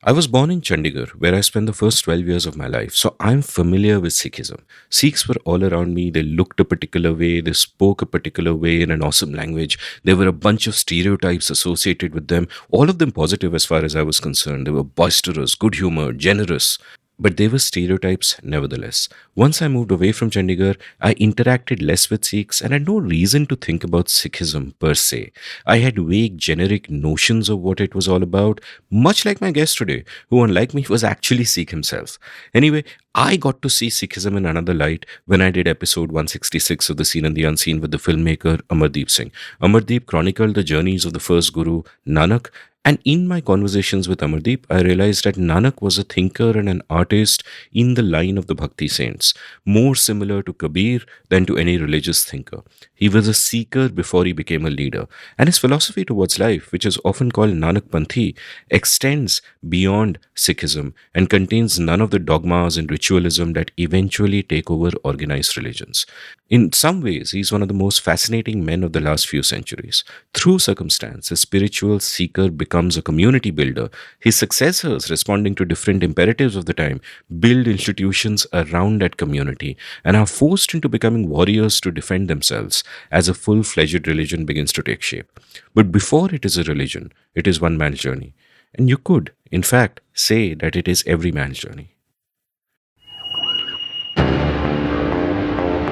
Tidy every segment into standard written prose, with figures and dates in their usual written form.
I was born in Chandigarh, where I spent the first 12 years of my life, so I'm familiar with Sikhism. Sikhs were all around me. They looked a particular way, they spoke a particular way in an awesome language. There were a bunch of stereotypes associated with them, all of them positive as far as I was concerned. They were boisterous, good humored, generous. But they were stereotypes nevertheless. Once I moved away from Chandigarh, I interacted less with Sikhs and had no reason to think about Sikhism per se. I had vague, generic notions of what it was all about, much like my guest today, who, unlike me, was actually Sikh himself. Anyway, I got to see Sikhism in another light when I did episode 166 of The Seen and the Unseen with the filmmaker Amardeep Singh. Amardeep chronicled the journeys of the first guru, Nanak, and in my conversations with Amardeep, I realized that Nanak was a thinker and an artist in the line of the Bhakti saints, more similar to Kabir than to any religious thinker. He was a seeker before he became a leader, and his philosophy towards life, which is often called Nanak Panthi, extends beyond Sikhism and contains none of the dogmas and ritualism that eventually take over organized religions. In some ways, he's one of the most fascinating men of the last few centuries. Through circumstance, a spiritual seeker becomes a community builder. His successors, responding to different imperatives of the time, build institutions around that community and are forced into becoming warriors to defend themselves as a full-fledged religion begins to take shape. But before it is a religion, it is one man's journey. And you could, in fact, say that it is every man's journey.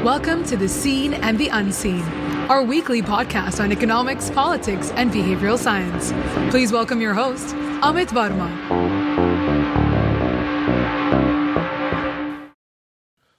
Welcome to The Seen and the Unseen, our weekly podcast on economics, politics, and behavioral science. Please welcome your host, Amit Varma.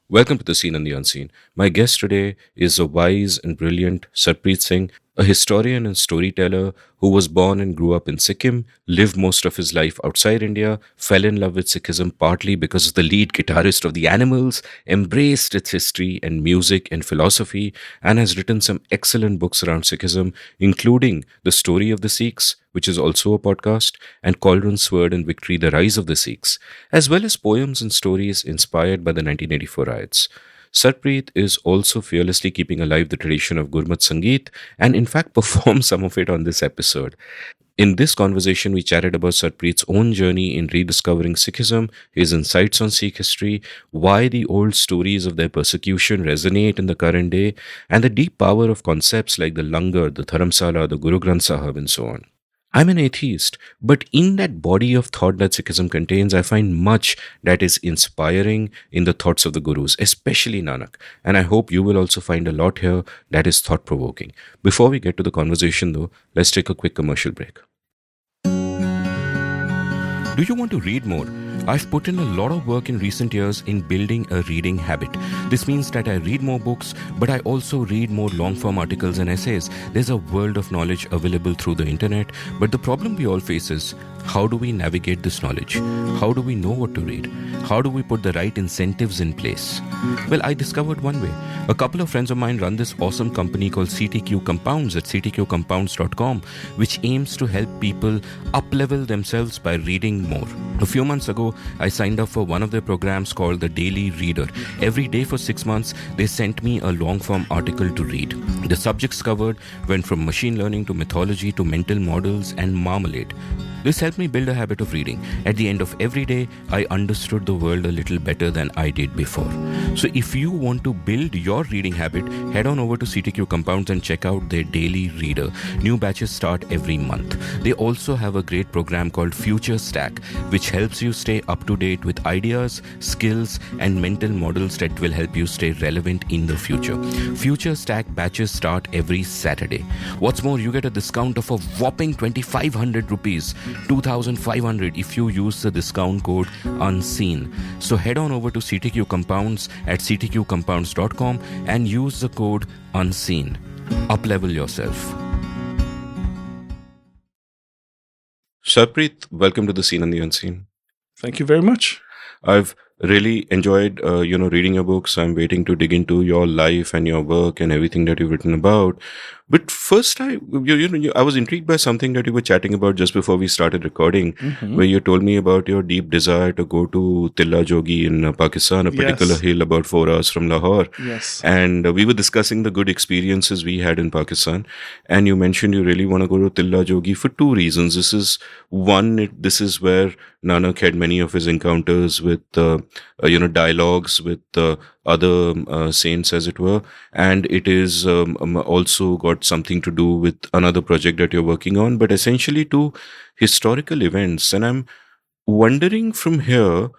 Welcome to The Seen and the Unseen. My guest today is a wise and brilliant Sarbpreet Singh, a historian and storyteller who was born and grew up in Sikkim, lived most of his life outside India, fell in love with Sikhism partly because of the lead guitarist of The Animals, embraced its history and music and philosophy, and has written some excellent books around Sikhism, including The Story of the Sikhs, which is also a podcast, and Cauldron, Sword and Victory, The Rise of the Sikhs, as well as poems and stories inspired by the 1984 riots. Sarbpreet is also fearlessly keeping alive the tradition of Gurmat Sangeet and in fact performs some of it on this episode. In this conversation, we chatted about Sarbpreet's own journey in rediscovering Sikhism, his insights on Sikh history, why the old stories of their persecution resonate in the current day, and the deep power of concepts like the Langar, the Dharamsala, the Guru Granth Sahib, and so on. I'm an atheist, but in that body of thought that Sikhism contains, I find much that is inspiring in the thoughts of the Gurus, especially Nanak. And I hope you will also find a lot here that is thought-provoking. Before we get to the conversation though, let's take a quick commercial break. Do you want to read more? I've put in a lot of work in recent years in building a reading habit. This means that I read more books, but I also read more long-form articles and essays. There's a world of knowledge available through the internet, but the problem we all face is, how do we navigate this knowledge? How do we know what to read? How do we put the right incentives in place? Well, I discovered one way. A couple of friends of mine run this awesome company called CTQ Compounds at ctqcompounds.com, which aims to help people up-level themselves by reading more. A few months ago, I signed up for one of their programs called The Daily Reader. Every day for 6 months, they sent me a long-form article to read. The subjects covered went from machine learning to mythology to mental models and marmalade. This helped me build a habit of reading. At the end of every day, I understood the world a little better than I did before. So if you want to build your reading habit, head on over to CTQ Compounds and check out their Daily Reader. New batches start every month. They also have a great program called Future Stack, which helps you stay up to date with ideas, skills, and mental models that will help you stay relevant in the future. Future Stack batches start every Saturday. What's more, you get a discount of a whopping 2,500 rupees. 2,500 if you use the discount code UNSEEN. So head on over to CTQ Compounds at ctqcompounds.com and use the code UNSEEN. Uplevel yourself. Sarbpreet, welcome to The Seen and the Unseen. Thank you very much. I've really enjoyed, reading your books. I'm waiting to dig into your life and your work and everything that you've written about. But first, I was intrigued by something that you were chatting about just before we started recording, where you told me about your deep desire to go to Tilla Jogi in Pakistan, a particular hill about 4 hours from Lahore. Yes. And we were discussing the good experiences we had in Pakistan. And you mentioned you really want to go to Tilla Jogi for two reasons. This is one, this is where Nanak had many of his encounters with, dialogues with other saints, as it were. And it is also got something to do with another project that you're working on, but essentially to historical events. And I'm wondering from here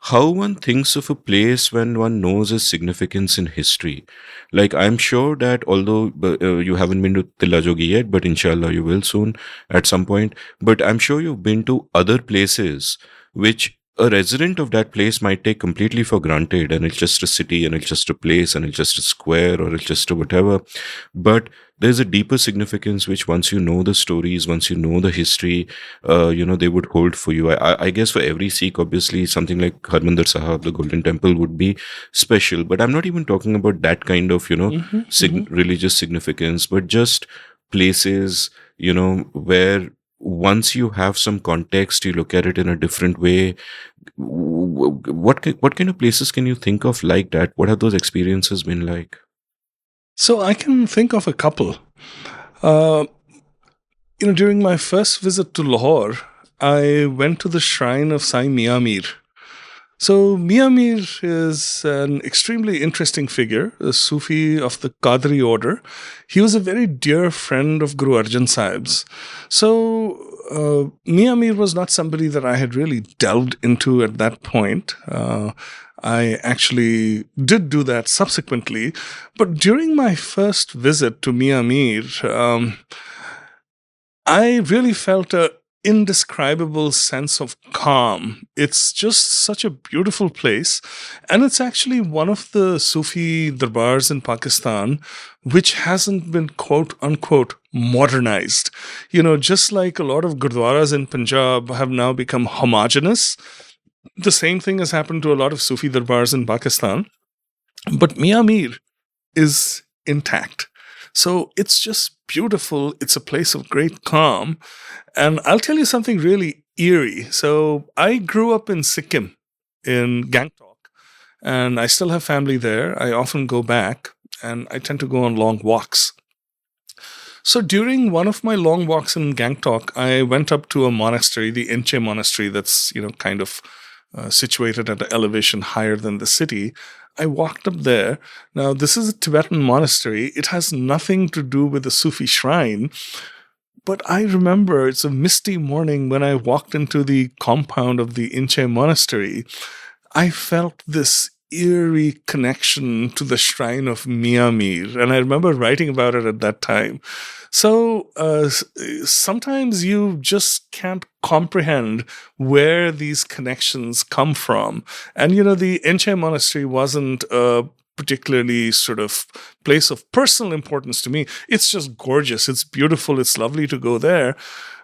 how one thinks of a place when one knows its significance in history. Like, I'm sure that although you haven't been to Tillajogi yet, but inshallah you will soon at some point. But I'm sure you've been to other places which a resident of that place might take completely for granted, and it's just a city, and it's just a place, and it's just a square, or it's just a whatever. But there's a deeper significance which, once you know the stories, once you know the history, they would hold for you. I guess for every Sikh, obviously, something like Harmandir Sahib, the Golden Temple, would be special. But I'm not even talking about that kind of, religious significance, but just places, where once you have some context, you look at it in a different way. What kind of places can you think of like that? What have those experiences been like? So I can think of a couple. During my first visit to Lahore, I went to the shrine of Sai Mia Mir. So Mia Mir is an extremely interesting figure, a Sufi of the Qadri order. He was a very dear friend of Guru Arjan Sahib's. So Mia Mir was not somebody that I had really delved into at that point. I actually did do that subsequently. But during my first visit to Mia Mir, I really felt a indescribable sense of calm. It's just such a beautiful place. And it's actually one of the Sufi darbars in Pakistan which hasn't been quote unquote modernized. Just like a lot of gurdwaras in Punjab have now become homogenous, the same thing has happened to a lot of Sufi darbars in Pakistan. But Mia Mir is intact. So it's just beautiful. It's a place of great calm. And I'll tell you something really eerie. So I grew up in Sikkim, in Gangtok, and I still have family there. I often go back, and I tend to go on long walks. So during one of my long walks in Gangtok, I went up to a monastery, the Enche monastery, that's, kind of situated at an elevation higher than the city. I walked up there. Now, this is a Tibetan monastery. It has nothing to do with the Sufi shrine. But I remember it's a misty morning when I walked into the compound of the Enche monastery. I felt this eerie connection to the shrine of Mia Mir. And I remember writing about it at that time. So sometimes you just can't comprehend where these connections come from. And, the Enche monastery wasn't a particularly sort of place of personal importance to me. It's just gorgeous. It's beautiful. It's lovely to go there.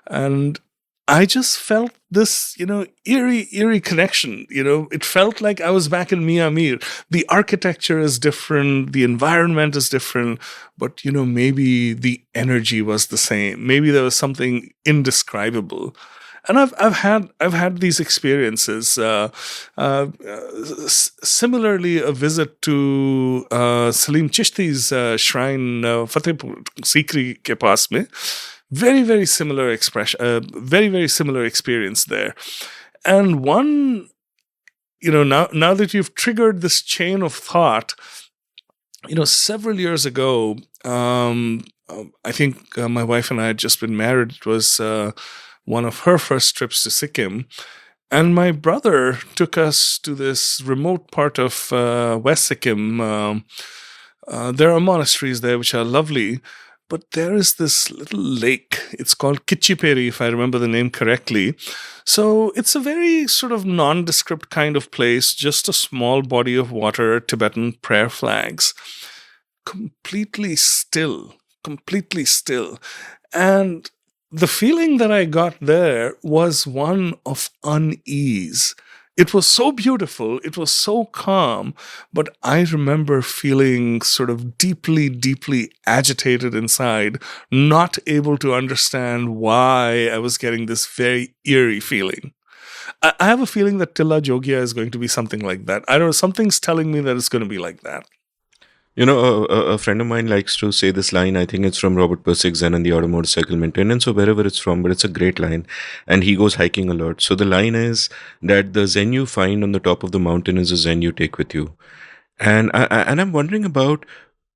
And I just felt this, eerie connection. It felt like I was back in Mia Mir. The architecture is different. The environment is different. But, maybe the energy was the same. Maybe there was something indescribable. And I've had these experiences. Similarly, a visit to Salim Chishti's shrine, Fatehpur Sikri ke paas mein. Very, very similar very, very similar experience there. And one, now that you've triggered this chain of thought, several years ago, I think my wife and I had just been married. It was one of her first trips to Sikkim. And my brother took us to this remote part of West Sikkim. There are monasteries there which are lovely. But there is this little lake. It's called Kichiperi, if I remember the name correctly. So it's a very sort of nondescript kind of place, just a small body of water, Tibetan prayer flags. Completely still. And the feeling that I got there was one of unease. It was so beautiful, it was so calm, but I remember feeling sort of deeply, deeply agitated inside, not able to understand why I was getting this very eerie feeling. I have a feeling that Tilla Jogya is going to be something like that. I don't know, something's telling me that it's going to be like that. A friend of mine likes to say this line. I think it's from Robert Persick, Zen and the Auto Motorcycle Maintenance, or wherever it's from, but it's a great line. And he goes hiking a lot. So the line is that the Zen you find on the top of the mountain is a Zen you take with you. And I'm wondering about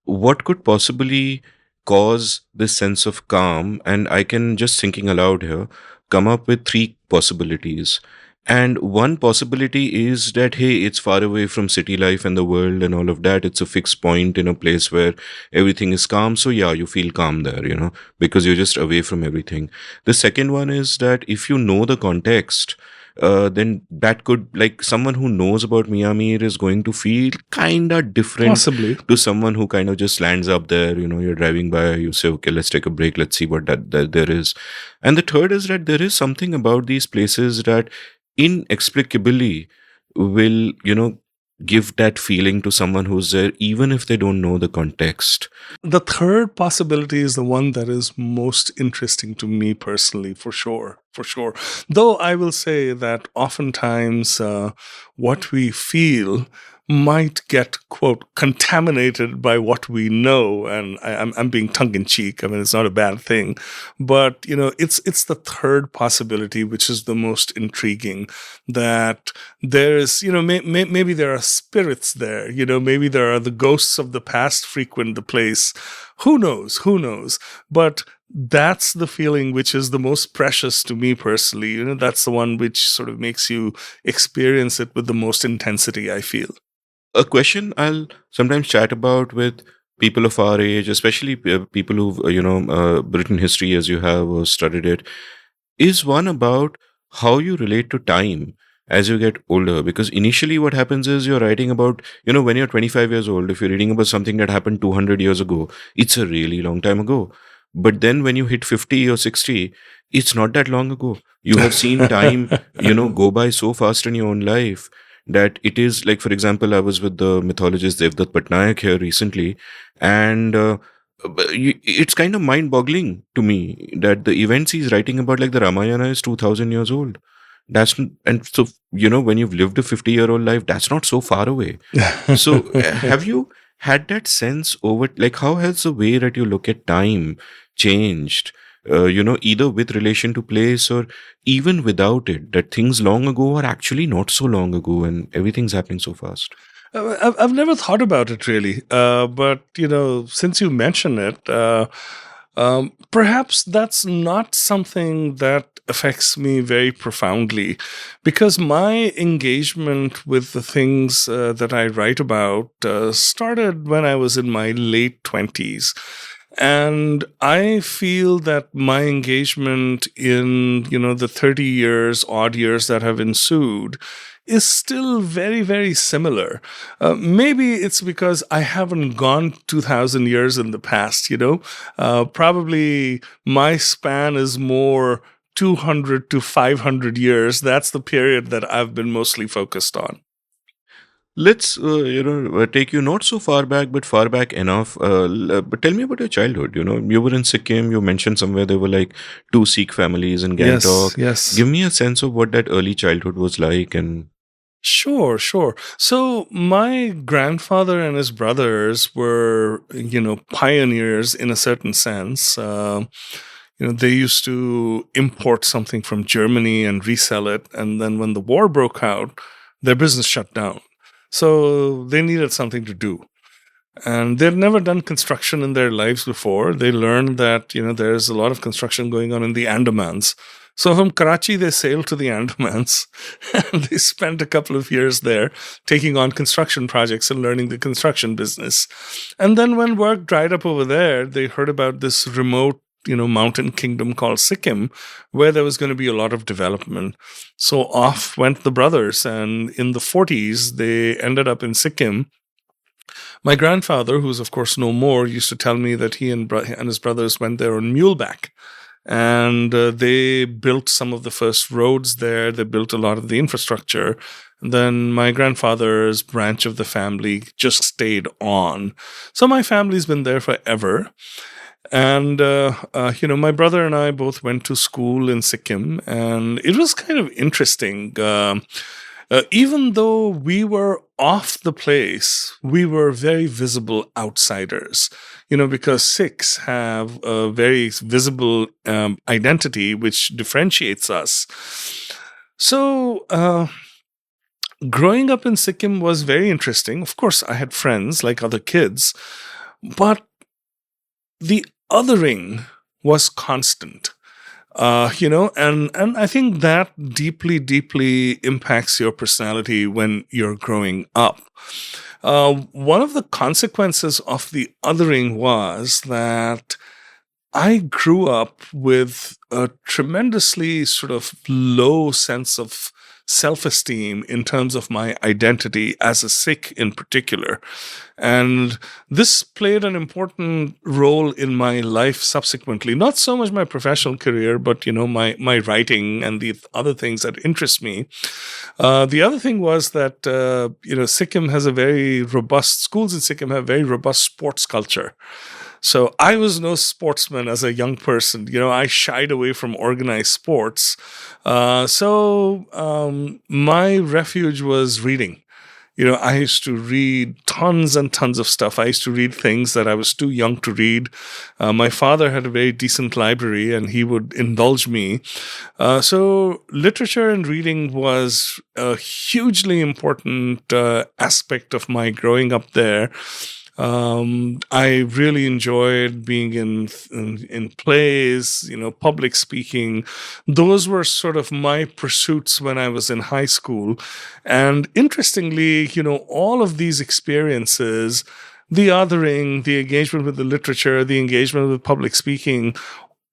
what could possibly cause this sense of calm. And I can, just thinking aloud here, come up with three possibilities. And one possibility is that, hey, it's far away from city life and the world and all of that. It's a fixed point in a place where everything is calm. So, yeah, you feel calm there, because you're just away from everything. The second one is that if you know the context, then that could, like, someone who knows about Myanmar is going to feel kind of different Possibly. to someone who kind of just lands up there. You're driving by, you say, okay, let's take a break, let's see what that there is. And the third is that there is something about these places that inexplicably will, give that feeling to someone who's there, even if they don't know the context. The third possibility is the one that is most interesting to me personally, for sure. For sure. Though I will say that oftentimes what we feel might get, quote, contaminated by what we know. And I'm being tongue in cheek. I mean, it's not a bad thing. But, it's the third possibility, which is the most intriguing, that there's, maybe there are spirits there, maybe there are the ghosts of the past frequent the place. Who knows? Who knows? But that's the feeling which is the most precious to me personally. That's the one which sort of makes you experience it with the most intensity, I feel. A question I'll sometimes chat about with people of our age, especially people who've written history as you have or studied it, is one about how you relate to time as you get older. Because initially what happens is you're writing about, when you're 25 years old, if you're reading about something that happened 200 years ago, it's a really long time ago. But then when you hit 50 or 60, it's not that long ago. You have seen time, go by so fast in your own life that it is like, for example, I was with the mythologist Devdutt Patnaik here recently, and it's kind of mind-boggling to me that the events he's writing about, like the Ramayana, is 2,000 years old. And so, when you've lived a 50-year-old life, that's not so far away. So have you had that sense over, like, how has the way that you look at time changed? Either with relation to place or even without it, that things long ago are actually not so long ago and everything's happening so fast. I've never thought about it really, but since you mention it, perhaps that's not something that affects me very profoundly, because my engagement with the things that I write about started when I was in my late 20s. And I feel that my engagement in, the 30 years, odd years that have ensued is still very, very similar. Maybe it's because I haven't gone 2,000 years in the past, Probably my span is more 200 to 500 years. That's the period that I've been mostly focused on. Let's, take you not so far back, but far back enough. But tell me about your childhood. You were in Sikkim. You mentioned somewhere there were like 2 Sikh families in Gangtok. Yes. Give me a sense of what that early childhood was like. And Sure. So my grandfather and his brothers were, pioneers in a certain sense. They used to import something from Germany and resell it. And then when the war broke out, their business shut down. So they needed something to do. And they'd never done construction in their lives before. They learned that, there's a lot of construction going on in the Andamans. So from Karachi, they sailed to the Andamans and they spent a couple of years there taking on construction projects and learning the construction business. And then when work dried up over there, they heard about this remote mountain kingdom called Sikkim, where there was going to be a lot of development. So off went the brothers, and in the 40s, they ended up in Sikkim. My grandfather, who's of course no more, used to tell me that he and his brothers went there on muleback. And they built some of the first roads there. They built a lot of the infrastructure. And then my grandfather's branch of the family just stayed on. So my family's been there forever. And, my brother and I both went to school in Sikkim, and it was kind of interesting. Even though we were off the place, we were very visible outsiders, because Sikhs have a very visible identity which differentiates us. So, growing up in Sikkim was very interesting. Of course, I had friends like other kids, but the othering was constant. And I think that deeply impacts your personality when you're growing up. One of the consequences of the othering was that I grew up with a tremendously sort of low sense of self-esteem in terms of my identity as a Sikh in particular. And this played an important role in my life subsequently. Not so much my professional career, but, my writing and the other things that interest me. The other thing was that, Sikkim has schools in Sikkim have very robust sports culture. So I was no sportsman as a young person. I shied away from organized sports. So my refuge was reading. I used to read tons and tons of stuff. I used to read things that I was too young to read. My father had a very decent library and he would indulge me. So literature and reading was a hugely important aspect of my growing up there. I really enjoyed being in plays, public speaking. Those were sort of my pursuits when I was in high school. And interestingly, all of these experiences, the othering, the engagement with the literature, the engagement with public speaking,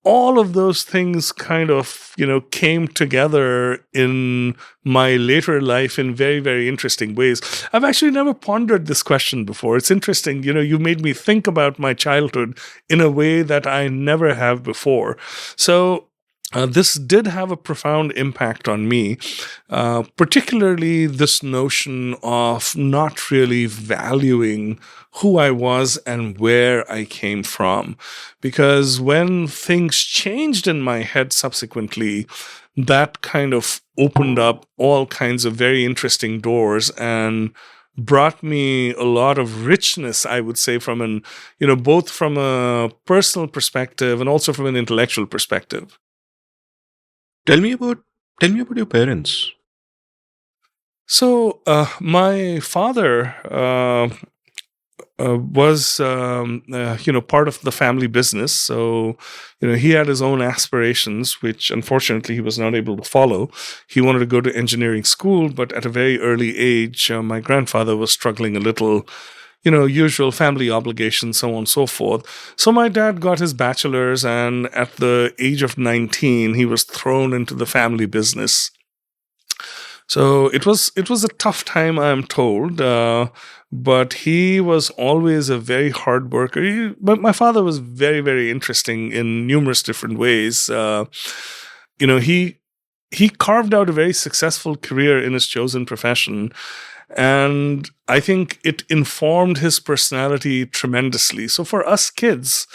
all of those things kind of, came together in my later life in very, very interesting ways. I've actually never pondered this question before. It's interesting. You made me think about my childhood in a way that I never have before. So this did have a profound impact on me, particularly this notion of not really valuing who I was and where I came from. Because when things changed in my head subsequently, that kind of opened up all kinds of very interesting doors and brought me a lot of richness, I would say, both from a personal perspective and also from an intellectual perspective. Tell me about your parents. So my father was part of the family business. So he had his own aspirations, which unfortunately he was not able to follow. He wanted to go to engineering school, but at a very early age, my grandfather was struggling a little. Usual family obligations, so on and so forth. So my dad got his bachelor's, and at the age of 19, he was thrown into the family business. So it was a tough time, I'm told, but he was always a very hard worker. But my father was very, very interesting in numerous different ways. He carved out a very successful career in his chosen profession. And I think it informed his personality tremendously. So for us kids,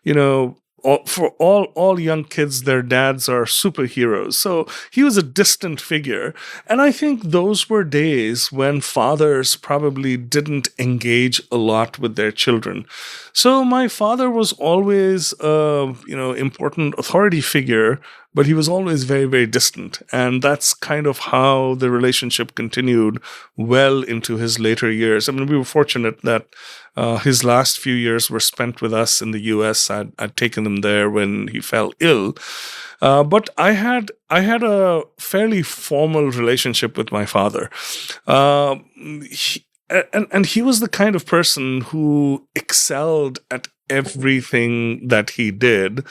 for all young kids, their dads are superheroes. So he was a distant figure. And I think those were days when fathers probably didn't engage a lot with their children. So my father was always important authority figure, but he was always very, very distant. And that's kind of how the relationship continued well into his later years. I mean, we were fortunate that his last few years were spent with us in the US. I'd taken him there when he fell ill. But I had a fairly formal relationship with my father. And he was the kind of person who excelled at everything that he did.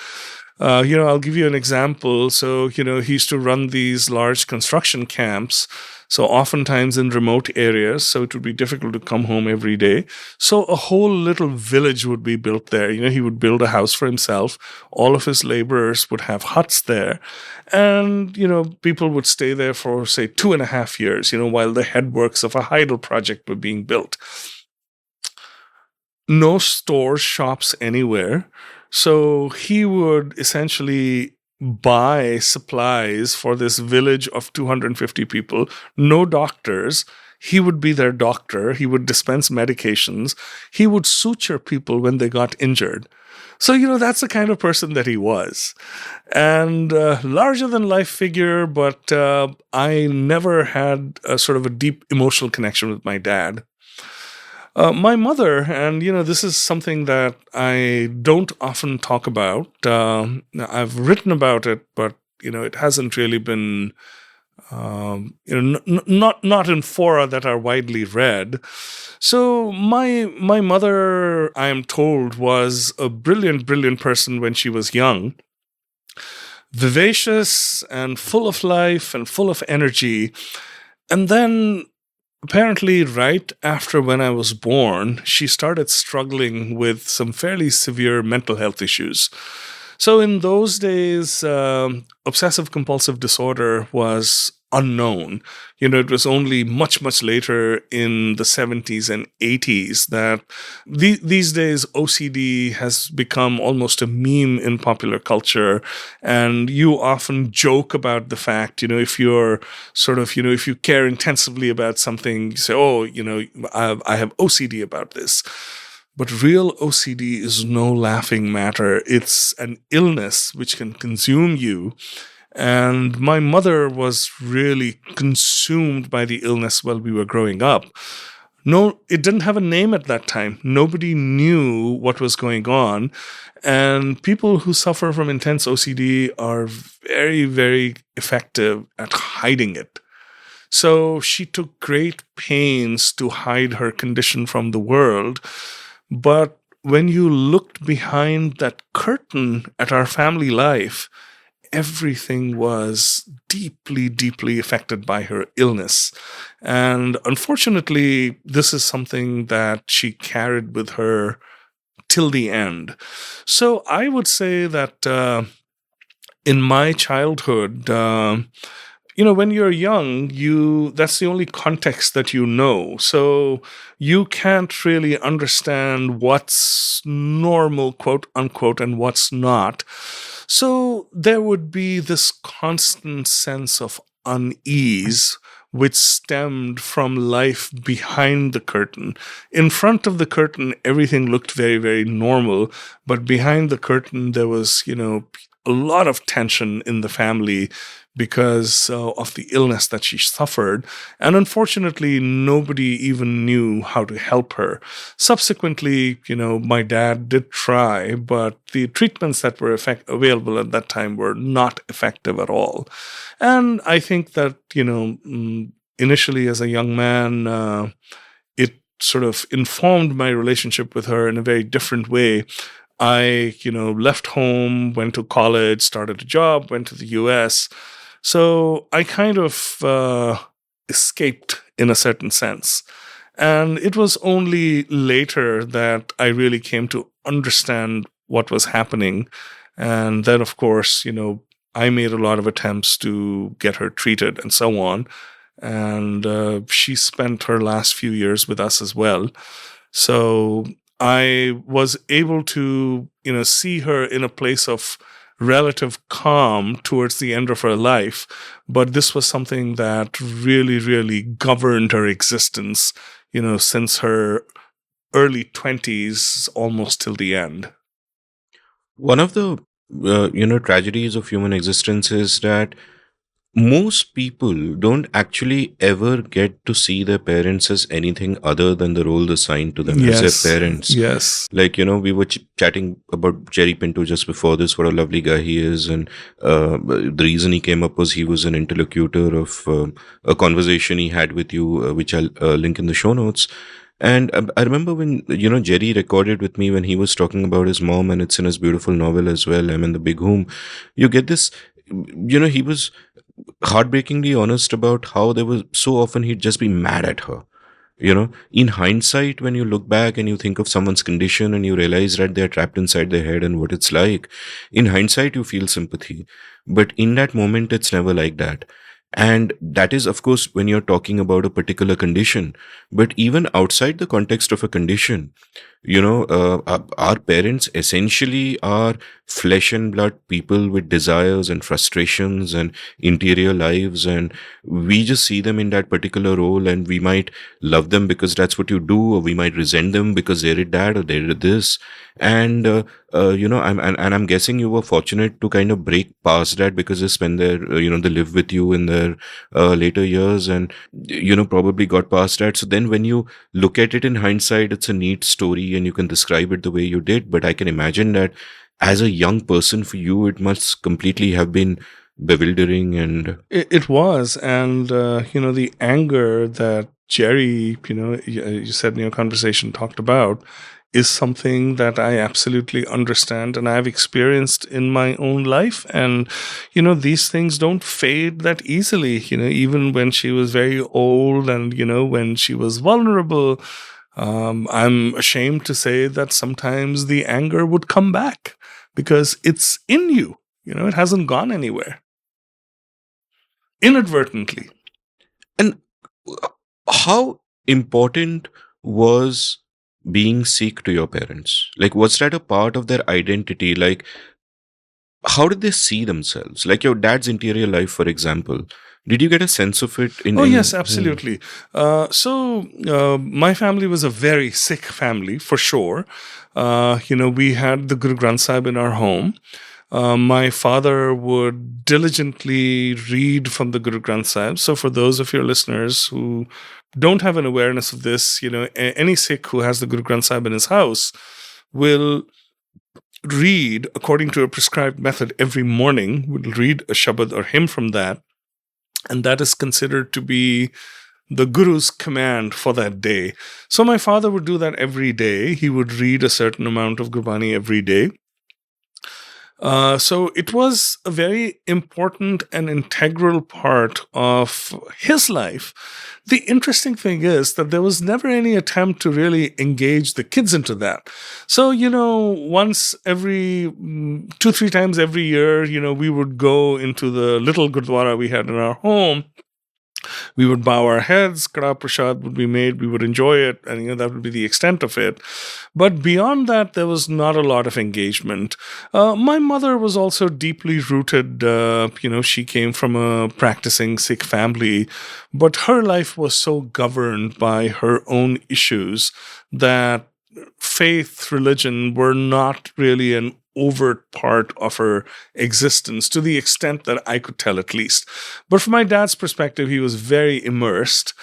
I'll give you an example. So, he used to run these large construction camps. So oftentimes in remote areas, so it would be difficult to come home every day. So a whole little village would be built there. He would build a house for himself. All of his laborers would have huts there. And, people would stay there for, say, 2.5 years, while the headworks of a Heidel project were being built. No stores, shops anywhere. So he would essentially buy supplies for this village of 250 people, no doctors. He would be their doctor. He would dispense medications. He would suture people when they got injured. So, that's the kind of person that he was. And larger than life figure, but I never had a sort of a deep emotional connection with my dad. My mother, and this is something that I don't often talk about. I've written about it, but it hasn't really been, not in fora that are widely read. So my mother, I am told, was a brilliant person when she was young, vivacious and full of life and full of energy, and then, apparently, right after when I was born, she started struggling with some fairly severe mental health issues. So in those days, obsessive compulsive disorder was unknown. It was only much later in the 70s and 80s that these days OCD has become almost a meme in popular culture. And you often joke about the fact, if you're sort of, if you care intensively about something, you say, oh, I have OCD about this. But real OCD is no laughing matter. It's an illness which can consume you. And my mother was really consumed by the illness while we were growing up. No, it didn't have a name at that time. Nobody knew what was going on. And people who suffer from intense OCD are very, very effective at hiding it. So she took great pains to hide her condition from the world. But when you looked behind that curtain at our family life, everything was deeply affected by her illness. And unfortunately, this is something that she carried with her till the end. So I would say that in my childhood, when you're young, that's the only context that you know. So you can't really understand what's normal, quote unquote, and what's not. So there would be this constant sense of unease which stemmed from life behind the curtain. In front of the curtain, everything looked very, very normal. But behind the curtain, there was, a lot of tension in the family because of the illness that she suffered. And unfortunately, nobody even knew how to help her. Subsequently, my dad did try, but the treatments that were available at that time were not effective at all. And I think that, initially as a young man, it sort of informed my relationship with her in a very different way. I, left home, went to college, started a job, went to the US. So I kind of escaped in a certain sense. And it was only later that I really came to understand what was happening. And then, of course, I made a lot of attempts to get her treated and so on. And she spent her last few years with us as well. So I was able to, see her in a place of relative calm towards the end of her life. But this was something that really governed her existence, since her early 20s, almost till the end. One of the tragedies of human existence is that most people don't actually ever get to see their parents as anything other than the role assigned to them as their parents. Yes. Like, we were chatting about Jerry Pinto just before this, what a lovely guy he is. And the reason he came up was he was an interlocutor of a conversation he had with you, which I'll link in the show notes. And I remember when, Jerry recorded with me when he was talking about his mom, and it's in his beautiful novel as well, I'm in the Big Whom. You get this, he was heartbreakingly honest about how there was so often he'd just be mad at her. In hindsight, when you look back and you think of someone's condition and you realize that they're trapped inside their head and what it's like, in hindsight, you feel sympathy. But in that moment, it's never like that. And that is, of course, when you're talking about a particular condition. But even outside the context of a condition, our parents essentially are flesh and blood people with desires and frustrations and interior lives, and we just see them in that particular role, and we might love them because that's what you do, or we might resent them because they did that or they did this. And I'm guessing you were fortunate to kind of break past that because they spend their they live with you in their later years, and probably got past that. So then when you look at it in hindsight, it's a neat story and you can describe it the way you did. But I can imagine that as a young person, for you, it must completely have been bewildering. And It was, and the anger that Jerry, you said in your conversation talked about, is something that I absolutely understand and I've experienced in my own life. And these things don't fade that easily. Even when she was very old, and when she was vulnerable, I'm ashamed to say that sometimes the anger would come back because it's in you. It hasn't gone anywhere. Inadvertently. and how important was being Sikh to your parents? Like, was that a part of their identity? Like, how did they see themselves? Like your dad's interior life, for example. Did you get a sense of it Oh, yes, absolutely. My family was a very Sikh family, for sure. We had the Guru Granth Sahib in our home. My father would diligently read from the Guru Granth Sahib. So, for those of your listeners who don't have an awareness of this, any Sikh who has the Guru Granth Sahib in his house will read according to a prescribed method every morning, will read a Shabad or hymn from that. And that is considered to be the Guru's command for that day. So my father would do that every day. He would read a certain amount of Gurbani every day. So it was a very important and integral part of his life. The interesting thing is that there was never any attempt to really engage the kids into that. So, once every 2-3 times every year, we would go into the little Gurdwara we had in our home. We would bow our heads, Kada Prasad would be made, we would enjoy it, and that would be the extent of it. But beyond that, there was not a lot of engagement. My mother was also deeply rooted, she came from a practicing Sikh family, but her life was so governed by her own issues that faith, religion were not really an overt part of her existence to the extent that I could tell, at least. But from my dad's perspective, he was very immersed.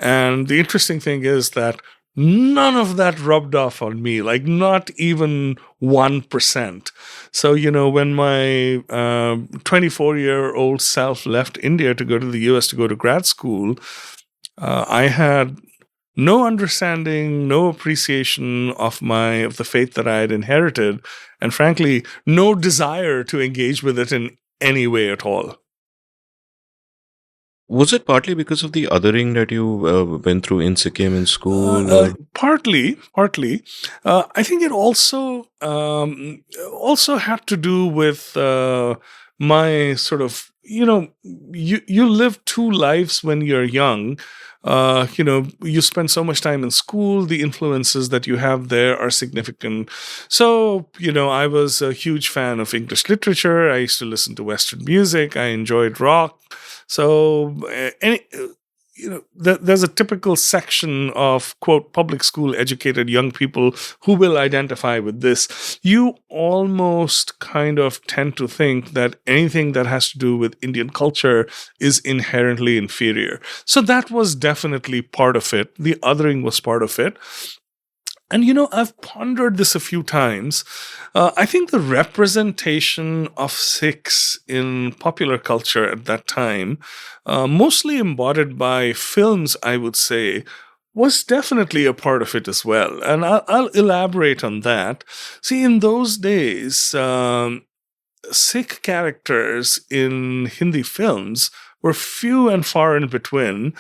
And the interesting thing is that none of that rubbed off on me, like not even 1%. So, when my 24-year-old self left India to go to the US to go to grad school, I had no understanding, no appreciation of the faith that I had inherited, and frankly, no desire to engage with it in any way at all. Was it partly because of the othering that you went through in Sikkim in school? Partly. I think it also had to do with my sort of, you live two lives when you're young. You spend so much time in school, the influences that you have there are significant. So, I was a huge fan of English literature. I used to listen to Western music. I enjoyed rock. So, there's a typical section of, quote, public school educated young people who will identify with this. You almost kind of tend to think that anything that has to do with Indian culture is inherently inferior. So that was definitely part of it. The othering was part of it. And, I've pondered this a few times. I think the representation of Sikhs in popular culture at that time, mostly embodied by films, I would say, was definitely a part of it as well. And I'll elaborate on that. See, in those days, Sikh characters in Hindi films were few and far in between.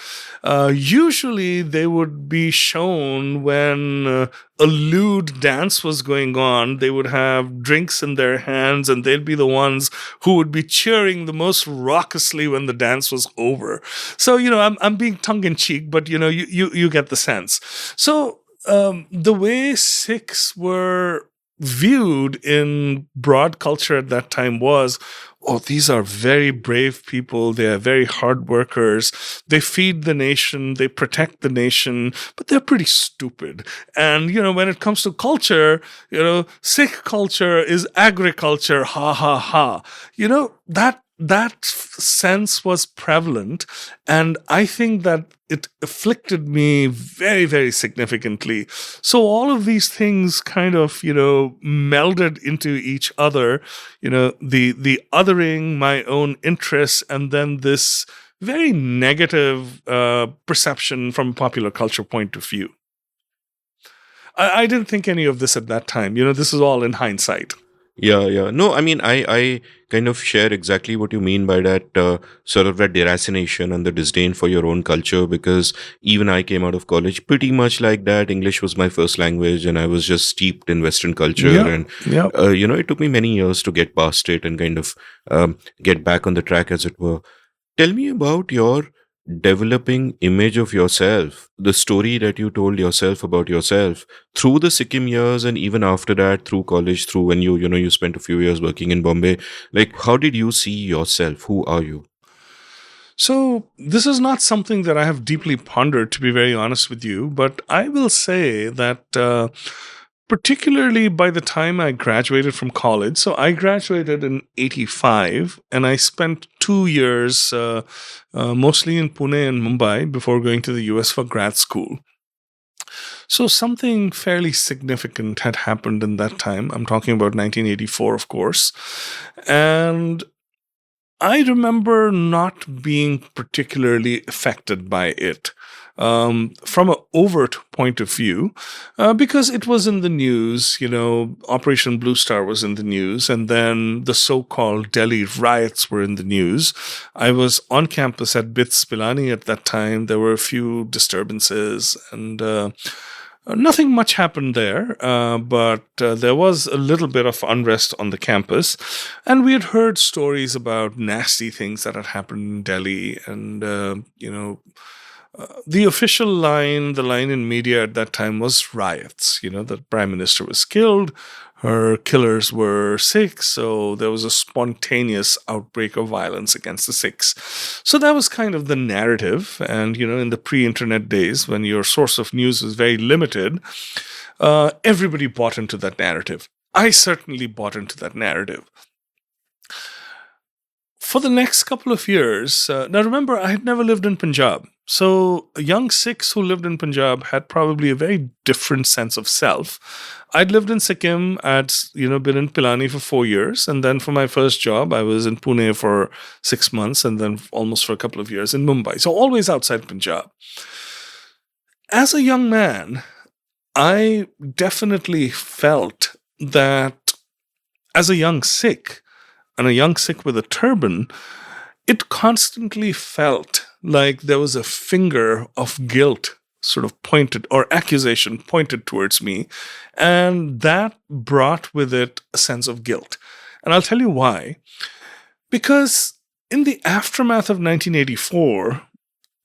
Usually they would be shown when a lewd dance was going on. They would have drinks in their hands and they'd be the ones who would be cheering the most raucously when the dance was over. So, I'm being tongue in cheek, but you get the sense. So the way Sikhs were viewed in broad culture at that time was, oh, these are very brave people. They are very hard workers. They feed the nation. They protect the nation, but they're pretty stupid. And, when it comes to culture, Sikh culture is agriculture. Ha, ha, ha. That sense was prevalent, and I think that it afflicted me very, very significantly. So all of these things kind of, melded into each other, the othering my own interests, and then this very negative perception from a popular culture point of view. I didn't think any of this at that time. This is all in hindsight. Yeah, yeah. No, I mean, I kind of share exactly what you mean by that sort of that deracination and the disdain for your own culture, because even I came out of college pretty much like that. English was my first language, and I was just steeped in Western culture. Yeah, And, yeah. it took me many years to get past it and kind of get back on the track, as it were. Tell me about your developing image of yourself, the story that you told yourself about yourself through the Sikkim years, and even after that, through college, through when you spent a few years working in Bombay. Like, how did you see yourself? Who are you? So, this is not something that I have deeply pondered, to be very honest with you, but I will say that particularly by the time I graduated from college, so I graduated in 85, and I spent 2 years mostly in Pune and Mumbai before going to the US for grad school. So something fairly significant had happened in that time. I'm talking about 1984, of course. And I remember not being particularly affected by it from an overt point of view, because it was in the news. Operation Blue Star was in the news, and then the so-called Delhi riots were in the news. I was on campus at BITS Pilani at that time. There were a few disturbances, and nothing much happened there, but there was a little bit of unrest on the campus. And we had heard stories about nasty things that had happened in Delhi. And, the official line, the line in media at that time was riots. The prime minister was killed. Her killers were Sikhs, so there was a spontaneous outbreak of violence against the Sikhs. So that was kind of the narrative. And, in the pre-internet days, when your source of news was very limited, everybody bought into that narrative. I certainly bought into that narrative. For the next couple of years, now remember, I had never lived in Punjab. So young Sikhs who lived in Punjab had probably a very different sense of self. I'd lived in Sikkim. I'd been in Pilani for 4 years, and then for my first job, I was in Pune for 6 months, and then almost for a couple of years in Mumbai. So always outside Punjab. As a young man, I definitely felt that as a young Sikh, and a young Sikh with a turban, it constantly felt like there was a finger of guilt sort of pointed, or accusation pointed towards me. And that brought with it a sense of guilt. And I'll tell you why. Because in the aftermath of 1984,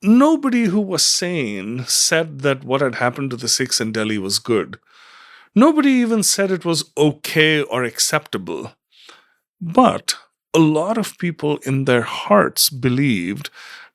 nobody who was sane said that what had happened to the Sikhs in Delhi was good. Nobody even said it was okay or acceptable. But a lot of people in their hearts believed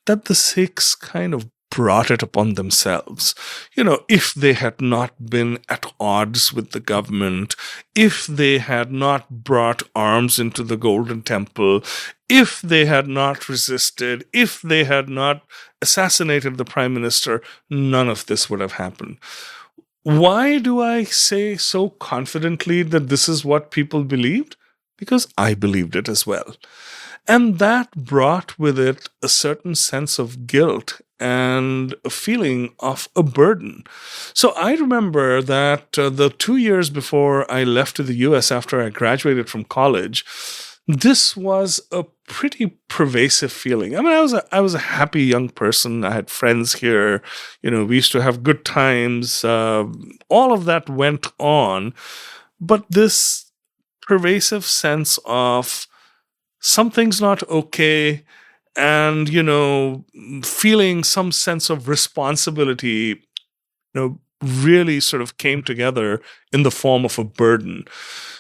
that the Sikhs kind of brought it upon themselves. If they had not been at odds with the government, if they had not brought arms into the Golden Temple, if they had not resisted, if they had not assassinated the Prime Minister, none of this would have happened. Why do I say so confidently that this is what people believed? Because I believed it as well. And that brought with it a certain sense of guilt and a feeling of a burden. So I remember that the 2 years before I left to the US after I graduated from college, this was a pretty pervasive feeling. I mean, I was a happy young person. I had friends here. We used to have good times. All of that went on. But this pervasive sense of something's not okay, and, feeling some sense of responsibility, really sort of came together in the form of a burden.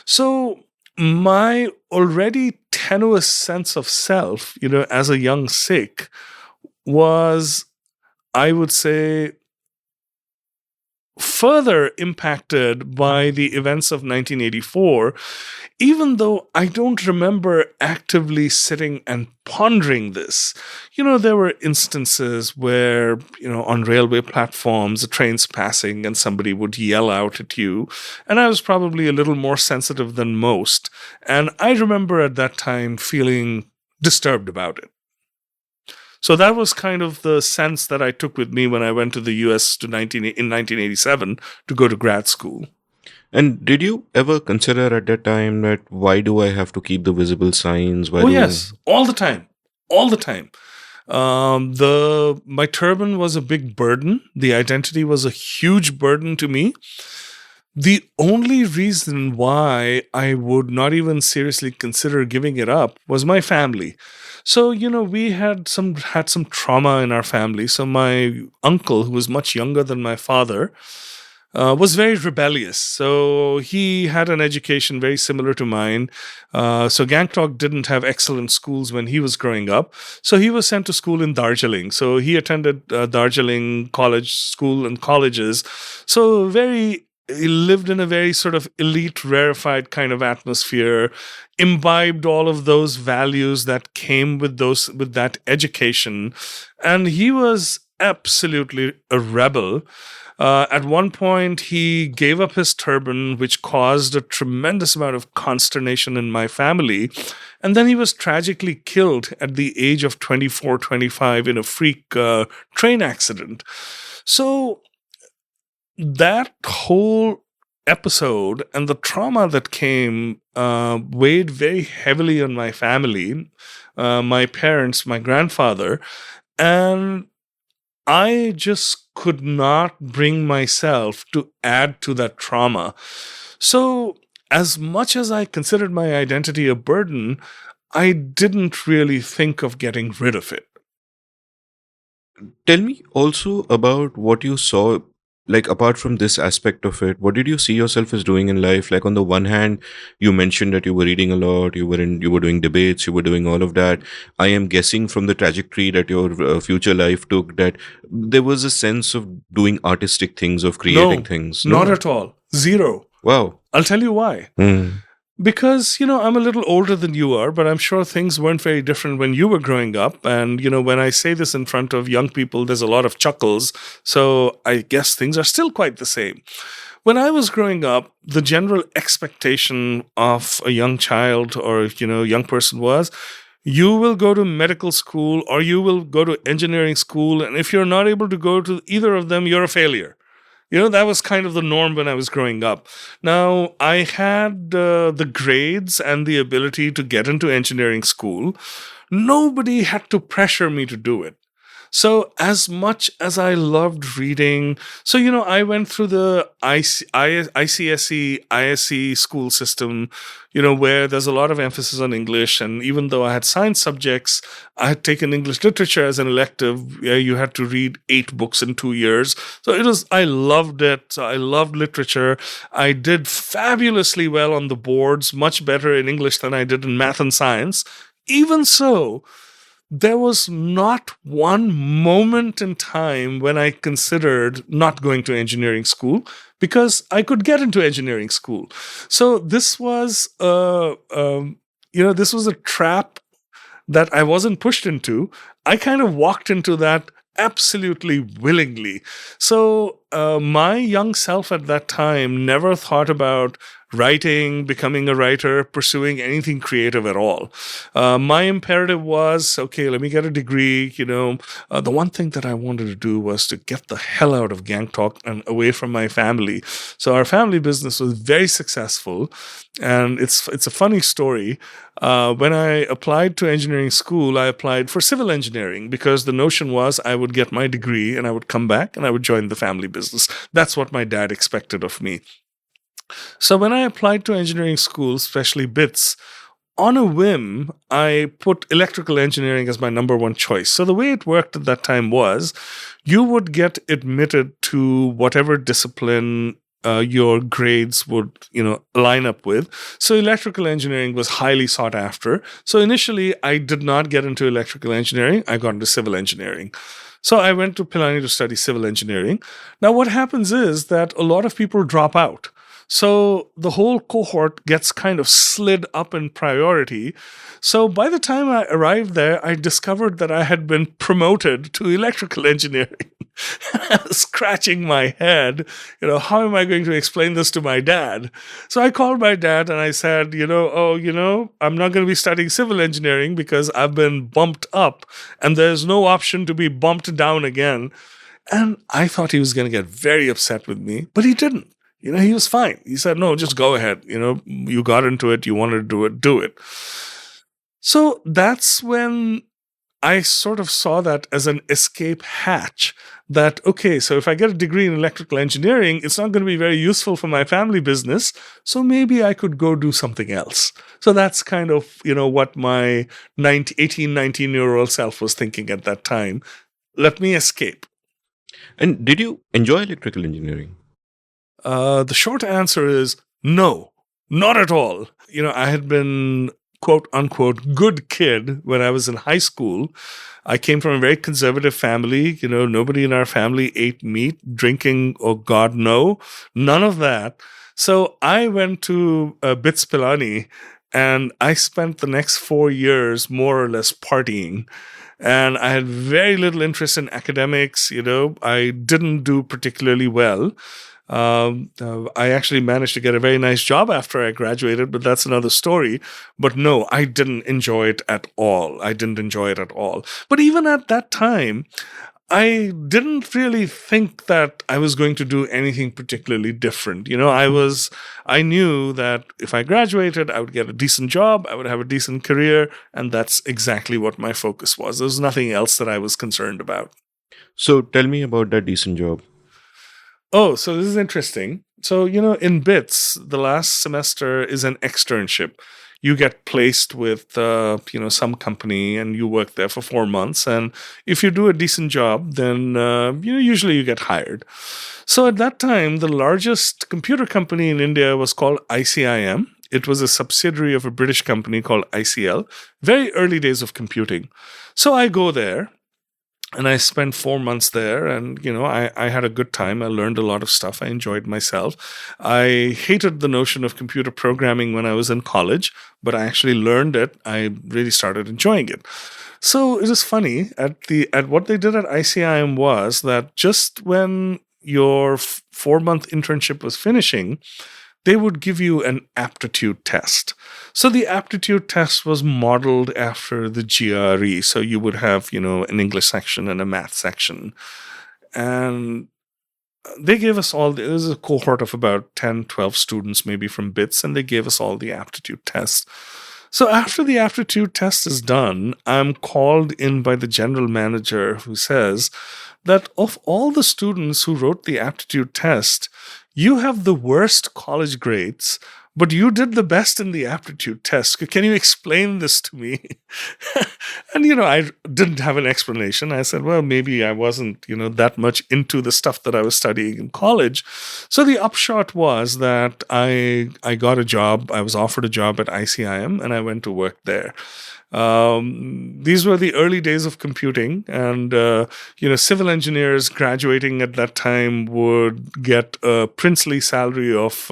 So my already tenuous sense of self, as a young Sikh was, I would say, further impacted by the events of 1984, even though I don't remember actively sitting and pondering this. There were instances where, on railway platforms, a train's passing and somebody would yell out at you. And I was probably a little more sensitive than most. And I remember at that time feeling disturbed about it. So that was kind of the sense that I took with me when I went to the US in 1987 to go to grad school. And did you ever consider at that time that why do I have to keep the visible signs? Yes, all the time. All the time. My turban was a big burden. The identity was a huge burden to me. The only reason why I would not even seriously consider giving it up was my family. So, we had some trauma in our family. So my uncle, who was much younger than my father, was very rebellious. So he had an education very similar to mine. So Gangtok didn't have excellent schools when he was growing up. So he was sent to school in Darjeeling. So he attended Darjeeling college, school and colleges. So he lived in a very sort of elite, rarefied kind of atmosphere, imbibed all of those values that came with that education. And he was absolutely a rebel. At one point, he gave up his turban, which caused a tremendous amount of consternation in my family. And then he was tragically killed at the age of 24, 25 in a freak train accident. So that whole episode and the trauma that came weighed very heavily on my family, my parents, my grandfather, and I just could not bring myself to add to that trauma. So as much as I considered my identity a burden, I didn't really think of getting rid of it. Tell me also about what you saw, like apart from this aspect of it, what did you see yourself as doing in life? Like on the one hand, you mentioned that you were reading a lot, you were doing debates, you were doing all of that. I am guessing from the trajectory that your future life took that there was a sense of doing artistic things, of creating things. No, not at all. Zero. Wow. I'll tell you why. Because, I'm a little older than you are, but I'm sure things weren't very different when you were growing up. And, when I say this in front of young people, there's a lot of chuckles. So I guess things are still quite the same. When I was growing up, the general expectation of a young child or, young person was, you will go to medical school or you will go to engineering school. And if you're not able to go to either of them, you're a failure. That was kind of the norm when I was growing up. Now, I had the grades and the ability to get into engineering school. Nobody had to pressure me to do it. So as much as I loved reading, I went through the ICSE, ISE school system, where there's a lot of emphasis on English. And even though I had science subjects, I had taken English literature as an elective. You had to read 8 books in 2 years. So I loved it. I loved literature. I did fabulously well on the boards, much better in English than I did in math and science. Even so, there was not one moment in time when I considered not going to engineering school because I could get into engineering school. So this was, this was a trap that I wasn't pushed into. I kind of walked into that absolutely willingly. So my young self at that time never thought about writing, becoming a writer, pursuing anything creative at all. My imperative was, okay, let me get a degree. The one thing that I wanted to do was to get the hell out of Gangtok and away from my family. So our family business was very successful. And it's a funny story. When I applied to engineering school, I applied for civil engineering because the notion was I would get my degree and I would come back and I would join the family business. That's what my dad expected of me. So when I applied to engineering school, especially BITS, on a whim, I put electrical engineering as my number one choice. So the way it worked at that time was you would get admitted to whatever discipline your grades would, line up with. So electrical engineering was highly sought after. So initially, I did not get into electrical engineering. I got into civil engineering. So I went to Pilani to study civil engineering. Now, what happens is that a lot of people drop out. So the whole cohort gets kind of slid up in priority. So by the time I arrived there, I discovered that I had been promoted to electrical engineering. I was scratching my head. How am I going to explain this to my dad? So I called my dad and I said, I'm not going to be studying civil engineering because I've been bumped up and there's no option to be bumped down again. And I thought he was going to get very upset with me, but he didn't. He was fine. He said, no, just go ahead. You got into it. You wanted to do it. So that's when I sort of saw that as an escape hatch that, okay, so if I get a degree in electrical engineering, it's not going to be very useful for my family business. So maybe I could go do something else. So that's kind of, what my 18, 19-year-old self was thinking at that time. Let me escape. And did you enjoy electrical engineering? The short answer is no, not at all. I had been, quote unquote, good kid when I was in high school. I came from a very conservative family. Nobody in our family ate meat, drinking, oh God, no, none of that. So I went to BITS Pilani and I spent the next 4 years more or less partying. And I had very little interest in academics. I didn't do particularly well. I actually managed to get a very nice job after I graduated, but that's another story. But no, I didn't enjoy it at all. But even at that time, I didn't really think that I was going to do anything particularly different. I knew that if I graduated, I would get a decent job, I would have a decent career, and that's exactly what my focus was. There was nothing else that I was concerned about. So tell me about that decent job. Oh, so this is interesting. So, in BITS, the last semester is an externship. You get placed with, some company and you work there for 4 months. And if you do a decent job, then, usually you get hired. So at that time, the largest computer company in India was called ICIM. It was a subsidiary of a British company called ICL. Very early days of computing. So I go there. And I spent 4 months there and, I had a good time. I learned a lot of stuff. I enjoyed myself. I hated the notion of computer programming when I was in college, but I actually learned it. I really started enjoying it. So it is funny at what they did at ICIM was that just when your 4-month internship was finishing, they would give you an aptitude test. So the aptitude test was modeled after the GRE. So you would have, an English section and a math section. And they gave us there was a cohort of about 10, 12 students maybe from BITS, and they gave us all the aptitude tests. So after the aptitude test is done, I'm called in by the general manager who says that of all the students who wrote the aptitude test, you have the worst college grades, but you did the best in the aptitude test. Can you explain this to me? And, I didn't have an explanation. I said, well, maybe I wasn't, that much into the stuff that I was studying in college. So the upshot was that I got a job. I was offered a job at ICIM and I went to work there. These were the early days of computing, and civil engineers graduating at that time would get a princely salary of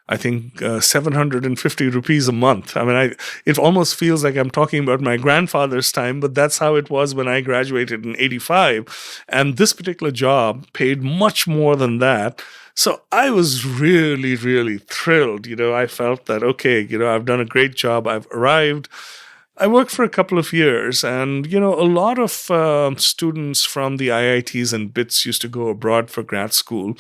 I think 750 rupees a month. I mean, it almost feels like I'm talking about my grandfather's time, but that's how it was when I graduated in 85. And this particular job paid much more than that. So I was really, really thrilled. I felt that, okay, I've done a great job. I've arrived. I worked for a couple of years, and a lot of students from the IITs and BITS used to go abroad for grad school.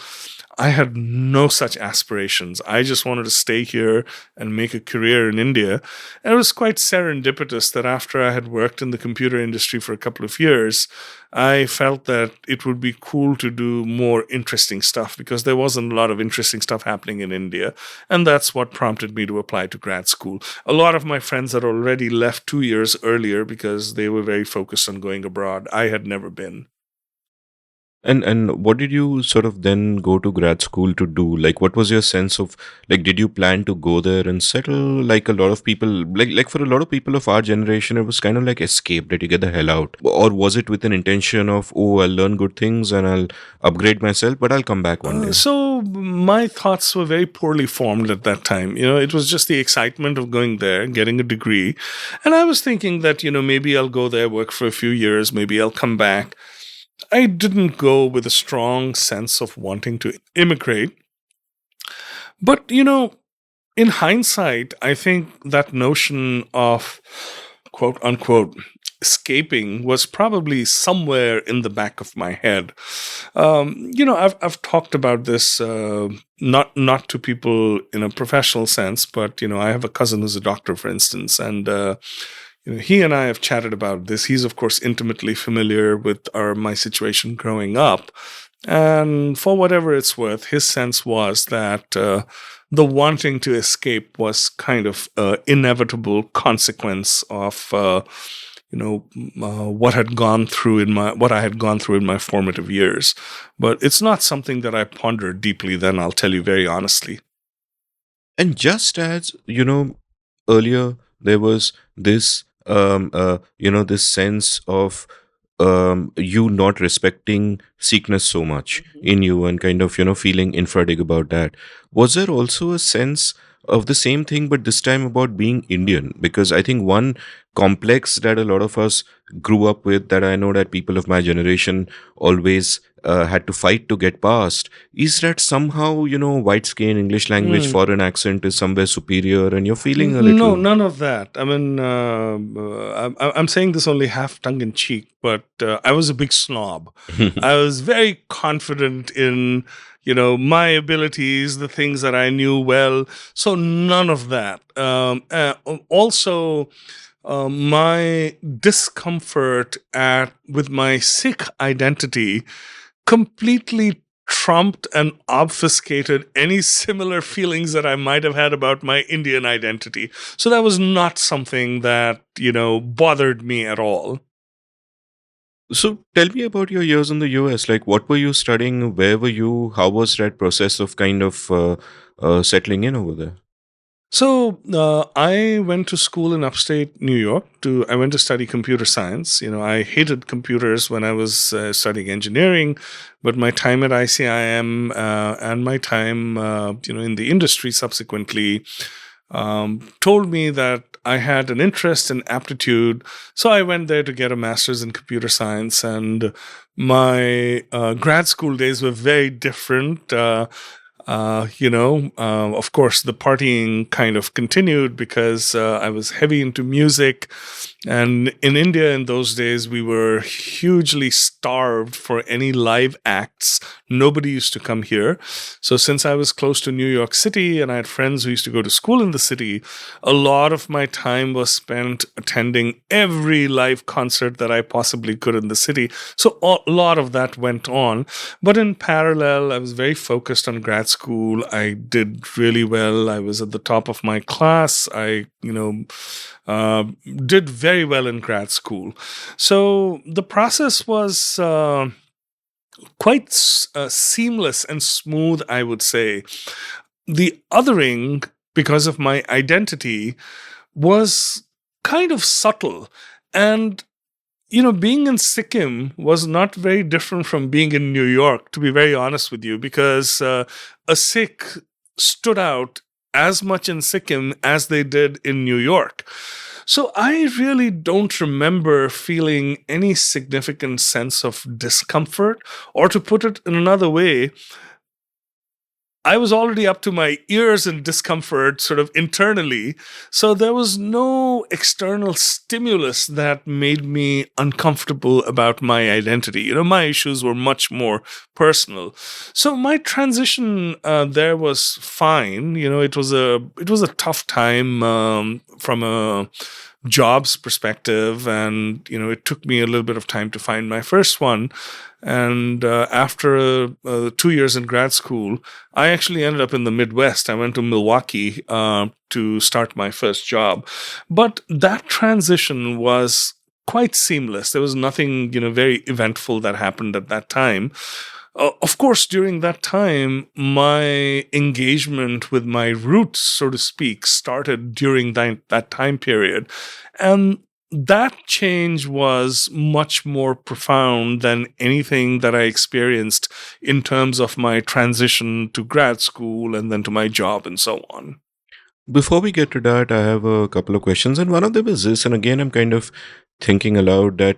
I had no such aspirations. I just wanted to stay here and make a career in India. And it was quite serendipitous that after I had worked in the computer industry for a couple of years, I felt that it would be cool to do more interesting stuff because there wasn't a lot of interesting stuff happening in India. And that's what prompted me to apply to grad school. A lot of my friends had already left 2 years earlier because they were very focused on going abroad. I had never been. And what did you sort of then go to grad school to do? Like, what was your sense of, like, did you plan to go there and settle? Like a lot of people, like for a lot of people of our generation, it was kind of like escape, that you get the hell out. Or was it with an intention of, oh, I'll learn good things and I'll upgrade myself, but I'll come back one day? So my thoughts were very poorly formed at that time. It was just the excitement of going there, getting a degree. And I was thinking that, maybe I'll go there, work for a few years, maybe I'll come back. I didn't go with a strong sense of wanting to immigrate. But, in hindsight, I think that notion of quote unquote escaping was probably somewhere in the back of my head. I've talked about this not to people in a professional sense, but I have a cousin who's a doctor, for instance, and he and I have chatted about this. He's, of course, intimately familiar with my situation growing up. And for whatever it's worth, his sense was that the wanting to escape was kind of inevitable consequence of what I had gone through in my formative years. But it's not something that I pondered deeply then, I'll tell you very honestly. And just as, earlier there was this, this sense of you not respecting Sikhness so much in you and kind of, feeling infradig about that. Was there also a sense of the same thing, but this time about being Indian? Because I think one complex that a lot of us grew up with, that I know that people of my generation always had to fight to get past, is that somehow, white skin, English language, foreign accent is somewhere superior and you're feeling a little... No, none of that. I mean, I'm saying this only half tongue in cheek, but I was a big snob. I was very confident in, my abilities, the things that I knew well. So none of that. Also, my discomfort with my Sikh identity completely trumped and obfuscated any similar feelings that I might have had about my Indian identity. So that was not something that, bothered me at all. So tell me about your years in the US. Like, what were you studying? Where were you? How was that process of kind of settling in over there? So I went to school in upstate New York. I went to study computer science. I hated computers when I was studying engineering, but my time at ICIM and my time, in the industry subsequently, told me that I had an interest and aptitude. So I went there to get a master's in computer science, and my grad school days were very different. Of course, the partying kind of continued because I was heavy into music. And in India in those days, we were hugely starved for any live acts. Nobody used to come here. So since I was close to New York City and I had friends who used to go to school in the city, a lot of my time was spent attending every live concert that I possibly could in the city. So a lot of that went on. But in parallel, I was very focused on grad school. I did really well. I was at the top of my class. I, did very well in grad school. So the process was quite seamless and smooth, I would say. The othering, because of my identity, was kind of subtle. And being in Sikkim was not very different from being in New York, to be very honest with you, because a Sikh stood out as much in Sikkim as they did in New York. So I really don't remember feeling any significant sense of discomfort, or to put it in another way, I was already up to my ears in discomfort, sort of internally. So there was no external stimulus that made me uncomfortable about my identity. My issues were much more personal. So my transition there was fine. It was a tough time from a jobs perspective, and it took me a little bit of time to find my first one. And after 2 years in grad school, I actually ended up in the Midwest. I went to Milwaukee to start my first job. But that transition was quite seamless. There was nothing, very eventful that happened at that time. Of course, during that time, my engagement with my roots, so to speak, started during that time period. And that change was much more profound than anything that I experienced in terms of my transition to grad school and then to my job and so on. Before we get to that, I have a couple of questions, and one of them is this. And again, I'm kind of thinking aloud that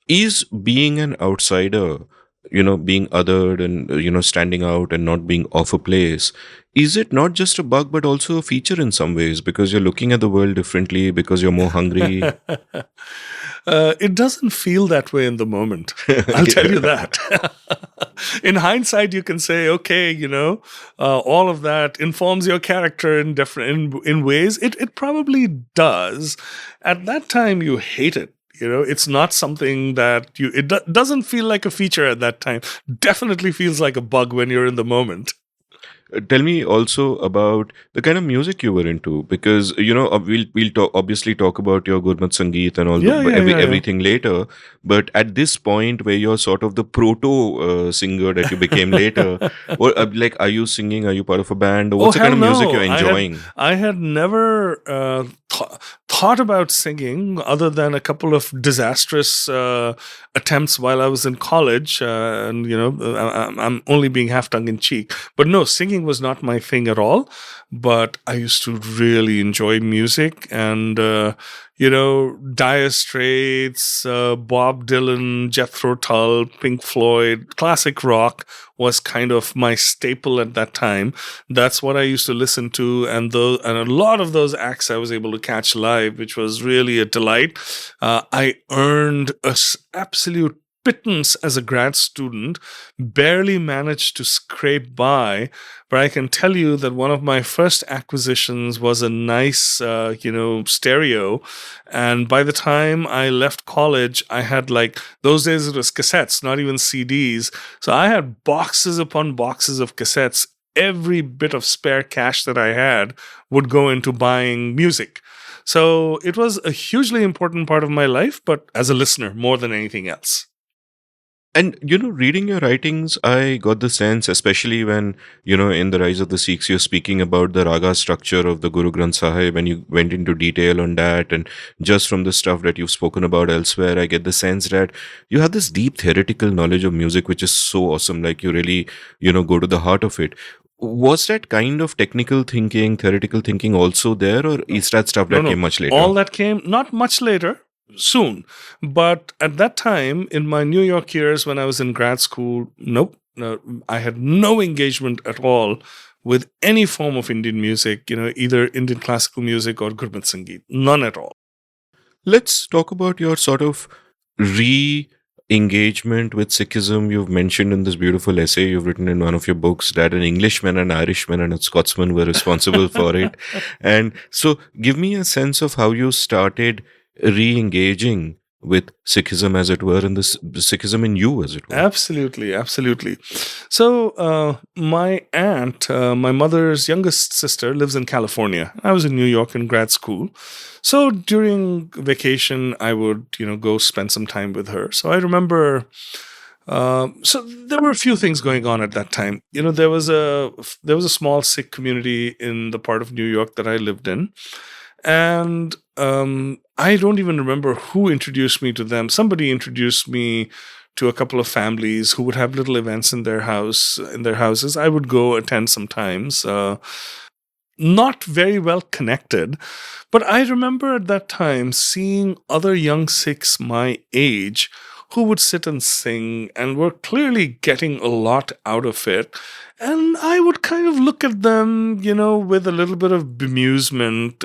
is being an outsider, being othered and, standing out and not being of a place, is it not just a bug, but also a feature in some ways because you're looking at the world differently, because you're more hungry? It doesn't feel that way in the moment. I'll tell you that. In hindsight, you can say, okay, all of that informs your character in different in ways. It probably does. At that time, you hate it. It's not something that doesn't feel like a feature at that time. Definitely feels like a bug when you're in the moment. Tell me also about the kind of music you were into, because we'll obviously talk about your Gurmat Sangeet and all everything later. But at this point, where you're sort of the proto singer that you became later, or are you singing? Are you part of a band? Or what's the kind of music you're enjoying? I had never thought about singing, other than a couple of disastrous attempts while I was in college, and I'm only being half tongue in cheek. But no, singing was not my thing at all. But I used to really enjoy music, and Dire Straits, Bob Dylan, Jethro Tull, Pink Floyd, classic rock was kind of my staple at that time. That's what I used to listen to, and a lot of those acts I was able to catch live, which was really a delight. I earned an absolute pittance as a grad student, barely managed to scrape by, but I can tell you that one of my first acquisitions was a nice, stereo. And by the time I left college, I had those days it was cassettes, not even CDs. So I had boxes upon boxes of cassettes. Every bit of spare cash that I had would go into buying music. So it was a hugely important part of my life, but as a listener more than anything else. And, reading your writings, I got the sense, especially when, in The Rise of the Sikhs, you're speaking about the raga structure of the Guru Granth Sahib, and you went into detail on that. And just from the stuff that you've spoken about elsewhere, I get the sense that you have this deep theoretical knowledge of music, which is so awesome. You really, go to the heart of it. Was that kind of theoretical thinking also there, or is that stuff that came much later? All that came not much later. Soon. But at that time, in my New York years when I was in grad school, nope, I had no engagement at all with any form of Indian music, either Indian classical music or Gurmat Sangeet. None at all. Let's talk about your sort of engagement with Sikhism. You've mentioned in this beautiful essay you've written in one of your books that an Englishman, an Irishman, and a Scotsman were responsible for it. And so give me a sense of how you started re-engaging with Sikhism, as it were, and the Sikhism in you, as it were. Absolutely. So my aunt, my mother's youngest sister, lives in California. I was in New York in grad school. So during vacation, I would, go spend some time with her. So I remember... so there were a few things going on at that time. There was a small Sikh community in the part of New York that I lived in. And I don't even remember who introduced me to them. Somebody introduced me to a couple of families who would have little events in their houses. I would go attend sometimes. Not very well connected, but I remember at that time seeing other young Sikhs my age who would sit and sing and were clearly getting a lot out of it. And I would kind of look at them, with a little bit of bemusement.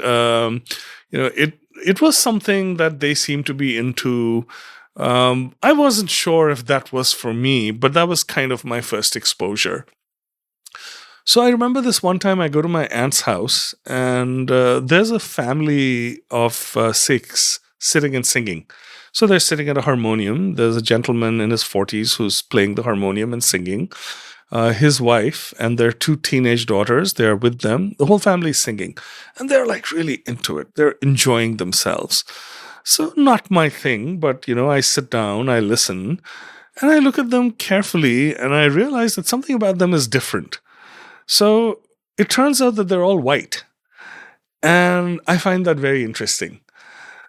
It was something that they seemed to be into. I wasn't sure if that was for me, but that was kind of my first exposure. So I remember this one time I go to my aunt's house, and there's a family of Sikhs sitting and singing. So they're sitting at a harmonium. There's a gentleman in his 40s who's playing the harmonium and singing. His wife and their 2 teenage daughters, they're with them. The whole family's singing. And they're like really into it. They're enjoying themselves. So not my thing, but, I sit down, I listen, and I look at them carefully, and I realize that something about them is different. So it turns out that they're all white. And I find that very interesting.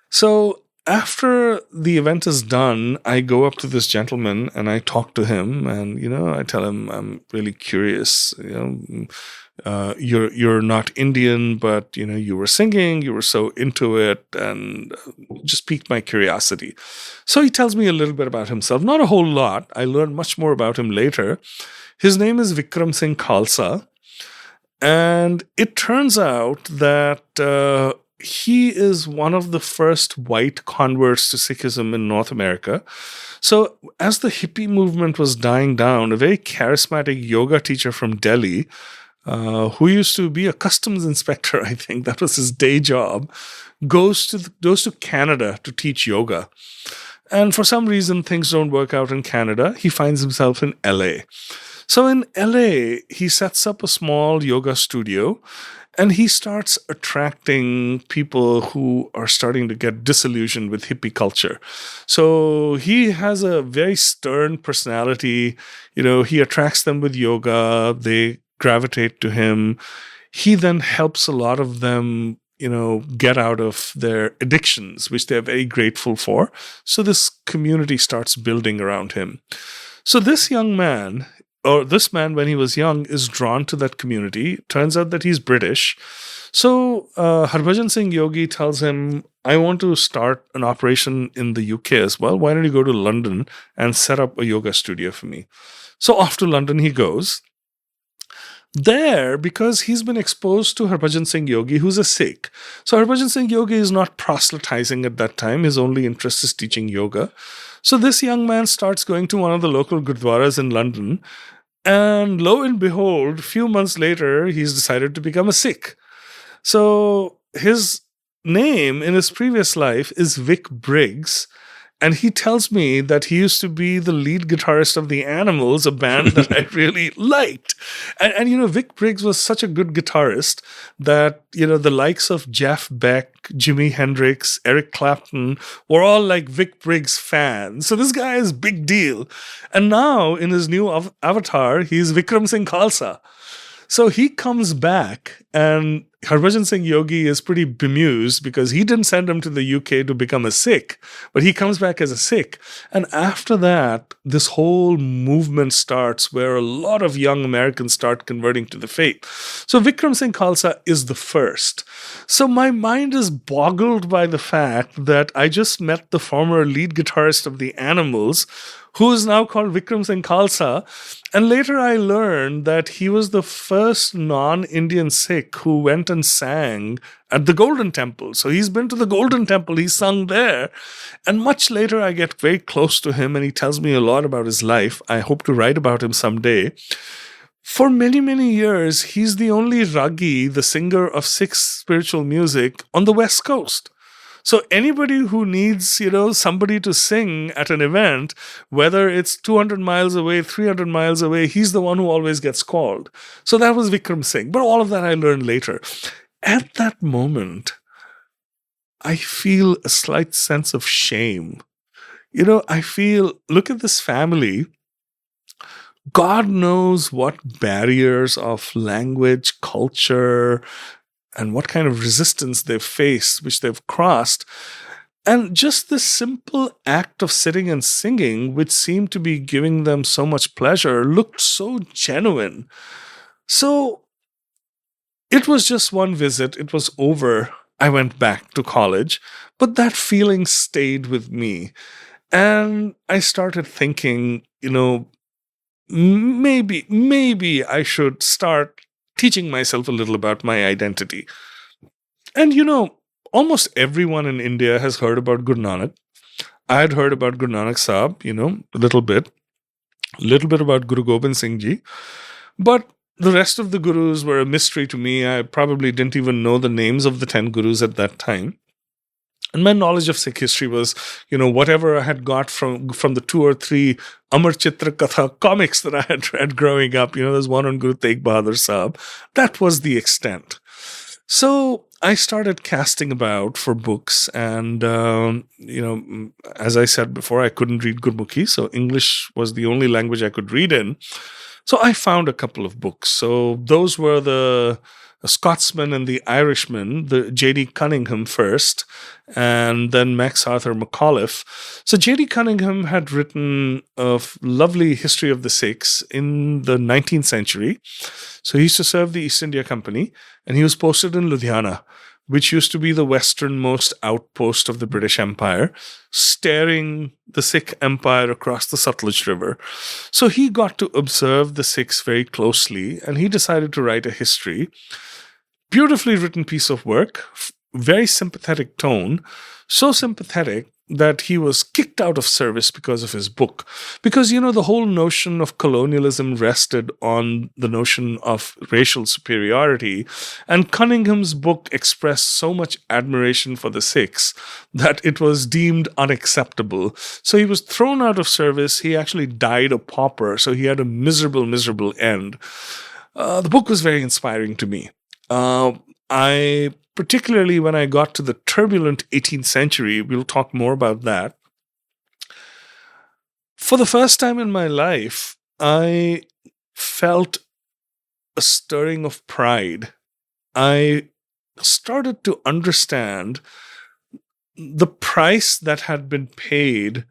So after the event is done, I go up to this gentleman and I talk to him, and, I tell him I'm really curious. You're not Indian, but, you were singing, you were so into it, and just piqued my curiosity. So he tells me a little bit about himself. Not a whole lot. I learned much more about him later. His name is Vikram Singh Khalsa. And it turns out that he is one of the first white converts to Sikhism in North America. So as the hippie movement was dying down, a very charismatic yoga teacher from Delhi, who used to be a customs inspector, I think that was his day job, goes to Canada to teach yoga. And for some reason, things don't work out in Canada. He finds himself in LA. So in LA, he sets up a small yoga studio, and he starts attracting people who are starting to get disillusioned with hippie culture. So he has a very stern personality. He attracts them with yoga. They gravitate to him. He then helps a lot of them, get out of their addictions, which they're very grateful for. So this community starts building around him. So this young man, or this man when he was young, is drawn to that community. Turns out that he's British. So Harbhajan Singh Yogi tells him, I want to start an operation in the UK as well. Why don't you go to London and set up a yoga studio for me? So off to London he goes. There, because he's been exposed to Harbhajan Singh Yogi, who's a Sikh. So Harbhajan Singh Yogi is not proselytizing at that time. His only interest is teaching yoga. So this young man starts going to one of the local gurdwaras in London. And lo and behold, a few months later, he's decided to become a Sikh. So his name in his previous life is Vic Briggs. And he tells me that he used to be the lead guitarist of the Animals, a band that I really liked. And Vic Briggs was such a good guitarist that, the likes of Jeff Beck, Jimi Hendrix, Eric Clapton were all like Vic Briggs fans. So this guy is big deal. And now in his new avatar, he's Vikram Singh Khalsa. So he comes back, and Harbhajan Singh Yogi is pretty bemused because he didn't send him to the UK to become a Sikh, but he comes back as a Sikh. And after that, this whole movement starts where a lot of young Americans start converting to the faith. So Vikram Singh Khalsa is the first. So my mind is boggled by the fact that I just met the former lead guitarist of the Animals, who is now called Vikram Singh Khalsa. And later I learned that he was the first non-Indian Sikh who went and sang at the Golden Temple. So he's been to the Golden Temple, he sung there. And much later I get very close to him, and he tells me a lot about his life. I hope to write about him someday. For many, many years, he's the only Ragi, the singer of Sikh spiritual music on the West Coast. So anybody who needs, somebody to sing at an event, whether it's 200 miles away, 300 miles away, he's the one who always gets called. So that was Vikram Singh. But all of that I learned later. At that moment, I feel a slight sense of shame. I feel, look at this family. God knows what barriers of language, culture, and what kind of resistance they've faced, which they've crossed. And just this simple act of sitting and singing, which seemed to be giving them so much pleasure, looked so genuine. So it was just one visit. It was over. I went back to college. But that feeling stayed with me. And I started thinking, maybe I should start teaching myself a little about my identity. And almost everyone in India has heard about Guru Nanak. I had heard about Guru Nanak Sahib, a little bit about Guru Gobind Singh Ji, but the rest of the gurus were a mystery to me. I probably didn't even know the names of the 10 gurus at that time. And my knowledge of Sikh history was, whatever I had got from the 2 or 3 Amar Chitra Katha comics that I had read growing up. There's one on Guru Tegh Bahadur Sahib. That was the extent. So I started casting about for books. And, as I said before, I couldn't read Gurmukhi. So English was the only language I could read in. So I found a couple of books. So those were the Scotsman and the Irishman, the J.D. Cunningham first, and then Max Arthur McAuliffe. So J.D. Cunningham had written a lovely history of the Sikhs in the 19th century. So he used to serve the East India Company, and he was posted in Ludhiana, which used to be the westernmost outpost of the British Empire, staring the Sikh Empire across the Satluj River. So he got to observe the Sikhs very closely, and he decided to write a history. Beautifully written piece of work, very sympathetic tone, so sympathetic that he was kicked out of service because of his book. Because, the whole notion of colonialism rested on the notion of racial superiority. And Cunningham's book expressed so much admiration for the Sikhs that it was deemed unacceptable. So he was thrown out of service. He actually died a pauper. So he had a miserable, miserable end. The book was very inspiring to me. Particularly when I got to the turbulent 18th century, we'll talk more about that. For the first time in my life, I felt a stirring of pride. I started to understand the price that had been paid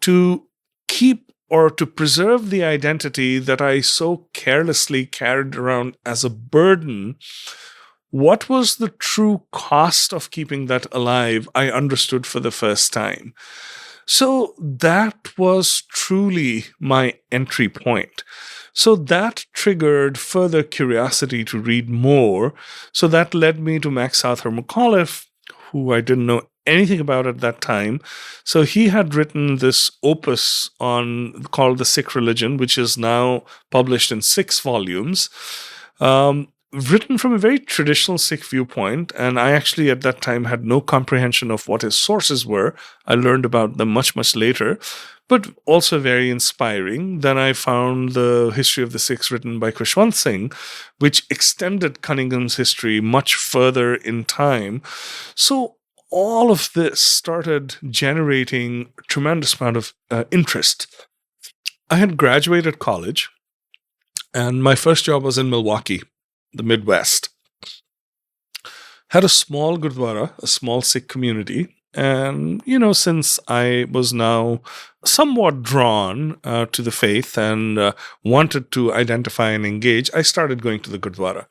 to keep or to preserve the identity that I so carelessly carried around as a burden. What was the true cost of keeping that alive, I understood for the first time. So that was truly my entry point. So that triggered further curiosity to read more. So that led me to Max Arthur McAuliffe, who I didn't know anything about at that time. So he had written this opus called The Sikh Religion, which is now published in 6 volumes. Written from a very traditional Sikh viewpoint, and I actually at that time had no comprehension of what his sources were. I learned about them much, much later, but also very inspiring. Then I found the history of the Sikhs written by Khushwant Singh, which extended Cunningham's history much further in time. So all of this started generating a tremendous amount of interest. I had graduated college, and my first job was in Milwaukee, the Midwest. Had a small Gurdwara, a small Sikh community. And, since I was now somewhat drawn to the faith and wanted to identify and engage, I started going to the Gurdwara.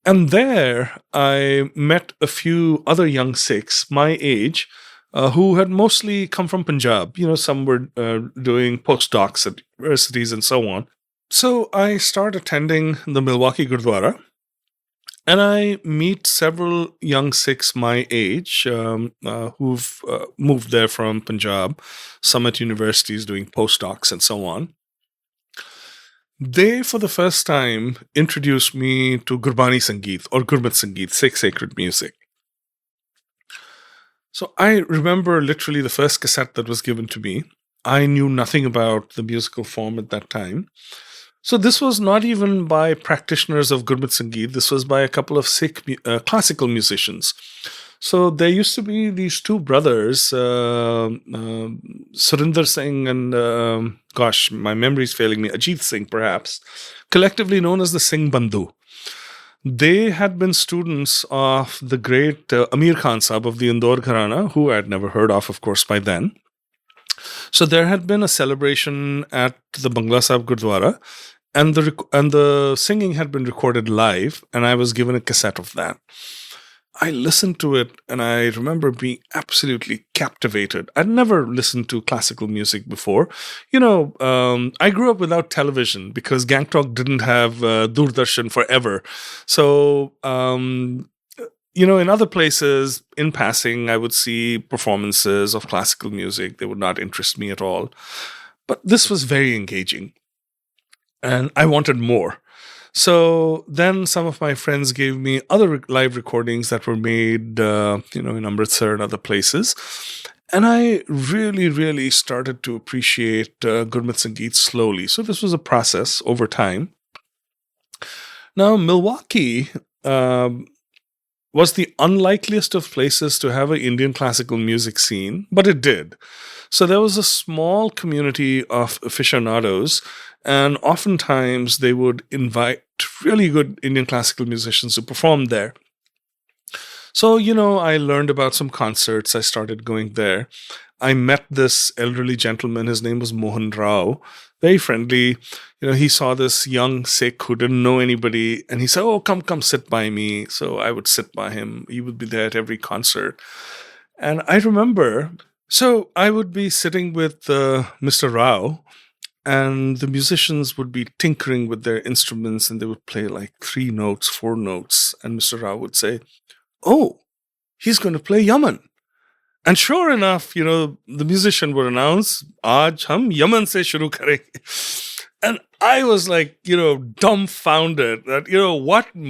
And there I met a few other young Sikhs my age who had mostly come from Punjab. Some were doing postdocs at universities and so on. So I start attending the Milwaukee Gurdwara, and I meet several young Sikhs my age who've moved there from Punjab, some at universities doing postdocs and so on. They, for the first time, introduced me to Gurbani Sangeet or Gurmat Sangeet, Sikh sacred music. So I remember literally the first cassette that was given to me. I knew nothing about the musical form at that time. So this was not even by practitioners of Gurmat Sangeet. This was by a couple of Sikh classical musicians. So there used to be these 2 brothers, Surinder Singh and, my memory's failing me, Ajit Singh perhaps, collectively known as the Singh Bandhu. They had been students of the great Amir Khan Sahib of the Indore Gharana, who I had never heard of course, by then. So there had been a celebration at the Bangla Sahib Gurdwara, and the singing had been recorded live, and I was given a cassette of that. I listened to it and I remember being absolutely captivated. I'd never listened to classical music before. I grew up without television because Gangtok didn't have Doordarshan forever. So, in other places, in passing, I would see performances of classical music. They would not interest me at all. But this was very engaging and I wanted more. So then some of my friends gave me other live recordings that were made, in Amritsar and other places. And I really, really started to appreciate Gurmat Sangeet slowly. So this was a process over time. Now, Milwaukee was the unlikeliest of places to have an Indian classical music scene, but it did. So there was a small community of aficionados, and oftentimes they would invite really good Indian classical musicians to perform there. So, I learned about some concerts. I started going there. I met this elderly gentleman. His name was Mohan Rao. Very friendly. He saw this young Sikh who didn't know anybody, and he said, "Oh, come sit by me." So I would sit by him. He would be there at every concert. And I remember, so I would be sitting with Mr. Rao, and the musicians would be tinkering with their instruments, and they would play like 3 notes, 4 notes. And Mr. Rao would say, "Oh, he's going to play Yaman." And sure enough, the musician would announce, "Aaj hum Yaman se shuru karenge." And I was like, dumbfounded that,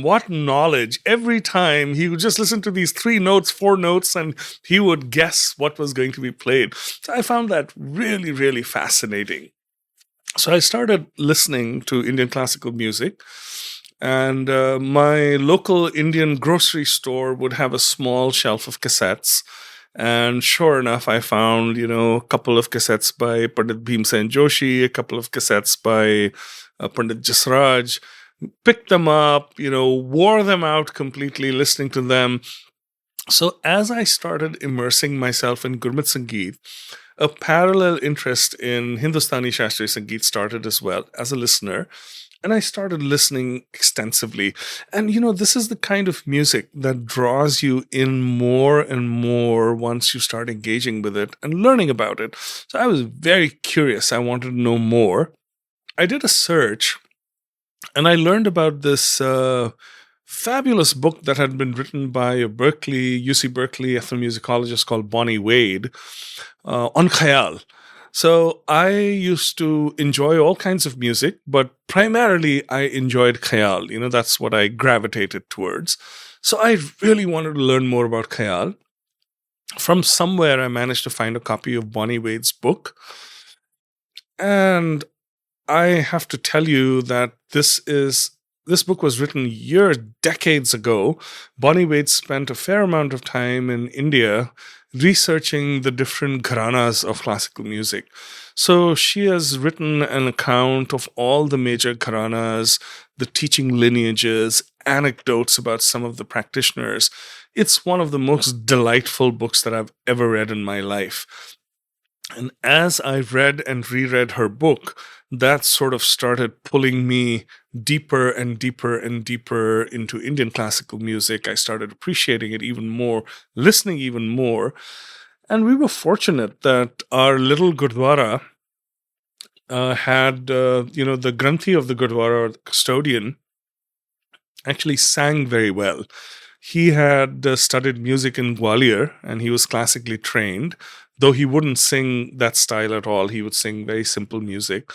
what knowledge. Every time he would just listen to these 3 notes, 4 notes, and he would guess what was going to be played. So I found that really, really fascinating. So I started listening to Indian classical music. And my local Indian grocery store would have a small shelf of cassettes. And sure enough, I found, a couple of cassettes by Pandit Bhimsen Joshi, a couple of cassettes by Pandit Jasraj, picked them up, wore them out completely, listening to them. So as I started immersing myself in Gurmat Sangeet, a parallel interest in Hindustani Shastriya Sangeet started as well as a listener. And I started listening extensively. And, this is the kind of music that draws you in more and more once you start engaging with it and learning about it. So I was very curious. I wanted to know more. I did a search and I learned about this fabulous book that had been written by a UC Berkeley ethnomusicologist called Bonnie Wade on Khayal. So I used to enjoy all kinds of music, but primarily I enjoyed Khayal. That's what I gravitated towards. So I really wanted to learn more about Khayal. From somewhere, I managed to find a copy of Bonnie Wade's book. And I have to tell you that this book was written decades ago. Bonnie Wade spent a fair amount of time in India researching the different gharanas of classical music. So she has written an account of all the major gharanas, the teaching lineages, anecdotes about some of the practitioners. It's one of the most delightful books that I've ever read in my life. And as I read and reread her book, that sort of started pulling me deeper and deeper and deeper into Indian classical music. I started appreciating it even more, listening even more. And we were fortunate that our little Gurdwara had, the Granthi of the Gurdwara, or the custodian, actually sang very well. He had studied music in Gwalior and he was classically trained, though he wouldn't sing that style at all. He would sing very simple music.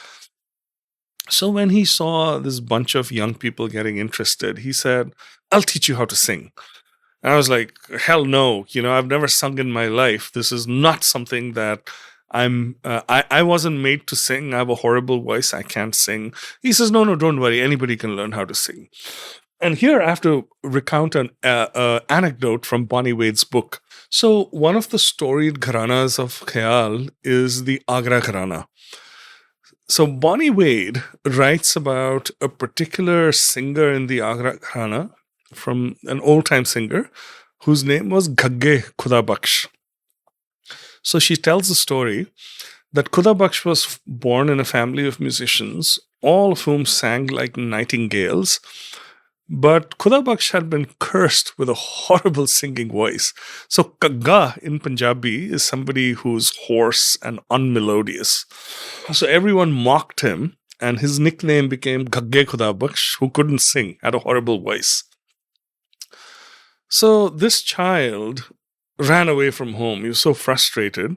So when he saw this bunch of young people getting interested, he said, "I'll teach you how to sing." And I was like, hell no, I've never sung in my life. This is not something that I wasn't made to sing. I have a horrible voice. I can't sing. He says, no, don't worry. Anybody can learn how to sing. And here I have to recount an anecdote from Bonnie Wade's book. So one of the storied gharanas of Khayal is the Agra Gharana. So Bonnie Wade writes about a particular singer in the Agra Gharana, from an old-time singer, whose name was Ghagge Khuda Baksh. So she tells the story that Khuda Baksh was born in a family of musicians, all of whom sang like nightingales. But Khuda Baksh had been cursed with a horrible singing voice. So Kagga in Punjabi is somebody who's hoarse and unmelodious. So everyone mocked him, and his nickname became Gagge Khuda Baksh, who couldn't sing, had a horrible voice. So this child ran away from home. He was so frustrated.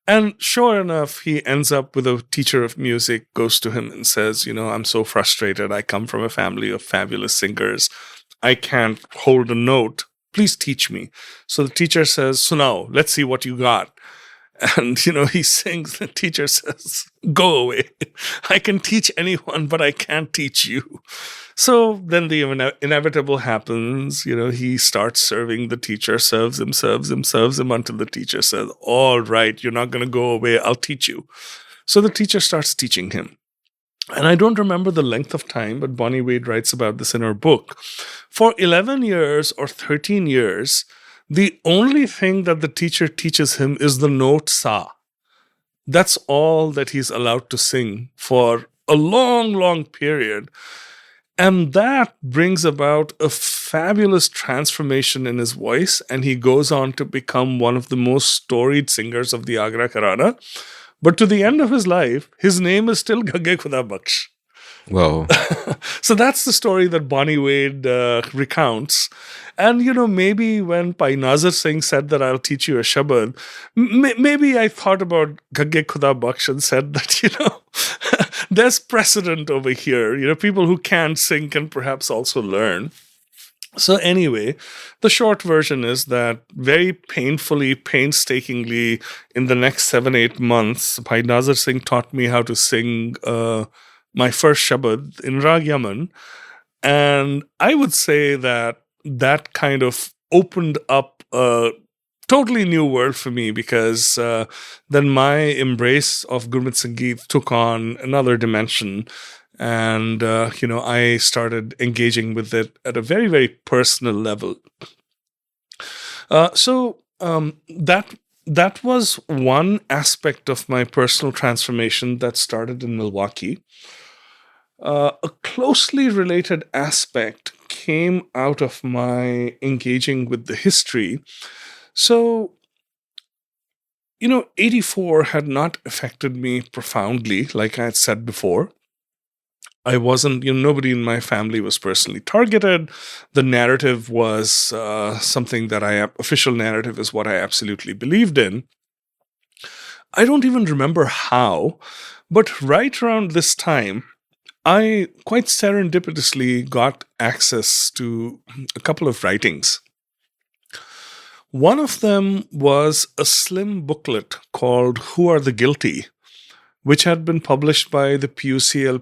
And sure enough, he ends up with a teacher of music, goes to him and says, I'm so frustrated. I come from a family of fabulous singers. I can't hold a note. Please teach me. So the teacher says, Sunao, let's see what you got. And, he sings. The teacher says, go away. I can teach anyone, but I can't teach you. So then the inevitable happens. He starts serving the teacher, serves him until the teacher says, all right, you're not going to go away. I'll teach you. So the teacher starts teaching him. And I don't remember the length of time, but Bonnie Wade writes about this in her book. For 11 years or 13 years, the only thing that the teacher teaches him is the note sa. That's all that he's allowed to sing for a long, long period. And that brings about a fabulous transformation in his voice. And he goes on to become one of the most storied singers of the Agra Gharana. But to the end of his life, his name is still Gagge Khuda Baksh. Wow. So that's the story that Bonnie Wade recounts. And, maybe when Pai Nazar Singh said that I'll teach you a Shabad, maybe I thought about Gagge Khuda Baksh and said that, there's precedent over here. People who can't sing can perhaps also learn. So anyway, the short version is that very painfully, painstakingly, in the next 7-8 months, Bhai Nazar Singh taught me how to sing my first Shabad in Rag Yaman. And I would say that kind of opened up a totally new world for me, because then my embrace of Gurmat Sangeet took on another dimension. And, I started engaging with it at a very, very personal level. So that was one aspect of my personal transformation that started in Milwaukee. A closely related aspect came out of my engaging with the history. So, 84 had not affected me profoundly, like I had said before. I wasn't, nobody in my family was personally targeted. The narrative was something that official narrative is what I absolutely believed in. I don't even remember how, but right around this time, I quite serendipitously got access to a couple of writings. One of them was a slim booklet called Who Are the Guilty?, which had been published by the PUCL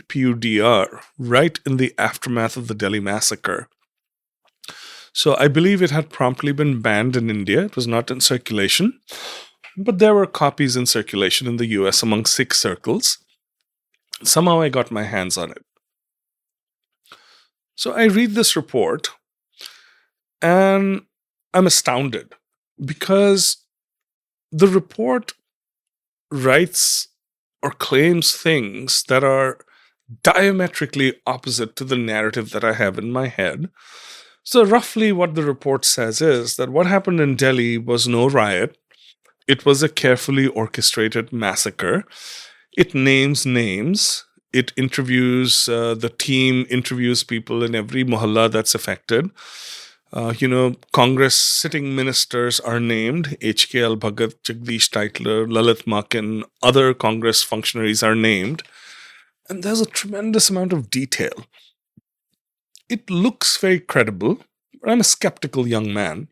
PUDR right in the aftermath of the Delhi massacre. So I believe it had promptly been banned in India. It was not in circulation, but there were copies in circulation in the US among Sikh circles. Somehow I got my hands on it. So I read this report and I'm astounded, because the report writes or claims things that are diametrically opposite to the narrative that I have in my head. So roughly what the report says is that what happened in Delhi was no riot. It was a carefully orchestrated massacre. It names names. It interviews, the team interviews people in every mohalla that's affected. Congress sitting ministers are named. H.K.L. Bhagat, Jagdish Titler, Lalit Makin, other Congress functionaries are named. And there's a tremendous amount of detail. It looks very credible, but I'm a skeptical young man.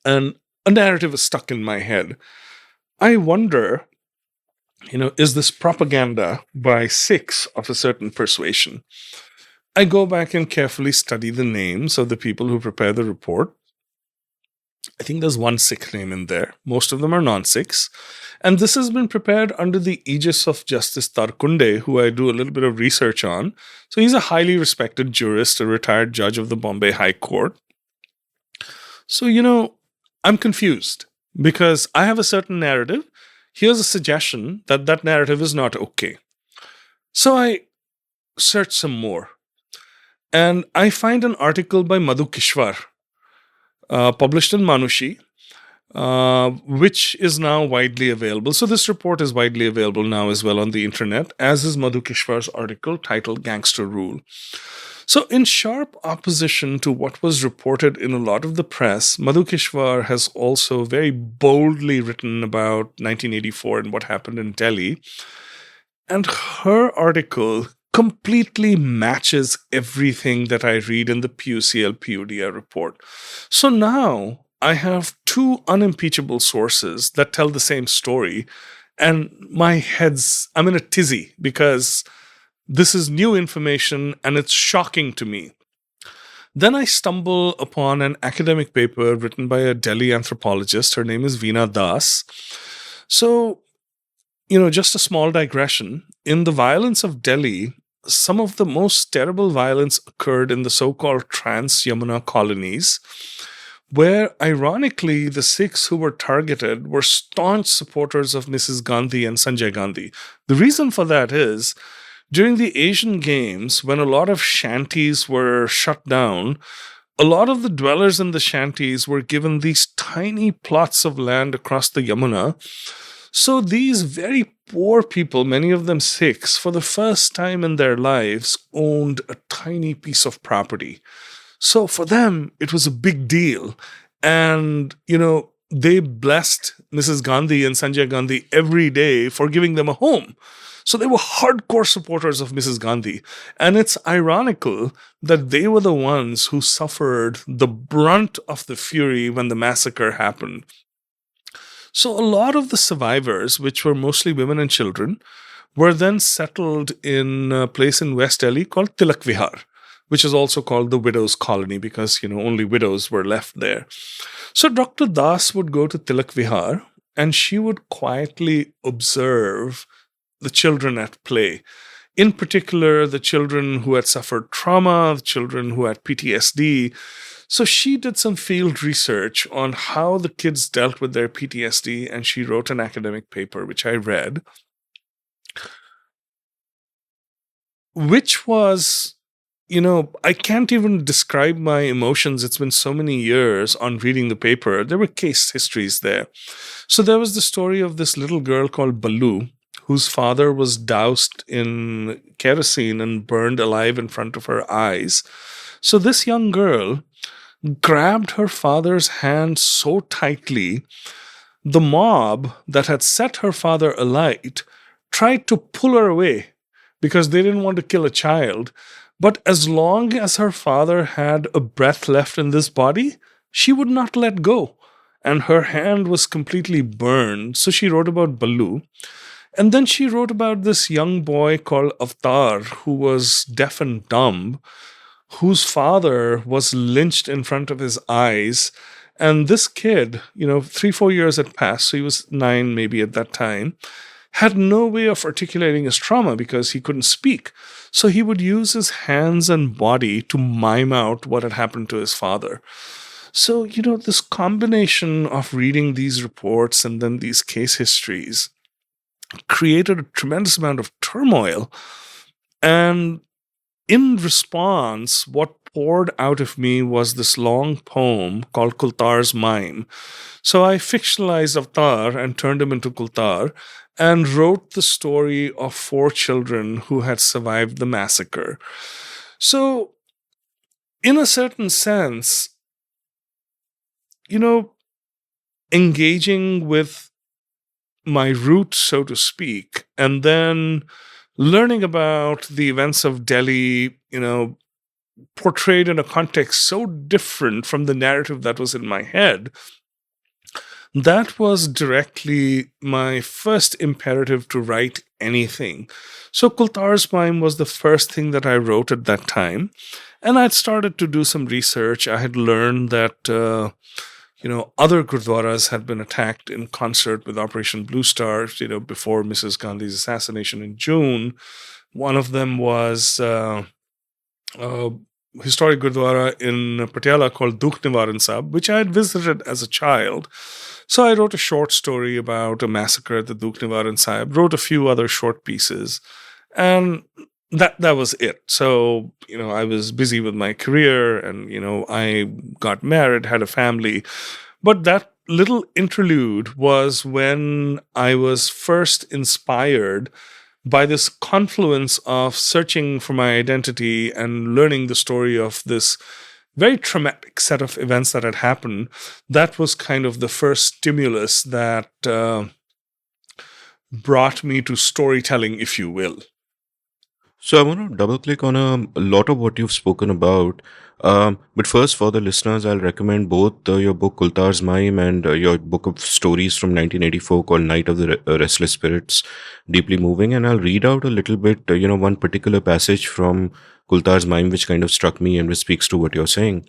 And a narrative is stuck in my head. I wonder, is this propaganda by Sikhs of a certain persuasion? I go back and carefully study the names of the people who prepare the report. I think there's one Sikh name in there. Most of them are non-Sikhs. And this has been prepared under the aegis of Justice Tarkunde, who I do a little bit of research on. So he's a highly respected jurist, a retired judge of the Bombay High Court. So, I'm confused, because I have a certain narrative. Here's a suggestion that that narrative is not okay. So I search some more. And I find an article by Madhu Kishwar, published in Manushi, which is now widely available. So this report is widely available now as well on the internet, as is Madhu Kishwar's article titled Gangster Rule. So, in sharp opposition to what was reported in a lot of the press, Madhu Kishwar has also very boldly written about 1984 and what happened in Delhi. And her article completely matches everything that I read in the PUCL PUDR report. So now I have two unimpeachable sources that tell the same story, and I'm in a tizzy because this is new information and it's shocking to me. Then I stumble upon an academic paper written by a Delhi anthropologist. Her name is Veena Das. So, just a small digression. In the violence of Delhi, some of the most terrible violence occurred in the so-called Trans-Yamuna colonies, where, ironically, the Sikhs who were targeted were staunch supporters of Mrs. Gandhi and Sanjay Gandhi. The reason for that is, during the Asian Games, when a lot of shanties were shut down, a lot of the dwellers in the shanties were given these tiny plots of land across the Yamuna. So these very poor people, many of them Sikhs, for the first time in their lives, owned a tiny piece of property. So for them, it was a big deal. And, they blessed Mrs. Gandhi and Sanjay Gandhi every day for giving them a home. So they were hardcore supporters of Mrs. Gandhi. And it's ironical that they were the ones who suffered the brunt of the fury when the massacre happened. So a lot of the survivors, which were mostly women and children, were then settled in a place in West Delhi called Tilak Vihar, which is also called the Widows' Colony because, only widows were left there. So Dr. Das would go to Tilak Vihar and she would quietly observe the children at play. In particular, the children who had suffered trauma, the children who had PTSD. So she did some field research on how the kids dealt with their PTSD, and she wrote an academic paper, which I read, which was, I can't even describe my emotions. It's been so many years on reading the paper. There were case histories there. So there was the story of this little girl called Baloo, whose father was doused in kerosene and burned alive in front of her eyes. So this young girl grabbed her father's hand so tightly, the mob that had set her father alight tried to pull her away because they didn't want to kill a child. But as long as her father had a breath left in this body, she would not let go. And her hand was completely burned. So she wrote about Baloo. And then she wrote about this young boy called Avtar, who was deaf and dumb, whose father was lynched in front of his eyes. And this kid, 3-4 years had passed, so he was 9 maybe at that time, had no way of articulating his trauma because he couldn't speak. So he would use his hands and body to mime out what had happened to his father. So, this combination of reading these reports and then these case histories created a tremendous amount of turmoil. And in response, what poured out of me was this long poem called Kultar's Mime. So I fictionalized Avtar and turned him into Kultar and wrote the story of 4 children who had survived the massacre. So, in a certain sense, engaging with my roots, so to speak, and then learning about the events of Delhi, portrayed in a context so different from the narrative that was in my head, that was directly my first imperative to write anything. So Kultar's Mime was the first thing that I wrote at that time. And I'd started to do some research. I had learned that other gurdwaras had been attacked in concert with Operation Blue Star, before Mrs. Gandhi's assassination in June. One of them was a historic gurdwara in Patiala called Dukh Nivaran Sahib, which I had visited as a child. So I wrote a short story about a massacre at the Dukh Nivaran Sahib, wrote a few other short pieces. And that was it. So, I was busy with my career, and I got married, had a family. But that little interlude was when I was first inspired by this confluence of searching for my identity and learning the story of this very traumatic set of events that had happened. That was kind of the first stimulus that brought me to storytelling, if you will. So I want to double click on a lot of what you've spoken about. But first, for the listeners, I'll recommend both your book Kultar's Mime and your book of stories from 1984 called Night of the Restless Spirits, deeply moving. And I'll read out a little bit, one particular passage from Kultar's Mime which kind of struck me and which speaks to what you're saying.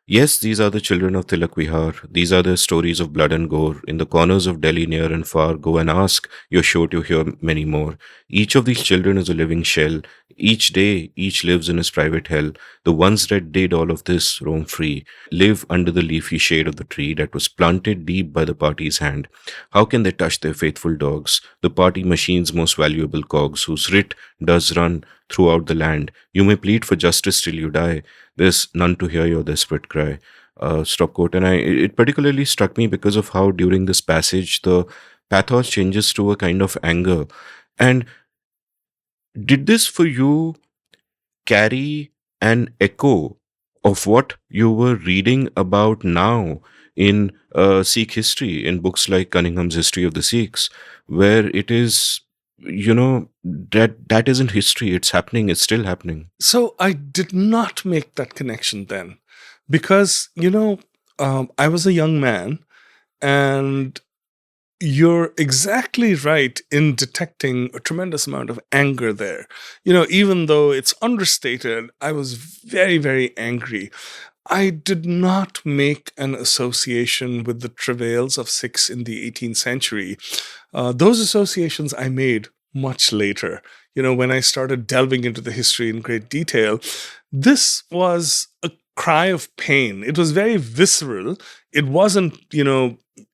Yes, these are the children of Tilak Vihar. These are the stories of blood and gore. In the corners of Delhi, near and far, go and ask. You're sure to hear many more. Each of these children is a living shell. Each day, each lives in his private hell. The ones that did all of this roam free, live under the leafy shade of the tree that was planted deep by the party's hand. How can they touch their faithful dogs, the party machine's most valuable cogs, whose writ does run throughout the land? You may plead for justice till you die. There's none to hear your desperate cry. Stop quote. And it particularly struck me because of how during this passage the pathos changes to a kind of anger. And did this for you carry an echo of what you were reading about now in Sikh history, in books like Cunningham's History of the Sikhs, where it is, that isn't history, it's happening, it's still happening. So I did not make that connection then because, I was a young man, and you're exactly right in detecting a tremendous amount of anger there. Even though it's understated, I was very, very angry. I did not make an association with the travails of Sikhs in the 18th century. Those associations I made much later. When I started delving into the history in great detail, this was a cry of pain. It was very visceral. It wasn't,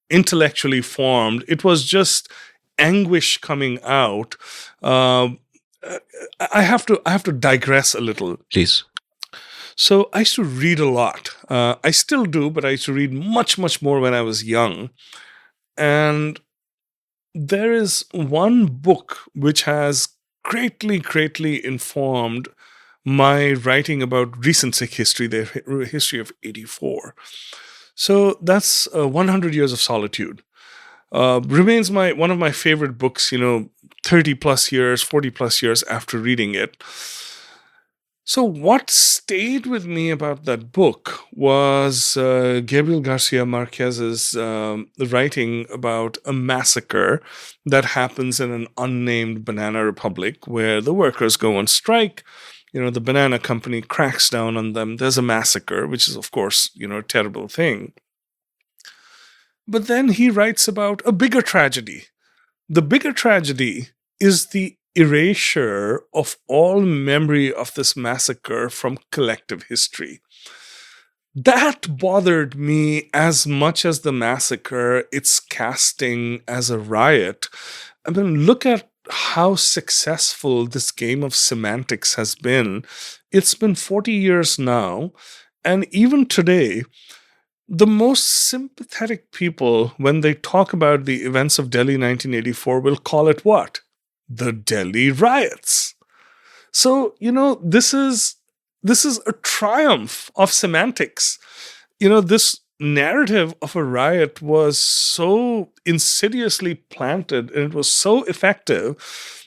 intellectually formed. It was just anguish coming out. I have to digress a little. Please. So I used to read a lot. I still do, but I used to read much, much more when I was young. And there is one book which has greatly, greatly informed my writing about recent Sikh history, the history of 84. So that's 100 Years of Solitude. Remains one of my favorite books, 30 plus years, 40 plus years after reading it. So what stayed with me about that book was Gabriel Garcia Marquez's writing about a massacre that happens in an unnamed banana republic where the workers go on strike. The banana company cracks down on them. There's a massacre, which is, of course, a terrible thing. But then he writes about a bigger tragedy. The bigger tragedy is the erasure of all memory of this massacre from collective history. That bothered me as much as the massacre, its casting as a riot. I mean, look at how successful this game of semantics has been. It's been 40 years now, and even today, the most sympathetic people, when they talk about the events of Delhi 1984, will call it what? The Delhi riots. So, this is a triumph of semantics. This narrative of a riot was so insidiously planted and it was so effective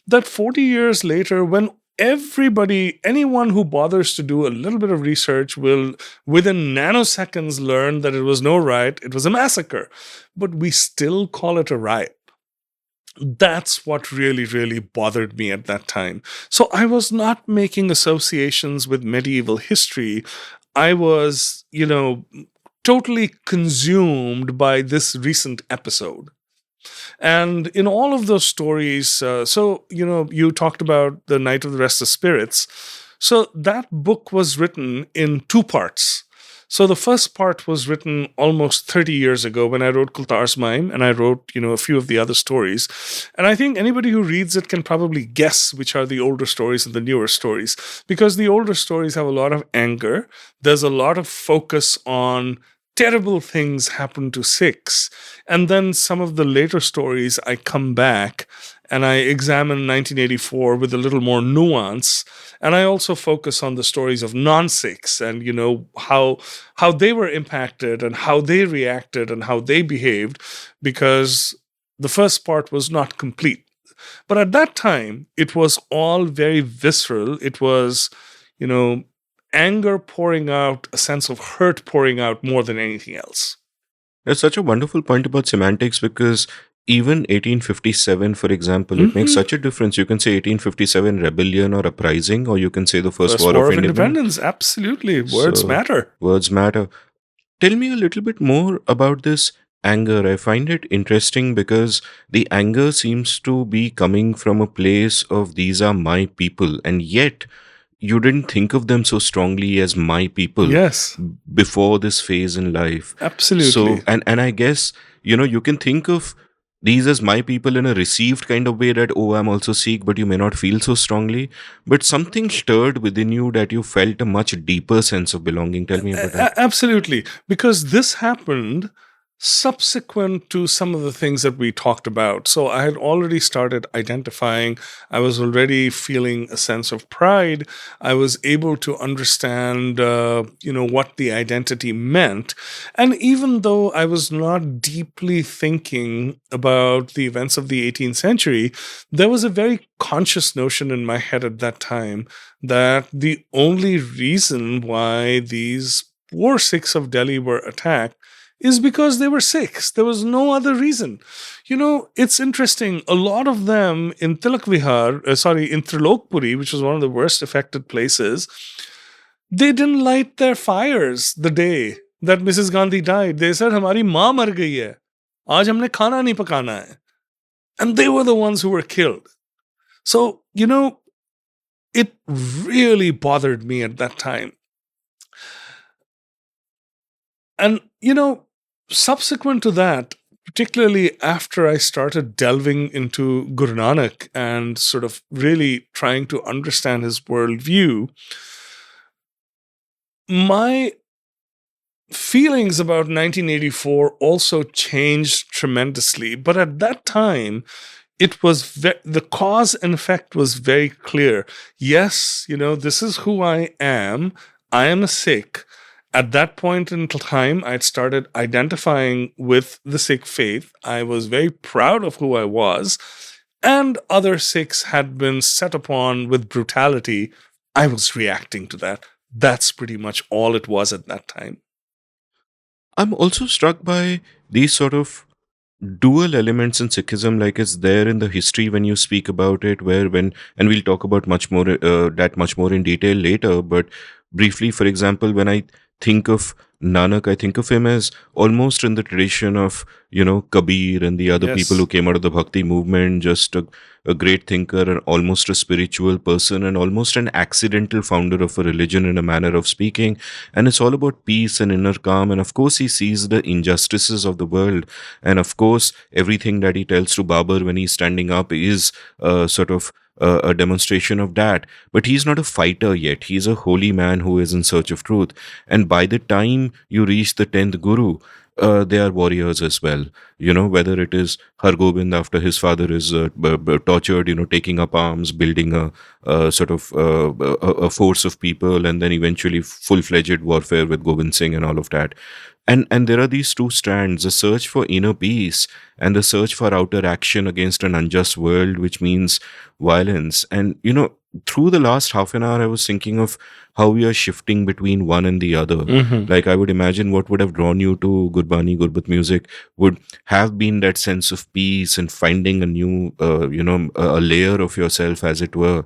that 40 years later, when anyone who bothers to do a little bit of research will within nanoseconds learn that it was no riot, it was a massacre. But we still call it a riot. That's what really, really bothered me at that time. So I was not making associations with medieval history. I was, totally consumed by this recent episode. And in all of those stories, you talked about the Night of the Restless Spirits. So that book was written in two parts. So the first part was written almost 30 years ago when I wrote Kultar's Mime, and I wrote, a few of the other stories. And I think anybody who reads it can probably guess which are the older stories and the newer stories, because the older stories have a lot of anger. There's a lot of focus on terrible things happen to Sikhs. And then some of the later stories, I come back and I examine 1984 with a little more nuance. And I also focus on the stories of non-Sikhs and, how they were impacted and how they reacted and how they behaved, because the first part was not complete. But at that time, it was all very visceral. It was, anger pouring out, a sense of hurt pouring out more than anything else. That's such a wonderful point about semantics, because even 1857, for example, it makes such a difference. You can say 1857 rebellion or uprising, or you can say the First War of Independence. Absolutely. Words matter. Words matter. Tell me a little bit more about this anger. I find it interesting because the anger seems to be coming from a place of these are my people, and yet you didn't think of them so strongly as my people before this phase in life. Absolutely. So, and I guess, you can think of these as my people in a received kind of way that, oh, I'm also Sikh, but you may not feel so strongly. But something stirred within you that you felt a much deeper sense of belonging. Tell me about that. Absolutely. Because this happened subsequent to some of the things that we talked about. So I had already started identifying. I was already feeling a sense of pride. I was able to understand, what the identity meant. And even though I was not deeply thinking about the events of the 18th century, there was a very conscious notion in my head at that time that the only reason why these poor Sikhs of Delhi were attacked is because they were Sikhs. There was no other reason. It's interesting. A lot of them in in Trilokpuri, which was one of the worst affected places, they didn't light their fires the day that Mrs. Gandhi died. They said, "Hamari maa mar gayi hai. Aaj humne khana nahi pakana hai." And they were the ones who were killed. So, it really bothered me at that time. And, subsequent to that, particularly after I started delving into Guru Nanak and sort of really trying to understand his worldview, my feelings about 1984 also changed tremendously. But at that time, it was the cause and effect was very clear. Yes, this is who I am. I am a Sikh. At that point in time, I'd started identifying with the Sikh faith. I was very proud of who I was. And other Sikhs had been set upon with brutality. I was reacting to that. That's pretty much all it was at that time. I'm also struck by these sort of dual elements in Sikhism, like it's there in the history when you speak about it, and we'll talk about much more in detail later. But briefly, for example, when I think of Nanak, I think of him as almost in the tradition of, Kabir and the other people who came out of the Bhakti movement, just a great thinker and almost a spiritual person and almost an accidental founder of a religion in a manner of speaking. And it's all about peace and inner calm. And of course, he sees the injustices of the world. And of course, everything that he tells to Babur when he's standing up is sort of a demonstration of that. But he's not a fighter yet. He's a holy man who is in search of truth. And by the time you reach the 10th Guru, they are warriors as well. Whether it is Har Gobind after his father is tortured, taking up arms, building a sort of a force of people, and then eventually full-fledged warfare with Gobind Singh and all of that. And there are these two strands, the search for inner peace and the search for outer action against an unjust world, which means violence. And, through the last half an hour, I was thinking of how we are shifting between one and the other. Like, I would imagine what would have drawn you to Gurbani, Gurbat music would have been that sense of peace and finding a new, a layer of yourself, as it were.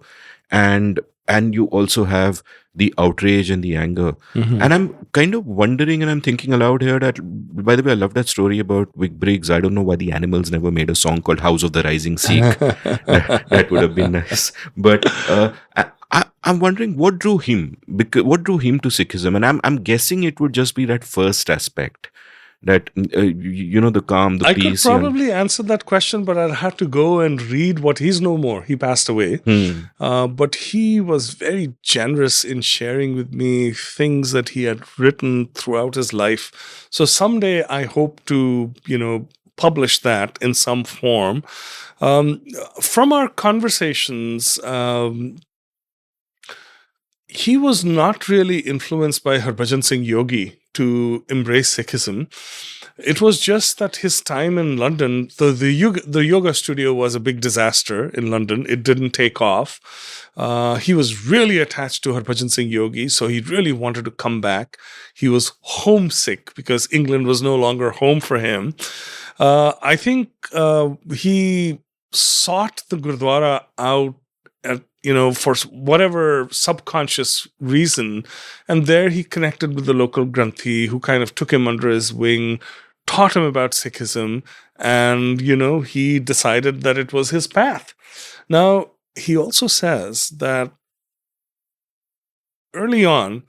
And you also have the outrage and the anger. And I'm kind of wondering, and I'm thinking aloud here that, by the way, I love that story about Vic Briggs. I don't know why the Animals never made a song called House of the Rising Sikh. That would have been nice. But I'm wondering what drew him, because what drew him to Sikhism, and I'm guessing it would just be that first aspect, that the calm, the I could peace, and probably answer that question, but I'd have to go and read what he's no more. He passed away. hmm. But he was very generous in sharing with me things that he had written throughout his life. So someday I hope to, publish that in some form. Um, from our conversations, he was not really influenced by Harbhajan Singh Yogi to embrace Sikhism. It was just that his time in London, the yoga studio was a big disaster in London. It didn't take off. He was really attached to Harbhajan Singh Yogi, so he really wanted to come back. He was homesick because England was no longer home for him. I think he sought the Gurdwara out for whatever subconscious reason. And there he connected with the local Granthi who kind of took him under his wing, taught him about Sikhism, and, he decided that it was his path. Now, he also says that early on,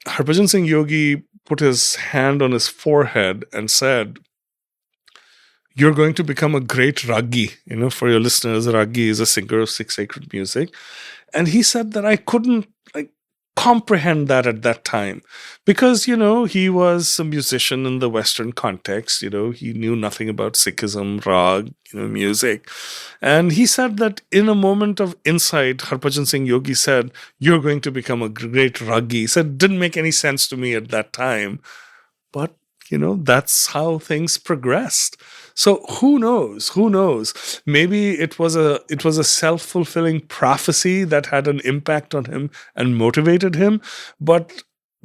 Harbhajan Singh Yogi put his hand on his forehead and said, "You're going to become a great raggi." For your listeners, raggi is a singer of Sikh sacred music. And he said that I couldn't comprehend that at that time because, he was a musician in the Western context. He knew nothing about Sikhism, rag, music. And he said that in a moment of insight, Harbhajan Singh Yogi said, "You're going to become a great raggi." He said, it didn't make any sense to me at that time. But that's how things progressed. So who knows? Who knows? Maybe it was a self-fulfilling prophecy that had an impact on him and motivated him. But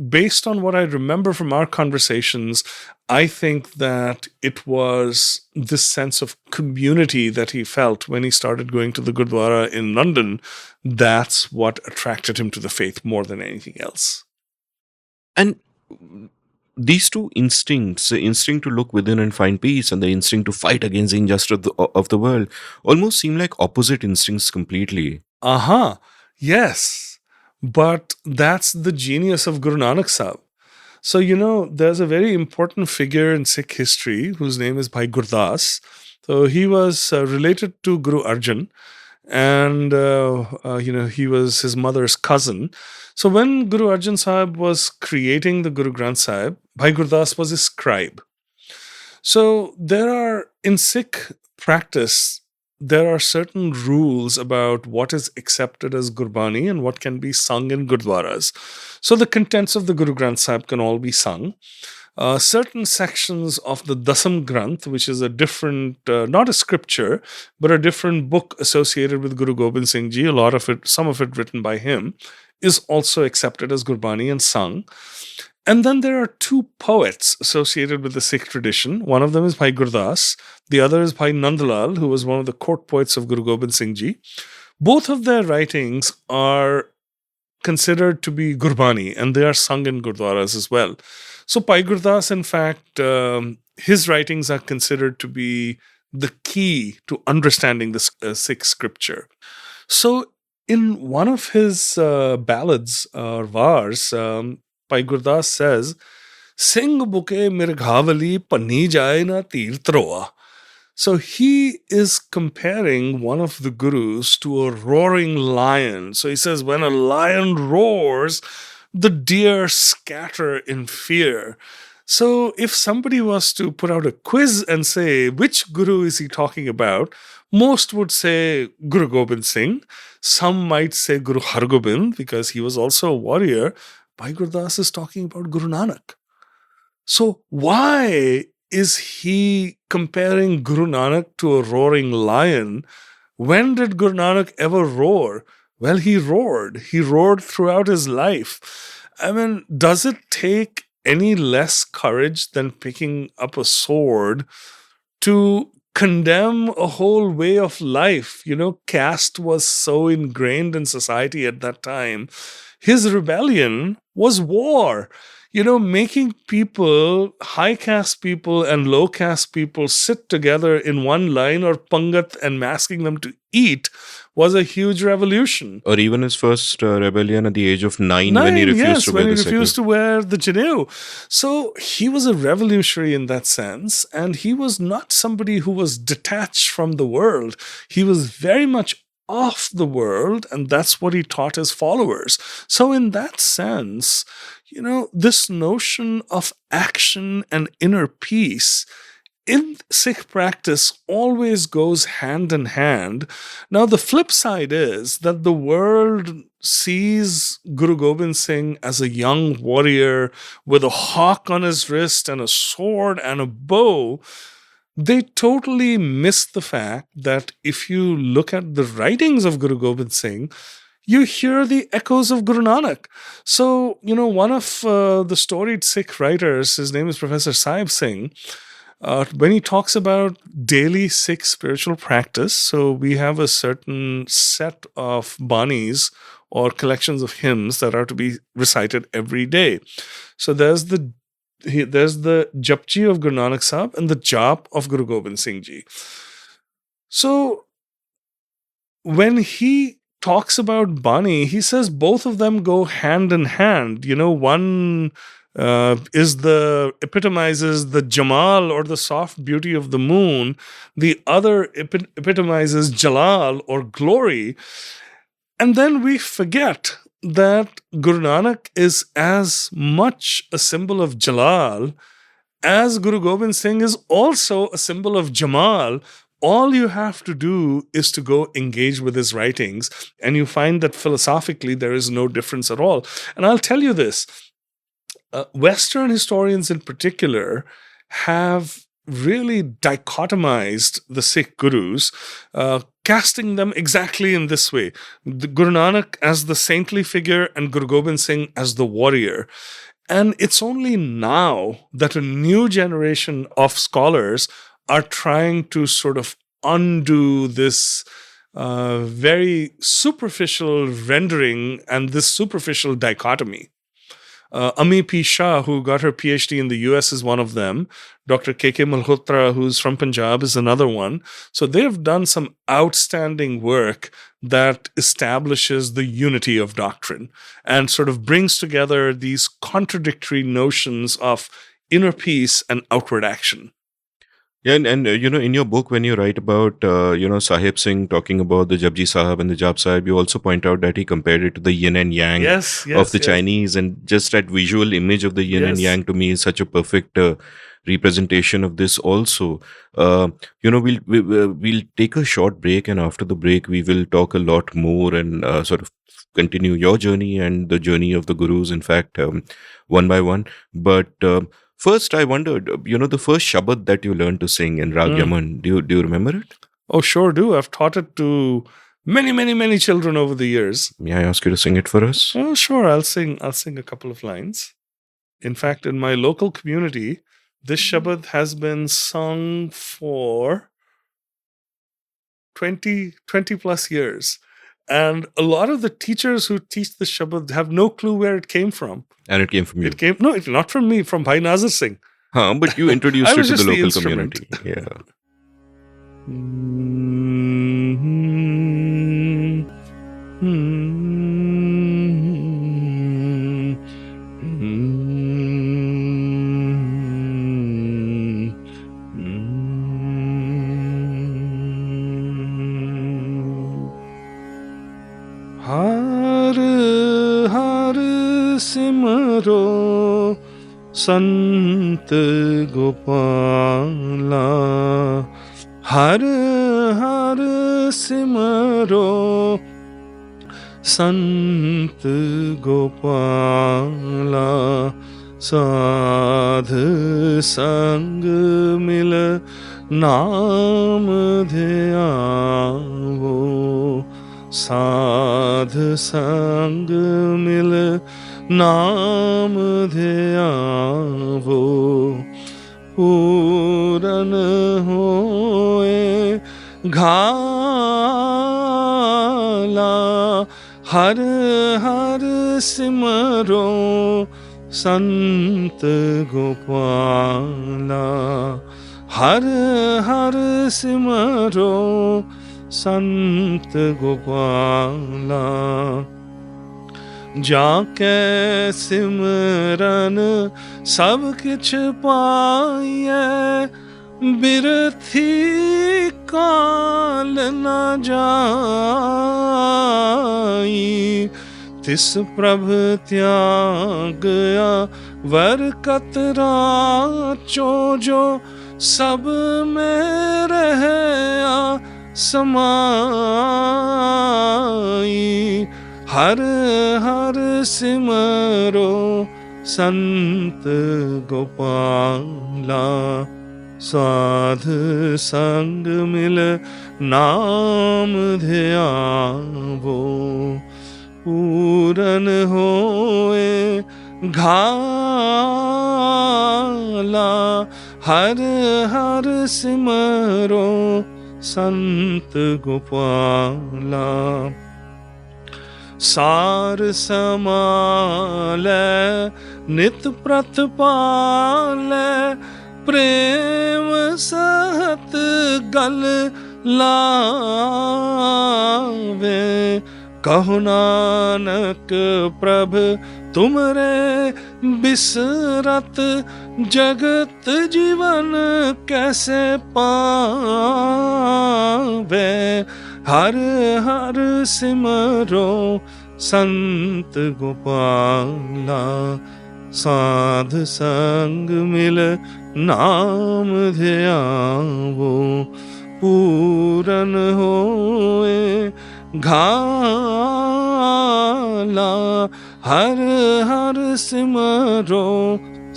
based on what I remember from our conversations, I think that it was this sense of community that he felt when he started going to the Gurdwara in London. That's what attracted him to the faith more than anything else. And these two instincts, the instinct to look within and find peace and the instinct to fight against the injustice of the world, almost seem like opposite instincts completely. Yes. But that's the genius of Guru Nanak Sahib. So, there's a very important figure in Sikh history whose name is Bhai Gurdas. So he was related to Guru Arjan. And, he was his mother's cousin. So when Guru Arjan Sahib was creating the Guru Granth Sahib, Bhai Gurdas was his scribe. So in Sikh practice, there are certain rules about what is accepted as Gurbani and what can be sung in Gurdwaras. So the contents of the Guru Granth Sahib can all be sung. Certain sections of the Dasam Granth, which is a different, not a scripture, but a different book associated with Guru Gobind Singh Ji, some of it written by him, is also accepted as Gurbani and sung. And then there are two poets associated with the Sikh tradition. One of them is Bhai Gurdas. The other is Bhai Nandlal, who was one of the court poets of Guru Gobind Singh Ji. Both of their writings are considered to be Gurbani, and they are sung in Gurdwaras as well. So Bhai Gurdas, in fact, his writings are considered to be the key to understanding the Sikh scripture. So in one of his ballads or vars, Bhai Gurdas says, "Singh buke mirghavali pani jaye na tir troa." So he is comparing one of the gurus to a roaring lion. So he says, when a lion roars, the deer scatter in fear. So if somebody was to put out a quiz and say, which guru is he talking about? Most would say Guru Gobind Singh. Some might say Guru Hargobind because he was also a warrior. Bhai Gurdas is talking about Guru Nanak. So why is he comparing Guru Nanak to a roaring lion? When did Guru Nanak ever roar? Well, he roared. He roared throughout his life. I mean, does it take any less courage than picking up a sword to condemn a whole way of life? Caste was so ingrained in society at that time. His rebellion was war. making people, high caste people and low caste people, sit together in one line or pangat and asking them to eat was a huge revolution. Or even his first rebellion at the age of 9 when he refused to wear when he the refused sickle. to wear the janeu. So he was a revolutionary in that sense, and he was not somebody who was detached from the world. He was very much of the world, and that's what he taught his followers. So in that sense, this notion of action and inner peace in Sikh practice always goes hand in hand. Now, the flip side is that the world sees Guru Gobind Singh as a young warrior with a hawk on his wrist and a sword and a bow. They totally miss the fact that if you look at the writings of Guru Gobind Singh, you hear the echoes of Guru Nanak. So, one of the storied Sikh writers, his name is Professor Sahib Singh, when he talks about daily Sikh spiritual practice, so we have a certain set of banis or collections of hymns that are to be recited every day. So there's the Japji of Guru Nanak Sahib and the Jap of Guru Gobind Singh Ji. So when he talks about Bani, he says both of them go hand in hand. One epitomizes the Jamal or the soft beauty of the moon. The other epitomizes Jalal or glory. And then we forget that Guru Nanak is as much a symbol of Jalal as Guru Gobind Singh is also a symbol of Jamal. All you have to do is to go engage with his writings, and you find that philosophically there is no difference at all. And I'll tell you this. Western historians in particular have really dichotomized the Sikh gurus, casting them exactly in this way. The Guru Nanak as the saintly figure and Guru Gobind Singh as the warrior. And it's only now that a new generation of scholars are trying to sort of undo this very superficial rendering and this superficial dichotomy. Ami P. Shah, who got her PhD in the US, is one of them. Dr. K.K. Malhotra, who's from Punjab, is another one. So they've done some outstanding work that establishes the unity of doctrine and sort of brings together these contradictory notions of inner peace and outward action. Yeah, and in your book, when you write about, Sahib Singh talking about the Japji Sahib and the Jap Sahib, you also point out that he compared it to the yin and yang of the Chinese. And just that visual image of the yin and yang to me is such a perfect representation of this also. We'll take a short break, and after the break, we will talk a lot more and sort of continue your journey and the journey of the gurus, in fact, one by one. But first, I wondered, the first Shabad that you learned to sing in Rag Yaman, do you remember it? Oh, sure do. I've taught it to many, many, many children over the years. May I ask you to sing it for us? Oh, sure. I'll sing a couple of lines. In fact, in my local community, this Shabad has been sung for 20 plus years. And a lot of the teachers who teach the Shabad have no clue where it came from. And it came from you? No, it's not from me, from Bhai Nazir Singh. But you introduced it to the local community. Yeah. सिमरो संत गोपाला हर हर सिमरो संत गोपाला साध संग मिल नाम ध्यावो साध संग मिल नाम ध्यावो पूरन होए घाला हर हर सिमरो संत गोपाला हर हर सिमरो संत गोपाला जाके सिमरन सब किछ पाइए बिरथी काल न जाई तिस प्रभ त्यागया वर कतरा चो जो सब में रहया समाई हर हर सिमरो संत गोपाला साध संग मिल नाम ध्यावो पूरन होए घाला हर हर सिमरो संत गोपाला सार समाल नित प्रतिपाल प्रेम सहत गल लावे कहो नानक प्रभ तुमरे बिसरत जगत जीवन कैसे पावे हर हर सिमरो संत गोपाला साध संग मिल नाम ध्यावो पूरन होए घाला हर हर सिमरो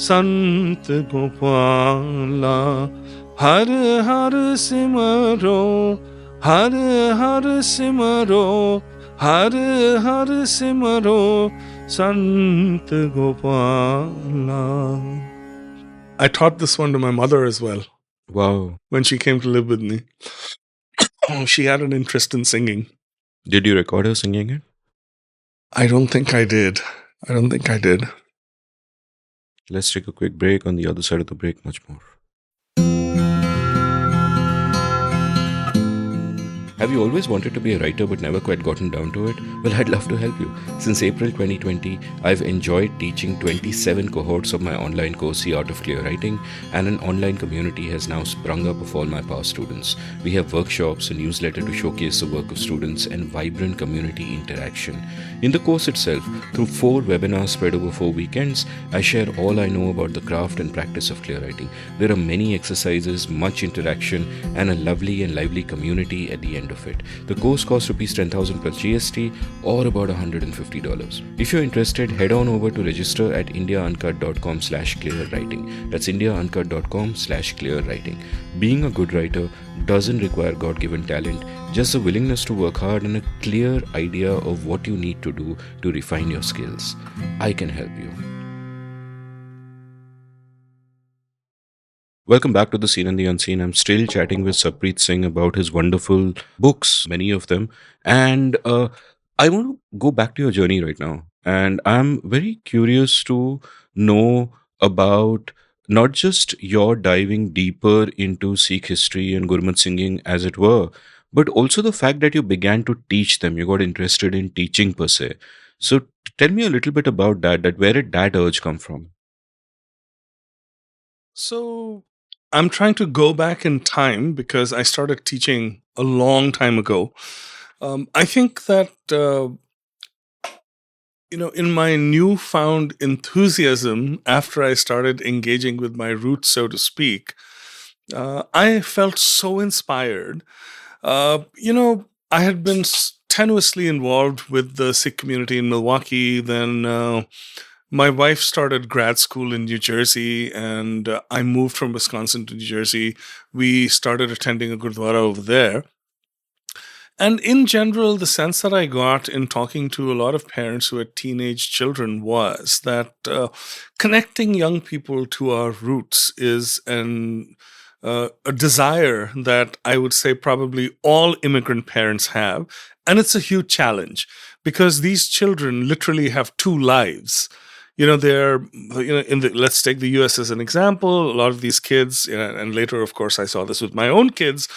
संत गोपाला हर हर सिमरो हर हर सिमरो हर हर सिमरो Sant Gopala. I taught this one to my mother as well. Wow. When she came to live with me. She had an interest in singing. Did you record her singing it? I don't think I did. Let's take a quick break. On the other side of the break, much more. Have you always wanted to be a writer but never quite gotten down to it? Well, I'd love to help you. Since April 2020, I've enjoyed teaching 27 cohorts of my online course, The Art of Clear Writing, and an online community has now sprung up of all my past students. We have workshops, a newsletter to showcase the work of students, and vibrant community interaction. In the course itself, through 4 webinars spread over 4 weekends, I share all I know about the craft and practice of clear writing. There are many exercises, much interaction, and a lovely and lively community at the end of it. The course costs Rs 10,000 plus GST or about $150. If you're interested, head on over to register at indiauncut.com/clearwriting. That's indiauncut.com/clearwriting. Being a good writer doesn't require God-given talent, just the willingness to work hard and a clear idea of what you need to do to refine your skills. I can help you. Welcome back to The Seen and the Unseen. I'm still chatting with Sarbpreet Singh about his wonderful books, many of them. And I want to go back to your journey right now. And I'm very curious to know about not just your diving deeper into Sikh history and Gurmat singing, as it were, but also the fact that you began to teach them. You got interested in teaching per se. So tell me a little bit about that where did that urge come from? So I'm trying to go back in time because I started teaching a long time ago. I think that, in my newfound enthusiasm after I started engaging with my roots, so to speak, I felt so inspired. I had been tenuously involved with the Sikh community in Milwaukee. Then my wife started grad school in New Jersey, and I moved from Wisconsin to New Jersey. We started attending a Gurdwara over there. And in general, the sense that I got in talking to a lot of parents who had teenage children was that connecting young people to our roots is a desire that I would say probably all immigrant parents have. And it's a huge challenge because these children literally have 2 lives. they're, let's take the US as an example. A lot of these kids, and later, of course, I saw this with my own kids,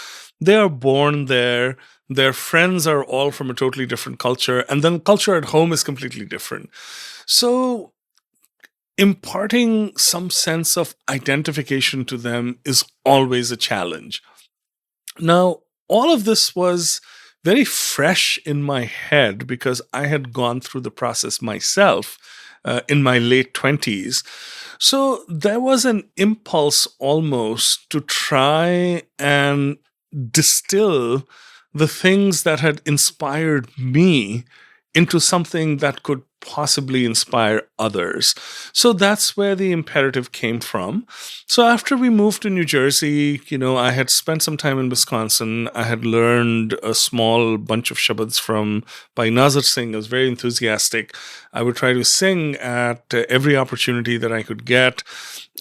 they are born there. Their friends are all from a totally different culture. And then culture at home is completely different. So imparting some sense of identification to them is always a challenge. Now, all of this was very fresh in my head because I had gone through the process myself in my late 20s. So there was an impulse almost to try and distill the things that had inspired me into something that could possibly inspire others. So that's where the imperative came from. So after we moved to New Jersey, I had spent some time in Wisconsin. I had learned a small bunch of shabads by Singh. I was very enthusiastic. I would try to sing at every opportunity that I could get.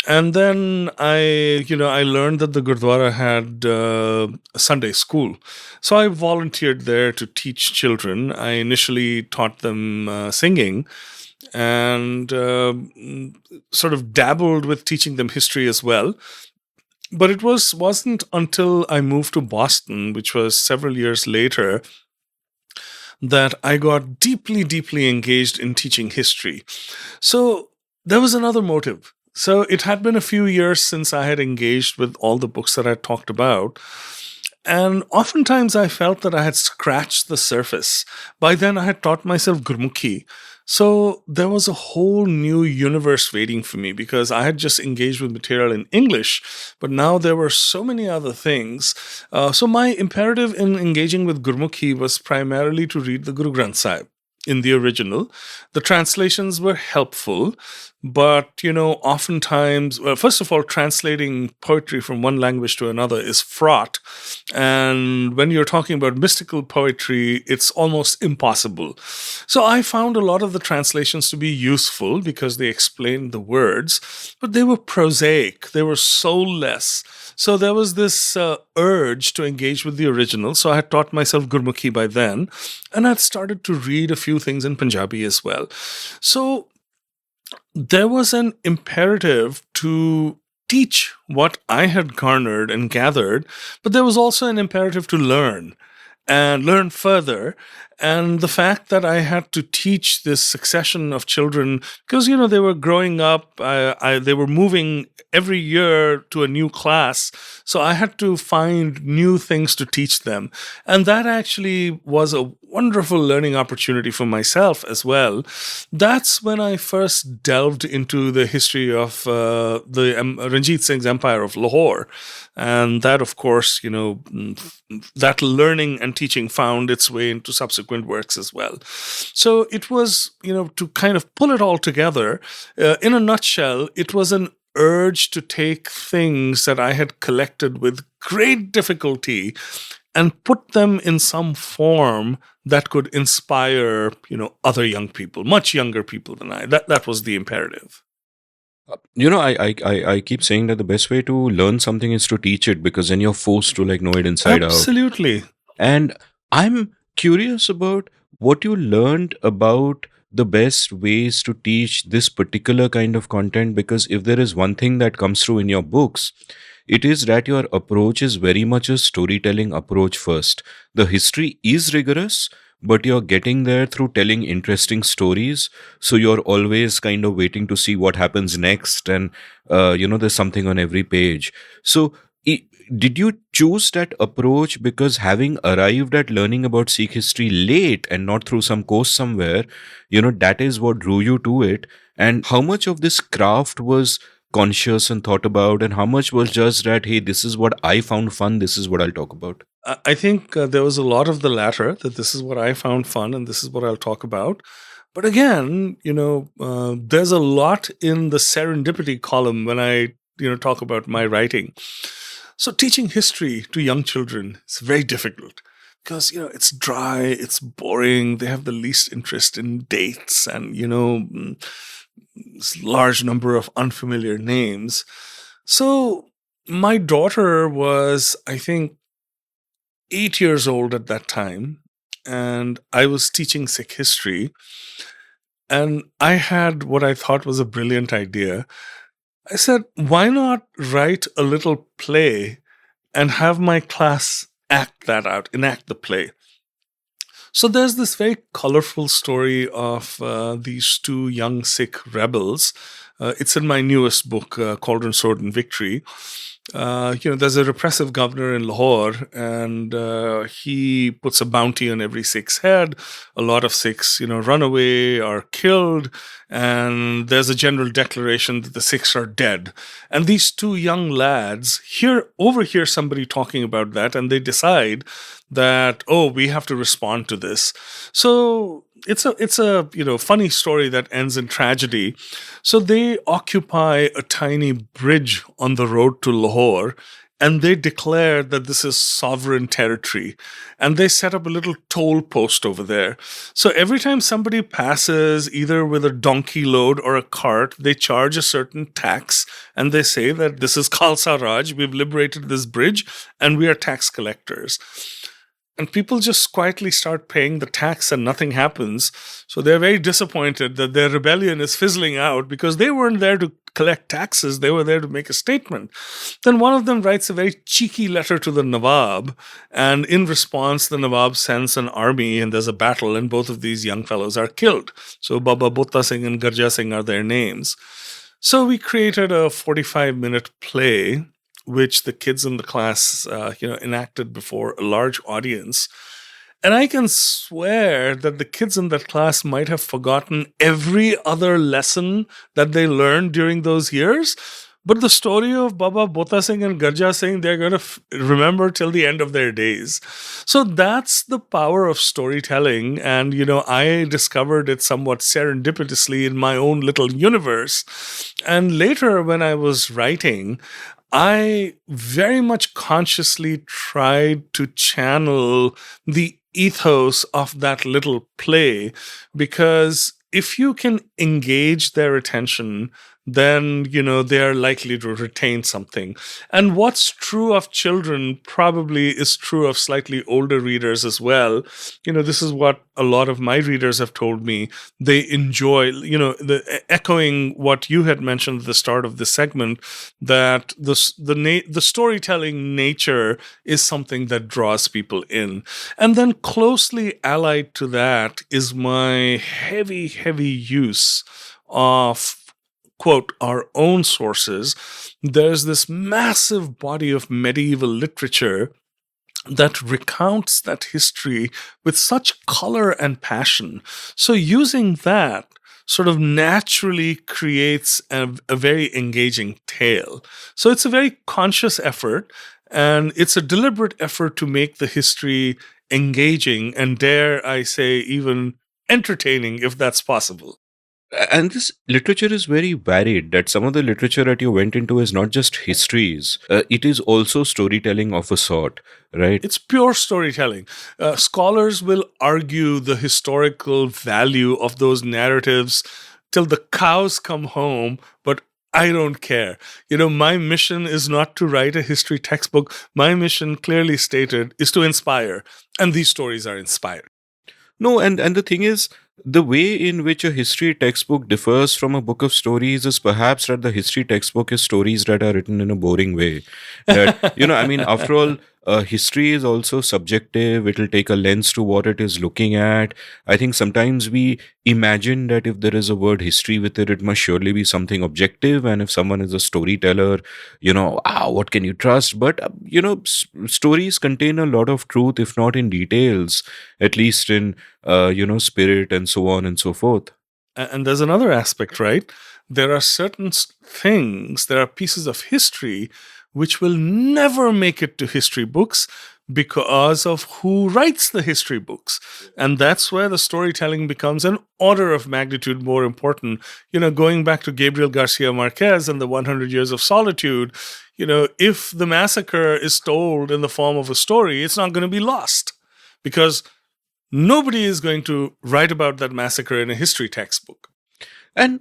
And then I learned that the Gurdwara had a Sunday school. So I volunteered there to teach children. I initially taught them singing and sort of dabbled with teaching them history as well. But it wasn't until I moved to Boston, which was several years later, that I got deeply, deeply engaged in teaching history. So there was another motive. So it had been a few years since I had engaged with all the books that I talked about. And oftentimes I felt that I had scratched the surface. By then I had taught myself Gurmukhi. So there was a whole new universe waiting for me because I had just engaged with material in English, but now there were so many other things. So my imperative in engaging with Gurmukhi was primarily to read the Guru Granth Sahib in the original. The translations were helpful, but, oftentimes, well, first of all, translating poetry from one language to another is fraught. And when you're talking about mystical poetry, it's almost impossible. So I found a lot of the translations to be useful because they explained the words, but they were prosaic. They were soulless. So there was this urge to engage with the original. So I had taught myself Gurmukhi by then, and I'd started to read a few things in Punjabi as well. So there was an imperative to teach what I had garnered and gathered, but there was also an imperative to learn and learn further. And the fact that I had to teach this succession of children, because, they were growing up, they were moving every year to a new class. So I had to find new things to teach them. And that actually was a wonderful learning opportunity for myself as well. That's when I first delved into the history of Ranjit Singh's Empire of Lahore. And that, of course, that learning and teaching found its way into subsequent works as well. So it was, to kind of pull it all together, in a nutshell, it was an urge to take things that I had collected with great difficulty and put them in some form that could inspire, other young people, much younger people than I. That was the imperative. I keep saying that the best way to learn something is to teach it, because then you're forced to know it inside out. Absolutely. And I'm curious about what you learned about the best ways to teach this particular kind of content, because if there is one thing that comes through in your books, it is that your approach is very much a storytelling approach first. The history is rigorous, but you're getting there through telling interesting stories. So you're always kind of waiting to see what happens next. And, there's something on every page. So did you choose that approach because, having arrived at learning about Sikh history late and not through some course somewhere, that is what drew you to it? And how much of this craft was conscious and thought about, and how much was just that, hey, this is what I found fun, this is what I'll talk about? I think there was a lot of the latter, that this is what I found fun and this is what I'll talk about. But again, there's a lot in the serendipity column when I, talk about my writing. So teaching history to young children is very difficult because, it's dry, it's boring. They have the least interest in dates and, this large number of unfamiliar names. So my daughter was, I think, 8 years old at that time, and I was teaching Sikh history. And I had what I thought was a brilliant idea. I said, why not write a little play and have my class act that out, enact the play? So there's this very colorful story of these two young Sikh rebels. It's in my newest book, Cauldron, Sword, and Victory. There's a repressive governor in Lahore, and he puts a bounty on every Sikh's head. A lot of Sikhs, run away or killed, and there's a general declaration that the Sikhs are dead. And these two young lads overhear somebody talking about that, and they decide that, oh, we have to respond to this. So it's a funny story that ends in tragedy. So they occupy a tiny bridge on the road to Lahore, and they declare that this is sovereign territory. And they set up a little toll post over there. So every time somebody passes, either with a donkey load or a cart, they charge a certain tax, and they say that this is Khalsa Raj, we've liberated this bridge, and we are tax collectors. And people just quietly start paying the tax and nothing happens. So they're very disappointed that their rebellion is fizzling out because they weren't there to collect taxes. They were there to make a statement. Then one of them writes a very cheeky letter to the Nawab. And in response, the Nawab sends an army and there's a battle and both of these young fellows are killed. So Baba Butta Singh and Garja Singh are their names. So we created a 45-minute play which the kids in the class, enacted before a large audience. And I can swear that the kids in that class might have forgotten every other lesson that they learned during those years. But the story of Baba Bota Singh and Garja Singh, they're going to remember till the end of their days. So that's the power of storytelling. And, I discovered it somewhat serendipitously in my own little universe. And later when I was writing, I very much consciously tried to channel the ethos of that little play, because if you can engage their attention, then, they are likely to retain something. And what's true of children probably is true of slightly older readers as well. This is what a lot of my readers have told me. They enjoy, echoing what you had mentioned at the start of this segment, that the storytelling nature is something that draws people in. And then closely allied to that is my heavy, heavy use of, quote, our own sources. There's this massive body of medieval literature that recounts that history with such color and passion. So using that sort of naturally creates a very engaging tale. So it's a very conscious effort, and it's a deliberate effort to make the history engaging and, dare I say, even entertaining, if that's possible. And this literature is very varied, that some of the literature that you went into is not just histories, it is also storytelling of a sort, right? It's pure storytelling. Scholars will argue the historical value of those narratives till the cows come home, but I don't care. My mission is not to write a history textbook. My mission, clearly stated, is to inspire. And these stories are inspired. No, and the thing is, the way in which a history textbook differs from a book of stories is perhaps that the history textbook is stories that are written in a boring way. That, after all, history is also subjective. It will take a lens to what it is looking at. I think sometimes we imagine that if there is a word history with it, it must surely be something objective. And if someone is a storyteller, what can you trust? But, stories contain a lot of truth, if not in details, at least in, spirit and so on and so forth. And there's another aspect, right? There are certain things, there are pieces of history which will never make it to history books because of who writes the history books. And that's where the storytelling becomes an order of magnitude more important. Going back to Gabriel Garcia Marquez and the 100 Years of Solitude, if the massacre is told in the form of a story, it's not going to be lost because nobody is going to write about that massacre in a history textbook. And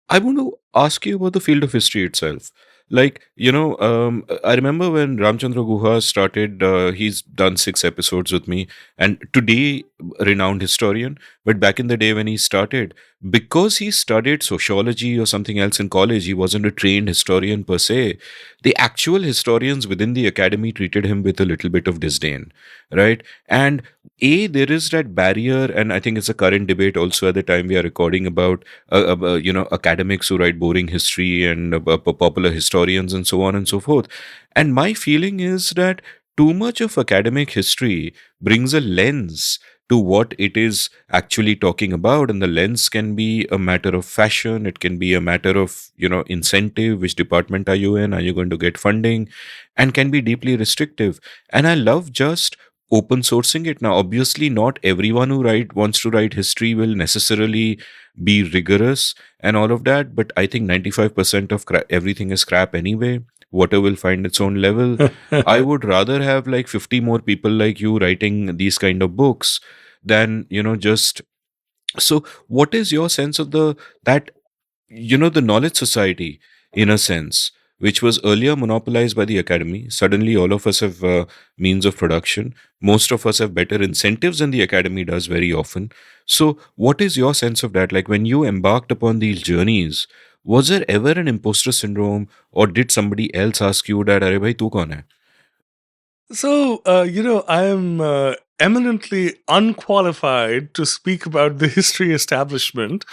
I want to ask you about the field of history itself. I remember when Ramchandra Guha started, he's done 6 episodes with me, and today, renowned historian. But back in the day when he started, because he studied sociology or something else in college, he wasn't a trained historian per se. The actual historians within the academy treated him with a little bit of disdain, right? And there is that barrier, and I think it's a current debate also at the time we are recording about, academics who write boring history and popular historians and so on and so forth. And my feeling is that too much of academic history brings a lens to what it is actually talking about, and the lens can be a matter of fashion, it can be a matter of incentive, which department are you in, are you going to get funding, and can be deeply restrictive. And I love just open sourcing it. Now obviously not everyone who wants to write history will necessarily be rigorous and all of that, but I think 95% of everything is crap anyway. Water will find its own level. I would rather have like 50 more people like you writing these kind of books than, just. So what is your sense of the knowledge society, in a sense, which was earlier monopolized by the academy? Suddenly all of us have means of production. Most of us have better incentives than the academy does very often. So what is your sense of that? Like, when you embarked upon these journeys, was there ever an imposter syndrome, or did somebody else ask you that, "Arey bhai, tu kaun hai?" So, I am eminently unqualified to speak about the history establishment,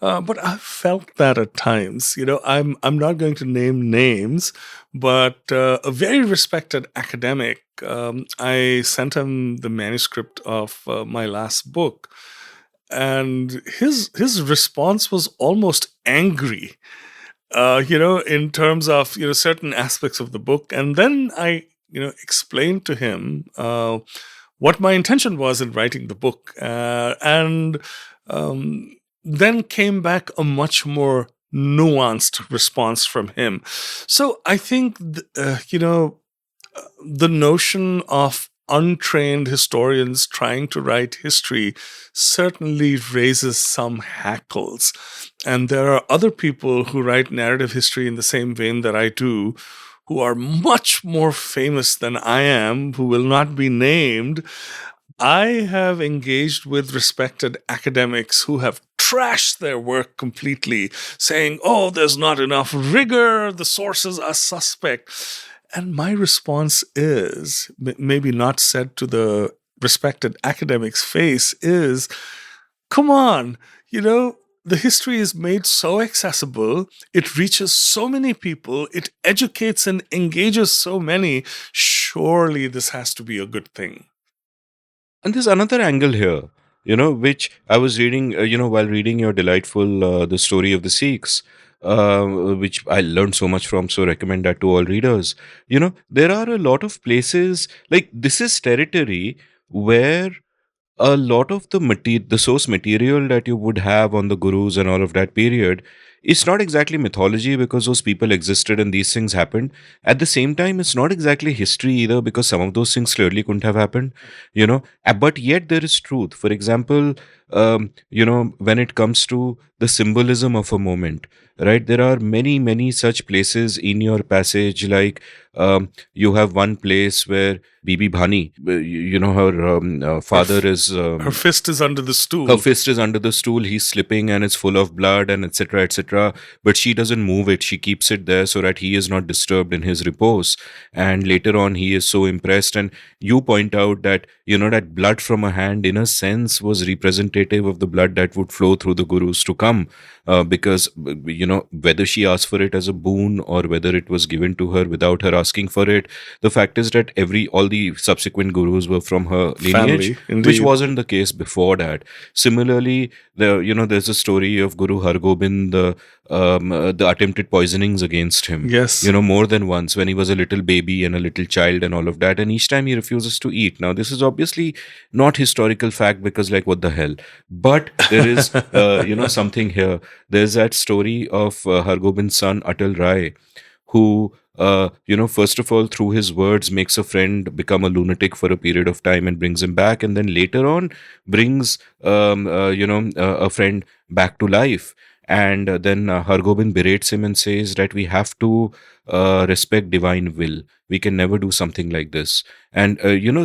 but I've felt that at times. I'm not going to name names, but a very respected academic, I sent him the manuscript of my last book, and his response was almost angry, in terms of certain aspects of the book. And then I explained to him what my intention was in writing the book, and then came back a much more nuanced response from him. So I think the notion of untrained historians trying to write history certainly raises some hackles. And there are other people who write narrative history in the same vein that I do, who are much more famous than I am, who will not be named. I have engaged with respected academics who have trashed their work completely, saying, "Oh, there's not enough rigor, the sources are suspect." And my response is, maybe not said to the respected academic's face, is, come on, the history is made so accessible, it reaches so many people, it educates and engages so many. Surely this has to be a good thing. And there's another angle here, which I was reading, while reading your delightful The Story of the Sikhs, which I learned so much from. So recommend that to all readers. There are a lot of places, like, this is territory where a lot of the source material that you would have on the gurus and all of that period, it's not exactly mythology because those people existed and these things happened. At the same time, it's not exactly history either because some of those things clearly couldn't have happened, but yet there is truth. For example, when it comes to the symbolism of a moment, right? There are many, many such places in your passage. Like, you have one place where Bibi Bhani, her father is. Her fist is under the stool. Her fist is under the stool. He's slipping and it's full of blood and etc. etc. But she doesn't move it. She keeps it there so that he is not disturbed in his repose. And later on, he is so impressed. And you point out that, that blood from a hand, in a sense, was representative of the blood that would flow through the gurus to come. Because, whether she asked for it as a boon or whether it was given to her without her asking for it, the fact is that all the subsequent gurus were from her lineage, which wasn't the case before that. Similarly, there's a story of Guru Hargobind, the attempted poisonings against him. Yes. More than once when he was a little baby and a little child and all of that. And each time he refuses to eat. Now, this is obviously not historical fact because, like, what the hell? But there is, something here. There's that story of Hargobind's son, Atal Rai, who, first of all, through his words, makes a friend become a lunatic for a period of time and brings him back. And then later on brings, a friend back to life. And then Hargobind berates him and says that we have to respect divine will. we can never do something like this. And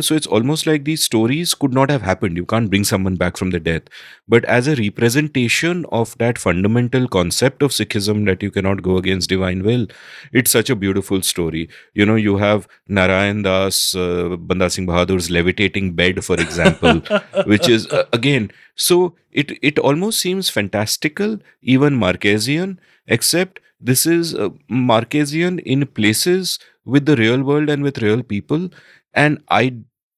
so it's almost like these stories could not have happened. You can't bring someone back from the death, but as a representation of that fundamental concept of Sikhism, that you cannot go against divine will, it's such a beautiful story. You have Narayan Das, Banda Singh Bahadur's levitating bed, for example, which is again, so it almost seems fantastical, even Marquesian, except this is Marquesian in places with the real world and with real people. And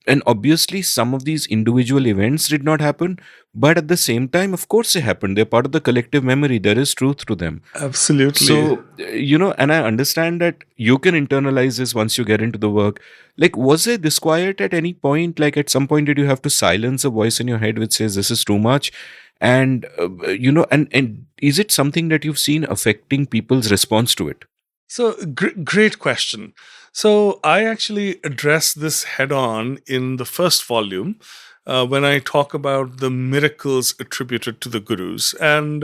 and obviously some of these individual events did not happen, but at the same time, of course, they happened. They're part of the collective memory. There is truth to them. Absolutely. So, and I understand that you can internalize this once you get into the work. Like, was there disquiet at any point? Like, at some point, did you have to silence a voice in your head which says this is too much? And, and is it something that you've seen affecting people's response to it? So, great question. So, I actually address this head on in the first volume when I talk about the miracles attributed to the gurus. And,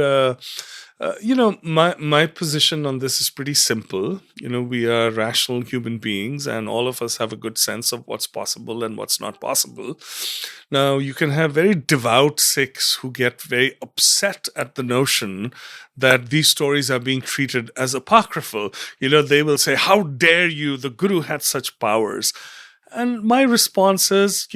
my position on this is pretty simple. We are rational human beings, and all of us have a good sense of what's possible and what's not possible. Now, you can have very devout Sikhs who get very upset at the notion that these stories are being treated as apocryphal. They will say, "How dare you? The Guru had such powers." And my response is,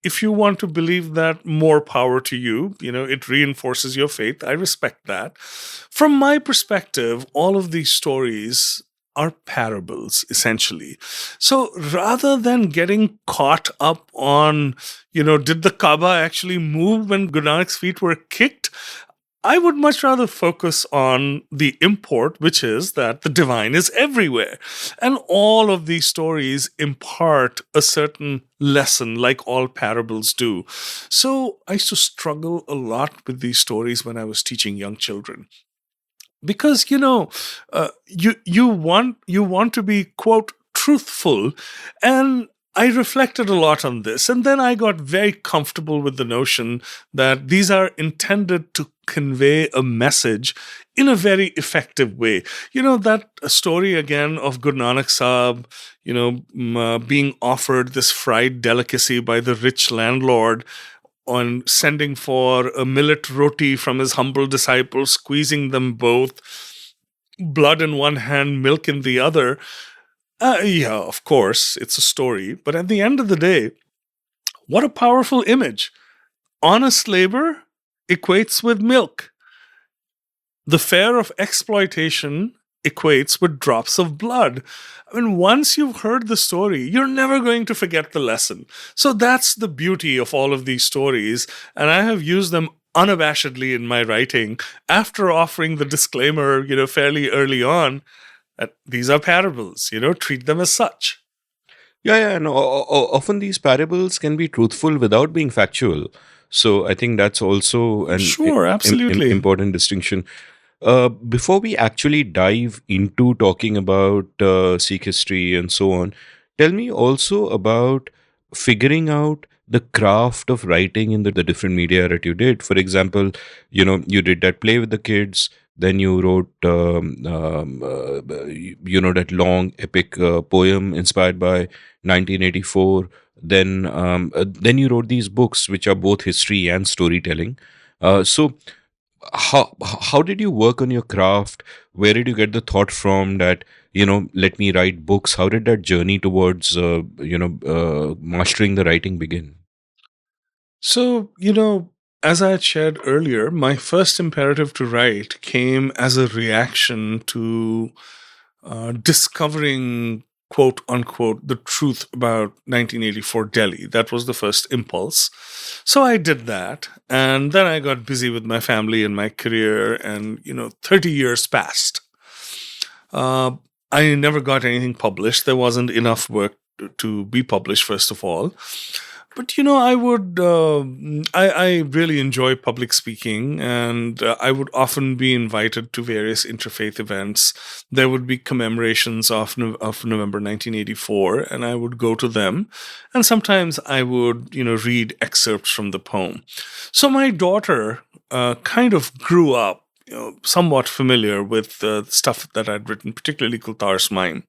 if you want to believe that, more power to you. It reinforces your faith. I respect that. From my perspective, all of these stories are parables, essentially. So rather than getting caught up on, did the Kaaba actually move when Guru Nanak's feet were kicked? I would much rather focus on the import, which is that the divine is everywhere. And all of these stories impart a certain lesson, like all parables do. So I used to struggle a lot with these stories when I was teaching young children. Because, you want to be, quote, truthful. And I reflected a lot on this, and then I got very comfortable with the notion that these are intended to convey a message in a very effective way. That story again of Guru Nanak Sahib, being offered this fried delicacy by the rich landlord on sending for a millet roti from his humble disciples, squeezing them both, blood in one hand, milk in the other. Yeah, of course, it's a story. But at the end of the day, what a powerful image. Honest labor equates with milk. The fare of exploitation equates with drops of blood. Once you've heard the story, you're never going to forget the lesson. So that's the beauty of all of these stories. And I have used them unabashedly in my writing after offering the disclaimer, fairly early on. These are parables, treat them as such. Yeah, and often these parables can be truthful without being factual. So I think that's also an Sure, absolutely. important distinction. Before we actually dive into talking about Sikh history and so on, tell me also about figuring out the craft of writing in the different media that you did. For example, you did that play with the kids. Then you wrote, that long epic poem inspired by 1984. Then you wrote these books, which are both history and storytelling. So, how did you work on your craft? Where did you get the thought from that? Let me write books. How did that journey towards mastering the writing begin? So, as I had shared earlier, my first imperative to write came as a reaction to discovering, quote unquote, the truth about 1984 Delhi. That was the first impulse. So I did that. And then I got busy with my family and my career, and, 30 years passed. I never got anything published. There wasn't enough work to be published, first of all. But I would, I really enjoy public speaking, and I would often be invited to various interfaith events. There would be commemorations of November 1984, and I would go to them. And sometimes I would, read excerpts from the poem. So my daughter kind of grew up, somewhat familiar with the stuff that I'd written, particularly Kultar's Mine.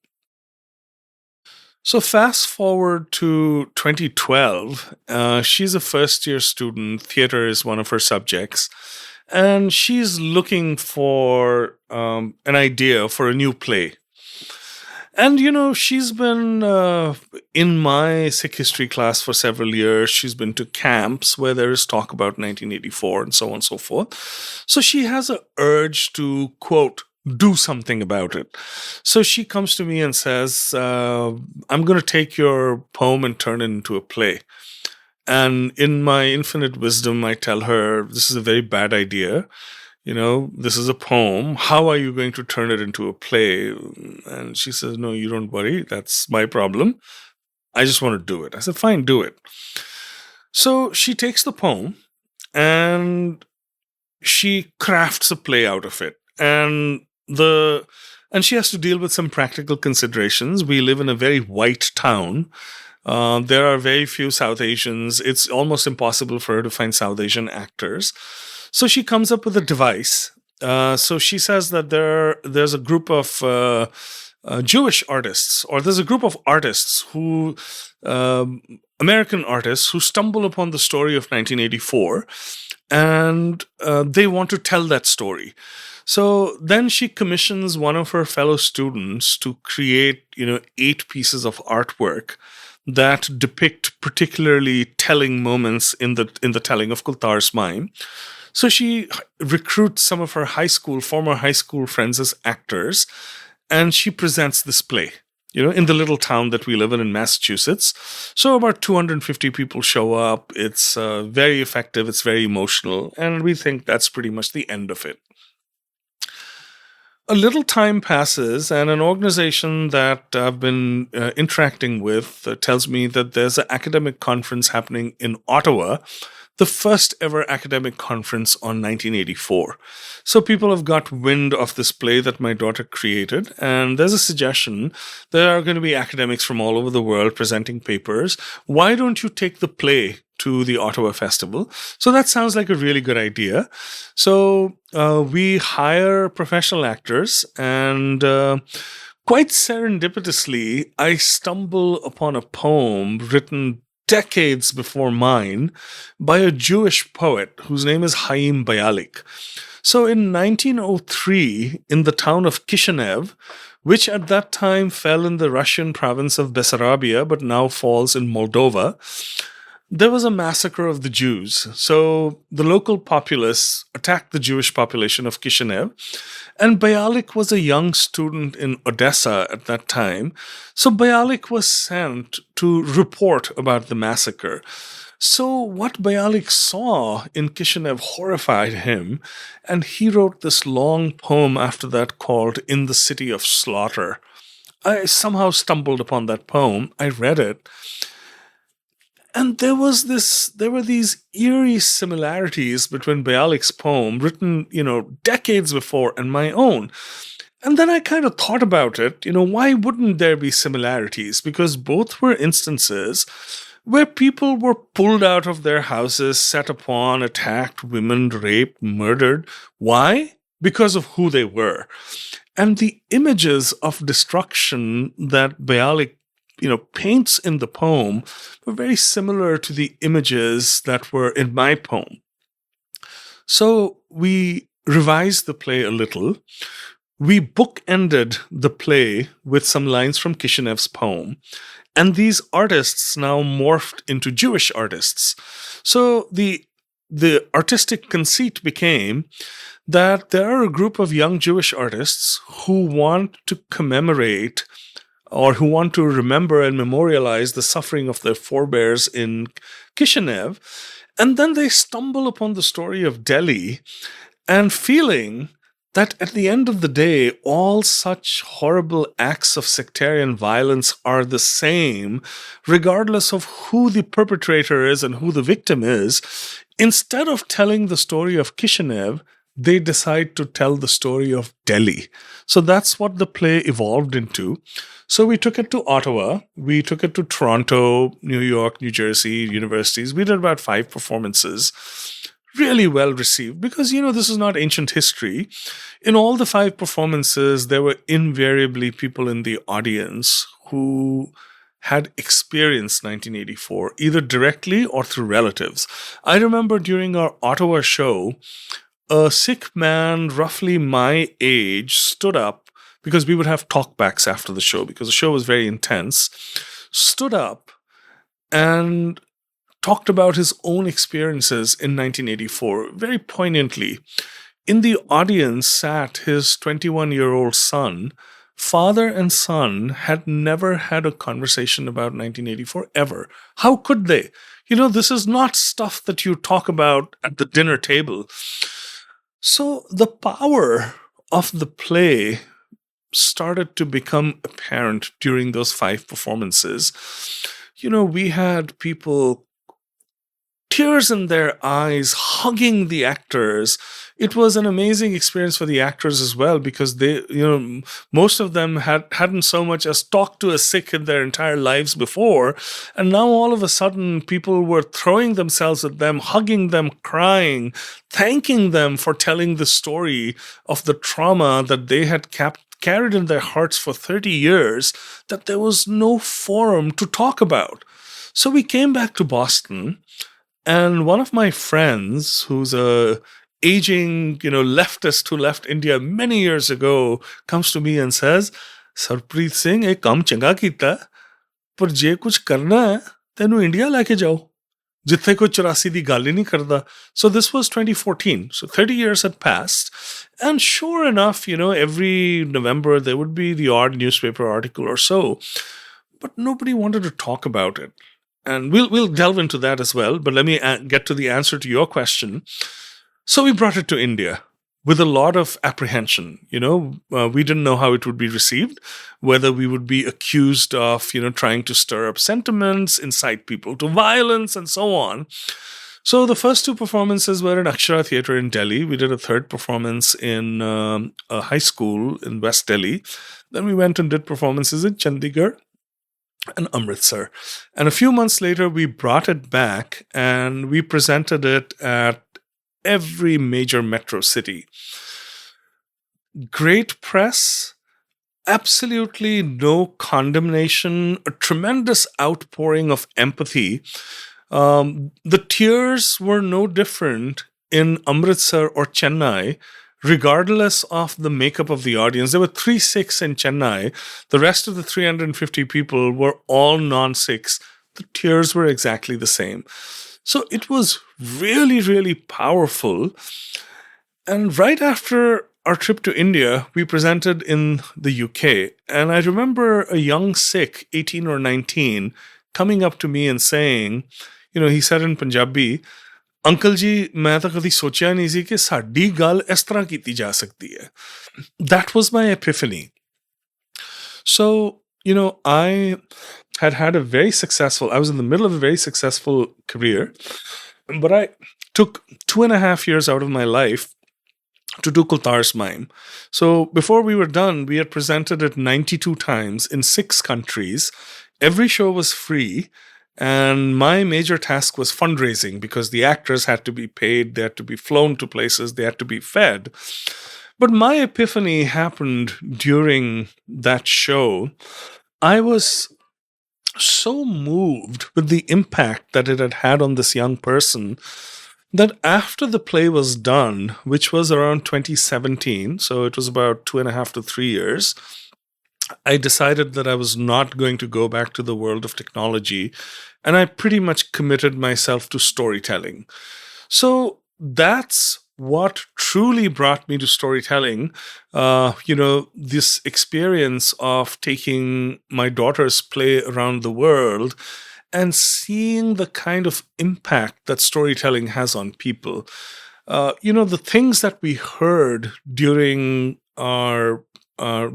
So fast forward to 2012. She's a first year student. Theater is one of her subjects. And she's looking for an idea for a new play. And, she's been in my Sikh history class for several years. She's been to camps where there is talk about 1984 and so on and so forth. So she has an urge to, quote, do something about it. So she comes to me and says, I'm going to take your poem and turn it into a play. And in my infinite wisdom, I tell her, this is a very bad idea. This is a poem. How are you going to turn it into a play? And she says, no, you don't worry. That's my problem. I just want to do it. I said, fine, do it. So she takes the poem and she crafts a play out of it. And she has to deal with some practical considerations. We live in a very white town. There are very few South Asians. It's almost impossible for her to find South Asian actors. So she comes up with a device. So she says that there's a group of Jewish artists, or there's a group of artists who, American artists, who stumble upon the story of 1984, and they want to tell that story. So then she commissions one of her fellow students to create, 8 pieces of artwork that depict particularly telling moments in the telling of Kultar's mime. So she recruits some of her former high school friends as actors, and she presents this play, in the little town that we live in Massachusetts. So about 250 people show up. It's very effective. It's very emotional. And we think that's pretty much the end of it. A little time passes, and an organization that I've been interacting with tells me that there's an academic conference happening in Ottawa, the first ever academic conference on 1984. So people have got wind of this play that my daughter created, and there's a suggestion. There are going to be academics from all over the world presenting papers. Why don't you take the play to the Ottawa Festival? So that sounds like a really good idea. So we hire professional actors, and quite serendipitously, I stumble upon a poem written decades before mine by a Jewish poet whose name is Haim Bialik. So in 1903, in the town of Kishinev, which at that time fell in the Russian province of Bessarabia, but now falls in Moldova, there was a massacre of the Jews. So the local populace attacked the Jewish population of Kishinev. And Bialik was a young student in Odessa at that time. So Bialik was sent to report about the massacre. So what Bialik saw in Kishinev horrified him, and he wrote this long poem after that called In the City of Slaughter. I somehow stumbled upon that poem. I read it. And there were these eerie similarities between Bialik's poem, written, decades before, and my own. And then I kind of thought about it, why wouldn't there be similarities? Because both were instances where people were pulled out of their houses, set upon, attacked, women raped, murdered. Why? Because of who they were. And the images of destruction that Bialik paints in the poem were very similar to the images that were in my poem. So we revised the play a little. We bookended the play with some lines from Kishinev's poem. And these artists now morphed into Jewish artists. So the artistic conceit became that there are a group of young Jewish artists who want to commemorate or who want to remember and memorialize the suffering of their forebears in Kishinev. And then they stumble upon the story of Delhi and feeling that at the end of the day, all such horrible acts of sectarian violence are the same, regardless of who the perpetrator is and who the victim is. Instead of telling the story of Kishinev, they decide to tell the story of Delhi. So that's what the play evolved into. So we took it to Ottawa, we took it to Toronto, New York, New Jersey, universities. We did about 5 performances. Really well received because, this is not ancient history. In all the 5 performances, there were invariably people in the audience who had experienced 1984, either directly or through relatives. I remember during our Ottawa show, a Sikh man, roughly my age, stood up because we would have talkbacks after the show because the show was very intense, stood up and talked about his own experiences in 1984 very poignantly. In the audience sat his 21-year-old son. Father and son had never had a conversation about 1984 ever. How could they? This is not stuff that you talk about at the dinner table. So the power of the play started to become apparent during those 5 performances. We had people, tears in their eyes, hugging the actors. It was an amazing experience for the actors as well because they, most of them hadn't so much as talked to a Sikh in their entire lives before. And now all of a sudden, people were throwing themselves at them, hugging them, crying, thanking them for telling the story of the trauma that they had carried in their hearts for 30 years that there was no forum to talk about. So we came back to Boston, and one of my friends, who's a aging, leftist who left India many years ago, comes to me and says, Sarbpreet Singh, ek kam changa kita, par je kuch karna hai, tenu India leke jao. Jithe koi 84 di gal hi nahi karda. So this was 2014. So 30 years had passed. And sure enough, every November there would be the odd newspaper article or so. But nobody wanted to talk about it. And we'll delve into that as well. But let me get to the answer to your question. So we brought it to India with a lot of apprehension. We didn't know how it would be received, whether we would be accused of, trying to stir up sentiments, incite people to violence, and so on. So the first 2 performances were in Akshara Theatre in Delhi. We did a 3rd performance in a high school in West Delhi. Then we went and did performances in Chandigarh and Amritsar. And a few months later, we brought it back and we presented it at every major metro city. Great press, absolutely no condemnation, a tremendous outpouring of empathy. The tears were no different in Amritsar or Chennai, regardless of the makeup of the audience. There were 3 Sikhs in Chennai. The rest of the 350 people were all non-Sikhs. The tears were exactly the same. So it was really, really powerful. And right after our trip to India, we presented in the UK. And I remember a young Sikh, 18 or 19, coming up to me and saying, he said in Punjabi, Uncle ji, मैं तो कभी सोचा नहीं सी कि साडी गल इस तरह कीती जा सकती है. That was my epiphany. So, I had a very successful, I was in the middle of a very successful career, but I took 2.5 years out of my life to do Kultar's Mime. So before we were done, we had presented it 92 times in 6 countries. Every show was free. And my major task was fundraising because the actors had to be paid, they had to be flown to places, they had to be fed. But my epiphany happened during that show. I was so moved with the impact that it had had on this young person that after the play was done, which was around 2017, so it was about 2.5 to 3 years, I decided that I was not going to go back to the world of technology, and I pretty much committed myself to storytelling. So that's what truly brought me to storytelling. This experience of taking my daughter's play around the world and seeing the kind of impact that storytelling has on people. The things that we heard during our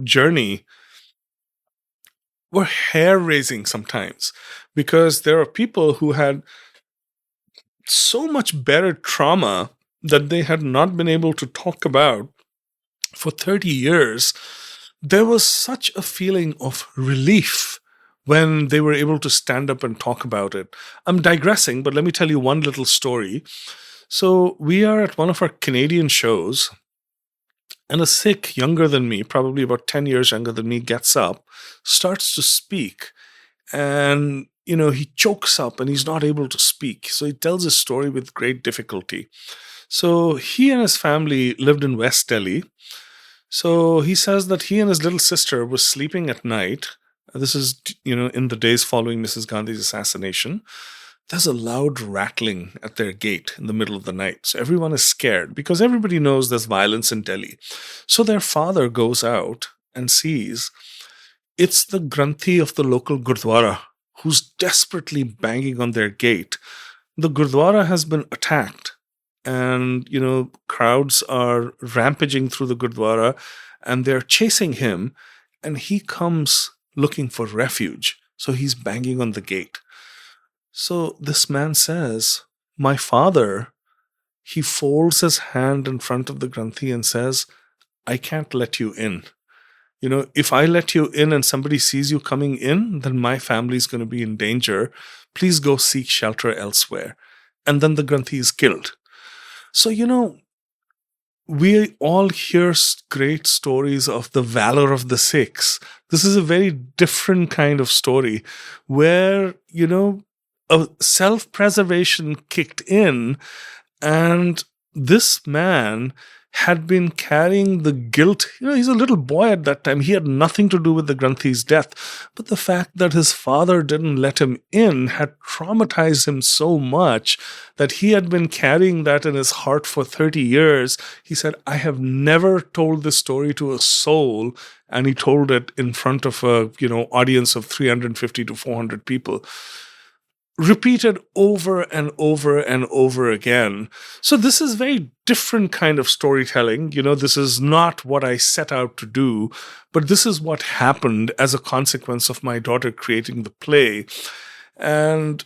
journey were hair-raising sometimes, because there are people who had so much buried trauma that they had not been able to talk about for 30 years. There was such a feeling of relief when they were able to stand up and talk about it. I'm digressing, but let me tell you one little story. So we are at one of our Canadian shows, and a Sikh younger than me, probably about 10 years younger than me, gets up, starts to speak, And, he chokes up and he's not able to speak. So he tells his story with great difficulty. So he and his family lived in West Delhi. So he says that he and his little sister were sleeping at night. This is, in the days following Mrs. Gandhi's assassination. There's a loud rattling at their gate in the middle of the night. So everyone is scared because everybody knows there's violence in Delhi. So their father goes out and sees it's the Granthi of the local Gurdwara who's desperately banging on their gate. The Gurdwara has been attacked, and, crowds are rampaging through the Gurdwara and they're chasing him, and he comes looking for refuge. So he's banging on the gate. So this man says, my father, he folds his hand in front of the Granthi and says, I can't let you in. If I let you in and somebody sees you coming in, then my family is going to be in danger. Please go seek shelter elsewhere. And then the Granthi is killed. So, we all hear great stories of the valor of the Sikhs. This is a very different kind of story where, a self-preservation kicked in, and this man had been carrying the guilt. He's a little boy at that time. He had nothing to do with the Granthi's death. But the fact that his father didn't let him in had traumatized him so much that he had been carrying that in his heart for 30 years. He said, I have never told this story to a soul. And he told it in front of a, audience of 350 to 400 people. Repeated over and over and over again. So this is very different kind of storytelling. This is not what I set out to do, but this is what happened as a consequence of my daughter creating the play. And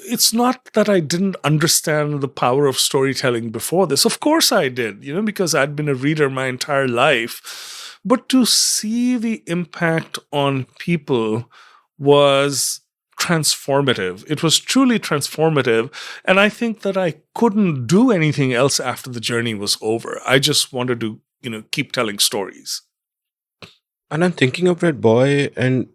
it's not that I didn't understand the power of storytelling before this. Of course I did, because I'd been a reader my entire life. But to see the impact on people was transformative. It was truly transformative. And I think that I couldn't do anything else after the journey was over. I just wanted to, keep telling stories. And I'm thinking of that boy, and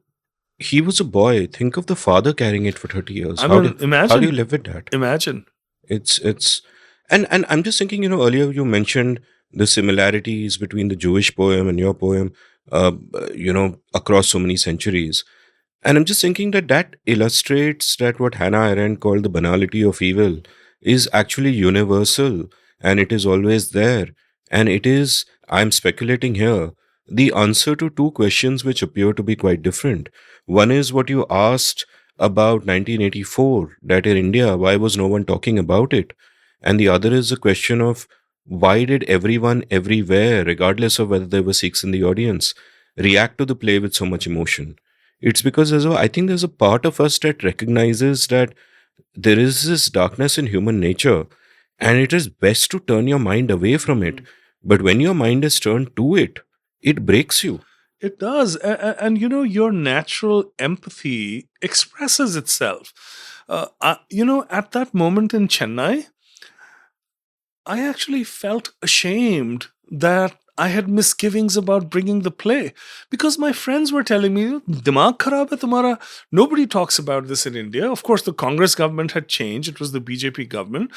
he was a boy. Think of the father carrying it for 30 years. Imagine. How do you live with that? Imagine. And I'm just thinking, earlier you mentioned the similarities between the Jewish poem and your poem, across so many centuries. And I'm just thinking that illustrates that what Hannah Arendt called the banality of evil is actually universal, and it is always there. And it is, I'm speculating here, the answer to two questions which appear to be quite different. One is what you asked about 1984, that in India, why was no one talking about it? And the other is the question of why did everyone everywhere, regardless of whether there were Sikhs in the audience, react to the play with so much emotion? It's because I think there's a part of us that recognizes that there is this darkness in human nature, and it is best to turn your mind away from it. But when your mind is turned to it, it breaks you. It does. And your natural empathy expresses itself. At that moment in Chennai, I actually felt ashamed that I had misgivings about bringing the play because my friends were telling me, "Dimag kharab hai tumhara." Nobody talks about this in India. Of course, the Congress government had changed. It was the BJP government.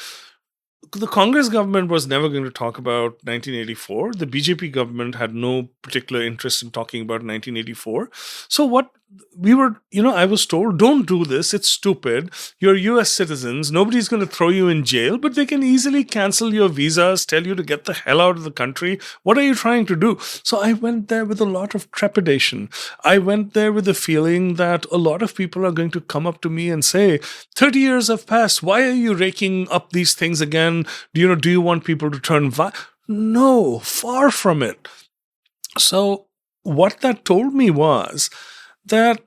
The Congress government was never going to talk about 1984. The BJP government had no particular interest in talking about 1984. So what we were, I was told, don't do this. It's stupid. You're US citizens. Nobody's going to throw you in jail, but they can easily cancel your visas, tell you to get the hell out of the country. What are you trying to do? So I went there with a lot of trepidation. I went there with the feeling that a lot of people are going to come up to me and say, 30 years have passed. Why are you raking up these things again? Do you want people to turn No, far from it. So what that told me was that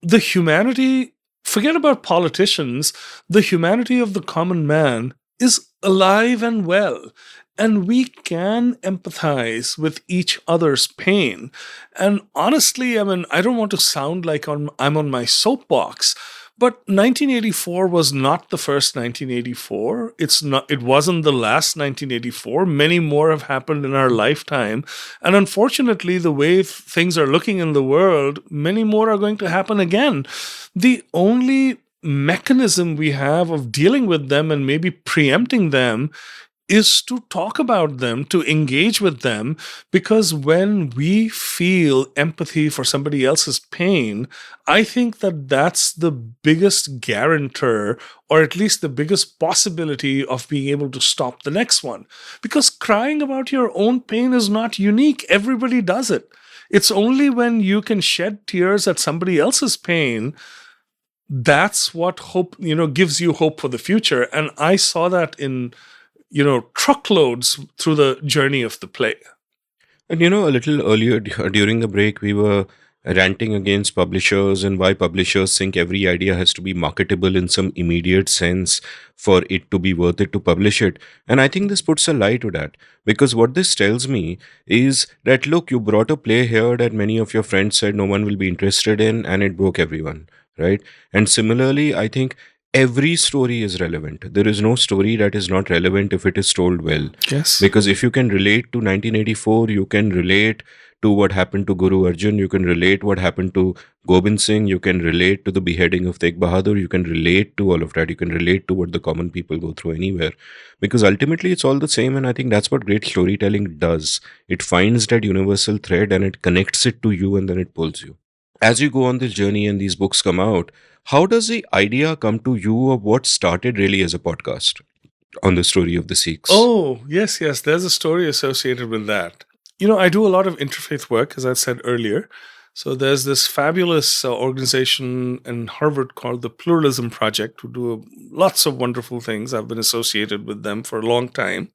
the humanity, forget about politicians, the humanity of the common man is alive and well. And we can empathize with each other's pain. And honestly, I don't want to sound like I'm on my soapbox, But 1984 was not the first 1984. It wasn't the last 1984. Many more have happened in our lifetime. And unfortunately, the way things are looking in the world, many more are going to happen again. The only mechanism we have of dealing with them and maybe preempting them is to talk about them, to engage with them, because when we feel empathy for somebody else's pain, I think that that's the biggest guarantor, or at least the biggest possibility of being able to stop the next one. Because crying about your own pain is not unique, everybody does it. It's only when you can shed tears at somebody else's pain that's what hope, gives you hope for the future. And I saw that in truckloads through the journey of the play. And a little earlier during the break, we were ranting against publishers and why publishers think every idea has to be marketable in some immediate sense for it to be worth it to publish it. And I think this puts a lie to that, because what this tells me is that, look, you brought a play here that many of your friends said no one will be interested in, and it broke everyone, right? And similarly, I think every story is relevant. There is no story that is not relevant if it is told well. Yes. Because if you can relate to 1984, you can relate to what happened to Guru Arjan, you can relate what happened to Gobind Singh, you can relate to the beheading of Tegh Bahadur, you can relate to all of that, you can relate to what the common people go through anywhere. Because ultimately it's all the same, and I think that's what great storytelling does. It finds that universal thread and it connects it to you, and then it pulls you. As you go on this journey and these books come out, how does the idea come to you of what started really as a podcast on the story of the Sikhs? Oh, yes. There's a story associated with that. I do a lot of interfaith work, as I said earlier. So there's this fabulous organization in Harvard called the Pluralism Project, who do lots of wonderful things. I've been associated with them for a long time.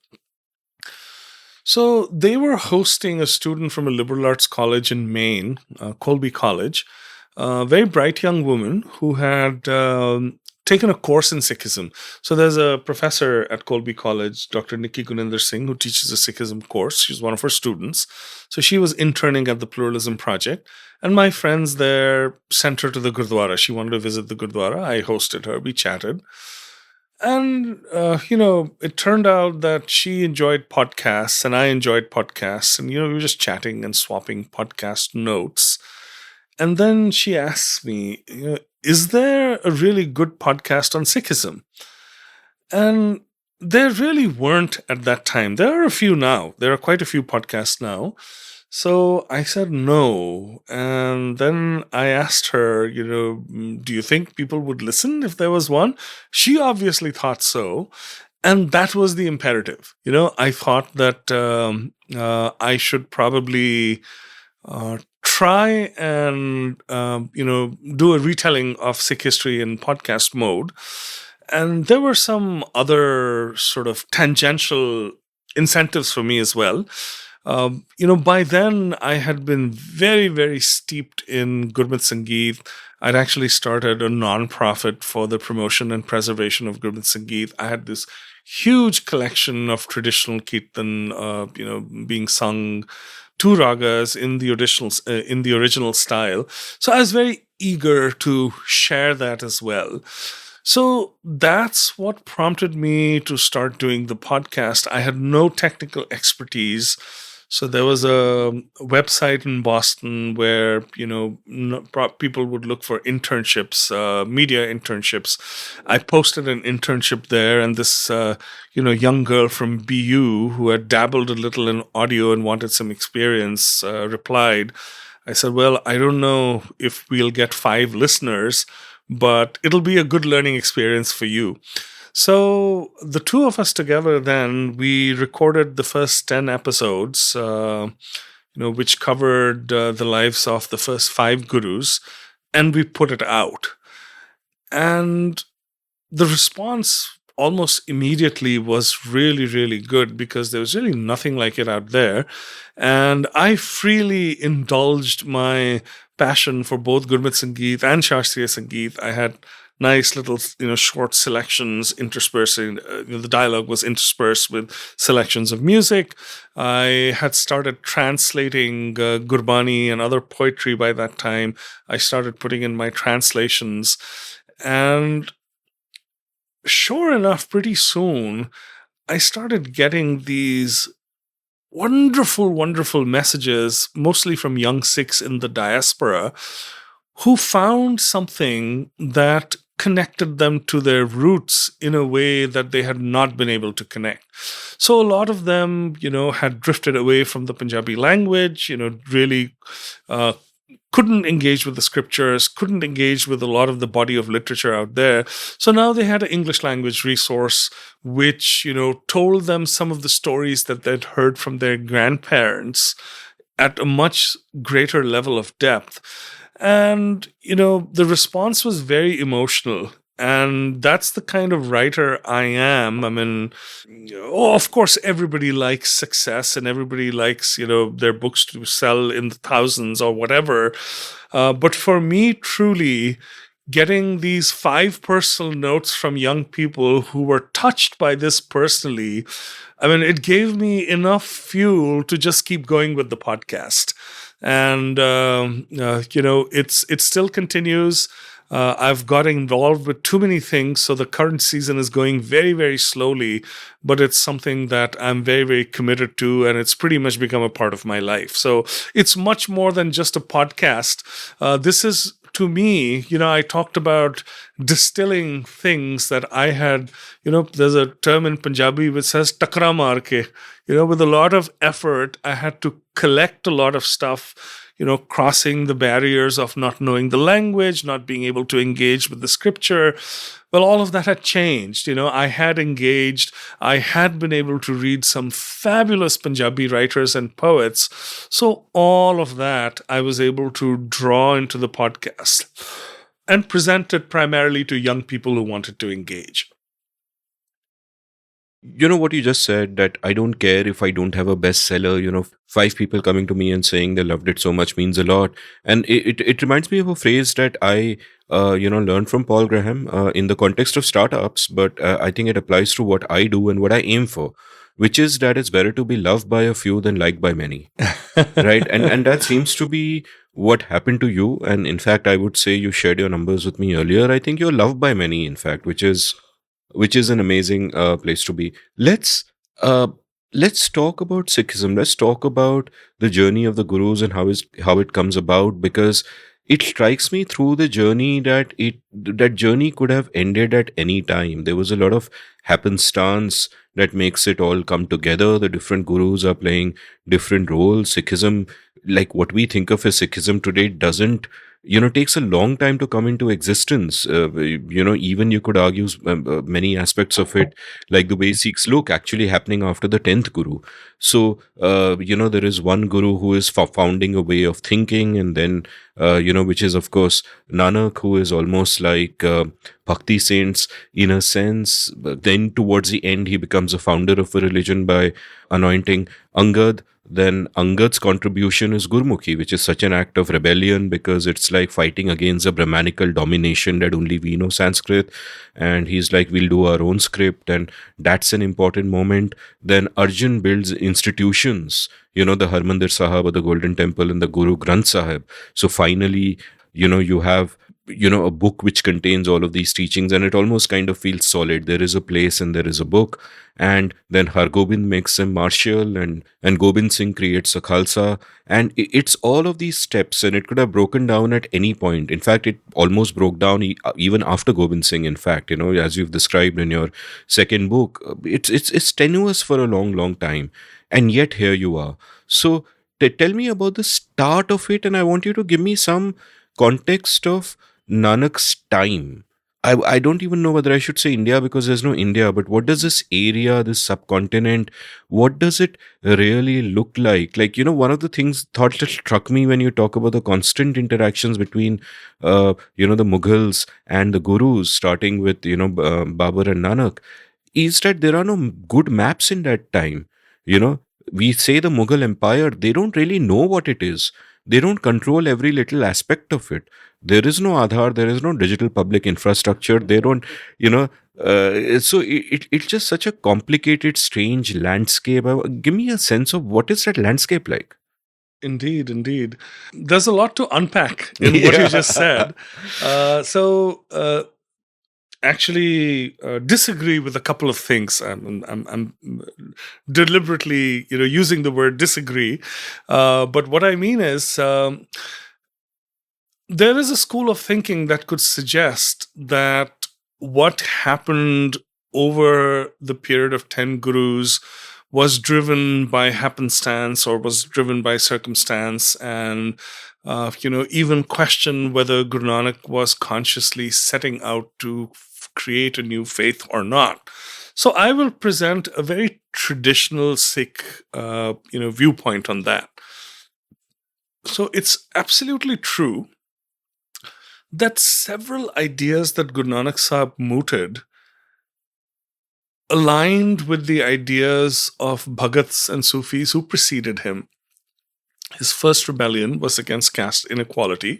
So they were hosting a student from a liberal arts college in Maine, Colby College, a very bright young woman who had taken a course in Sikhism. So there's a professor at Colby College, Dr. Nikki Guninder Singh, who teaches a Sikhism course. She's one of her students. So she was interning at the Pluralism Project. And my friends there sent her to the Gurdwara. She wanted to visit the Gurdwara. I hosted her. We chatted. And, it turned out that she enjoyed podcasts and I enjoyed podcasts. And, we were just chatting and swapping podcast notes. And then she asked me, is there a really good podcast on Sikhism? And there really weren't at that time. There are a few now. There are quite a few podcasts now. So I said no. And then I asked her, do you think people would listen if there was one? She obviously thought so. And that was the imperative. I thought that I should probably try and, do a retelling of Sikh history in podcast mode. And there were some other sort of tangential incentives for me as well. By then I had been very, very steeped in Gurmat Sangeet. I'd actually started a non-profit for the promotion and preservation of Gurmat Sangeet. I had this huge collection of traditional kirtan, being sung two ragas in the original style. So I was very eager to share that as well. So that's what prompted me to start doing the podcast. I had no technical expertise. So there was a website in Boston where, people would look for internships, media internships. I posted an internship there, and this, young girl from BU who had dabbled a little in audio and wanted some experience replied. I said, well, I don't know if we'll get 5 listeners, but it'll be a good learning experience for you. So the two of us together then, we recorded the first 10 episodes, which covered the lives of the first 5 gurus, and we put it out. And the response almost immediately was really, really good, because there was really nothing like it out there. And I freely indulged my passion for both Gurmat Sangeet and Shastriya Sangeet. I had nice little, short selections interspersing. The dialogue was interspersed with selections of music. I had started translating Gurbani and other poetry by that time. I started putting in my translations. And sure enough, pretty soon, I started getting these wonderful, wonderful messages, mostly from young Sikhs in the diaspora, who found something that connected them to their roots in a way that they had not been able to connect. So a lot of them, had drifted away from the Punjabi language, really couldn't engage with the scriptures, couldn't engage with a lot of the body of literature out there. So now they had an English language resource, which, told them some of the stories that they'd heard from their grandparents at a much greater level of depth. And, the response was very emotional. And that's the kind of writer I am. I mean, of course, everybody likes success and everybody likes, their books to sell in the thousands or whatever. But for me, truly, getting these 5 personal notes from young people who were touched by this personally, I mean, it gave me enough fuel to just keep going with the podcast. And, it still continues. I've got involved with too many things, so the current season is going very, very slowly, but it's something that I'm very, very committed to, and it's pretty much become a part of my life. So it's much more than just a podcast. This is, to me, I talked about distilling things that I had, there's a term in Punjabi which says takra maar ke. With a lot of effort, I had to collect a lot of stuff, crossing the barriers of not knowing the language, not being able to engage with the scripture. Well, all of that had changed. I had engaged. I had been able to read some fabulous Punjabi writers and poets. So all of that I was able to draw into the podcast and present it primarily to young people who wanted to engage. You know what you just said, that I don't care if I don't have a bestseller, 5 people coming to me and saying they loved it so much means a lot. And it reminds me of a phrase that I, learned from Paul Graham in the context of startups, but I think it applies to what I do and what I aim for, which is that it's better to be loved by a few than liked by many. Right? And that seems to be what happened to you. And in fact, I would say you shared your numbers with me earlier. I think you're loved by many, in fact, which is an amazing place to be. Let's talk about Sikhism. Let's talk about the journey of the gurus and how it comes about, because it strikes me through the journey that journey could have ended at any time. There was a lot of happenstance that makes it all come together. The different gurus are playing different roles. Sikhism, like what we think of as Sikhism today, doesn't takes a long time to come into existence. Even you could argue many aspects of it, like the way Sikhs look, actually happening after the 10th Guru. So, there is one Guru who is founding a way of thinking, and then, which is, of course, Nanak, who is almost like Bhakti saints in a sense. But then towards the end, he becomes a founder of a religion by anointing Angad. Then Angad's contribution is Gurmukhi, which is such an act of rebellion because it's like fighting against a Brahmanical domination that only we know Sanskrit. And he's like, we'll do our own script. And that's an important moment. Then Arjun builds institutions, the Harmandir Sahib or the Golden Temple and the Guru Granth Sahib. So finally, you have a book which contains all of these teachings, and it almost kind of feels solid. There is a place and there is a book. And then Hargobind makes him martial, and Gobind Singh creates a Khalsa. And it's all of these steps, and it could have broken down at any point. In fact, it almost broke down even after Gobind Singh, in fact, as you've described in your second book. It's tenuous for a long, long time. And yet here you are. So tell me about the start of it, and I want you to give me some context of Nanak's time. I don't even know whether I should say India, because there's no India, but what does this area, this subcontinent, what does it really look like? Like, one of the thoughts that struck me when you talk about the constant interactions between, the Mughals and the Gurus, starting with, Babur and Nanak, is that there are no good maps in that time. We say the Mughal Empire, they don't really know what it is. They don't control every little aspect of it. There is no Aadhaar, there is no digital public infrastructure. They don't, so it's just such a complicated, strange landscape. Give me a sense of what is that landscape like? Indeed, indeed. There's a lot to unpack in what you just said. So actually disagree with a couple of things. I'm deliberately, using the word disagree. But what I mean is, there is a school of thinking that could suggest that what happened over the period of 10 gurus was driven by happenstance or was driven by circumstance, and even question whether Guru Nanak was consciously setting out to create a new faith or not. So I will present a very traditional Sikh viewpoint on that. So it's absolutely true that several ideas that Guru Nanak Sahib mooted aligned with the ideas of Bhagats and Sufis who preceded him. His first rebellion was against caste inequality.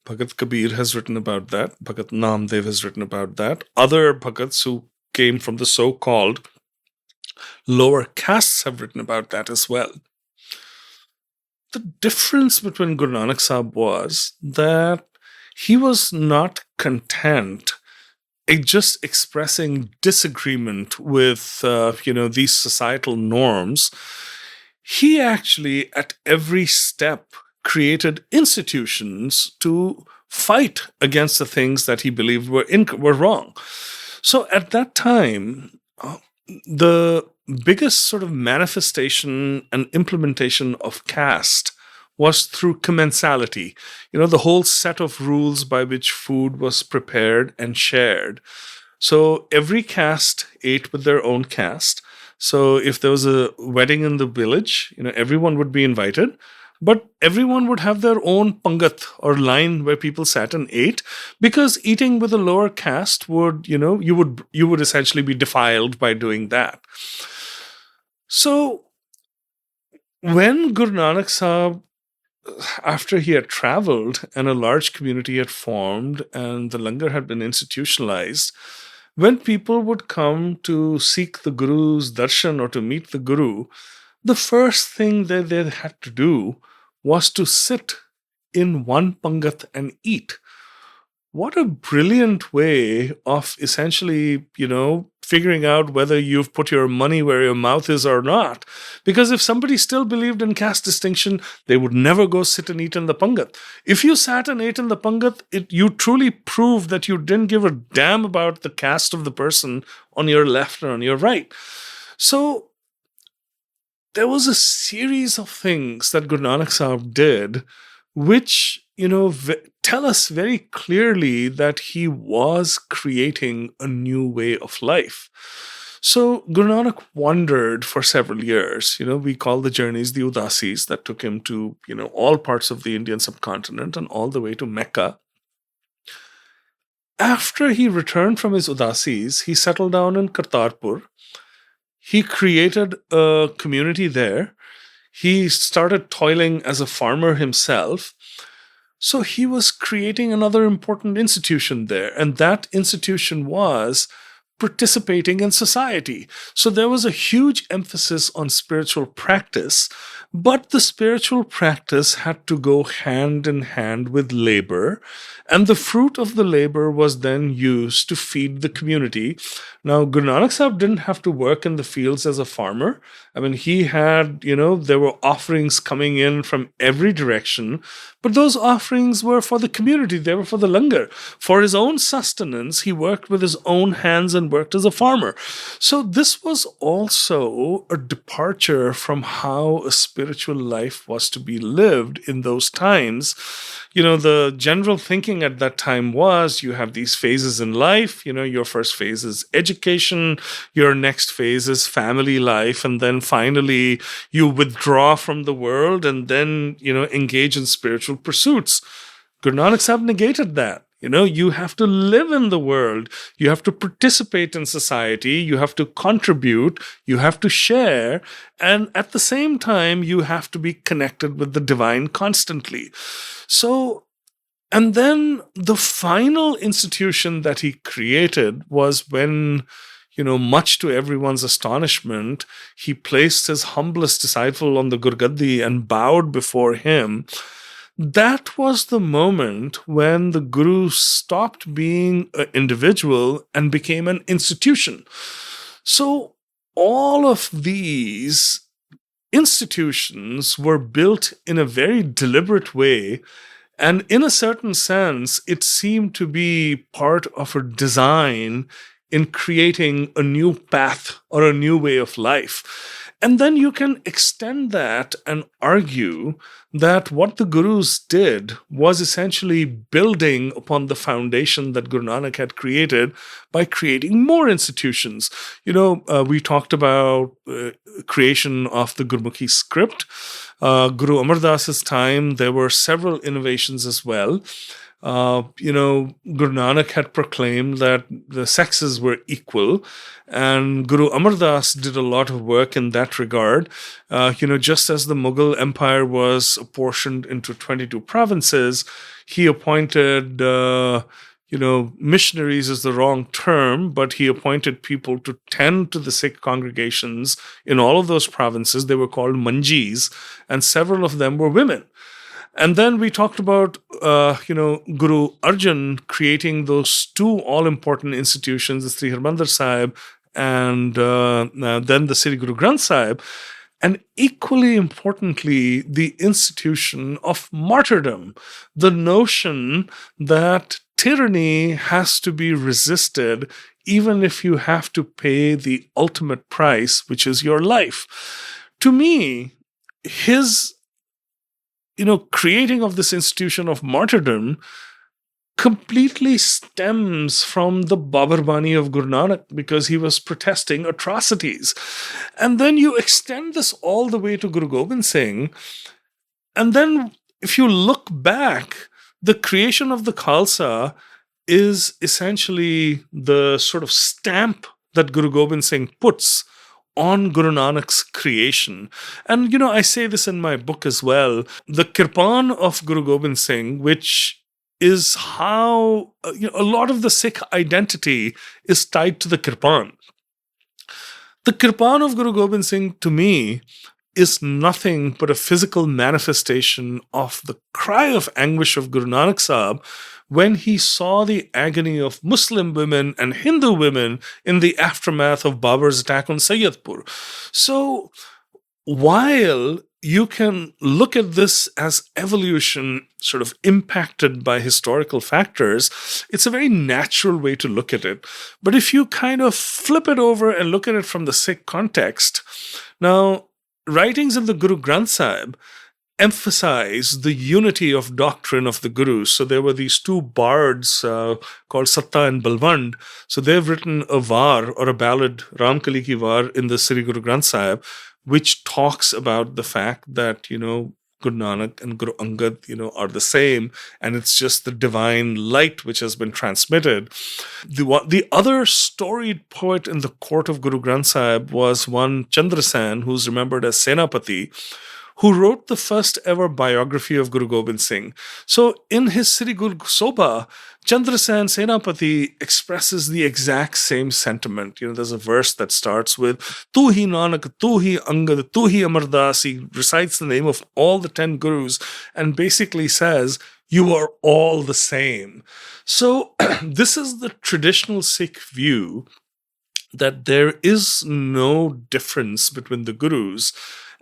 Bhagat Kabir has written about that. Bhagat Namdev has written about that. Other Bhagats who came from the so-called lower castes have written about that as well. The difference between Guru Nanak Sahib was that he was not content just expressing disagreement with these societal norms. He actually, at every step, created institutions to fight against the things that he believed were wrong. So at that time, the biggest sort of manifestation and implementation of caste was through commensality. The whole set of rules by which food was prepared and shared. So every caste ate with their own caste. So if there was a wedding in the village, everyone would be invited, but everyone would have their own pangat or line where people sat and ate, because eating with a lower caste would, you would essentially be defiled by doing that. So when Guru Nanak Sahib, after he had traveled and a large community had formed and the langar had been institutionalized, when people would come to seek the Guru's darshan or to meet the Guru, the first thing that they had to do was to sit in one pangat and eat. What a brilliant way of essentially, figuring out whether you've put your money where your mouth is or not. Because if somebody still believed in caste distinction, they would never go sit and eat in the pangat. If you sat and ate in the pangat, you truly proved that you didn't give a damn about the caste of the person on your left or on your right. So there was a series of things that Guru Nanak Sahib did, which, tell us very clearly that he was creating a new way of life. So Guru Nanak wandered for several years. We call the journeys the Udasis, that took him to, all parts of the Indian subcontinent and all the way to Mecca. After he returned from his Udasis, he settled down in Kartarpur. He created a community there. He started toiling as a farmer himself. So he was creating another important institution there. And that institution was participating in society. So there was a huge emphasis on spiritual practice, but the spiritual practice had to go hand in hand with labor, and the fruit of the labor was then used to feed the community. Now, Guru Nanak Sahib didn't have to work in the fields as a farmer. I mean, he had, there were offerings coming in from every direction, but those offerings were for the community. They were for the langar. For his own sustenance, he worked with his own hands and worked as a farmer. So this was also a departure from how a spiritual life was to be lived in those times. The general thinking at that time was, you have these phases in life. Your first phase is education, your next phase is family life, and then finally you withdraw from the world and then, engage in spiritual pursuits. Guru Nanak Sahib negated that. You have to live in the world. You have to participate in society. You have to contribute. You have to share. And at the same time, you have to be connected with the divine constantly. So, and then the final institution that he created was when, much to everyone's astonishment, he placed his humblest disciple on the Gurgaddi and bowed before him. that was the moment when the Guru stopped being an individual and became an institution. So all of these institutions were built in a very deliberate way. And in a certain sense, it seemed to be part of a design in creating a new path or a new way of life. And then you can extend that and argue that what the gurus did was essentially building upon the foundation that Guru Nanak had created by creating more institutions. We talked about creation of the Gurmukhi script. Guru Amar Das's time, there were several innovations as well. Guru Nanak had proclaimed that the sexes were equal, and Guru Amar Das did a lot of work in that regard. Just as the Mughal Empire was apportioned into 22 provinces, he appointed, missionaries is the wrong term, but he appointed people to tend to the Sikh congregations in all of those provinces. They were called manjis, and several of them were women. And then we talked about, Guru Arjan creating those two all-important institutions, the Sri Harmandir Sahib and then the Sri Guru Granth Sahib. And equally importantly, the institution of martyrdom, the notion that tyranny has to be resisted even if you have to pay the ultimate price, which is your life. To me, his creating of this institution of martyrdom completely stems from the Babar Bani of Guru Nanak, because he was protesting atrocities. And then you extend this all the way to Guru Gobind Singh. And then if you look back, the creation of the Khalsa is essentially the sort of stamp that Guru Gobind Singh puts on Guru Nanak's creation. And, I say this in my book as well. The Kirpan of Guru Gobind Singh, which is how a lot of the Sikh identity is tied to the Kirpan. The Kirpan of Guru Gobind Singh, to me, is nothing but a physical manifestation of the cry of anguish of Guru Nanak Sahib when he saw the agony of Muslim women and Hindu women in the aftermath of Babur's attack on Sayyidpur. So while you can look at this as evolution sort of impacted by historical factors, it's a very natural way to look at it. But if you kind of flip it over and look at it from the Sikh context, now, writings in the Guru Granth Sahib emphasize the unity of doctrine of the Gurus. So there were these two bards called Satta and Balwand. So they've written a var or a ballad, Ramkali ki var, in the Sri Guru Granth Sahib, which talks about the fact that, Guru Nanak and Guru Angad, are the same, and it's just the divine light which has been transmitted. The other storied poet in the court of Guru Granth Sahib was one Chandrasen, who's remembered as Senapati, who wrote the first ever biography of Guru Gobind Singh. So in his Sri Guru Sobha, Chandrasen Senapati expresses the exact same sentiment. There's a verse that starts with, Tu hi Nanak, tu hi Angad, tu hi Amar Das. He recites the name of all the 10 Gurus and basically says, you are all the same. So this is the traditional Sikh view that there is no difference between the Gurus.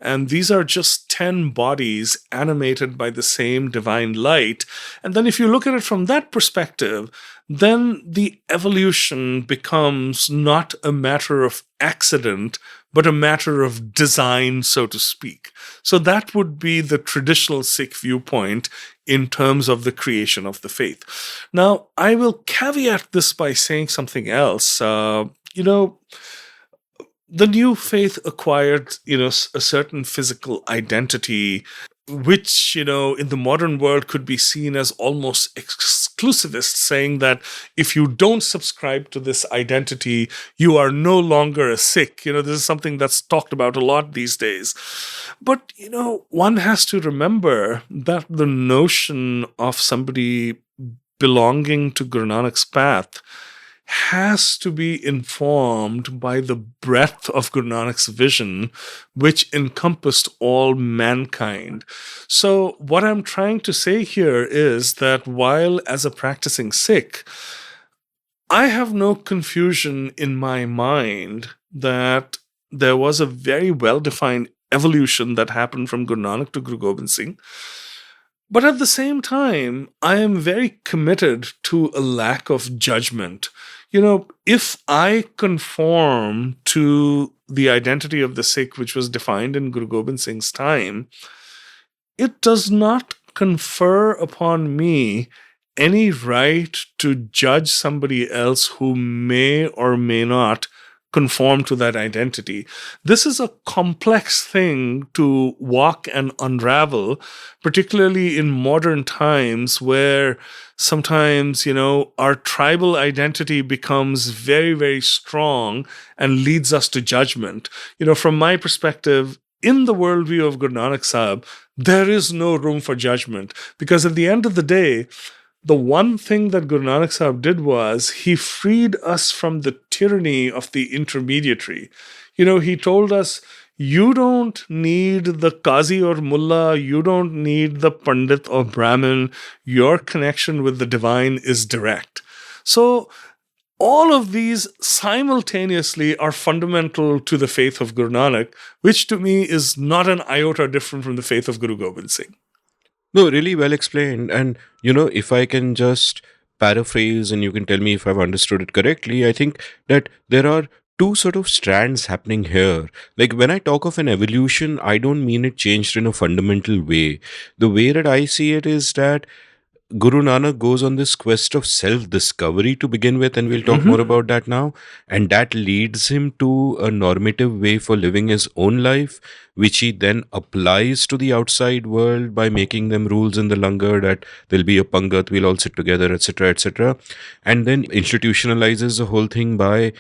And these are just 10 bodies animated by the same divine light. And then if you look at it from that perspective, then the evolution becomes not a matter of accident, but a matter of design, so to speak. So that would be the traditional Sikh viewpoint in terms of the creation of the faith. Now, I will caveat this by saying something else. The new faith acquired, a certain physical identity, which, in the modern world could be seen as almost exclusivist, saying that if you don't subscribe to this identity, you are no longer a Sikh. This is something that's talked about a lot these days. But, one has to remember that the notion of somebody belonging to Guru Nanak's path has to be informed by the breadth of Guru Nanak's vision, which encompassed all mankind. So, what I'm trying to say here is that while as a practicing Sikh, I have no confusion in my mind that there was a very well defined evolution that happened from Guru Nanak to Guru Gobind Singh. But at the same time, I am very committed to a lack of judgment. If I conform to the identity of the Sikh, which was defined in Guru Gobind Singh's time, it does not confer upon me any right to judge somebody else who may or may not conform to that identity. This is a complex thing to walk and unravel, particularly in modern times where sometimes, our tribal identity becomes very, very strong and leads us to judgment. From my perspective, in the worldview of Guru Nanak Sahib, there is no room for judgment, because at the end of the day, the one thing that Guru Nanak Sahib did was he freed us from the tyranny of the intermediary. He told us, you don't need the Qazi or Mullah, you don't need the Pandit or Brahmin. Your connection with the divine is direct. So, all of these simultaneously are fundamental to the faith of Guru Nanak, which to me is not an iota different from the faith of Guru Gobind Singh. No, really well explained. And, if I can just paraphrase and you can tell me if I've understood it correctly, I think that there are two sort of strands happening here. Like when I talk of an evolution, I don't mean it changed in a fundamental way. The way that I see it is that Guru Nanak goes on this quest of self discovery to begin with, and we'll talk more about that now. And that leads him to a normative way for living his own life, which he then applies to the outside world by making them rules in the langar that there'll be a pangat, we'll all sit together, etc., etc. And then institutionalizes the whole thing by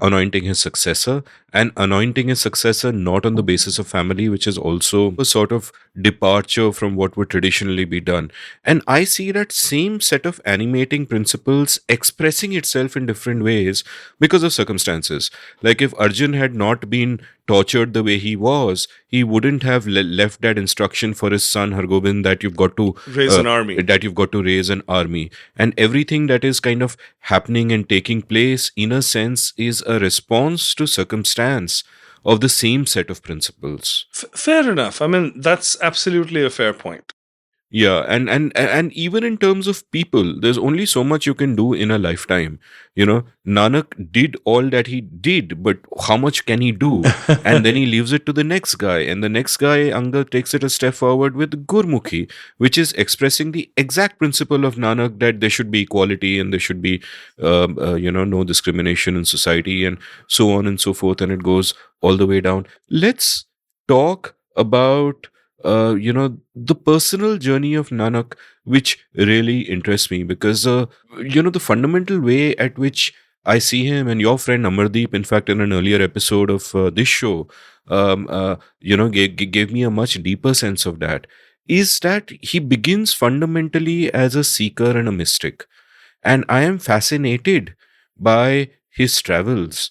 anointing his successor, and anointing his successor not on the basis of family, which is also a sort of departure from what would traditionally be done. And I see that same set of animating principles expressing itself in different ways because of circumstances. Like if Arjun had not been tortured the way he was, he wouldn't have left that instruction for his son Hargobind that you've got to raise an army. That you've got to raise an army. And everything that is kind of happening and taking place, in a sense, is a response to circumstance of the same set of principles. Fair enough. I mean, that's absolutely a fair point. Yeah, and even in terms of people, there's only so much you can do in a lifetime. Nanak did all that he did, but how much can he do? And then he leaves it to the next guy, and the next guy, Angad, takes it a step forward with Gurmukhi, which is expressing the exact principle of Nanak that there should be equality and there should be, no discrimination in society, and so on and so forth, and it goes all the way down. Let's talk about the personal journey of Nanak, which really interests me because, the fundamental way at which I see him, and your friend Amardeep, in fact, in an earlier episode of this show, gave me a much deeper sense of that, is that he begins fundamentally as a seeker and a mystic. And I am fascinated by his travels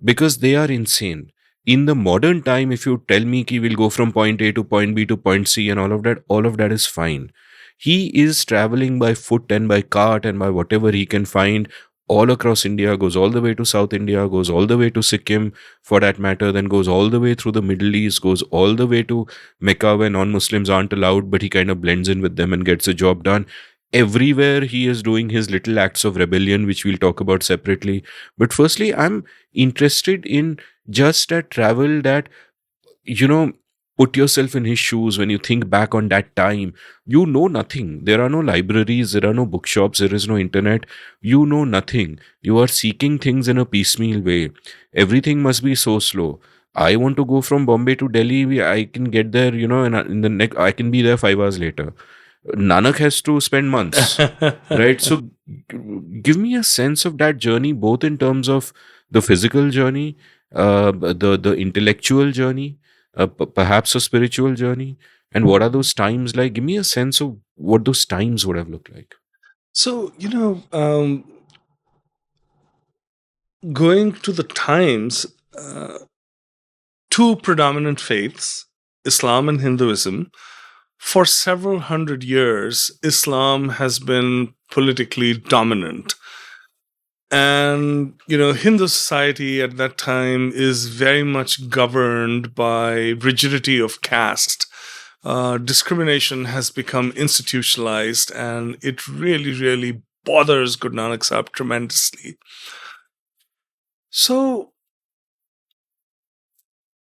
because they are insane. In the modern time, if you tell me he will go from point A to point B to point C and all of that is fine. He is traveling by foot and by cart and by whatever he can find all across India, goes all the way to South India, goes all the way to Sikkim for that matter, then goes all the way through the Middle East, goes all the way to Mecca where non-Muslims aren't allowed, but he kind of blends in with them and gets the job done. Everywhere he is doing his little acts of rebellion, which we'll talk about separately. But firstly, I'm interested in just that travel that, put yourself in his shoes. When you think back on that time, you know nothing. There are no libraries, there are no bookshops, there is no internet. You know nothing. You are seeking things in a piecemeal way. Everything must be so slow. I want to go from Bombay to Delhi. I can get there, and I can be there 5 hours later. Nanak has to spend months, right? So give me a sense of that journey, both in terms of the physical journey, the intellectual journey, perhaps a spiritual journey, and what are those times like? Give me a sense of what those times would have looked like. So, going to the times, two predominant faiths, Islam and Hinduism, for several hundred years, Islam has been politically dominant. And, Hindu society at that time is very much governed by rigidity of caste. Discrimination has become institutionalized, and it really, really bothers Guru Nanak Sahib tremendously. So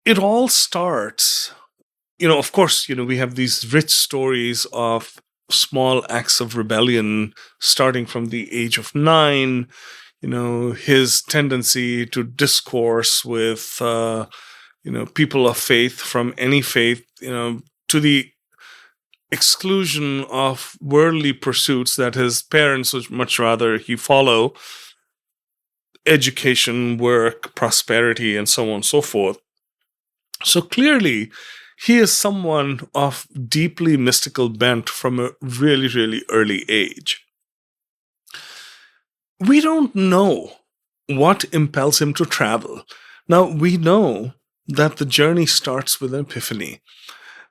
it all starts, of course, we have these rich stories of small acts of rebellion starting from the age of 9, his tendency to discourse with, people of faith from any faith, to the exclusion of worldly pursuits that his parents would much rather he follow: education, work, prosperity, and so on and so forth. So clearly, he is someone of deeply mystical bent from a really, really early age. We don't know what impels him to travel. Now, we know that the journey starts with an epiphany.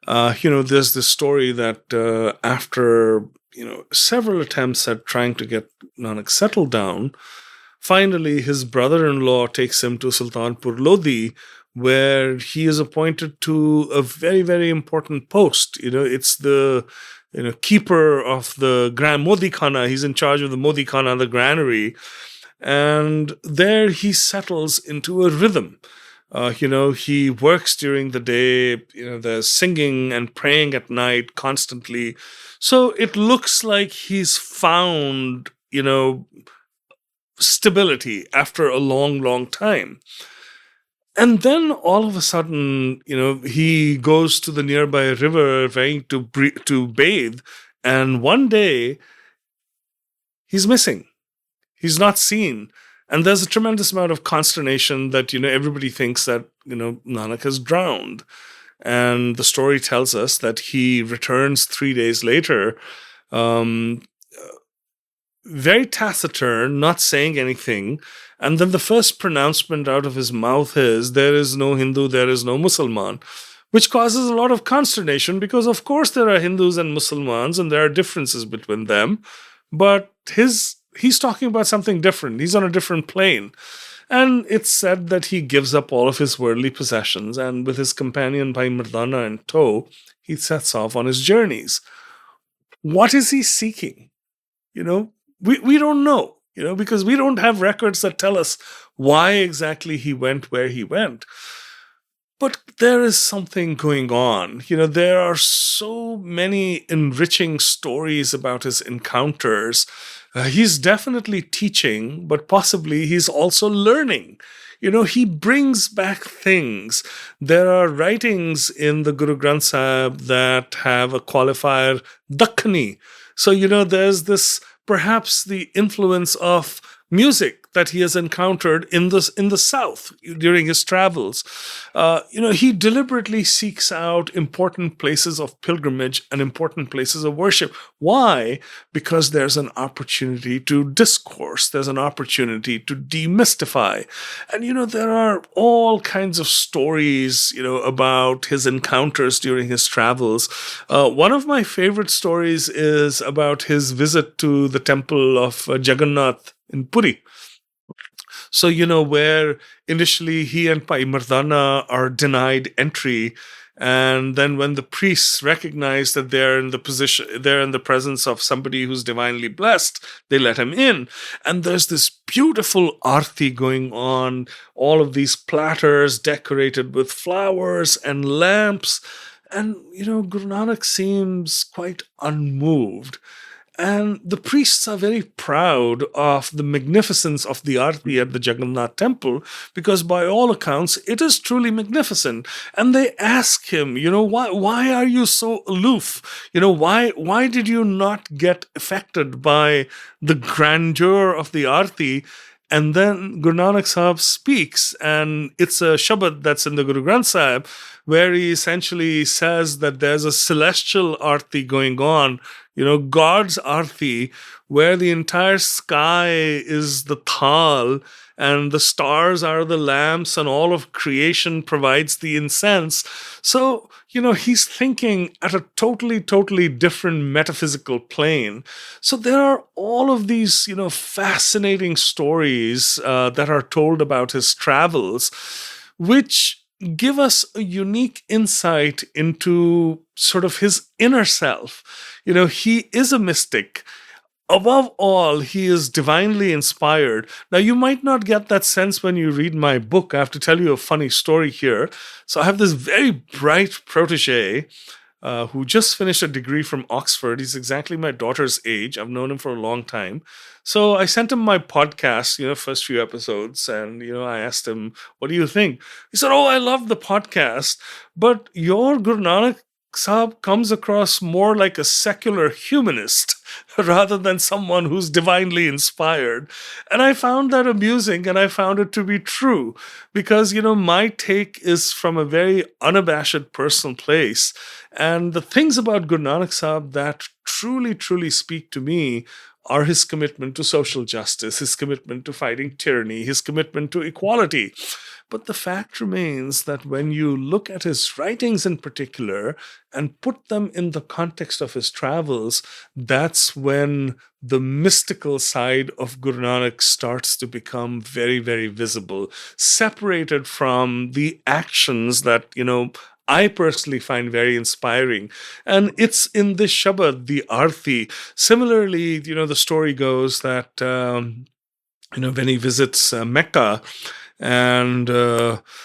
There's this story that after, several attempts at trying to get Nanak settled down, finally his brother-in-law takes him to Sultanpur Lodi, where he is appointed to a very, very important post. It's the keeper of the Grand Modi Khana. He's in charge of the Modi Khana, the granary. And there he settles into a rhythm. He works during the day, there's singing and praying at night constantly. So it looks like he's found, stability after a long, long time. And then all of a sudden, he goes to the nearby river to bathe. And one day, he's missing. He's not seen. And there's a tremendous amount of consternation that, everybody thinks that, Nanak has drowned. And the story tells us that he returns 3 days later, very taciturn, not saying anything. And then the first pronouncement out of his mouth is, there is no Hindu, there is no Mussalman, which causes a lot of consternation because, of course, there are Hindus and Mussalmans and there are differences between them. But he's talking about something different. He's on a different plane. And it's said that he gives up all of his worldly possessions, and with his companion Bhai Mardana in tow, he sets off on his journeys. What is he seeking? We don't know, because we don't have records that tell us why exactly he went where he went. But there is something going on. There are so many enriching stories about his encounters. He's definitely teaching, but possibly he's also learning. He brings back things. There are writings in the Guru Granth Sahib that have a qualifier, Dakhani. So, there's this, perhaps the influence of music that he has encountered in the South during his travels. He deliberately seeks out important places of pilgrimage and important places of worship. Why? Because there's an opportunity to discourse. There's an opportunity to demystify. And, there are all kinds of stories, about his encounters during his travels. One of my favorite stories is about his visit to the temple of Jagannath in Puri. So, where initially he and Bhai Mardana are denied entry. And then when the priests recognize that they're in the presence of somebody who's divinely blessed, they let him in. And there's this beautiful arti going on, all of these platters decorated with flowers and lamps. And, Guru Nanak seems quite unmoved. And the priests are very proud of the magnificence of the arti at the Jagannath temple, because by all accounts, it is truly magnificent. And they ask him, why are you so aloof? Why did you not get affected by the grandeur of the arti? And then Guru Nanak Sahib speaks, and it's a Shabad that's in the Guru Granth Sahib, where he essentially says that there's a celestial arti going on, God's arti, where the entire sky is the thal, and the stars are the lamps, and all of creation provides the incense. So, he's thinking at a totally, totally different metaphysical plane. So there are all of these, fascinating stories that are told about his travels, which give us a unique insight into sort of his inner self. He is a mystic. Above all, he is divinely inspired. Now, you might not get that sense when you read my book. I have to tell you a funny story here. So I have this very bright protege who just finished a degree from Oxford. He's exactly my daughter's age. I've known him for a long time. So I sent him my podcast, first few episodes, and, I asked him, what do you think? He said, oh, I love the podcast, but your Guru Nanak Sahib comes across more like a secular humanist rather than someone who's divinely inspired. And I found that amusing, and I found it to be true because, my take is from a very unabashed personal place. And the things about Guru Nanak Sahib that truly, truly speak to me are his commitment to social justice, his commitment to fighting tyranny, his commitment to equality. But the fact remains that when you look at his writings in particular and put them in the context of his travels, that's when the mystical side of Guru Nanak starts to become very, very visible, separated from the actions that, I personally find very inspiring. And it's in this Shabad, the Arti. Similarly, the story goes that, when he visits Mecca, and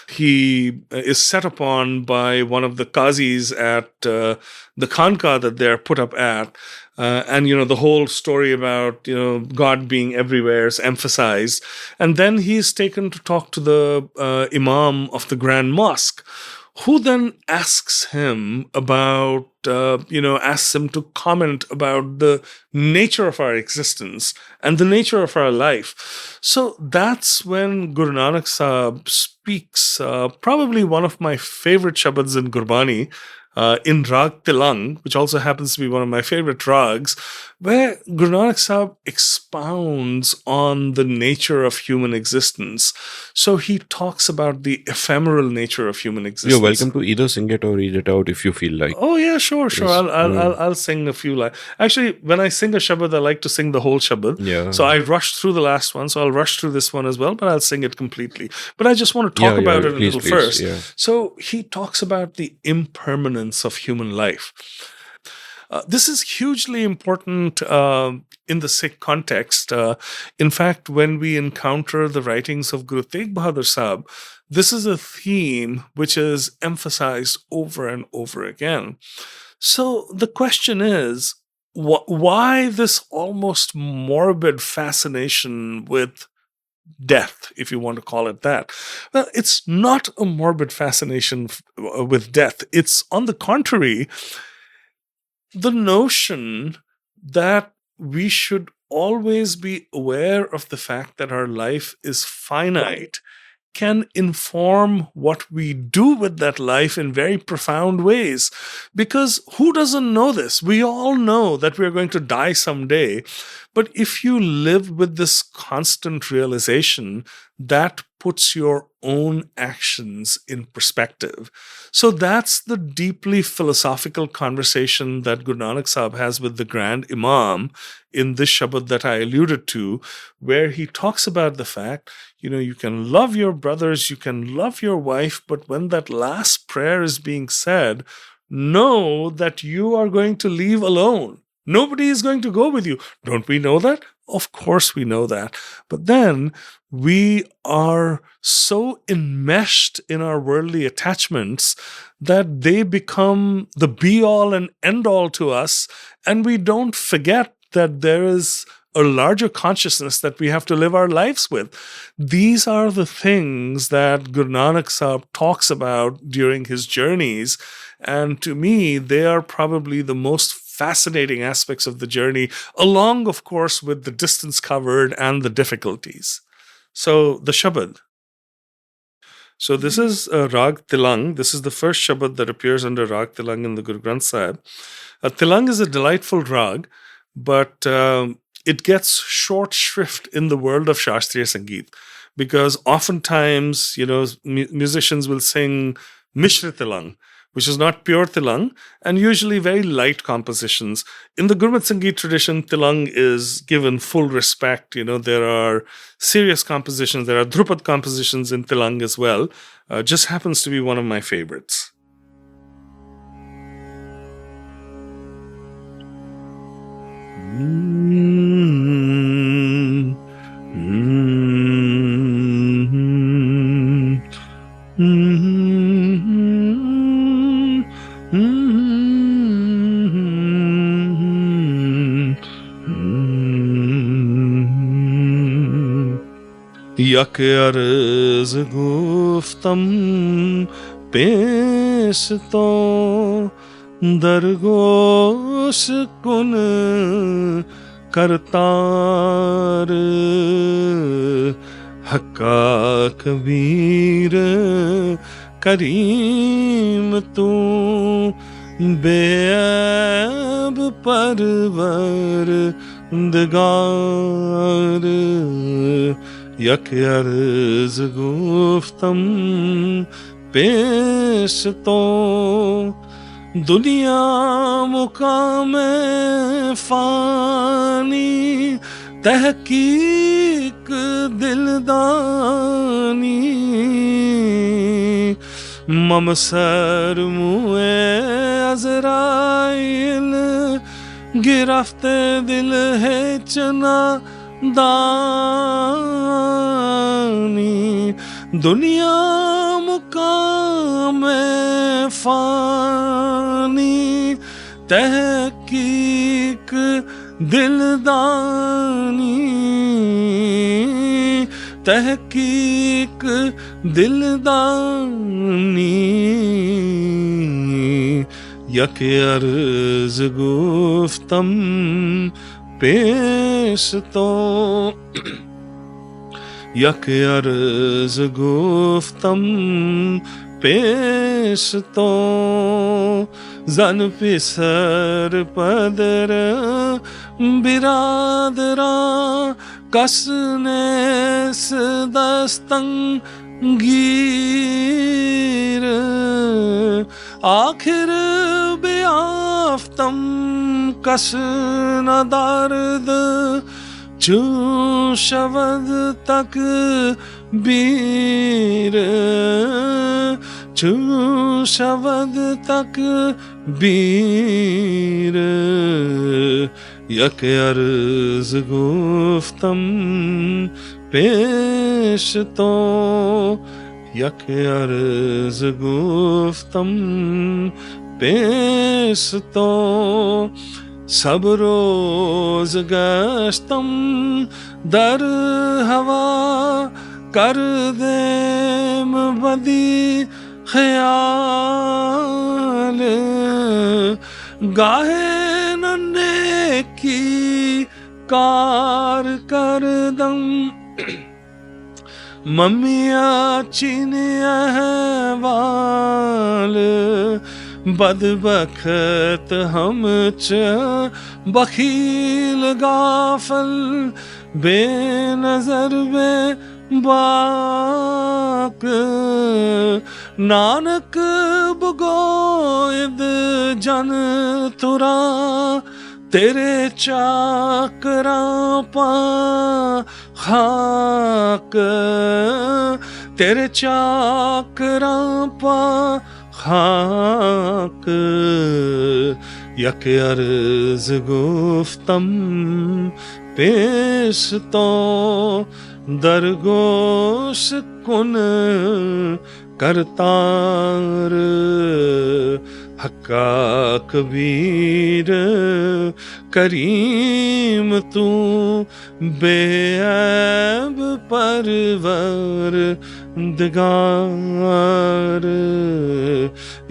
he is set upon by one of the qazis at the khanqa that they're put up at. And, the whole story about, God being everywhere is emphasized. And then he's taken to talk to the imam of the Grand Mosque, who then asks him about, asks him to comment about the nature of our existence and the nature of our life. So that's when Guru Nanak Sahib speaks, probably one of my favorite shabads in Gurbani, in Rag Tilang, which also happens to be one of my favorite rags, where Guru Nanak Sahib expounds on the nature of human existence. So he talks about the ephemeral nature of human existence. You're welcome to either sing it or read it out if you feel like. Oh yeah, sure. Yes. I'll sing a few lines. Actually, when I sing a shabad, I like to sing the whole shabad. Yeah. So I rushed through the last one, so I'll rush through this one as well, but I'll sing it completely. But I just want to talk about it a little first. Yeah. So he talks about the impermanence of human life. This is hugely important in the Sikh context. In fact, when we encounter the writings of Guru Tegh Bahadur Sahib, this is a theme which is emphasized over and over again. So the question is, why this almost morbid fascination with death, if you want to call it that? Well, it's not a morbid fascination with death. It's, on the contrary, the notion that we should always be aware of the fact that our life is finite can inform what we do with that life in very profound ways. Because who doesn't know this? We all know that we're going to die someday. But if you live with this constant realization, that puts your own actions in perspective. So that's the deeply philosophical conversation that Guru Nanak Sahib has with the Grand Imam in this Shabad that I alluded to, where he talks about the fact, you can love your brothers, you can love your wife, but when that last prayer is being said, know that you are going to leave alone. Nobody is going to go with you. Don't we know that? Of course we know that. But then we are so enmeshed in our worldly attachments that they become the be-all and end-all to us, and we don't forget that there is a larger consciousness that we have to live our lives with. These are the things that Guru Nanak Sahib talks about during his journeys, and to me, they are probably the most fascinating aspects of the journey, along, of course, with the distance covered and the difficulties. So, the Shabad. So, this is Rag Tilang. This is the first Shabad that appears under Rag Tilang in the Guru Granth Sahib. Tilang is a delightful rag, but it gets short shrift in the world of Shastriya Sangeet, because oftentimes, musicians will sing Mishra Tilang, which is not pure Tilang, and usually very light compositions. In the Gurmat Sangeet tradition, Tilang is given full respect. There are serious compositions, there are Dhrupad compositions in Tilang as well. Just happens to be one of my favorites. yak arz guftam pesh to dargosh kun kartar hakka kabir kareem tu beab parvar dgar yak arz guftam pesh to दुनिया मुकाम फानी तहकीक दिलदानी मम sir मुए अजराइल गिरफ्ते दिल है चना दानी दुनिया मुकाम फानी तहकीक दिलदानी तहकीक दिलदानी यक अर्ज गुफ्तम पेश तो यक अर्ज गुफ्तम पेश तो जन पिसर पदर बिरादरा कसने दस्तंगीर आखिर बेआफ्तम कसन दर्द चू शब्द तक बीर चू शब्द तक बीर यक अर्ज गुफ्तम पेश तो यक अर्ज गुफ्तम पेश तो सब रोज गश्तम दर हवा कर देम बदी ख्याल गाहे नन्हे की कार कर दम मम्मिया चीने अहवाल बदबख्त हम च बखील गाफल बेनजर बे बाक नानक बुगोयद जन तुरा तेरे चाकरा पा खाक तेरे चाकरा पा खाक यक अर्ज गुफ्तम पेश तो दरगोश कुन करतार हक्का कबीर करीम तू बेअब परवर दगार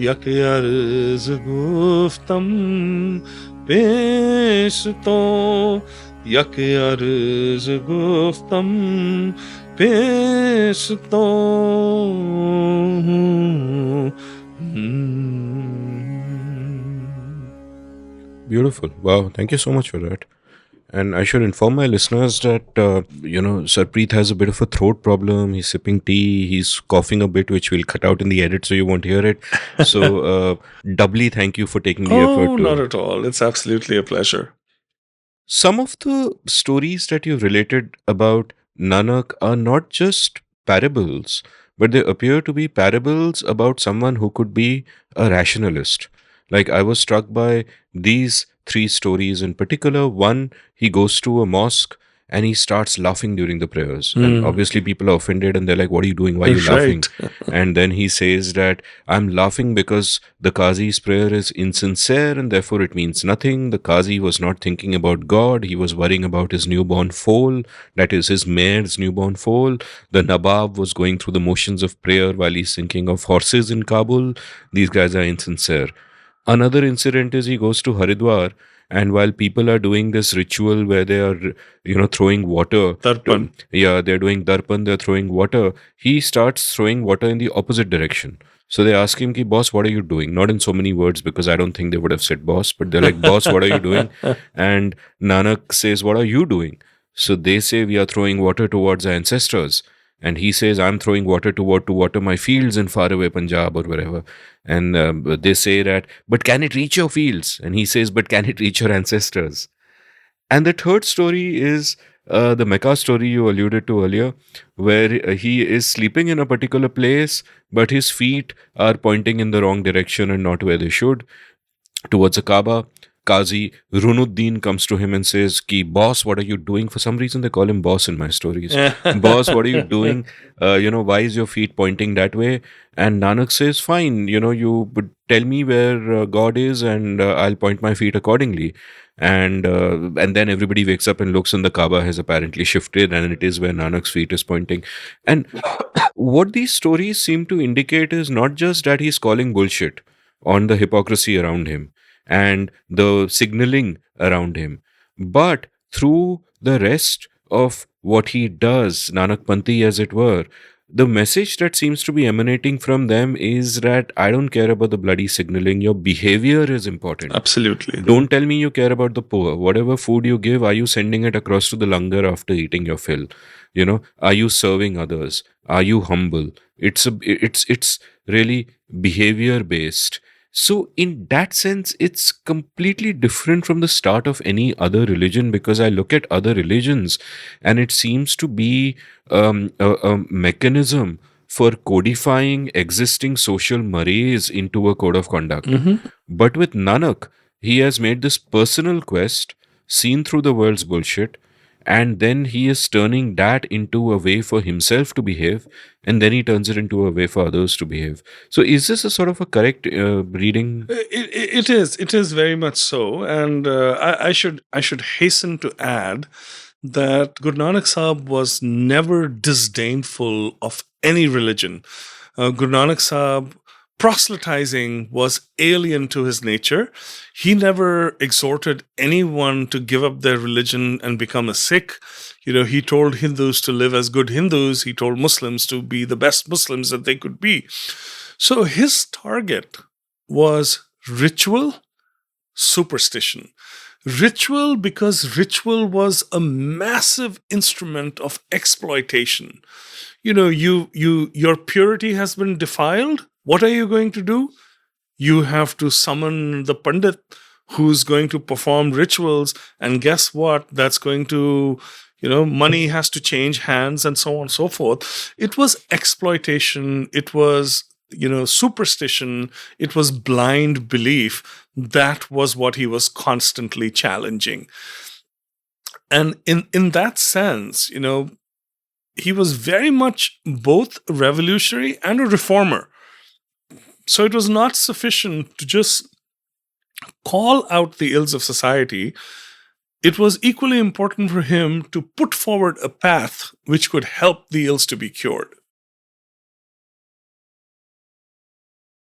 यक अर्ज गुफ्तम पेश तो यक अर्ज गुफ्तम पेश तो Beautiful. Wow. Thank you so much for that. And I should inform my listeners that, Sarbpreet has a bit of a throat problem. He's sipping tea. He's coughing a bit, which we'll cut out in the edit so you won't hear it. So, doubly thank you for taking the Oh, effort not to. at all. It's absolutely a pleasure. Some of the stories that you've related about Nanak are not just parables, but they appear to be parables about someone who could be a rationalist. Like, I was struck by these three stories in particular. One, he goes to a mosque and he starts laughing during the prayers. And Hmm. obviously, people are offended and they're like, "What are you doing? Why are you laughing?" Right. And then he says that I'm laughing because the Qazi's prayer is insincere and therefore it means nothing. The Qazi was not thinking about God, he was worrying about his newborn foal, that is, his mare's newborn foal. The Nawab was going through the motions of prayer while he's thinking of horses in Kabul. These guys are insincere. Another incident is he goes to Haridwar, and while people are doing this ritual where they are, throwing water, Darpan. yeah, they're doing darpan, they're throwing water, he starts throwing water in the opposite direction. So they ask him, ki, boss, what are you doing? Not in so many words, because I don't think they would have said boss, but they're like, boss, what are you doing? And Nanak says, what are you doing? So they say, we are throwing water towards our ancestors. And he says, I'm throwing water to water my fields in faraway Punjab or wherever. And they say that, but can it reach your fields? And he says, but can it reach your ancestors? And the third story is the Mecca story you alluded to earlier, where he is sleeping in a particular place, but his feet are pointing in the wrong direction and not where they should, towards a Kaaba. Qazi Runuddin comes to him and says, Ki, boss, what are you doing? For some reason, they call him boss in my stories. Boss, what are you doing? Why is your feet pointing that way? And Nanak says, fine, you tell me where God is and I'll point my feet accordingly. And then everybody wakes up and looks and the Kaaba has apparently shifted and it is where Nanak's feet is pointing. And what these stories seem to indicate is not just that he's calling bullshit on the hypocrisy around him and the signaling around him, but through the rest of what he does, Nanakpanthi as it were, the message that seems to be emanating from them is that I don't care about the bloody signaling, your behavior is important. Absolutely. Don't tell me you care about the poor. Whatever food you give, are you sending it across to the langar after eating your fill? Are you serving others? Are you humble? It's really behavior based. So in that sense, it's completely different from the start of any other religion, because I look at other religions and it seems to be a mechanism for codifying existing social mores into a code of conduct. But with Nanak, he has made this personal quest, seen through the world's bullshit, and then he is turning that into a way for himself to behave, and then he turns it into a way for others to behave. So, is this a sort of a correct reading? It is very much so, and I should hasten to add that Guru Nanak Sahib was never disdainful of any religion. Guru Nanak Sahib, proselytizing was alien to his nature. He never exhorted anyone to give up their religion and become a Sikh. He told Hindus to live as good Hindus. He told Muslims to be the best Muslims that they could be. So his target was ritual, superstition. Ritual, because ritual was a massive instrument of exploitation. Your purity has been defiled. What are you going to do? You have to summon the Pandit who's going to perform rituals. And guess what? That's going to, money has to change hands and so on and so forth. It was exploitation. It was, superstition. It was blind belief. That was what he was constantly challenging. And in that sense, he was very much both a revolutionary and a reformer. So it was not sufficient to just call out the ills of society. It was equally important for him to put forward a path which could help the ills to be cured.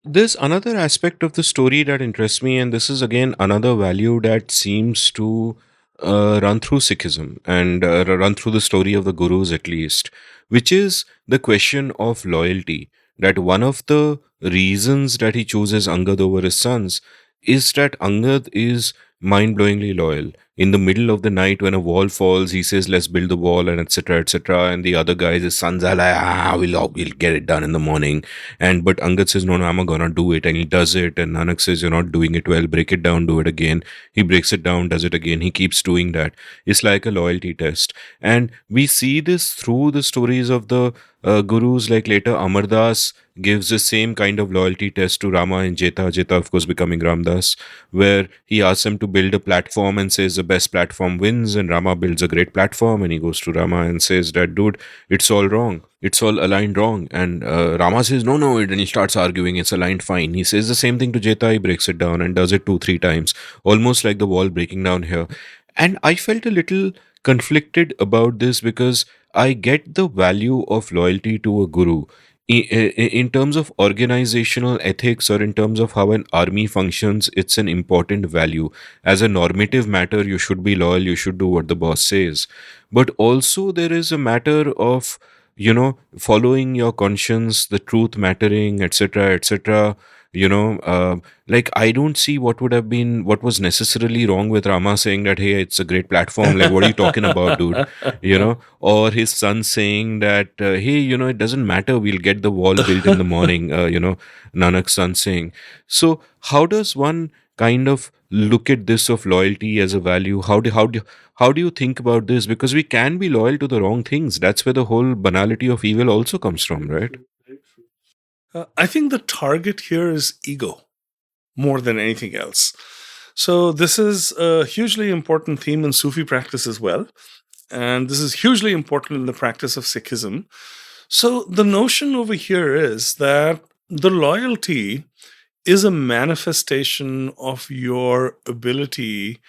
There's another aspect of the story that interests me, and this is again another value that seems to run through Sikhism and run through the story of the gurus at least, which is the question of loyalty. That one of the reasons that he chooses Angad over his sons is that Angad is mind-blowingly loyal. In the middle of the night when a wall falls, he says, "Let's build the wall," and etc. etc. And the other guys, his sons are like, we'll get it done in the morning. And but Angad says, "No, no, I'm gonna do it," and he does it. And Nanak says, "You're not doing it well. Break it down, do it again." He breaks it down, does it again. He keeps doing that. It's like a loyalty test, and we see this through the stories of the gurus. Like later, Amardas gives the same kind of loyalty test to Rama and Jeta. Jeta, of course, becoming Ramdas, where he asks him to build a platform and says the best platform wins. And Rama builds a great platform, and he goes to Rama and says that, "Dude, it's all wrong. It's all aligned wrong." And Rama says, "No, no," and he starts arguing, "It's aligned fine." He says the same thing to Jeta. He breaks it down and does it 2, 3 times, almost like the wall breaking down here. And I felt a little conflicted about this because I get the value of loyalty to a guru in terms of organizational ethics, or in terms of how an army functions. It's an important value. As a normative matter, you should be loyal, you should do what the boss says. But also, there is a matter of, following your conscience, the truth mattering, etc., etc. Like, I don't see what was necessarily wrong with Rama saying that, "Hey, it's a great platform." Like, what are you talking about, dude? Or his son saying that, "Hey, it doesn't matter, we'll get the wall built in the morning." Nanak's son saying. So how does one kind of look at this of loyalty as a value? How do you think about this? Because we can be loyal to the wrong things. That's where the whole banality of evil also comes from, right? I think the target here is ego more than anything else. So, this is a hugely important theme in Sufi practice as well. And this is hugely important in the practice of Sikhism. So, the notion over here is that the loyalty is a manifestation of your ability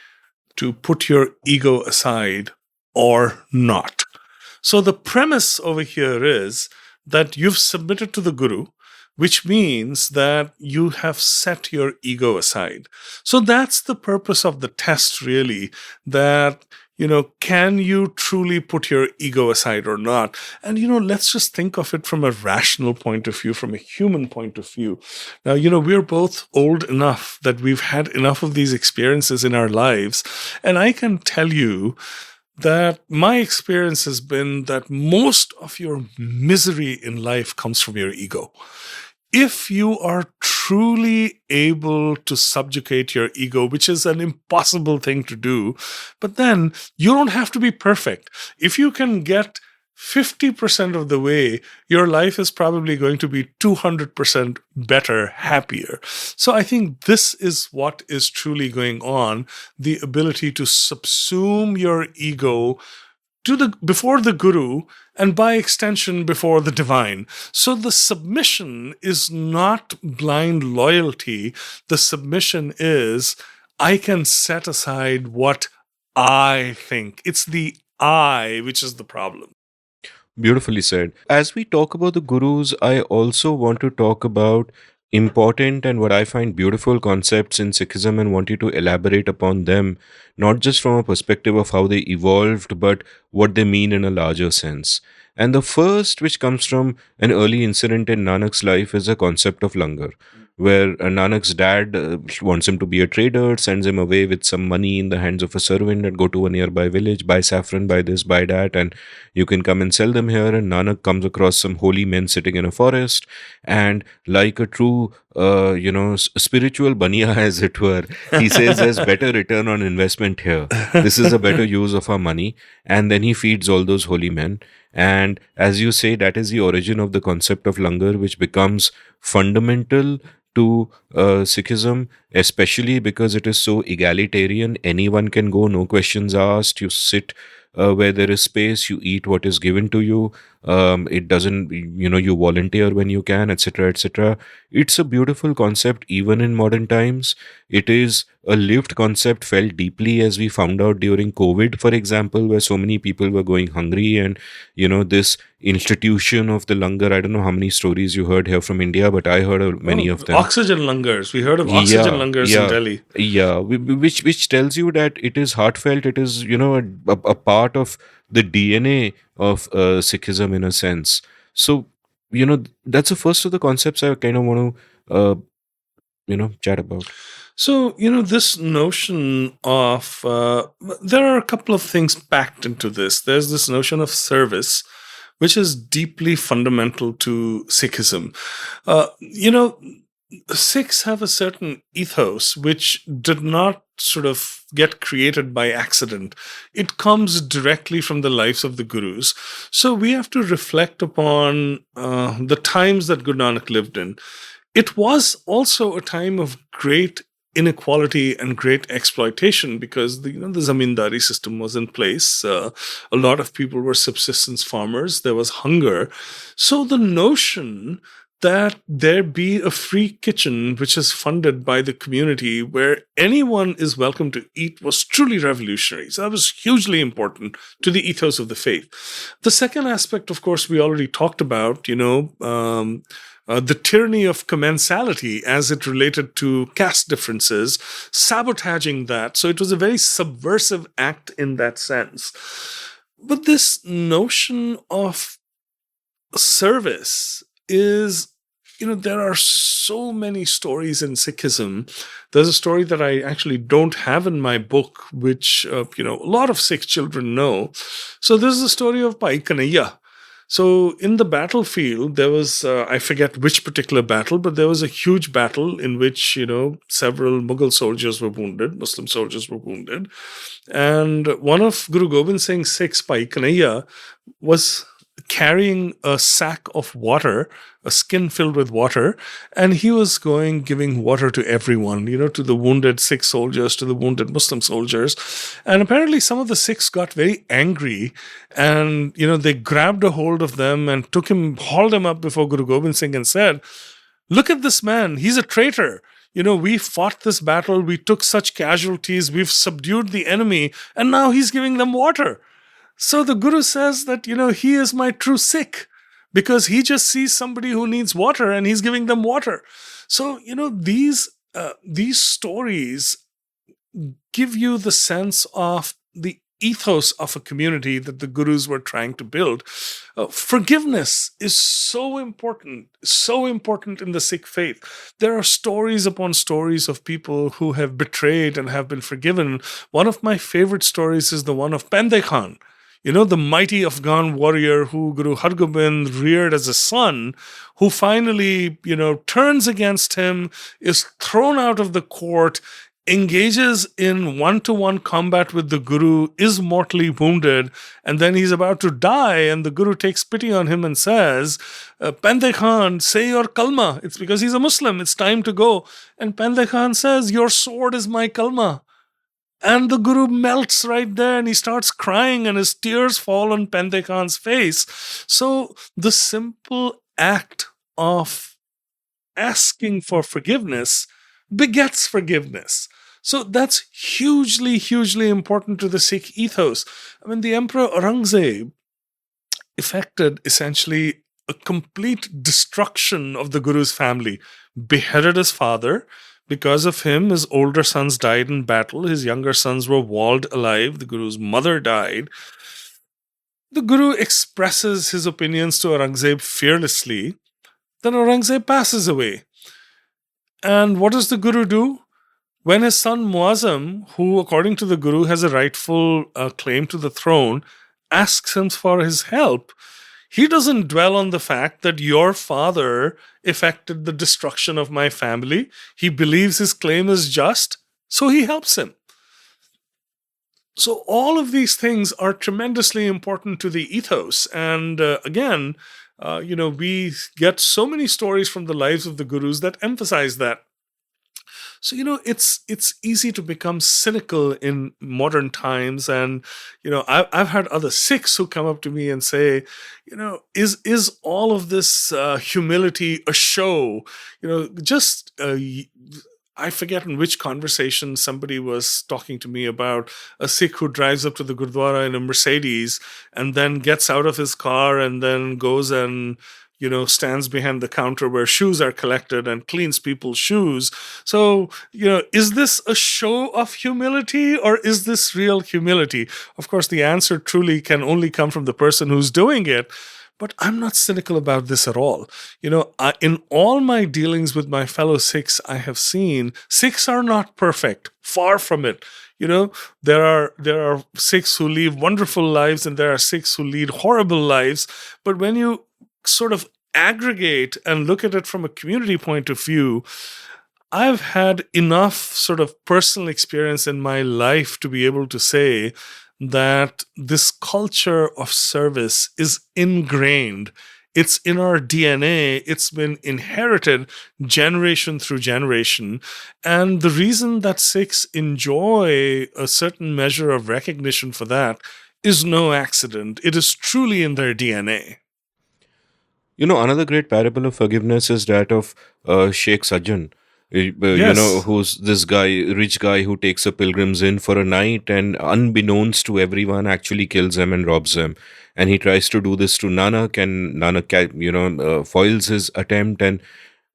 to put your ego aside or not. So, the premise over here is that you've submitted to the guru, which means that you have set your ego aside. So that's the purpose of the test, really, that, can you truly put your ego aside or not? And, let's just think of it from a rational point of view, from a human point of view. Now, we're both old enough that we've had enough of these experiences in our lives. And I can tell you that my experience has been that most of your misery in life comes from your ego. If you are truly able to subjugate your ego, which is an impossible thing to do, but then you don't have to be perfect. If you can get 50% of the way, your life is probably going to be 200% better, happier. So I think this is what is truly going on, the ability to subsume your ego before the guru, and by extension before the divine. So the submission is not blind loyalty. The submission is, I can set aside what I think. It's the I which is the problem. Beautifully said. As we talk about the gurus, I also want to talk about important and what I find beautiful concepts in Sikhism, and want you to elaborate upon them, not just from a perspective of how they evolved, but what they mean in a larger sense. And the first, which comes from an early incident in Nanak's life, is the concept of langar, where Nanak's dad wants him to be a trader, sends him away with some money in the hands of a servant, and go to a nearby village, buy saffron, buy this, buy that, and you can come and sell them here. And Nanak comes across some holy men sitting in a forest, and like a true, spiritual baniya, as it were, he says there's better return on investment here. This is a better use of our money. And then he feeds all those holy men. And as you say, that is the origin of the concept of langar, which becomes fundamental to Sikhism, especially because it is so egalitarian. Anyone can go, no questions asked. You sit where there is space, you eat what is given to you. It doesn't, you volunteer when you can, etc., etc. It's a beautiful concept even in modern times. It is a lived concept, felt deeply, as we found out during COVID, for example, where so many people were going hungry. And, this institution of the langar, I don't know how many stories you heard here from India, but I heard many of them. Oxygen langars. We heard of oxygen langars in Delhi. Yeah, which tells you that it is heartfelt. It is, a part of the DNA of Sikhism in a sense. So, that's the first of the concepts I kind of want to chat about? So, this notion of, there are a couple of things packed into this. There's this notion of service, which is deeply fundamental to Sikhism. You know, Sikhs have a certain ethos which did not sort of get created by accident. It comes directly from the lives of the gurus. So we have to reflect upon the times that Guru Nanak lived in. It was also a time of great inequality and great exploitation because the zamindari system was in place. A lot of people were subsistence farmers. There was hunger. So the notion that there be a free kitchen which is funded by the community where anyone is welcome to eat was truly revolutionary. So that was hugely important to the ethos of the faith. The second aspect, of course, we already talked about, the tyranny of commensality as it related to caste differences, sabotaging that. So it was a very subversive act in that sense. But this notion of service is, there are so many stories in Sikhism. There's a story that I actually don't have in my book, which, a lot of Sikh children know. So this is the story of Bhai Kanhaiya. So in the battlefield, there was, I forget which particular battle, but there was a huge battle in which, several Mughal soldiers were wounded, Muslim soldiers were wounded. And one of Guru Gobind Singh's Sikhs, Bhai Kanhaiya, was carrying a sack of water, a skin filled with water, and he was giving water to everyone, to the wounded Sikh soldiers, to the wounded Muslim soldiers. And apparently some of the Sikhs got very angry and, they grabbed a hold of them and hauled him up before Guru Gobind Singh and said, "Look at this man, he's a traitor. We fought this battle, we took such casualties, we've subdued the enemy, and now he's giving them water." So the Guru says that, he is my true Sikh because he just sees somebody who needs water and he's giving them water. So, these stories give you the sense of the ethos of a community that the Gurus were trying to build. Forgiveness is so important in the Sikh faith. There are stories upon stories of people who have betrayed and have been forgiven. One of my favorite stories is the one of Pandey Khan. The mighty Afghan warrior who Guru Hargobind reared as a son, who finally, turns against him, is thrown out of the court, engages in one-to-one combat with the Guru, is mortally wounded, and then he's about to die, and the Guru takes pity on him and says, "Pandey Khan, say your kalma." It's because he's a Muslim. It's time to go. And Pandey Khan says, "Your sword is my kalma." And the Guru melts right there and he starts crying and his tears fall on Pandey Khan's face. So the simple act of asking for forgiveness begets forgiveness. So that's hugely, hugely important to the Sikh ethos. I mean, the Emperor Aurangzeb effected essentially a complete destruction of the Guru's family, beheaded his father. Because of him, his older sons died in battle. His younger sons were walled alive. The Guru's mother died. The Guru expresses his opinions to Aurangzeb fearlessly. Then Aurangzeb passes away. And what does the Guru do? When his son Muazzam, who according to the Guru has a rightful claim to the throne, asks him for his help, he doesn't dwell on the fact that your father effected the destruction of my family. He believes his claim is just, so he helps him. So all of these things are tremendously important to the ethos. And again, we get so many stories from the lives of the Gurus that emphasize that. So, it's easy to become cynical in modern times. And, I've had other Sikhs who come up to me and say, is all of this humility a show? I forget in which conversation somebody was talking to me about a Sikh who drives up to the Gurdwara in a Mercedes and then gets out of his car and then goes and stands behind the counter where shoes are collected and cleans people's shoes. So, is this a show of humility or is this real humility? Of course, the answer truly can only come from the person who's doing it. But I'm not cynical about this at all. In all my dealings with my fellow Sikhs, I have seen Sikhs are not perfect. Far from it. There are Sikhs who live wonderful lives, and there are Sikhs who lead horrible lives. But when you sort of aggregate and look at it from a community point of view, I've had enough sort of personal experience in my life to be able to say that this culture of service is ingrained. It's in our DNA. It's been inherited generation through generation. And the reason that Sikhs enjoy a certain measure of recognition for that is no accident. It is truly in their DNA. Another great parable of forgiveness is that of Sheikh Sajjan. Yes. Who's this guy, rich guy who takes a pilgrims in for a night and unbeknownst to everyone actually kills them and robs them. And he tries to do this to Nanak, and Nanak, foils his attempt, and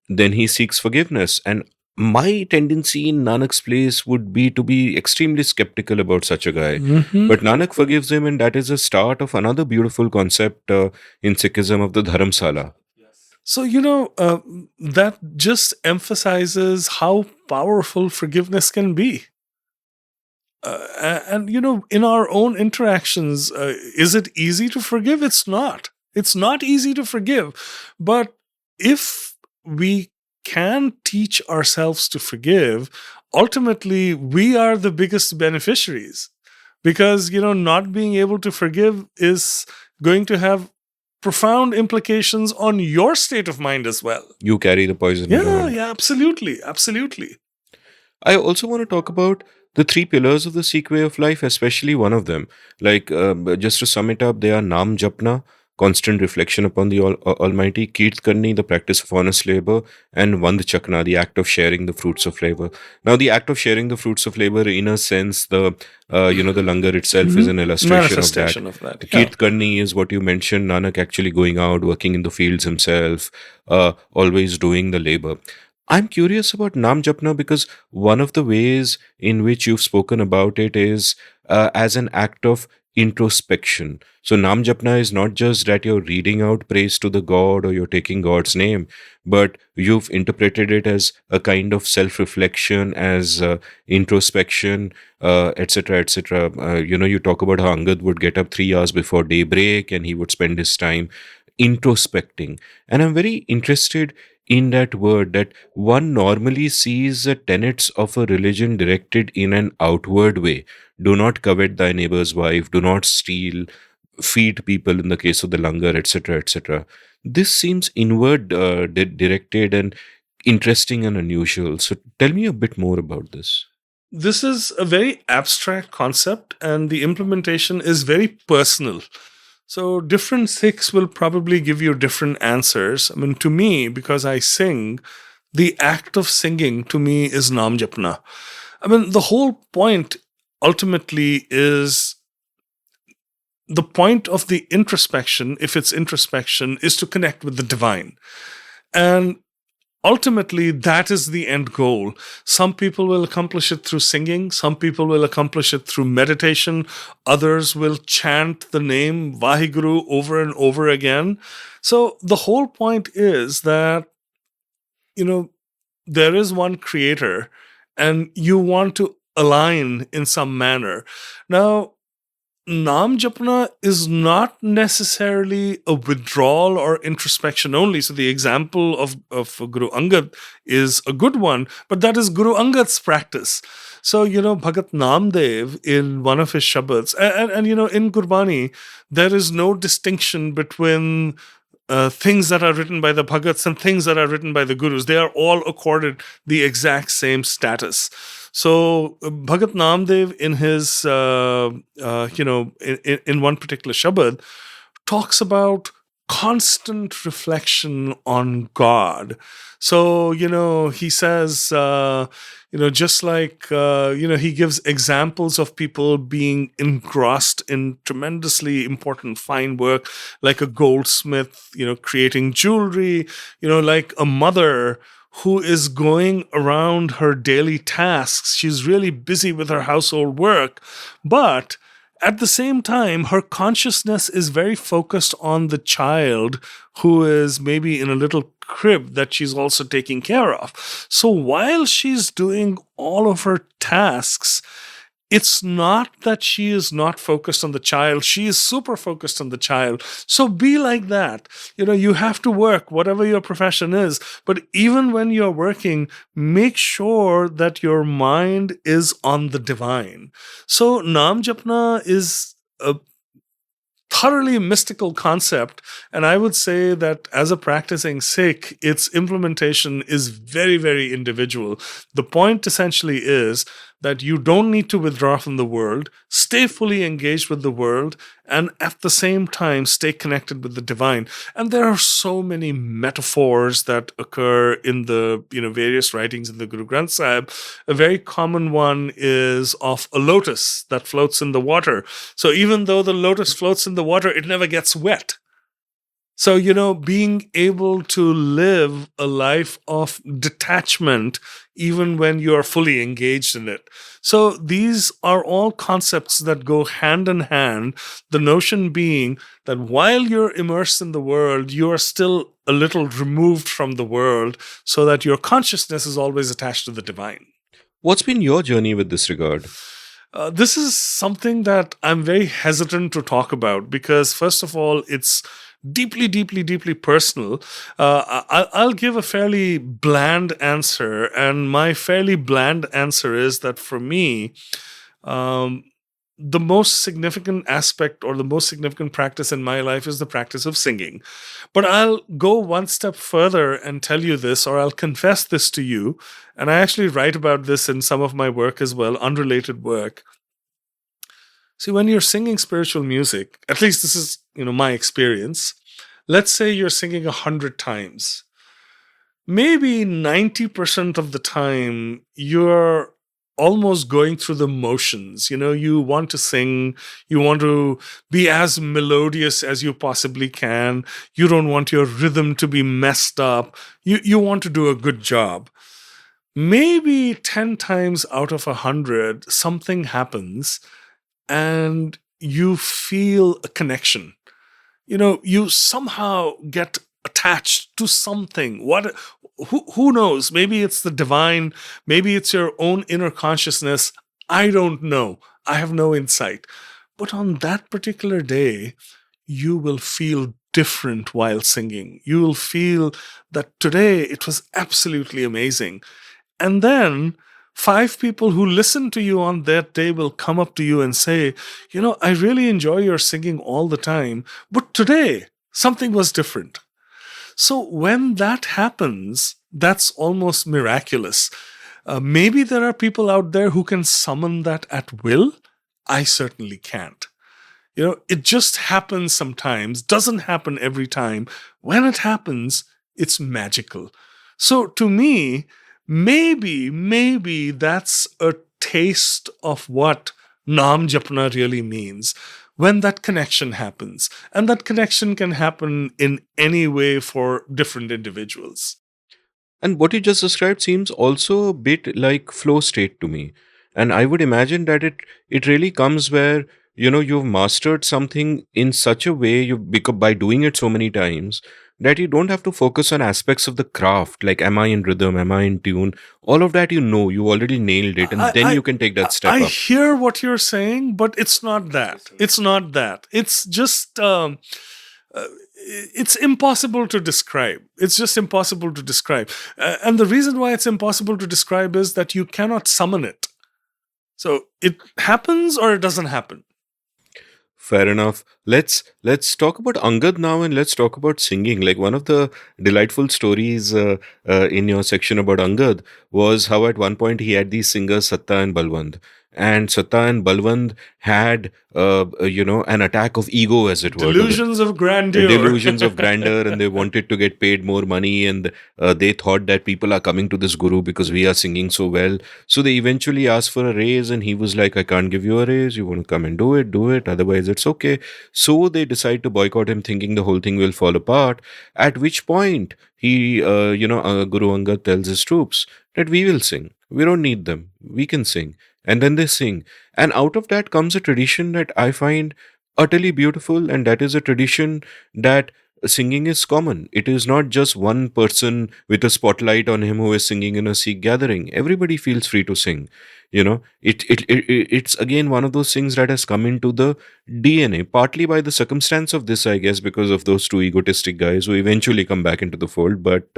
then he seeks forgiveness. And my tendency in Nanak's place would be to be extremely skeptical about such a guy. Mhm. But Nanak forgives him, and that is the start of another beautiful concept in Sikhism of the Dharamsala. So, that just emphasizes how powerful forgiveness can be. And, in our own interactions, is it easy to forgive? It's not. It's not easy to forgive. But if we can teach ourselves to forgive, ultimately, we are the biggest beneficiaries. Because, not being able to forgive is going to have profound implications on your state of mind as well. You carry the poison Yeah, alone. yeah, absolutely, absolutely. I also want to talk about the three pillars of the Sikh way of life, especially one of them. Like, just to sum it up, they are Nam Japna, constant reflection upon the Almighty, Kirt Karni, the practice of honest labor, and Vand Chakna, the act of sharing the fruits of labor. Now, the act of sharing the fruits of labor, in a sense, the langar itself is an illustration Manifestation of of that. that. Kirt Karni is what you mentioned, Nanak actually going out, working in the fields himself, always doing the labor. I'm curious about Nam Japna because one of the ways in which you've spoken about it is as an act of introspection. So Nam Japna is not just that you're reading out praise to the God or you're taking God's name, but you've interpreted it as a kind of self-reflection, as introspection, etc., etc. You talk about how Angad would get up 3 hours before daybreak and he would spend his time introspecting. And I'm very interested in that word that one normally sees the tenets of a religion directed in an outward way. Do not covet thy neighbor's wife, do not steal, feed people in the case of the langar, etc., etc. This seems inward directed and interesting and unusual. So tell me a bit more about this. This is a very abstract concept, and the implementation is very personal. So different Sikhs will probably give you different answers. I mean, to me, because I sing, the act of singing to me is Nam Japna. I mean, the whole point ultimately is the point of the introspection, if it's introspection, is to connect with the divine. And ultimately, that is the end goal. Some people will accomplish it through singing. Some people will accomplish it through meditation. Others will chant the name Vaheguru over and over again. So the whole point is that, there is one creator and you want to align in some manner. Now, Nam Japna is not necessarily a withdrawal or introspection only. So the example of Guru Angad is a good one, but that is Guru Angad's practice. So, Bhagat Namdev in one of his shabads, and in Gurbani, there is no distinction between things that are written by the Bhagats and things that are written by the Gurus. They are all accorded the exact same status. So Bhagat Namdev in his, in one particular Shabad, talks about constant reflection on God. So, he says, just like, he gives examples of people being engrossed in tremendously important fine work, like a goldsmith, creating jewelry, like a mother who is going around her daily tasks. She's really busy with her household work. But at the same time, her consciousness is very focused on the child who is maybe in a little crib that she's also taking care of. So while she's doing all of her tasks, it's not that she is not focused on the child. She is super focused on the child. So be like that. You have to work, whatever your profession is. But even when you're working, make sure that your mind is on the divine. So Naam Japna is a thoroughly mystical concept. And I would say that as a practicing Sikh, its implementation is very, very individual. The point essentially is that you don't need to withdraw from the world, stay fully engaged with the world, and at the same time, stay connected with the divine. And there are so many metaphors that occur in the various writings in the Guru Granth Sahib. A very common one is of a lotus that floats in the water. So even though the lotus floats in the water, it never gets wet. So, being able to live a life of detachment even when you are fully engaged in it. So these are all concepts that go hand in hand. The notion being that while you're immersed in the world, you are still a little removed from the world so that your consciousness is always attached to the divine. What's been your journey with this regard? This is something that I'm very hesitant to talk about because, first of all, it's deeply, deeply, deeply personal. I'll give a fairly bland answer. And my fairly bland answer is that for me, the most significant aspect or the most significant practice in my life is the practice of singing. But I'll go one step further and tell you this, or I'll confess this to you. And I actually write about this in some of my work as well, unrelated work. See, when you're singing spiritual music, at least this is, my experience, let's say you're singing 100 times. Maybe 90% of the time, you're almost going through the motions. You want to sing, you want to be as melodious as you possibly can. You don't want your rhythm to be messed up. You want to do a good job. Maybe 10 times out of 100, something happens and you feel a connection. You somehow get attached to something. Who knows? Maybe it's the divine. Maybe it's your own inner consciousness. I don't know. I have no insight. But on that particular day, you will feel different while singing. You will feel that today it was absolutely amazing. And then 5 people who listen to you on that day will come up to you and say, I really enjoy your singing all the time, but today something was different. So when that happens, that's almost miraculous. Maybe there are people out there who can summon that at will. I certainly can't. It just happens sometimes, doesn't happen every time. When it happens, it's magical. So to me, maybe that's a taste of what Naam Japna really means when that connection happens. And that connection can happen in any way for different individuals. And what you just described seems also a bit like flow state to me. And I would imagine that it really comes where, you've mastered something in such a way by doing it so many times that you don't have to focus on aspects of the craft, like am I in rhythm, am I in tune, all of that, you already nailed it, and then you can take that step I up. hear what you're saying, but it's not that. It's not that. It's just, it's impossible to describe. It's just impossible to describe. And the reason why it's impossible to describe is that you cannot summon it. So it happens or it doesn't happen. Fair enough. Let's talk about Angad now, and let's talk about singing. Like, one of the delightful stories in your section about Angad was how at one point he had these singers Satta and Balwand. And Satta and Balwand had, an attack of ego, as it were. Delusions of grandeur. Delusions of grandeur, and they wanted to get paid more money, and they thought that people are coming to this guru because we are singing so well. So they eventually asked for a raise, and he was like, I can't give you a raise. You want to come and do it. Otherwise, it's okay. So they decide to boycott him, thinking the whole thing will fall apart. At which point, he, Guru Angad tells his troops that we will sing. We don't need them. We can sing. and then they sing. And out of that comes a tradition that I find utterly beautiful, and that is a tradition that singing is common. It is not just one person with a spotlight on him who is singing in a Sikh gathering. Everybody feels free to sing. It's again one of those things that has come into the DNA, partly by the circumstance of this, I guess, because of those two egotistic guys who eventually come back into the fold. But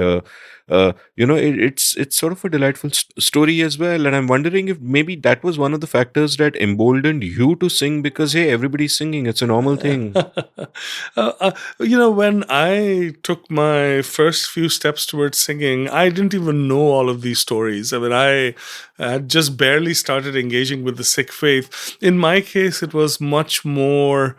it's sort of a delightful story as well, and I'm wondering if maybe that was one of the factors that emboldened you to sing, because hey, everybody's singing, it's a normal thing. When I took my first few steps towards singing, I didn't even know all of these stories. I mean, I had just barely started engaging with the Sikh faith. In my case, it was much more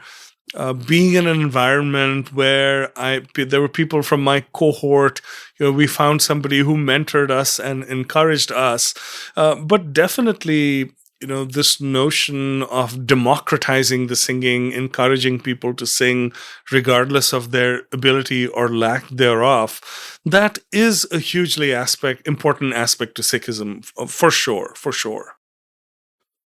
being in an environment where there were people from my cohort. We found somebody who mentored us and encouraged us. But definitely, this notion of democratizing the singing, encouraging people to sing regardless of their ability or lack thereof, that is a hugely important aspect to Sikhism, for sure, for sure.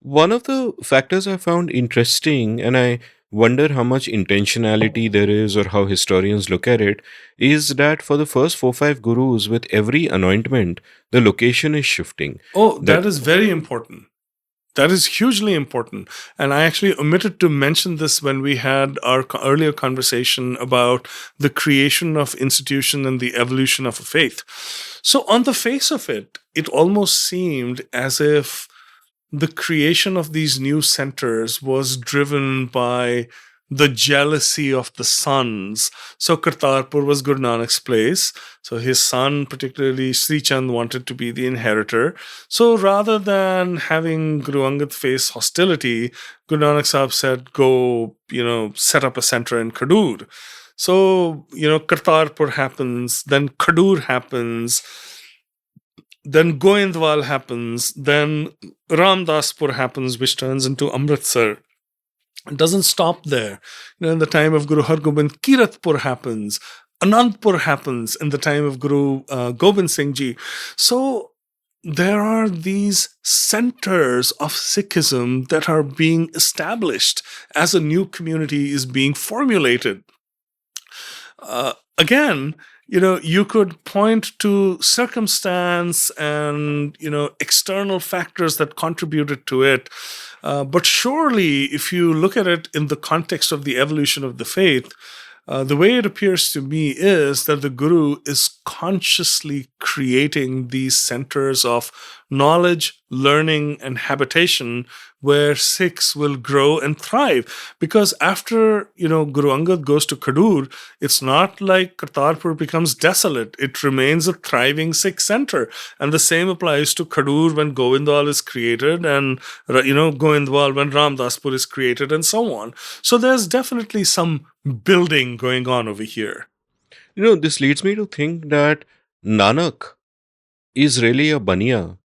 One of the factors I found interesting, and I wonder how much intentionality there is or how historians look at it, is that for the first 4 5 gurus, with every anointment, the location is shifting. Oh, that is very important. That is hugely important. And I actually omitted to mention this when we had our earlier conversation about the creation of institution and the evolution of a faith. So on the face of it, it almost seemed as if the creation of these new centers was driven by the jealousy of the sons. So Kartarpur was Guru Nanak's place. So his son, particularly Sri Chand, wanted to be the inheritor. So rather than having Guru Angad face hostility, Guru Nanak Sahib said, go, set up a center in Khadur. So, Kartarpur happens, then Khadur happens, then Goindwal happens, then Ramdaspur happens, which turns into Amritsar. It doesn't stop there. In the time of Guru Hargobind, Kiratpur happens, Anandpur happens in the time of Guru Gobind Singh Ji. So there are these centers of Sikhism that are being established as a new community is being formulated. Again, you could point to circumstance and, external factors that contributed to it. But surely, if you look at it in the context of the evolution of the faith, the way it appears to me is that the Guru is consciously creating these centers of knowledge, learning, and habitation where Sikhs will grow and thrive. Because after, Guru Angad goes to Khadur, it's not like Kartarpur becomes desolate. It remains a thriving Sikh center. And the same applies to Khadur when Govindwal is created and, Goindwal when Ramdaspur is created and so on. So there's definitely some building going on over here. This leads me to think that Nanak is really a baniya.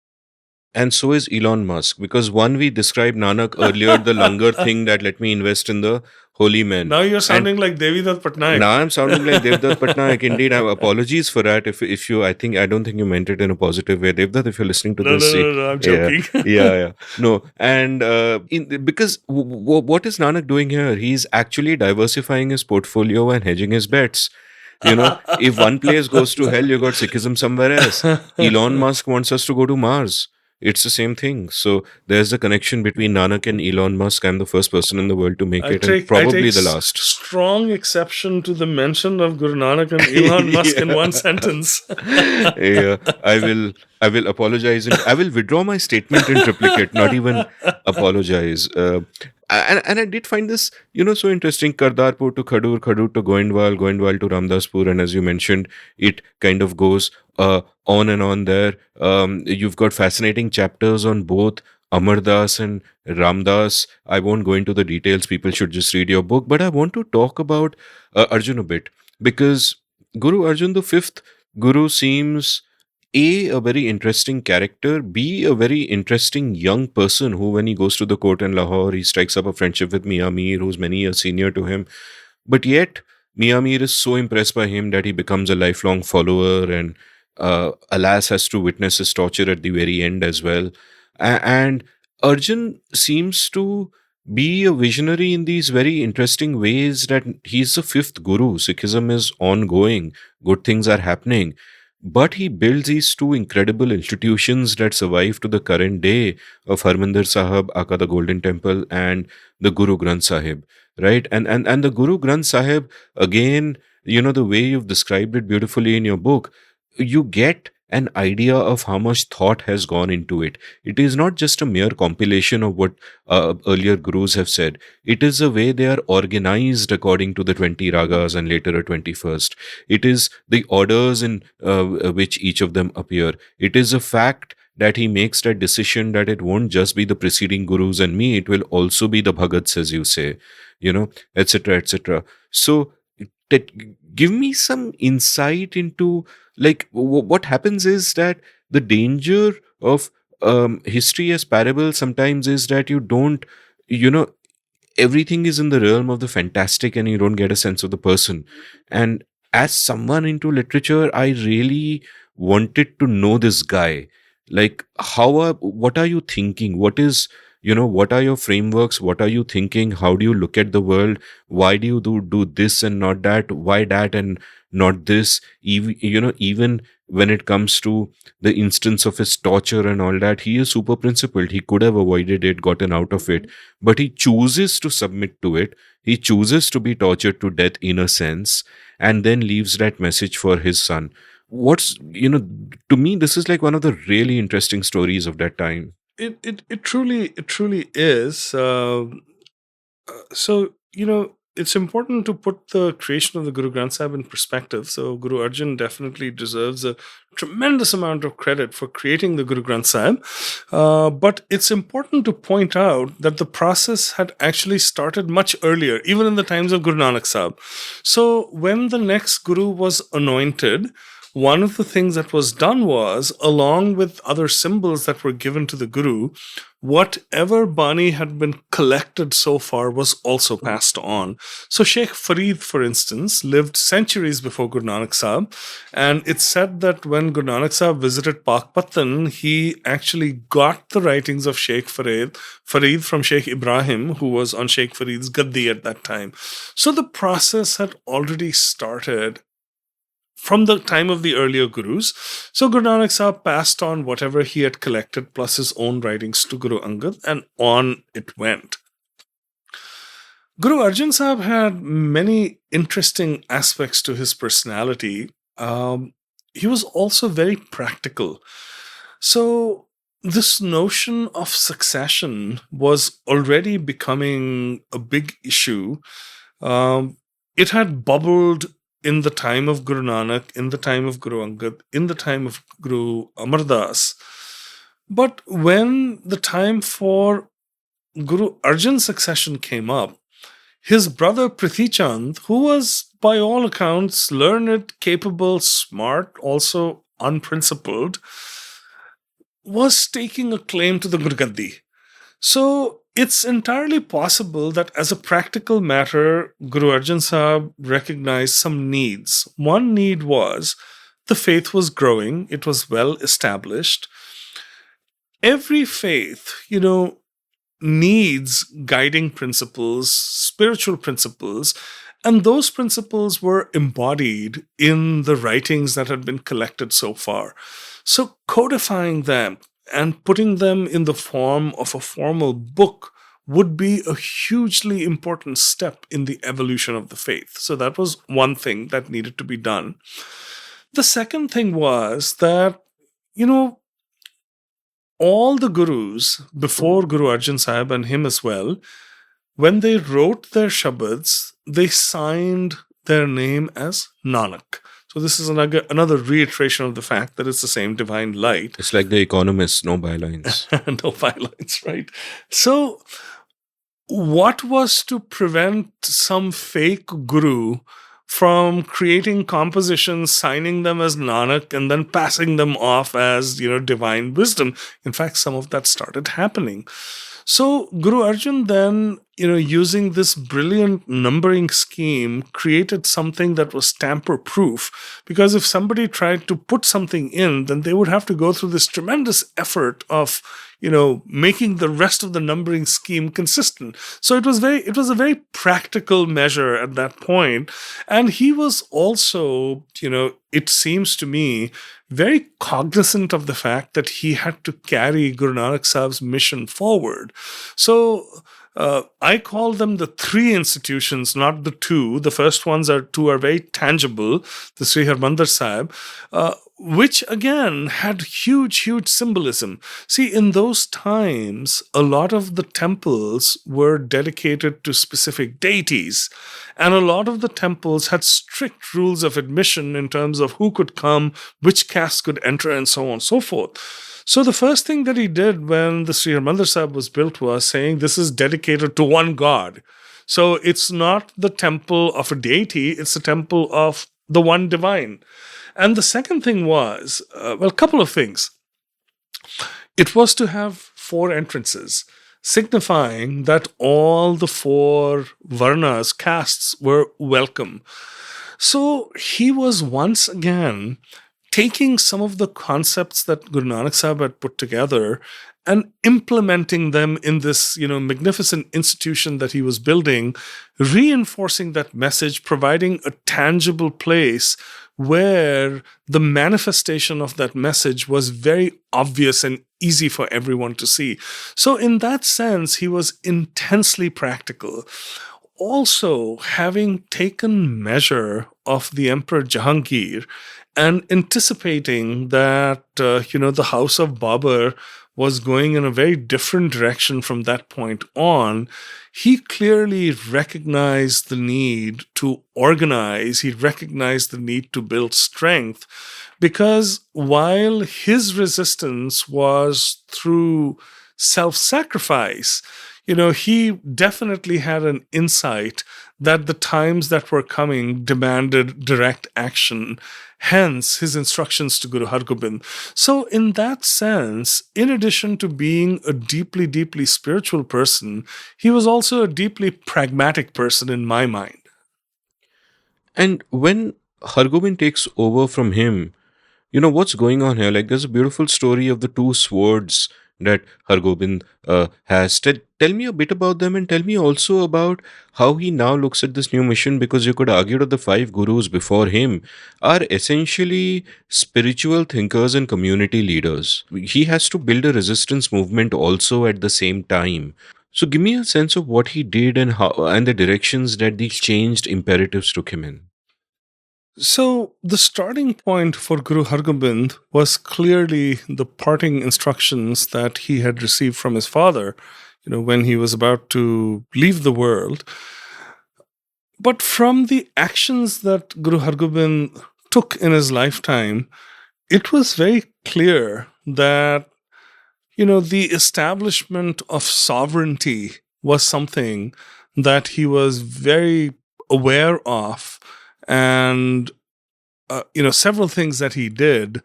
And so is Elon Musk, because one, we described Nanak earlier, the langar thing that let me invest in the holy men. Now you're sounding like Devidat Patnaik. Now I'm sounding like Devdutt Patnaik. Indeed, I have apologies for that. If you, I don't think you meant it in a positive way, Devdutt. If you're listening to this, no, I'm joking. Yeah. No, and because what is Nanak doing here? He's actually diversifying his portfolio and hedging his bets. If one place goes to hell, you got Sikhism somewhere else. Elon Musk wants us to go to Mars. It's the same thing. So there's a connection between Nanak and Elon Musk. I'm the first person in the world to make it, and probably the last. Strong exception to the mention of Guru Nanak and Elon Musk in one sentence. Yeah, I will apologize. I will withdraw my statement in triplicate, not even apologize. And I did find this, so interesting. Kartarpur to Khadur, Khadur to Goindwal, Goindwal to Ramdaspur, and as you mentioned, it kind of goes on and on there. You've got fascinating chapters on both Amardas and Ramdas. I won't go into the details. People should just read your book. But I want to talk about Arjun a bit, because Guru Arjun, the fifth Guru, seems A, a very interesting character, B, a very interesting young person who, when he goes to the court in Lahore, he strikes up a friendship with Mia Mir, who's many years senior to him. But yet, Mia Mir is so impressed by him that he becomes a lifelong follower and, alas, has to witness his torture at the very end as well. And Arjun seems to be a visionary in these very interesting ways that he's the fifth guru. Sikhism is ongoing, good things are happening. But he builds these two incredible institutions that survive to the current day of Harmandir Sahib, Aka the Golden Temple, and the Guru Granth Sahib, right? And the Guru Granth Sahib, again, the way you've described it beautifully in your book, you get an idea of how much thought has gone into it. It is not just a mere compilation of what earlier gurus have said. It is the way they are organized according to the 20 ragas and later a 21st. It is the orders in which each of them appear. It is a fact that he makes that decision that it won't just be the preceding gurus and me, it will also be the Bhagats, as you say, etc., etc. So, give me some insight into, like, what happens is that the danger of history as parable sometimes is that you don't, you know everything is in the realm of the fantastic and you don't get a sense of the person. And as someone into literature, I really wanted to know this guy. Like, what are you thinking? What are your frameworks? What are you thinking? How do you look at the world? Why do you do this and not that? Why that and not this? Even when it comes to the instance of his torture and all that, he is super principled. He could have avoided it, gotten out of it, but he chooses to submit to it. He chooses to be tortured to death in a sense, and then leaves that message for his son. To me, this is like one of the really interesting stories of that time. It truly is. So, it's important to put the creation of the Guru Granth Sahib in perspective. So Guru Arjan definitely deserves a tremendous amount of credit for creating the Guru Granth Sahib. But it's important to point out that the process had actually started much earlier, even in the times of Guru Nanak Sahib. So when the next Guru was anointed, one of the things that was done was, along with other symbols that were given to the Guru, whatever Bani had been collected so far was also passed on. So Sheikh Farid, for instance, lived centuries before Guru Nanak Sahib, and it's said that when Guru Nanak Sahib visited Pakpatan, he actually got the writings of Sheikh Farid from Sheikh Ibrahim, who was on Sheikh Farid's Gaddi at that time. So the process had already started from the time of the earlier gurus. So Guru Nanak Sahib passed on whatever he had collected plus his own writings to Guru Angad, and on it went. Guru Arjan Sahib had many interesting aspects to his personality. He was also very practical. So this notion of succession was already becoming a big issue. It had bubbled in the time of Guru Nanak, in the time of Guru Angad, in the time of Guru Amar Das. But when the time for Guru Arjan's succession came up, his brother Prithi Chand, who was by all accounts learned, capable, smart, also unprincipled, was taking a claim to the Gurgaddi. So it's entirely possible that as a practical matter, Guru Arjan Sahib recognized some needs. One need was the faith was growing, it was well established. Every faith, needs guiding principles, spiritual principles, and those principles were embodied in the writings that had been collected so far. So codifying them and putting them in the form of a formal book would be a hugely important step in the evolution of the faith. So that was one thing that needed to be done. The second thing was that, all the gurus before Guru Arjan Sahib and him as well, when they wrote their shabads, they signed their name as Nanak. So this is another reiteration of the fact that it's the same divine light. It's like The Economist, no bylines. No bylines, right? So what was to prevent some fake guru from creating compositions, signing them as Nanak, and then passing them off as, divine wisdom? In fact, some of that started happening. So Guru Arjan then using this brilliant numbering scheme, created something that was tamper proof. Because if somebody tried to put something in, then they would have to go through this tremendous effort of, making the rest of the numbering scheme consistent. So it was a very practical measure at that point. And he was also, it seems to me, very cognizant of the fact that he had to carry Guru Nanak Sahib's mission forward. So I call them the three institutions, not the two. The first two are very tangible, the Sri Harmandir Sahib, which again had huge symbolism. See, in those times, a lot of the temples were dedicated to specific deities, and a lot of the temples had strict rules of admission in terms of who could come, which caste could enter, and so on and so forth. So the first thing that he did when the Sri Harmandir Sahib was built was saying this is dedicated to one God. So it's not the temple of a deity, it's the temple of the one divine. And the second thing was, a couple of things. It was to have 4 entrances, signifying that all the 4 varnas, castes, were welcome. So he was once again taking some of the concepts that Guru Nanak Sahib had put together and implementing them in this, magnificent institution that he was building, reinforcing that message, providing a tangible place where the manifestation of that message was very obvious and easy for everyone to see. So in that sense, he was intensely practical. Also, having taken measure of the Emperor Jahangir and anticipating that, the house of Babur was going in a very different direction from that point on, he clearly recognized the need to organize, he recognized the need to build strength, because while his resistance was through self-sacrifice, he definitely had an insight that the times that were coming demanded direct action, hence his instructions to Guru Hargobind. So in that sense, in addition to being a deeply spiritual person, he was also a deeply pragmatic person in my mind. And when Hargobind takes over from him, what's going on here? Like, there's a beautiful story of the 2 swords that Hargobind has. Tell me a bit about them, and tell me also about how he now looks at this new mission, because you could argue that the 5 gurus before him are essentially spiritual thinkers and community leaders. He has to build a resistance movement also at the same time. So give me a sense of what he did and how, and the directions that these changed imperatives took him in. So the starting point for Guru Hargobind was clearly the parting instructions that he had received from his father, when he was about to leave the world. But from the actions that Guru Hargobind took in his lifetime, it was very clear that, the establishment of sovereignty was something that he was very aware of. And, several things that he did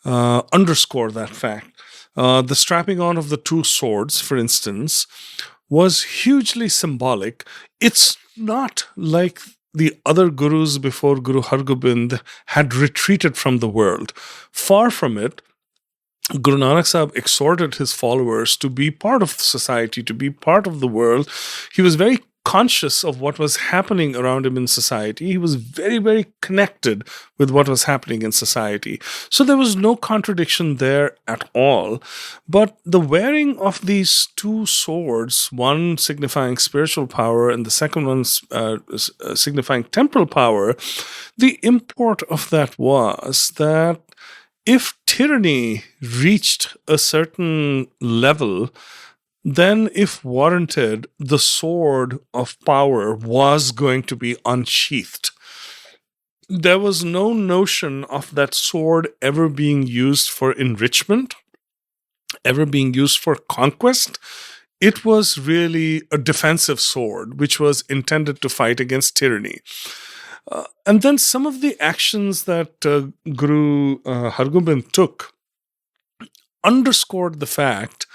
underscore that fact. The strapping on of the 2 swords, for instance, was hugely symbolic. It's not like the other gurus before Guru Hargobind had retreated from the world. Far from it. Guru Nanak Sahib exhorted his followers to be part of society, to be part of the world. He was very conscious of what was happening around him in society. He was very connected with what was happening in society. So there was no contradiction there at all. But the wearing of these 2 swords, one signifying spiritual power and the second one signifying temporal power, the import of that was that if tyranny reached a certain level, then, if warranted, the sword of power was going to be unsheathed. There was no notion of that sword ever being used for enrichment, ever being used for conquest. It was really a defensive sword, which was intended to fight against tyranny. And then some of the actions that Guru Hargobind took underscored the fact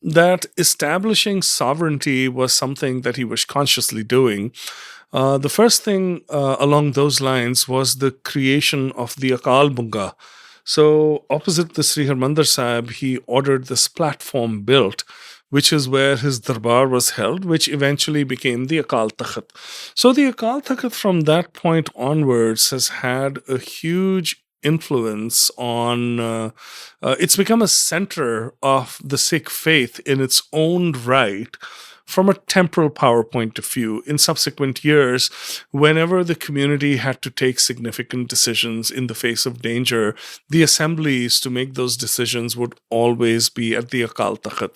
that establishing sovereignty was something that he was consciously doing. The first thing along those lines was the creation of the Akal Bunga. So, opposite the Sri Harmandir Sahib, he ordered this platform built, which is where his darbar was held, which eventually became the Akal Takht. So, the Akal Takht from that point onwards has had a huge influence on, it's become a center of the Sikh faith in its own right from a temporal power point of view. In subsequent years, whenever the community had to take significant decisions in the face of danger, the assemblies to make those decisions would always be at the Akal Takht.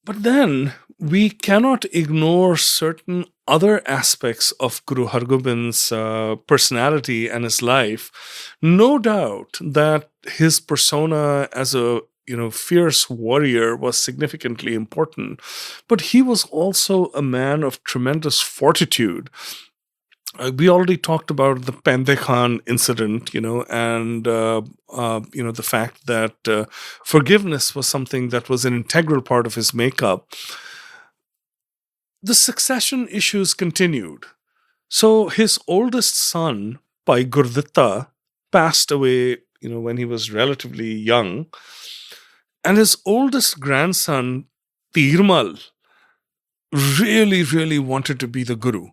But then we cannot ignore certain other aspects of Guru Hargobind's personality and his life. No doubt that his persona as a fierce warrior was significantly important, but he was also a man of tremendous fortitude. We already talked about the Pande Khan incident, and the fact that forgiveness was something that was an integral part of his makeup. The succession issues continued. So his oldest son, Pai Gurditta, passed away, when he was relatively young. And his oldest grandson, Tirmal, really, really wanted to be the guru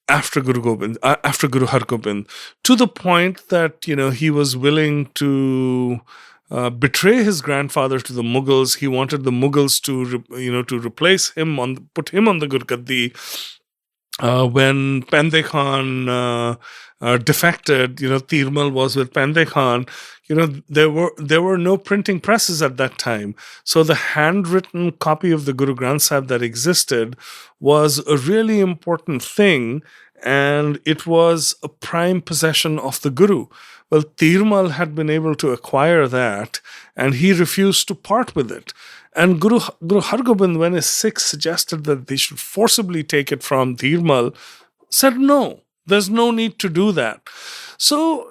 after Guru Hargobind, to the point that he was willing to betray his grandfather to the Mughals. He wanted the Mughals to replace him put him on the Gurgaddi. When Pande Khan defected, Tirmal was with Pande Khan. There were no printing presses at that time. So the handwritten copy of the Guru Granth Sahib that existed was a really important thing, and it was a prime possession of the Guru. Well, Tirmal had been able to acquire that, and he refused to part with it. And Guru Hargobind, when his Sikhs suggested that they should forcibly take it from Tirmal, said no, there's no need to do that. So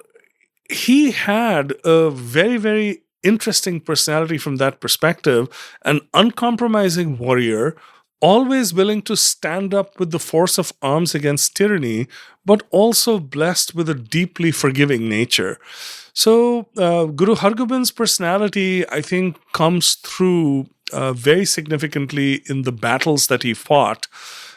he had a very, very interesting personality from that perspective, an uncompromising warrior, always willing to stand up with the force of arms against tyranny, but also blessed with a deeply forgiving nature. So Guru Hargobind's personality, I think, comes through very significantly in the battles that he fought,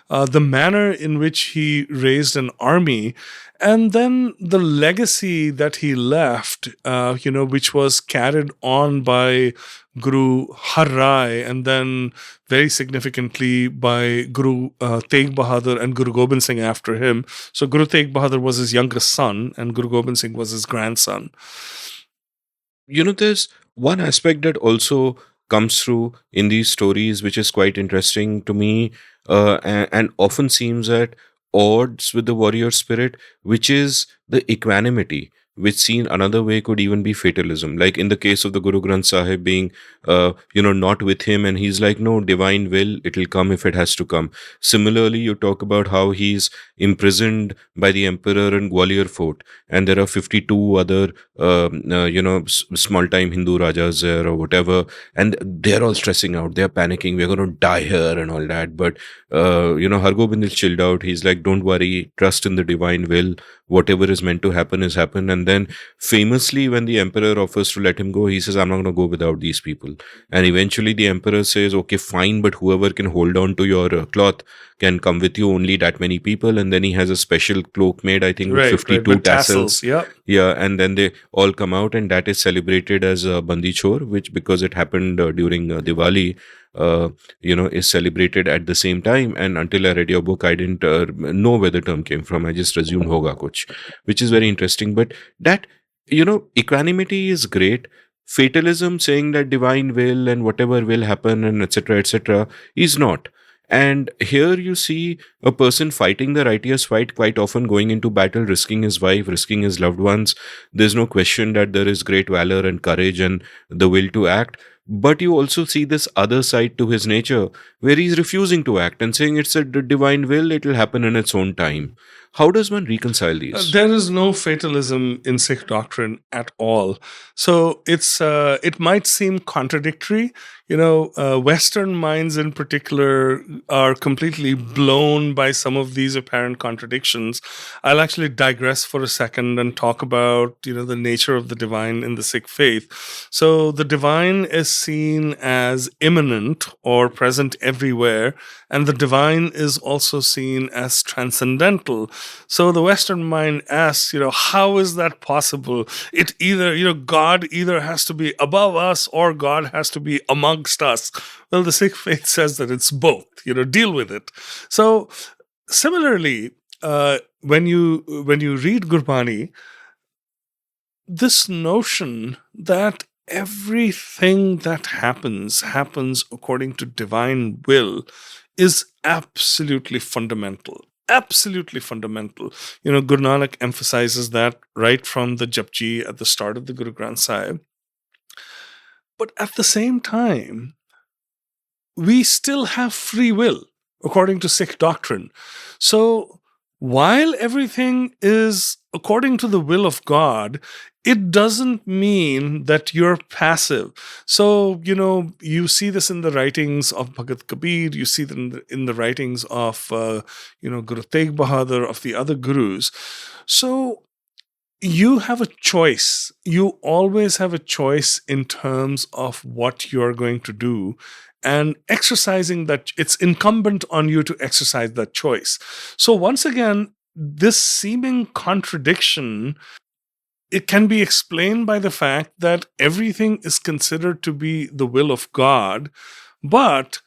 the manner in which he raised an army, and then the legacy that he left, which was carried on by Guru Har Rai, and then very significantly by Guru Tegh Bahadur and Guru Gobind Singh after him. So Guru Tegh Bahadur was his youngest son, and Guru Gobind Singh was his grandson. There's one aspect that also comes through in these stories, which is quite interesting to me, and often seems at odds with the warrior spirit, which is the equanimity, which seen another way could even be fatalism. Like in the case of the Guru Granth Sahib being, not with him, and he's like, no, divine will, it'll come if it has to come. Similarly, you talk about how he's imprisoned by the emperor in Gwalior fort, and there are 52 other, small-time Hindu rajas there or whatever, and they're all stressing out, they're panicking, we're going to die here and all that. But, Hargobind is chilled out. He's like, don't worry, trust in the divine will. Whatever is meant to happen is happen. And then famously, when the emperor offers to let him go, he says, I'm not going to go without these people. And eventually the emperor says, okay, fine, but whoever can hold on to your cloth can come with you, only that many people. And then he has a special cloak made, I think, with 52 with tassels. Yeah. Yeah, and then they all come out, and that is celebrated as Bandi Chor, which, because it happened during Diwali, is celebrated at the same time. And until I read your book, I didn't know where the term came from. I just assumed hoga kuch, which is very interesting. But that, equanimity is great. Fatalism, saying that divine will and whatever will happen and etc., is not. And here you see a person fighting the righteous fight, quite often going into battle, risking his wife, risking his loved ones. There's no question that there is great valor and courage and the will to act. But you also see this other side to his nature where he's refusing to act and saying it's a divine will, it will happen in its own time. How does one reconcile these? There is no fatalism in Sikh doctrine at all. So it might seem contradictory. Western minds in particular are completely blown by some of these apparent contradictions. I'll actually digress for a second and talk about the nature of the divine in the Sikh faith. So the divine is seen as immanent or present everywhere, and the divine is also seen as transcendental. So the Western mind asks, how is that possible? It either, God either has to be above us or God has to be amongst us. Well, the Sikh faith says that it's both. Deal with it. So similarly, when you read Gurbani, this notion that everything that happens according to divine will is absolutely fundamental. Absolutely fundamental. Guru Nanak emphasizes that right from the Japji at the start of the Guru Granth Sahib. But at the same time, we still have free will, according to Sikh doctrine. So while everything is according to the will of God, it doesn't mean that you're passive. So, you see this in the writings of Bhagat Kabir, you see them in the writings of, Guru Tegh Bahadur, of the other gurus. So you have a choice. You always have a choice in terms of what you're going to do. And exercising that, it's incumbent on you to exercise that choice. So once again, this seeming contradiction, it can be explained by the fact that everything is considered to be the will of God, but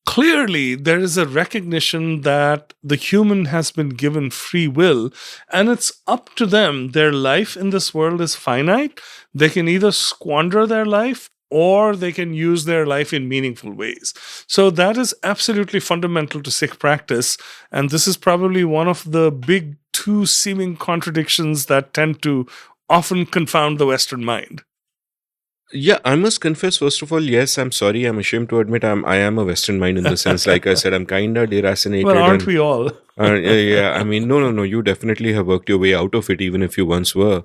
clearly there is a recognition that the human has been given free will, and it's up to them. Their life in this world is finite. They can either squander their life or they can use their life in meaningful ways. So that is absolutely fundamental to Sikh practice. And this is probably one of the big two seeming contradictions that tend to often confound the Western mind. Yeah, I must confess, first of all, yes, I'm sorry. I'm ashamed to admit I am a Western mind in the sense, like I said, I'm kind of deracinated. Well, aren't we all? Yeah, I mean, no. You definitely have worked your way out of it, even if you once were.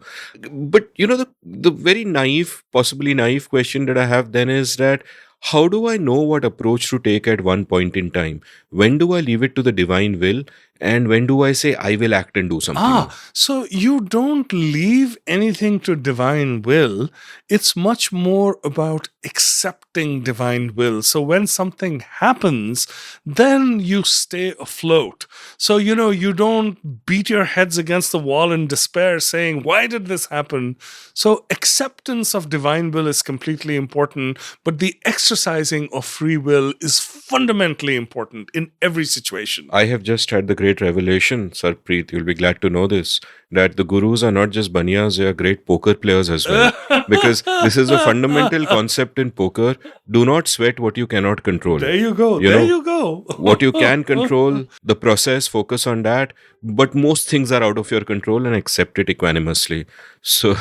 But, the very naive, possibly naive question that I have then is that how do I know what approach to take at one point in time? When do I leave it to the divine will? And when do I say I will act and do something? So you don't leave anything to divine will. It's much more about accepting divine will. So when something happens, then you stay afloat. So, you don't beat your heads against the wall in despair saying, why did this happen? So acceptance of divine will is completely important, but the exercising of free will is fundamentally important in every situation. I have just had the great revelation, Sarbpreet, you'll be glad to know this, that the gurus are not just banyas, they are great poker players as well. Because this is a fundamental concept in poker. Do not sweat what you cannot control. There you go. You go. What you can control, the process, focus on that. But most things are out of your control and accept it equanimously. So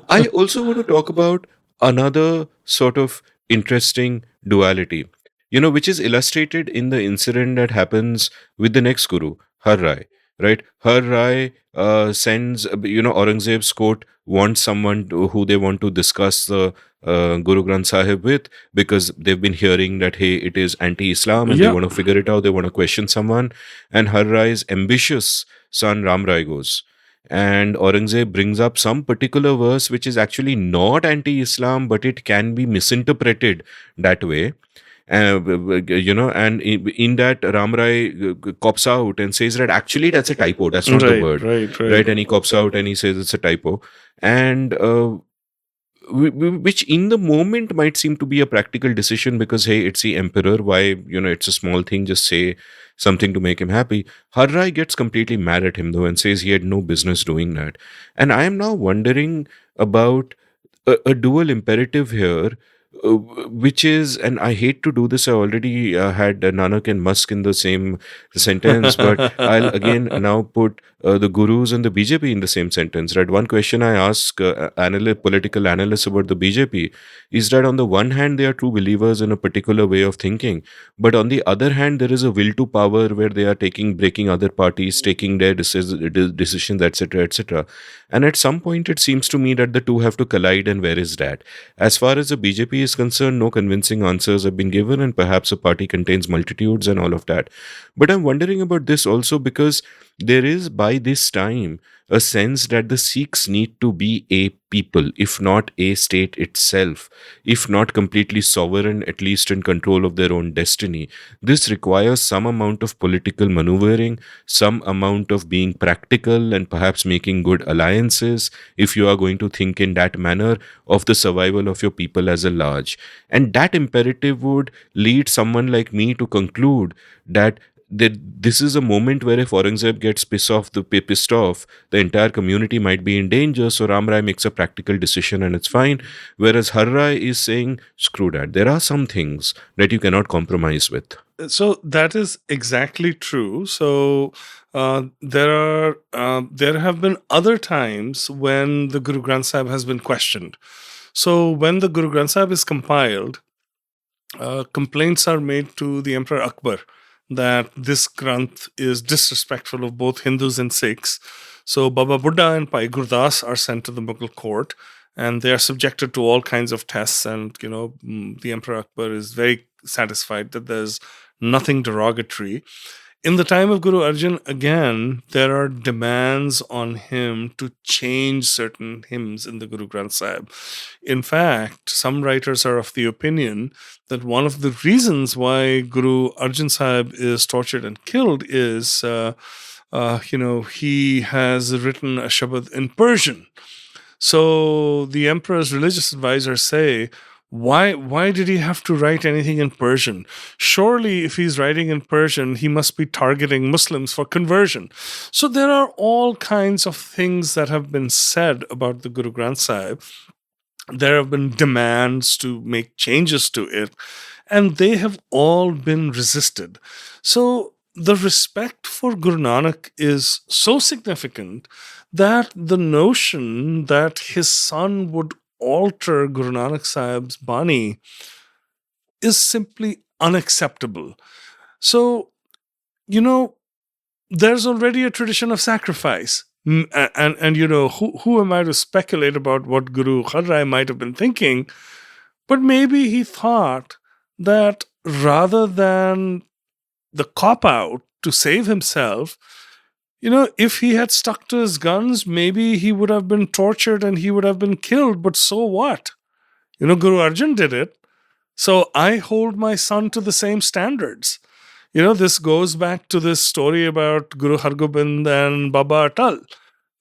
I also want to talk about another sort of interesting duality, which is illustrated in the incident that happens with the next guru, Har Rai, right? Har Rai sends, Aurangzeb's court wants someone who they want to discuss the Guru Granth Sahib with, because they've been hearing that, hey, it is anti-Islam and they want to figure it out, they want to question someone. And Har Rai's ambitious son Ram Rai goes. And Aurangzeb brings up some particular verse which is actually not anti-Islam, but it can be misinterpreted that way. And in that Ram Rai cops out and says that actually that's a typo, that's not the word, right? And he cops out and he says it's a typo, and which in the moment might seem to be a practical decision because, hey, it's the emperor, why, it's a small thing, just say something to make him happy. Har Rai gets completely mad at him though and says he had no business doing that. And I am now wondering about a dual imperative here, which is, and I hate to do this, I already had Nanak and Musk in the same sentence, but I'll again now put the gurus and the BJP in the same sentence, right? One question I ask political analysts about the BJP is that on the one hand, they are true believers in a particular way of thinking, but on the other hand, there is a will to power where they are breaking other parties, taking their decisions, etc., etc. And at some point, it seems to me that the two have to collide, and where is that? As far as the BJP is concerned, no convincing answers have been given, and perhaps a party contains multitudes and all of that. But I'm wondering about this also because there is, by this time, a sense that the Sikhs need to be a people, if not a state itself, if not completely sovereign, at least in control of their own destiny. This requires some amount of political maneuvering, some amount of being practical, and perhaps making good alliances if you are going to think in that manner of the survival of your people as a large. And that imperative would lead someone like me to conclude that this is a moment where if Aurangzeb gets pissed off, the entire community might be in danger. So Ram Rai makes a practical decision and it's fine. Whereas Har Rai is saying, screw that. There are some things that you cannot compromise with. So that is exactly true. So there have been other times when the Guru Granth Sahib has been questioned. So when the Guru Granth Sahib is compiled, complaints are made to the Emperor Akbar that this Granth is disrespectful of both Hindus and Sikhs. So Baba Buddha and Pai Gurdas are sent to the Mughal court, and they are subjected to all kinds of tests. And the Emperor Akbar is very satisfied that there's nothing derogatory. In the time of Guru Arjan, again, there are demands on him to change certain hymns in the Guru Granth Sahib. In fact, some writers are of the opinion that one of the reasons why Guru Arjan Sahib is tortured and killed is, he has written a Shabad in Persian. So the emperor's religious advisors say, why did he have to write anything in Persian? Surely if he's writing in Persian, he must be targeting Muslims for conversion. So there are all kinds of things that have been said about the Guru Granth Sahib. There have been demands to make changes to it, and they have all been resisted. So the respect for Guru Nanak is so significant that the notion that his son would alter Guru Nanak Sahib's Bani is simply unacceptable. So, there's already a tradition of sacrifice. And who am I to speculate about what Guru Har Rai might have been thinking? But maybe he thought that rather than the cop-out to save himself, if he had stuck to his guns, maybe he would have been tortured and he would have been killed. But so what? Guru Arjan did it. So I hold my son to the same standards. This goes back to this story about Guru Hargobind and Baba Atal.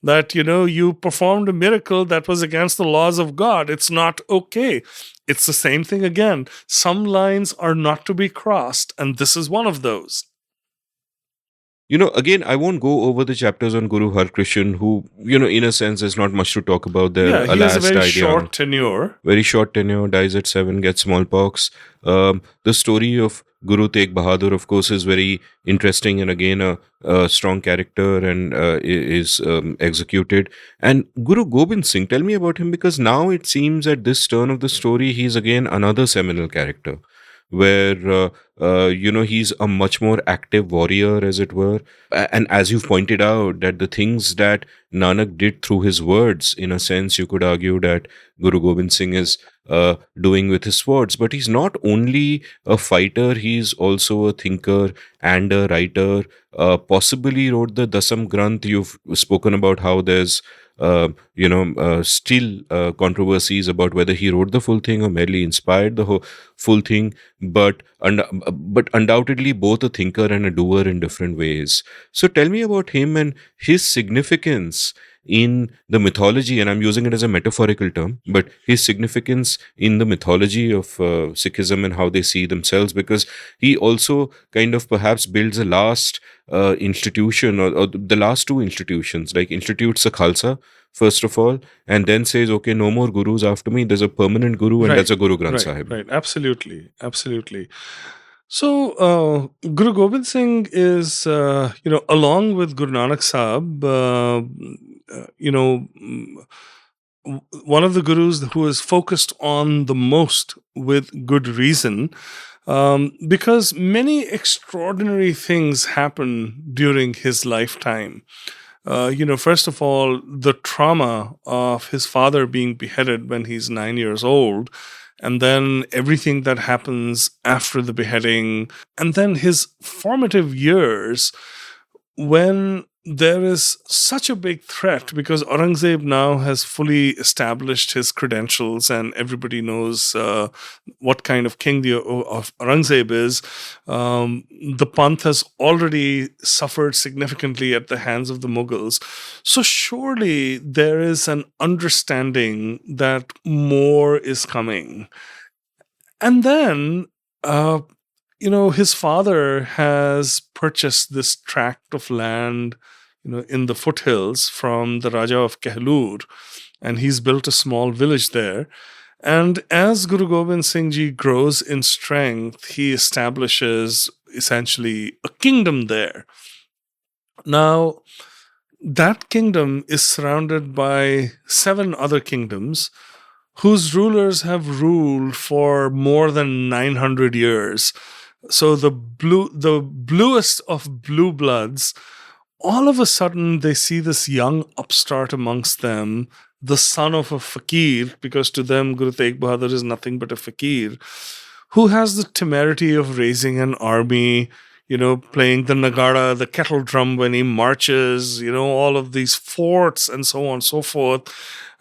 That, you performed a miracle that was against the laws of God. It's not okay. It's the same thing again. Some lines are not to be crossed, and this is one of those. Again, I won't go over the chapters on Guru Har Krishan, who, in a sense, there's not much to talk about there. Yeah, he has a very short tenure. Very short tenure, dies at 7, gets smallpox. The story of Guru Tegh Bahadur, of course, is very interesting and again a strong character and is executed. And Guru Gobind Singh, tell me about him, because now it seems at this turn of the story, he's again another seminal character where, he's a much more active warrior, as it were. And as you've pointed out, that the things that Nanak did through his words, in a sense, you could argue that Guru Gobind Singh is doing with his words. But he's not only a fighter, he's also a thinker and a writer. Possibly wrote the Dasam Granth. You've spoken about how there's still controversies about whether he wrote the full thing or merely inspired the full thing, but undoubtedly both a thinker and a doer in different ways. So tell me about him and his significance in the mythology, and I'm using it as a metaphorical term, but his significance in the mythology of Sikhism and how they see themselves, because he also kind of perhaps builds a last institution, or the last two institutions, like institutes a Khalsa, first of all, and then says, okay, no more gurus after me. There's a permanent guru, and that's a Guru Granth Sahib. Right. Absolutely. Absolutely. So, Guru Gobind Singh is, along with Guru Nanak Sahib, one of the gurus who is focused on the most, with good reason, because many extraordinary things happen during his lifetime. First of all, the trauma of his father being beheaded when he's 9 years old, and then everything that happens after the beheading, and then his formative years when there is such a big threat, because Aurangzeb now has fully established his credentials and everybody knows what kind of king of Aurangzeb is. The Panth has already suffered significantly at the hands of the Mughals. So surely there is an understanding that more is coming. And then, his father has purchased this tract of land, in the foothills from the Raja of Kehlur, and he's built a small village there. And as Guru Gobind Singh Ji grows in strength, he establishes essentially a kingdom there. Now, that kingdom is surrounded by 7 other kingdoms whose rulers have ruled for more than 900 years. So the bluest of blue bloods, all of a sudden they see this young upstart amongst them, the son of a fakir, because to them Guru Tegh Bahadur is nothing but a fakir, who has the temerity of raising an army, playing the nagara, the kettle drum when he marches, all of these forts and so on and so forth.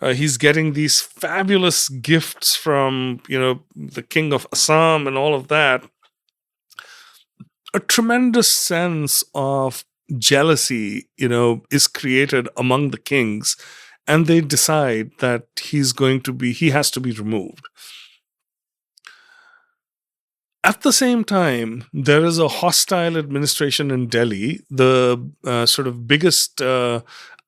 He's getting these fabulous gifts from, the king of Assam and all of that. A tremendous sense of jealousy, is created among the kings, and they decide that he has to be removed. At the same time, there is a hostile administration in Delhi. The sort of biggest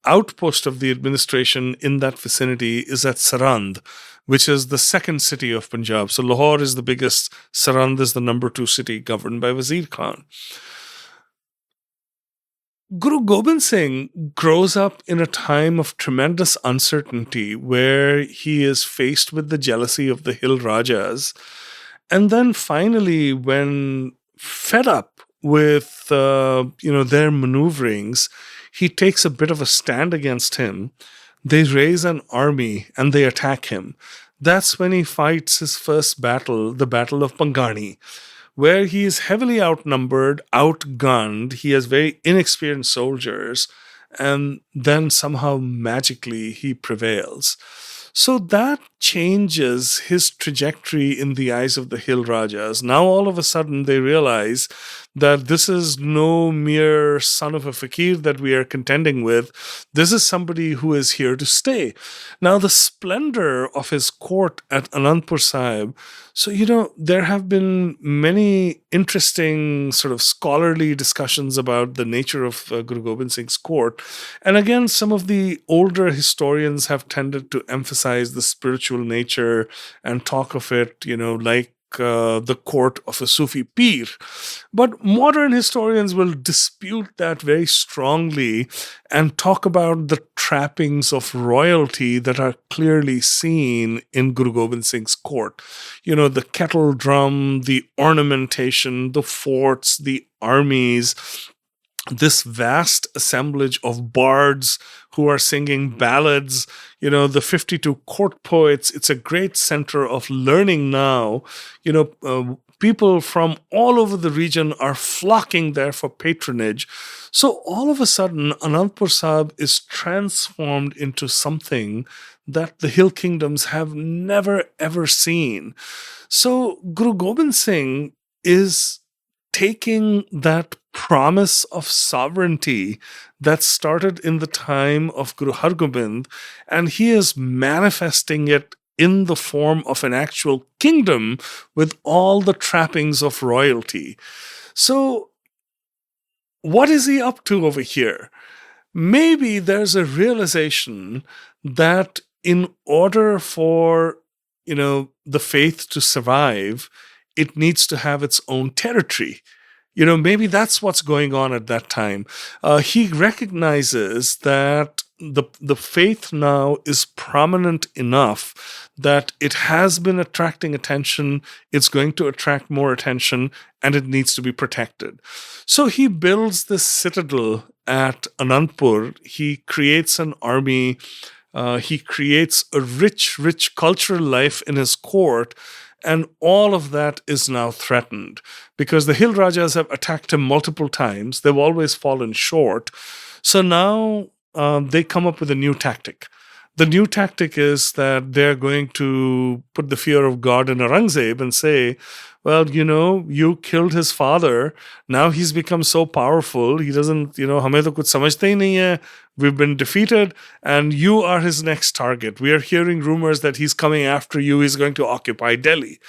outpost of the administration in that vicinity is at Sarand, which is the second city of Punjab. So Lahore is the biggest, Sarand is the number 2 city, governed by Wazir Khan. Guru Gobind Singh grows up in a time of tremendous uncertainty where he is faced with the jealousy of the hill Rajas. And then finally, when fed up with their maneuverings, he takes a bit of a stand against him. They raise an army and they attack him. That's when he fights his first battle, the Battle of Pangani, where he is heavily outnumbered, outgunned. He has very inexperienced soldiers, and then somehow magically he prevails. So that changes his trajectory in the eyes of the hill Rajas. Now all of a sudden they realize that this is no mere son of a fakir that we are contending with. This is somebody who is here to stay. Now the splendor of his court at Anandpur Sahib. So, there have been many interesting sort of scholarly discussions about the nature of Guru Gobind Singh's court. And again, some of the older historians have tended to emphasize the spiritual nature and talk of it, like the court of a Sufi Pir. But modern historians will dispute that very strongly and talk about the trappings of royalty that are clearly seen in Guru Gobind Singh's court. The kettle drum, the ornamentation, the forts, the armies, this vast assemblage of bards who are singing ballads, the 52 court poets. It's a great center of learning now. People from all over the region are flocking there for patronage. So all of a sudden, Anandpur Sahib is transformed into something that the hill kingdoms have never ever seen. So Guru Gobind Singh is taking that promise of sovereignty that started in the time of Guru Hargobind, and he is manifesting it in the form of an actual kingdom with all the trappings of royalty. So, what is he up to over here? Maybe there's a realization that in order for, the faith to survive, it needs to have its own territory. Maybe that's what's going on at that time. He recognizes that the faith now is prominent enough that it has been attracting attention, it's going to attract more attention, and it needs to be protected. So he builds this citadel at Anandpur. He creates an army. He creates a rich, rich cultural life in his court. And all of that is now threatened because the Hill Rajas have attacked him multiple times. They've always fallen short. So now they come up with a new tactic. The new tactic is that they're going to put the fear of God in Aurangzeb and say, well, you killed his father. Now he's become so powerful. He doesn't, hame to kuch samajhte hi nahi hai. We've been defeated and you are his next target. We are hearing rumors that he's coming after you. He's going to occupy Delhi.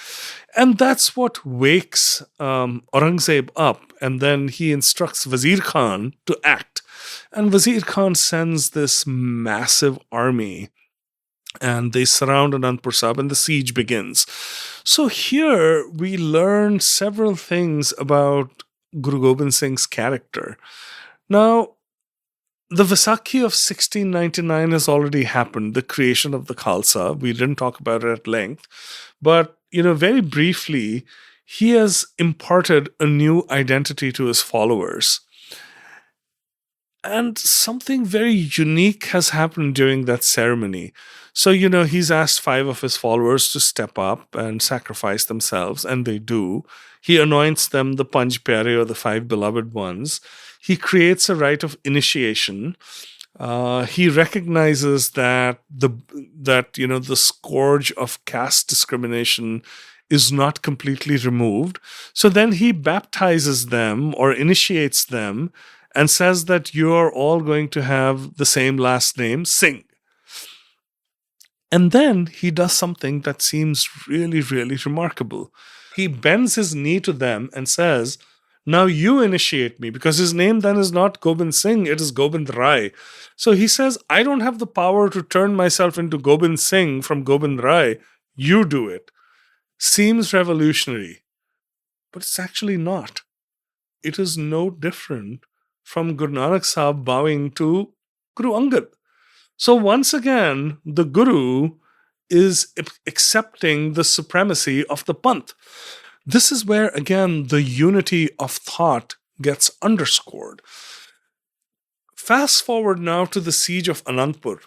And that's what wakes Aurangzeb up. And then he instructs Wazir Khan to act. And Wazir Khan sends this massive army and they surround Anandpur Sahib and the siege begins. So here we learn several things about Guru Gobind Singh's character. Now, the Vaisakhi of 1699 has already happened, the creation of the Khalsa. We didn't talk about it at length. But, very briefly, he has imparted a new identity to his followers. And something very unique has happened during that ceremony. So, he's asked 5 of his followers to step up and sacrifice themselves, and they do. He anoints them the Panj Pyare, or the 5 beloved ones. He creates a rite of initiation. He recognizes that the scourge of caste discrimination is not completely removed. So then he baptizes them or initiates them and says that you are all going to have the same last name, Singh. And then he does something that seems really, really remarkable. He bends his knee to them and says, now you initiate me, because his name then is not Gobind Singh, it is Gobind Rai. So he says, I don't have the power to turn myself into Gobind Singh from Gobind Rai. You do it. Seems revolutionary, but it's actually not. It is no different from Guru Nanak Sahib bowing to Guru Angad. So once again, the Guru is accepting the supremacy of the Panth. This is where, again, the unity of thought gets underscored. Fast forward now to the siege of Anandpur.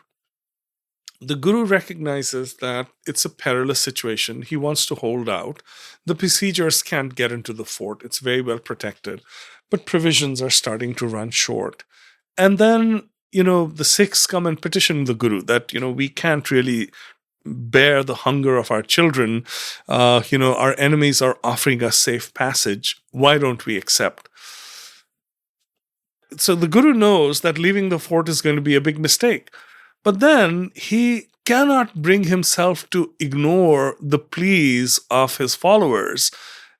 The Guru recognizes that it's a perilous situation. He wants to hold out. The besiegers can't get into the fort. It's very well protected. But provisions are starting to run short. And then, the Sikhs come and petition the Guru that, we can't really bear the hunger of our children. Our enemies are offering us safe passage. Why don't we accept? So the Guru knows that leaving the fort is going to be a big mistake. But then he cannot bring himself to ignore the pleas of his followers.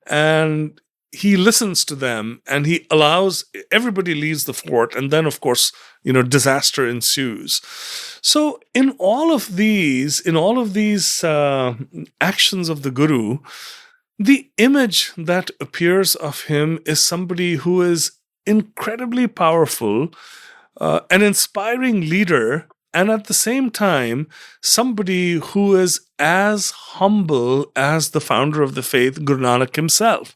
And he listens to them and he allows everybody leaves the fort. And then, of course, disaster ensues. So in all of these actions of the Guru, the image that appears of him is somebody who is incredibly powerful, an inspiring leader, and at the same time, somebody who is as humble as the founder of the faith, Guru Nanak himself.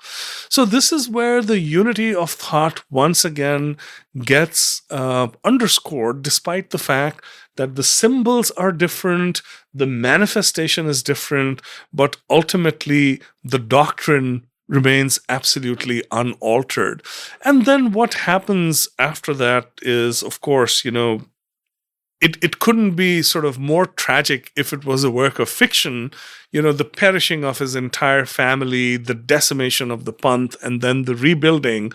So this is where the unity of thought once again gets underscored, despite the fact that the symbols are different, the manifestation is different, but ultimately the doctrine remains absolutely unaltered. And then what happens after that is, of course, it couldn't be sort of more tragic if it was a work of fiction, the perishing of his entire family, the decimation of the Panth, and then the rebuilding.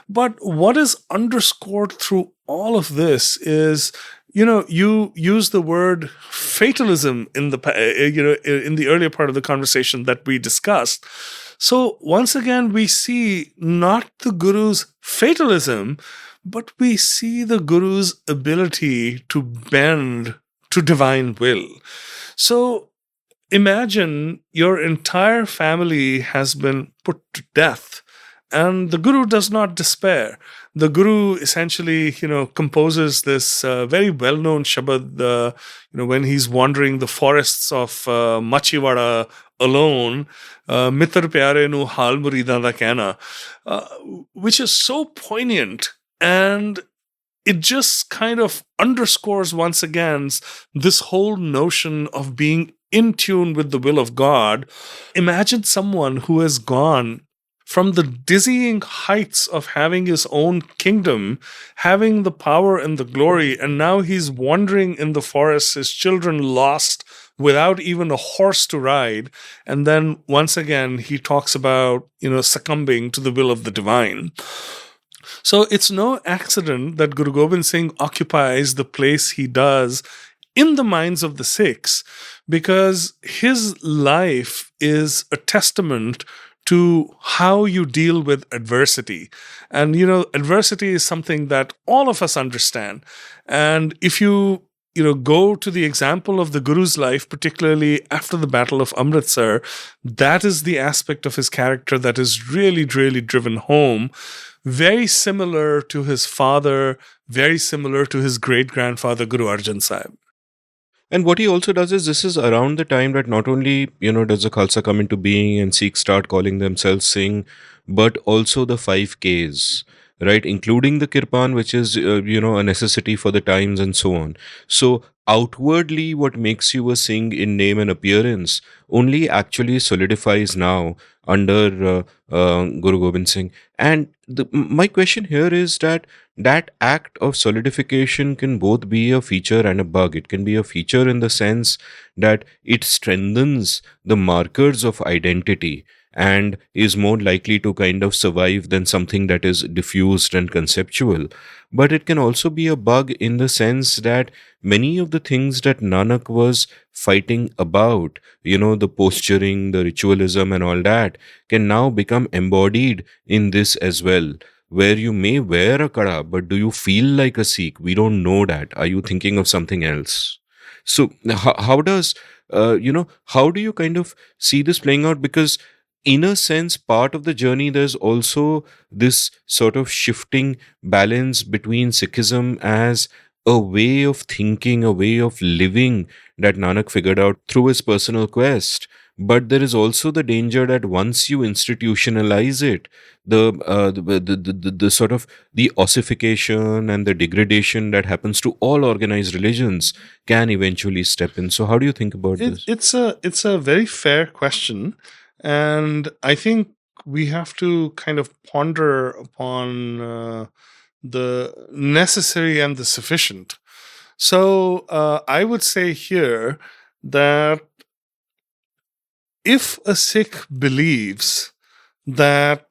But what is underscored through all of this is, you use the word fatalism in the earlier part of the conversation that we discussed. So once again, we see not the Guru's fatalism, but we see the Guru's ability to bend to divine will. So imagine your entire family has been put to death, and the Guru does not despair. The Guru essentially, composes this very well-known Shabad, when he's wandering the forests of Machiwada alone, Mitar Pyare Nu Hal Muridan Da Kehna, which is so poignant. And it just kind of underscores once again this whole notion of being in tune with the will of God. Imagine someone who has gone from the dizzying heights of having his own kingdom, having the power and the glory, and now he's wandering in the forest, his children lost without even a horse to ride. And then once again, he talks about, succumbing to the will of the divine. So it's no accident that Guru Gobind Singh occupies the place he does in the minds of the Sikhs, because his life is a testament to how you deal with adversity. And, adversity is something that all of us understand. And if you go to the example of the Guru's life, particularly after the Battle of Amritsar, that is the aspect of his character that is really, really driven home. Very similar to his father, very similar to his great-grandfather, Guru Arjan Sahib. And what he also does is, this is around the time that not only, does the Khalsa come into being and Sikhs start calling themselves Singh, but also the 5Ks, right? Including the Kirpan, which is, a necessity for the times and so on. So outwardly, what makes you a Singh in name and appearance only actually solidifies now under Guru Gobind Singh. And my question here is that act of solidification can both be a feature and a bug. It can be a feature in the sense that it strengthens the markers of identity and is more likely to kind of survive than something that is diffused and conceptual. But it can also be a bug in the sense that many of the things that Nanak was fighting about, the posturing, the ritualism and all that, can now become embodied in this as well, where you may wear a kada, but do you feel like a Sikh? We don't know that. Are you thinking of something else? So how does, how do you kind of see this playing out? Because in a sense, part of the journey, there's also this sort of shifting balance between Sikhism as a way of thinking, a way of living that Nanak figured out through his personal quest. But there is also the danger that once you institutionalize it, the sort of the ossification and the degradation that happens to all organized religions can eventually step in. So how do you think about this? It's a very fair question. And I think we have to kind of ponder upon the necessary and the sufficient. So I would say here that if a Sikh believes that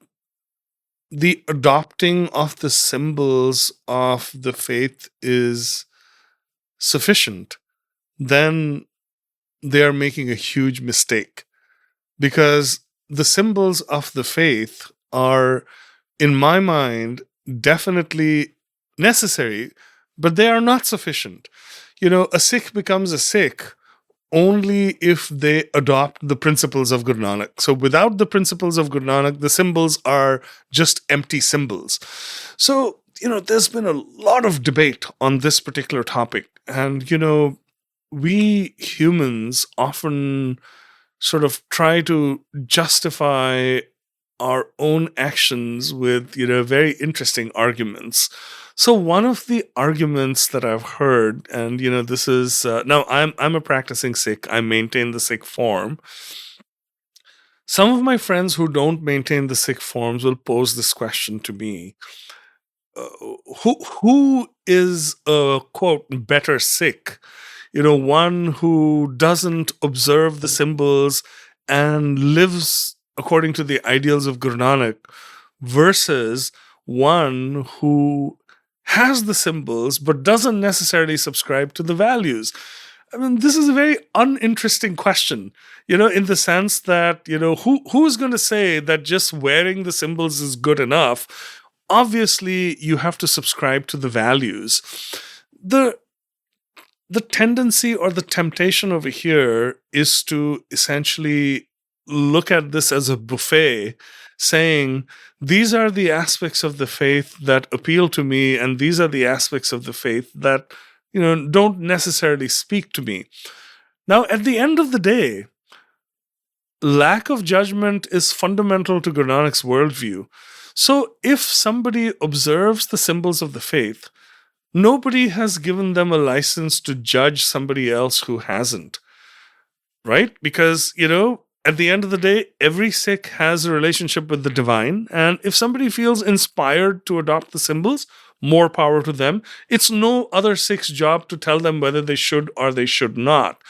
the adopting of the symbols of the faith is sufficient, then they are making a huge mistake. Because the symbols of the faith are, in my mind, definitely necessary, but they are not sufficient. A Sikh becomes a Sikh only if they adopt the principles of Guru Nanak. So without the principles of Guru Nanak, the symbols are just empty symbols. So, there's been a lot of debate on this particular topic. And, we humans often sort of try to justify our own actions with, very interesting arguments. So one of the arguments that I've heard, and, this is, now I'm a practicing Sikh. I maintain the Sikh form. Some of my friends who don't maintain the Sikh forms will pose this question to me. Who is a, quote, better Sikh? One who doesn't observe the symbols and lives according to the ideals of Guru Nanak versus one who has the symbols but doesn't necessarily subscribe to the values. I mean, this is a very uninteresting question, in the sense that, who's going to say that just wearing the symbols is good enough? Obviously, you have to subscribe to the values. The tendency or the temptation over here is to essentially look at this as a buffet, saying, these are the aspects of the faith that appeal to me, and these are the aspects of the faith that, don't necessarily speak to me. Now, at the end of the day, lack of judgment is fundamental to Guru Nanak's worldview. So if somebody observes the symbols of the faith, nobody has given them a license to judge somebody else who hasn't, right? Because, at the end of the day, every Sikh has a relationship with the divine. And if somebody feels inspired to adopt the symbols, more power to them. It's no other Sikh's job to tell them whether they should or they should not.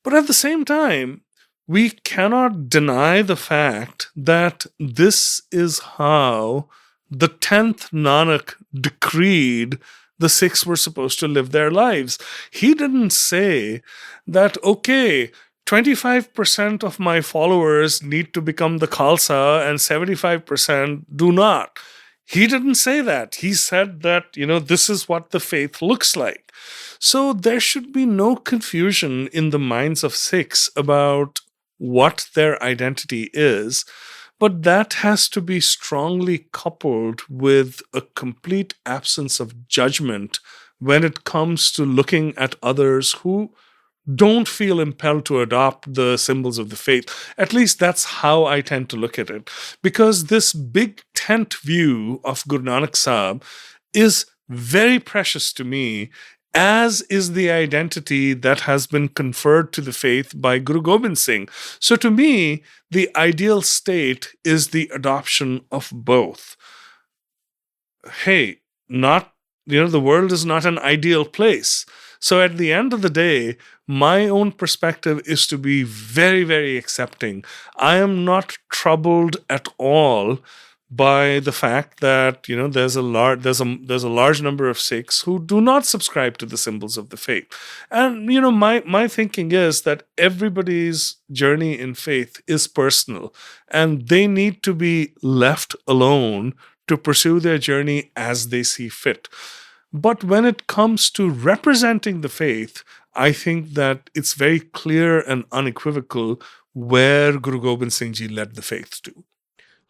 But at the same time, we cannot deny the fact that this is how the 10th Nanak decreed the Sikhs were supposed to live their lives. He didn't say that, okay, 25% of my followers need to become the Khalsa and 75% do not. He didn't say that. He said that, this is what the faith looks like. So there should be no confusion in the minds of Sikhs about what their identity is, but that has to be strongly coupled with a complete absence of judgment when it comes to looking at others who don't feel impelled to adopt the symbols of the faith. At least that's how I tend to look at it. Because this big tent view of Guru Nanak Sahib is very precious to me, as is the identity that has been conferred to the faith by Guru Gobind Singh. So to me, the ideal state is the adoption of both. Hey, the world is not an ideal place. So at the end of the day, my own perspective is to be very, very accepting. I am not troubled at all by the fact that there's a large number of Sikhs who do not subscribe to the symbols of the faith. And my thinking is that everybody's journey in faith is personal, and they need to be left alone to pursue their journey as they see fit. But when it comes to representing the faith, I think that it's very clear and unequivocal where Guru Gobind Singh Ji led the faith to.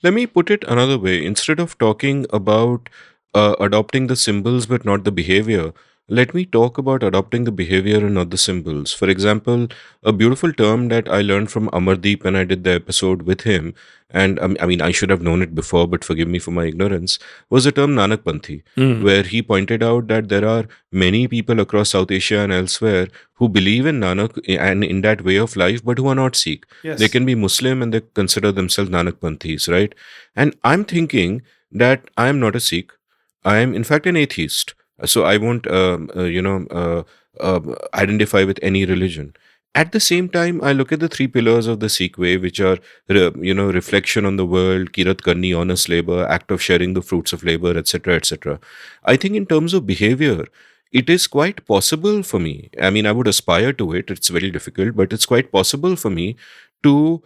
Let me put it another way. Instead of talking about adopting the symbols but not the behavior, let me talk about adopting the behavior and not the symbols. For example, a beautiful term that I learned from Amardeep when I did the episode with him, and I should have known it before, but forgive me for my ignorance, was the term Nanakpanthi, where he pointed out that there are many people across South Asia and elsewhere who believe in Nanak and in that way of life, but who are not Sikh. Yes. They can be Muslim and they consider themselves Nanakpanthis, right? And I'm thinking that I am not a Sikh. I am, in fact, an atheist. So I won't, identify with any religion. At the same time, I look at the three pillars of the Sikh way, which are, reflection on the world, kirat karni, honest labor, act of sharing the fruits of labor, etc., etc. I think in terms of behavior, it is quite possible for me. I would aspire to it. It's very difficult, but it's quite possible for me to,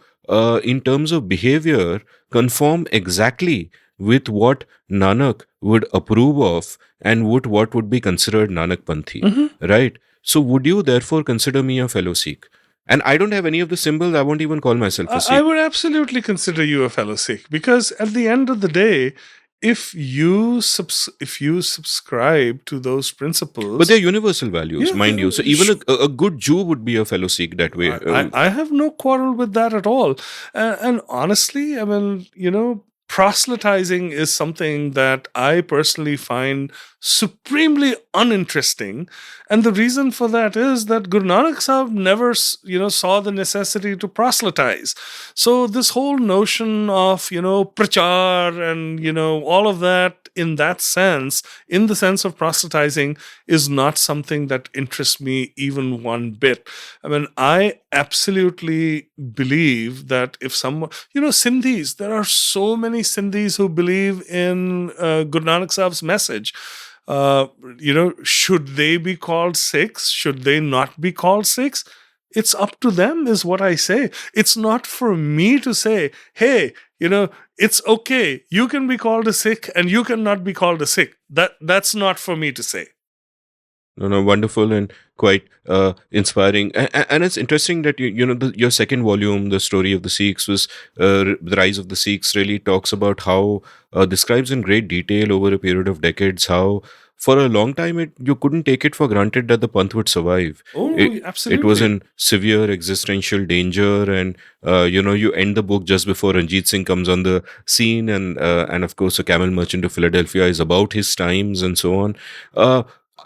in terms of behavior, conform exactly with what Nanak would approve of and what would be considered Nanakpanthi, right? So would you therefore consider me a fellow Sikh? And I don't have any of the symbols. I won't even call myself a Sikh. I would absolutely consider you a fellow Sikh, because at the end of the day, if you subscribe to those principles, but they're universal values, mind you. So even a good Jew would be a fellow Sikh that way. I have no quarrel with that at all. And honestly, proselytizing is something that I personally find supremely uninteresting. And the reason for that is that Guru Nanak Sahib never, saw the necessity to proselytize. So this whole notion of, prachar and, all of that in that sense, in the sense of proselytizing, is not something that interests me even one bit. I mean, I absolutely believe that if someone, Sindhis, there are so many Sindhis who believe in Guru Nanak Sahib's message. Should they be called Sikhs? Should they not be called Sikhs? It's up to them, is what I say. It's not for me to say, hey, it's okay. You can be called a Sikh and you cannot be called a Sikh. That's not for me to say. No, wonderful and quite inspiring. And it's interesting that your second volume, The Story of the Sikhs, was The Rise of the Sikhs, really talks about how describes in great detail over a period of decades how for a long time you couldn't take it for granted that the Panth would survive. Oh, It absolutely. was in severe existential danger, and you end the book just before Ranjit Singh comes on the scene, and of course, A Camel Merchant of Philadelphia is about his times and so on.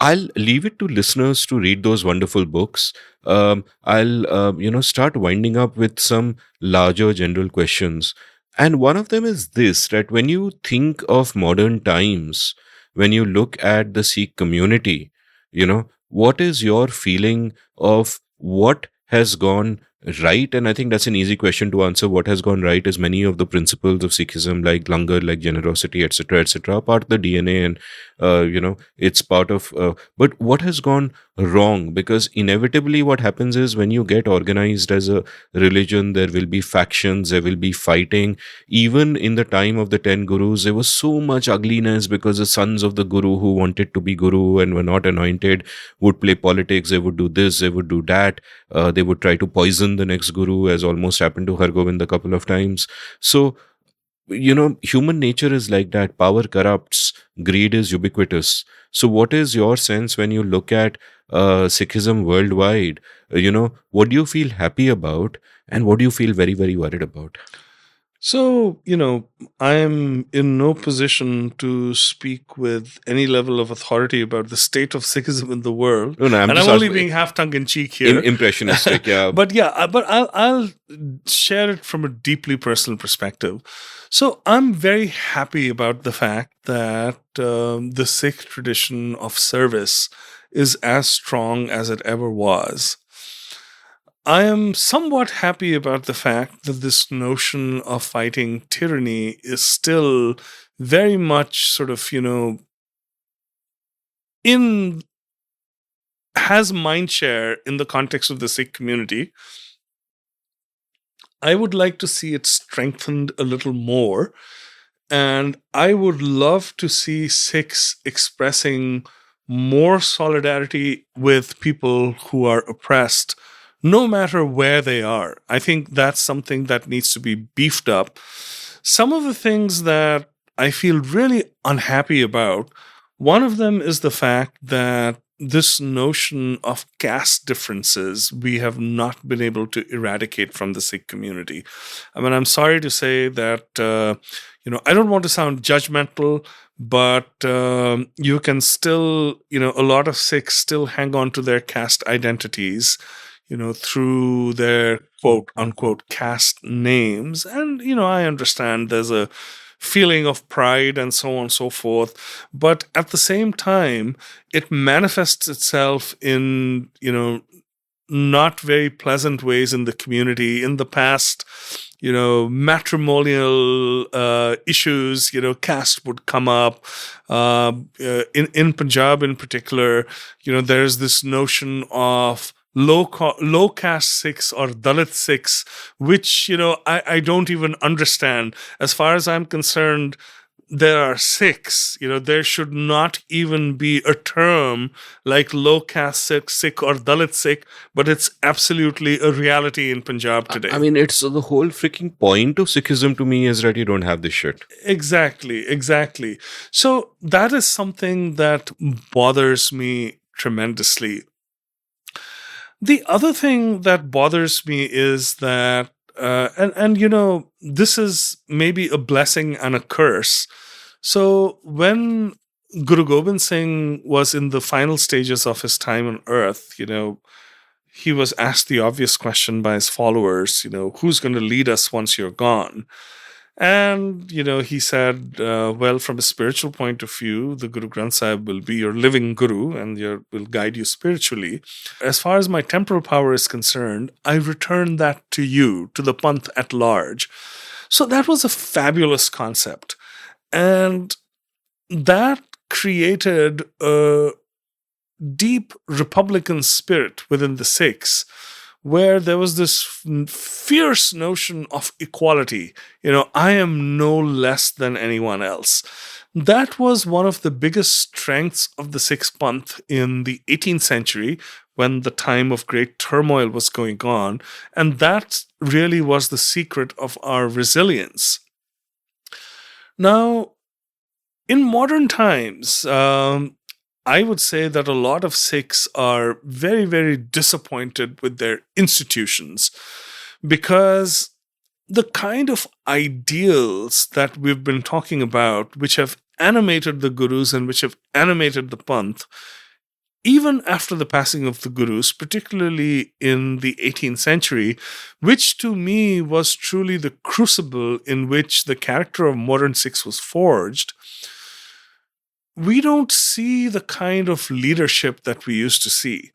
I'll leave it to listeners to read those wonderful books. I'll start winding up with some larger general questions, and one of them is this: that when you think of modern times, when you look at the Sikh community, what is your feeling of what has gone right? And I think that's an easy question to answer. What has gone right is many of the principles of Sikhism, like langar, like generosity, etc., are part of the DNA, and it's part of. But what has gone wrong? Because inevitably, what happens is when you get organized as a religion, there will be factions, there will be fighting. Even in the time of the 10 gurus, there was so much ugliness because the sons of the guru who wanted to be guru and were not anointed would play politics. They would do this, they would do that. They would try to poison the next guru, as almost happened to Hargobind a couple of times. So, human nature is like that. Power corrupts, greed is ubiquitous. So, what is your sense when you look at Sikhism worldwide? What do you feel happy about, and what do you feel very, very worried about? So, I am in no position to speak with any level of authority about the state of Sikhism in the world. No, I'm and just I'm only asking- being half tongue in cheek here. Impressionistic, yeah. But I'll share it from a deeply personal perspective. So I'm very happy about the fact that the Sikh tradition of service is as strong as it ever was. I am somewhat happy about the fact that this notion of fighting tyranny is still very much sort of, has mind share in the context of the Sikh community. I would like to see it strengthened a little more. And I would love to see Sikhs expressing more solidarity with people who are oppressed, no matter where they are. I think that's something that needs to be beefed up. Some of the things that I feel really unhappy about, one of them is the fact that this notion of caste differences we have not been able to eradicate from the Sikh community. I mean, I'm sorry to say that, I don't want to sound judgmental, but you can still, a lot of Sikhs still hang on to their caste identities, through their quote unquote caste names. And, I understand there's a feeling of pride and so on and so forth. But at the same time, it manifests itself in, not very pleasant ways in the community. In the past, matrimonial issues, caste would come up. In Punjab in particular, there's this notion of low caste Sikhs or Dalit Sikhs, which, I don't even understand. As far as I'm concerned, there are Sikhs, there should not even be a term like low caste Sikh or Dalit Sikh, but it's absolutely a reality in Punjab today. I mean, it's the whole freaking point of Sikhism to me is that you don't have this shit. Exactly. So that is something that bothers me tremendously. The other thing that bothers me is that, this is maybe a blessing and a curse. So when Guru Gobind Singh was in the final stages of his time on earth, he was asked the obvious question by his followers, who's going to lead us once you're gone? And, he said, well, from a spiritual point of view, the Guru Granth Sahib will be your living guru and will guide you spiritually. As far as my temporal power is concerned, I return that to you, to the Panth at large. So that was a fabulous concept. And that created a deep republican spirit within the Sikhs, where there was this fierce notion of equality. I am no less than anyone else. That was one of the biggest strengths of the Sikh Panth in the 18th century, when the time of great turmoil was going on. And that really was the secret of our resilience. Now, in modern times, I would say that a lot of Sikhs are very, very disappointed with their institutions, because the kind of ideals that we've been talking about, which have animated the Gurus and which have animated the Panth, even after the passing of the Gurus, particularly in the 18th century, which to me was truly the crucible in which the character of modern Sikhs was forged, we don't see the kind of leadership that we used to see.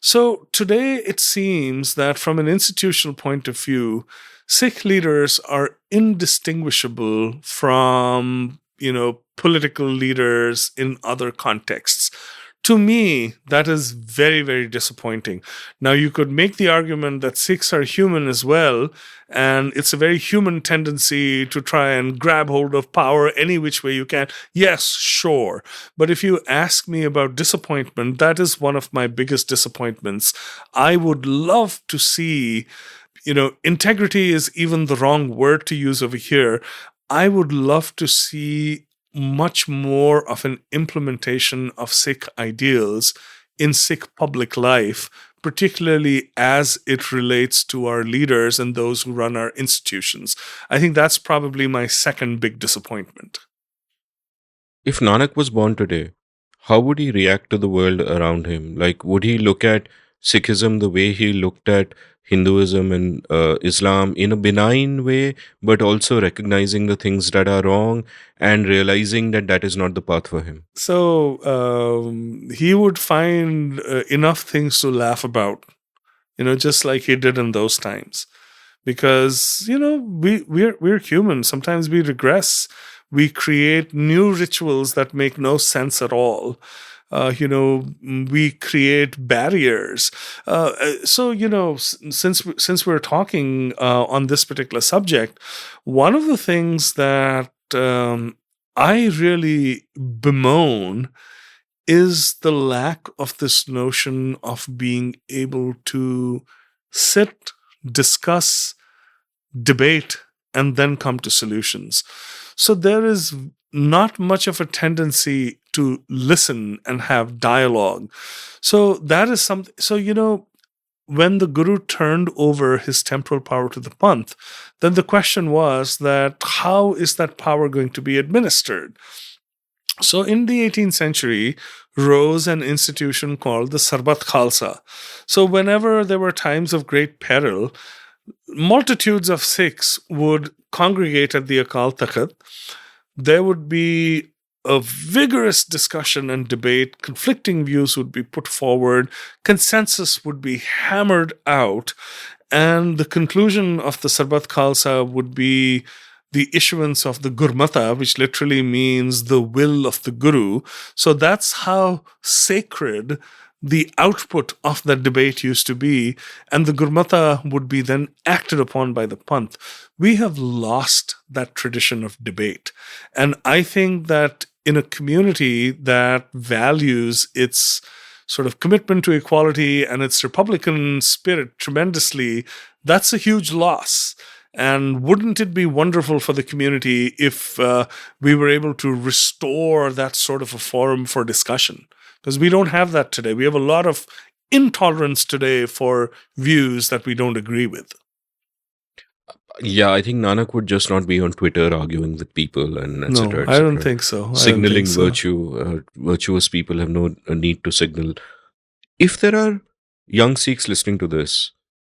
So today it seems that from an institutional point of view, Sikh leaders are indistinguishable from, political leaders in other contexts. To me, that is very, very disappointing. Now, you could make the argument that Sikhs are human as well, and it's a very human tendency to try and grab hold of power any which way you can. Yes, sure. But if you ask me about disappointment, that is one of my biggest disappointments. I would love to see, integrity is even the wrong word to use over here. I would love to see much more of an implementation of Sikh ideals in Sikh public life, particularly as it relates to our leaders and those who run our institutions. I think that's probably my second big disappointment. If Nanak was born today, how would he react to the world around him? Like, would he look at Sikhism the way he looked at Hinduism and Islam, in a benign way, but also recognizing the things that are wrong and realizing that that is not the path for him? So he would find enough things to laugh about, just like he did in those times. Because, we're human. Sometimes we regress. We create new rituals that make no sense at all. We create barriers. So, since we're talking on this particular subject, one of the things that I really bemoan is the lack of this notion of being able to sit, discuss, debate, and then come to solutions. So there is not much of a tendency to listen and have dialogue. So that is something. So, when the Guru turned over his temporal power to the Panth, then the question was that how is that power going to be administered? So in the 18th century rose an institution called the Sarbat Khalsa. So whenever there were times of great peril, multitudes of Sikhs would congregate at the Akal Takht. There would be a vigorous discussion and debate. Conflicting views would be put forward. Consensus would be hammered out. And the conclusion of the Sarbat Khalsa would be the issuance of the Gurmata, which literally means the will of the Guru. So that's how sacred the output of that debate used to be, and the Gurmata would be then acted upon by the Panth. We have lost that tradition of debate. And I think that in a community that values its sort of commitment to equality and its republican spirit tremendously, that's a huge loss. And wouldn't it be wonderful for the community if we were able to restore that sort of a forum for discussion? Because we don't have that today. We have a lot of intolerance today for views that we don't agree with. Yeah, I think Nanak would just not be on Twitter arguing with people and etc. No, I don't think so. Signaling virtue. Virtuous people have no need to signal. If there are young Sikhs listening to this,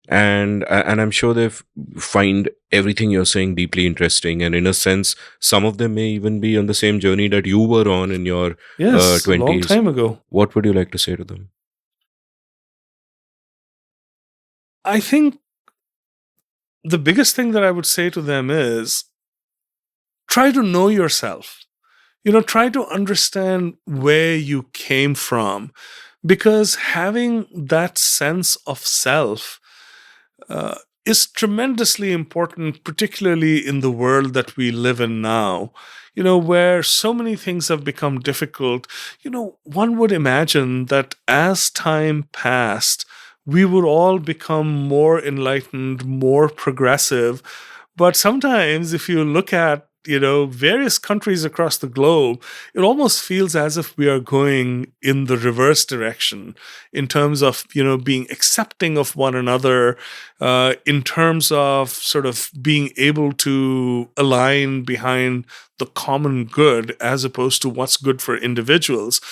and I'm sure they find everything you're saying deeply interesting, and in a sense some of them may even be on the same journey that you were on in your Yes, a long 20s. time ago. What would you like to say to them? I think the biggest thing that I would say to them is try to know yourself. Try to understand where you came from, because having that sense of self uh, is tremendously important, particularly in the world that we live in now, where so many things have become difficult. One would imagine that as time passed, we would all become more enlightened, more progressive. But sometimes, if you look at various countries across the globe, it almost feels as if we are going in the reverse direction in terms of being accepting of one another, in terms of sort of being able to align behind the common good as opposed to what's good for individuals.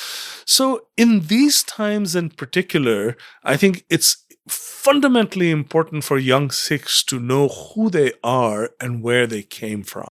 So in these times in particular, I think it's fundamentally important for young Sikhs to know who they are and where they came from.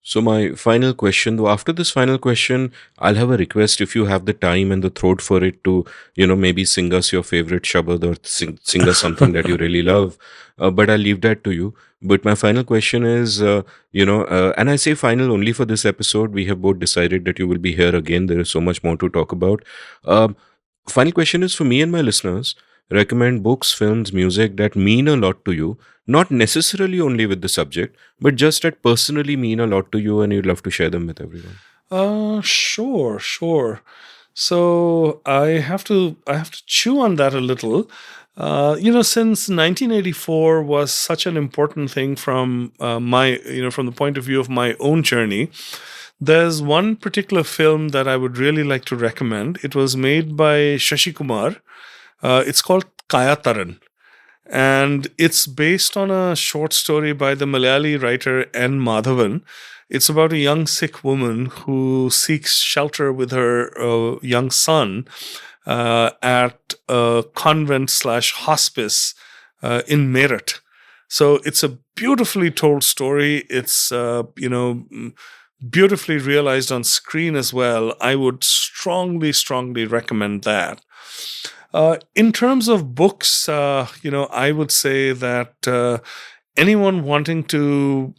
So my final question, though, after this final question, I'll have a request if you have the time and the throat for it to, maybe sing us your favorite shabad or sing us something that you really love. But I'll leave that to you. But my final question is, and I say final only for this episode. We have both decided that you will be here again. There is so much more to talk about. Final question is for me and my listeners. Recommend books, films, music that mean a lot to you, not necessarily only with the subject, but just that personally mean a lot to you and you'd love to share them with everyone. Sure, sure. So I have to chew on that a little. Since 1984 was such an important thing from from the point of view of my own journey, there's one particular film that I would really like to recommend. It was made by Shashi Kumar. It's called Kaya Taran, and it's based on a short story by the Malayali writer N. Madhavan. It's about a young Sikh woman who seeks shelter with her young son at a convent slash hospice in Meerut. So it's a beautifully told story. It's beautifully realized on screen as well. I would strongly, strongly recommend that. In terms of books, I would say that anyone wanting to,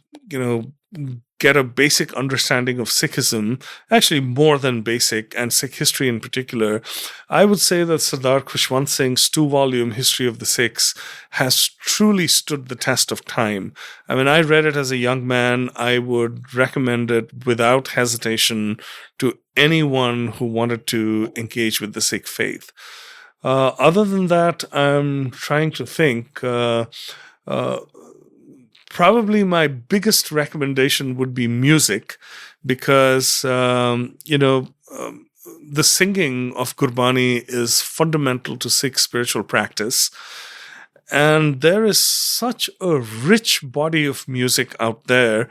get a basic understanding of Sikhism, actually more than basic, and Sikh history in particular, I would say that Sardar Khushwant Singh's 2-volume History of the Sikhs has truly stood the test of time. I mean, I read it as a young man. I would recommend it without hesitation to anyone who wanted to engage with the Sikh faith. Other than that, I'm trying to think. Uh, Probably my biggest recommendation would be music, because the singing of Gurbani is fundamental to Sikh spiritual practice, and there is such a rich body of music out there.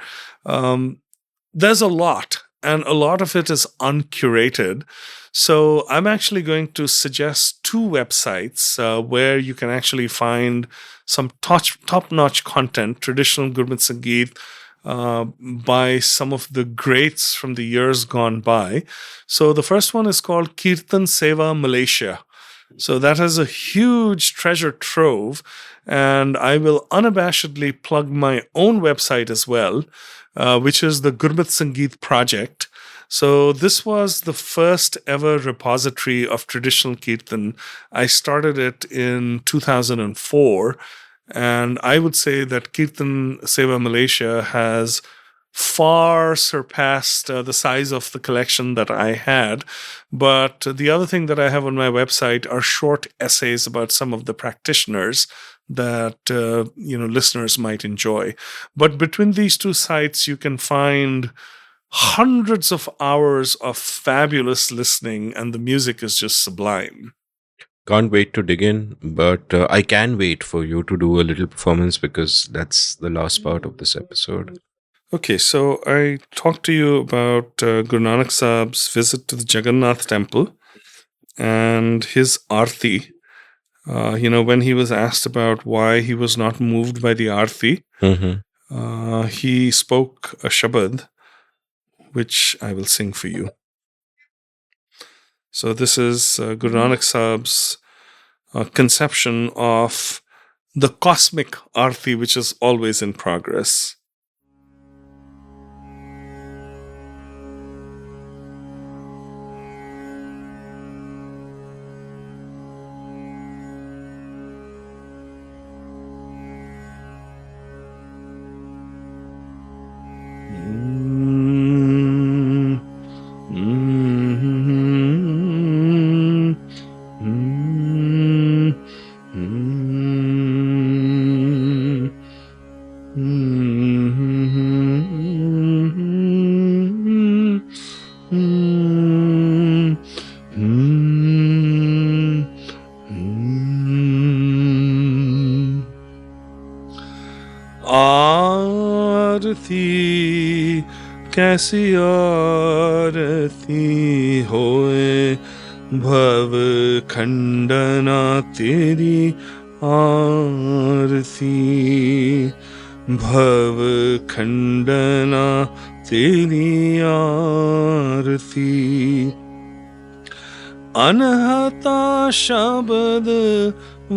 There's a lot, and a lot of it is uncurated. So I'm actually going to suggest 2 websites where you can actually find some top-notch content, traditional Gurmat Sangeet, by some of the greats from the years gone by. So the first one is called Kirtan Seva Malaysia. So that has a huge treasure trove, and I will unabashedly plug my own website as well, which is the Gurmat Sangeet Project. So this was the first ever repository of traditional Kirtan. I started it in 2004, and I would say that Kirtan Seva Malaysia has far surpassed the size of the collection that I had. But the other thing that I have on my website are short essays about some of the practitioners that listeners might enjoy. But between these 2 sites, you can find hundreds of hours of fabulous listening, and the music is just sublime. Can't wait to dig in, but I can wait for you to do a little performance because that's the last part of this episode. Okay, so I talked to you about Guru Nanak Sahib's visit to the Jagannath temple and his arti. When he was asked about why he was not moved by the Aarti, he spoke a Shabad, which I will sing for you. So this is Guru Nanak Sahib's conception of the cosmic Aarti, which is always in progress. आरती कैसी आरती होए भव खंडना तेरी आरती भव खंडना तेरी आरती अनहता शब्द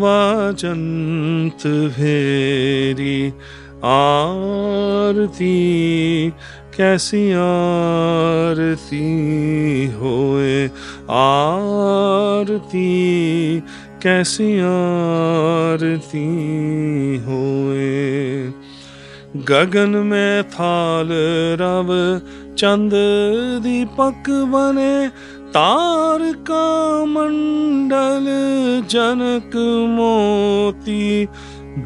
वाजंत भेरी आरती कैसी आरती होए आरती कैसी आरती होए गगन में थाल रव चंद दीपक बने तारका मंडल जनक मोती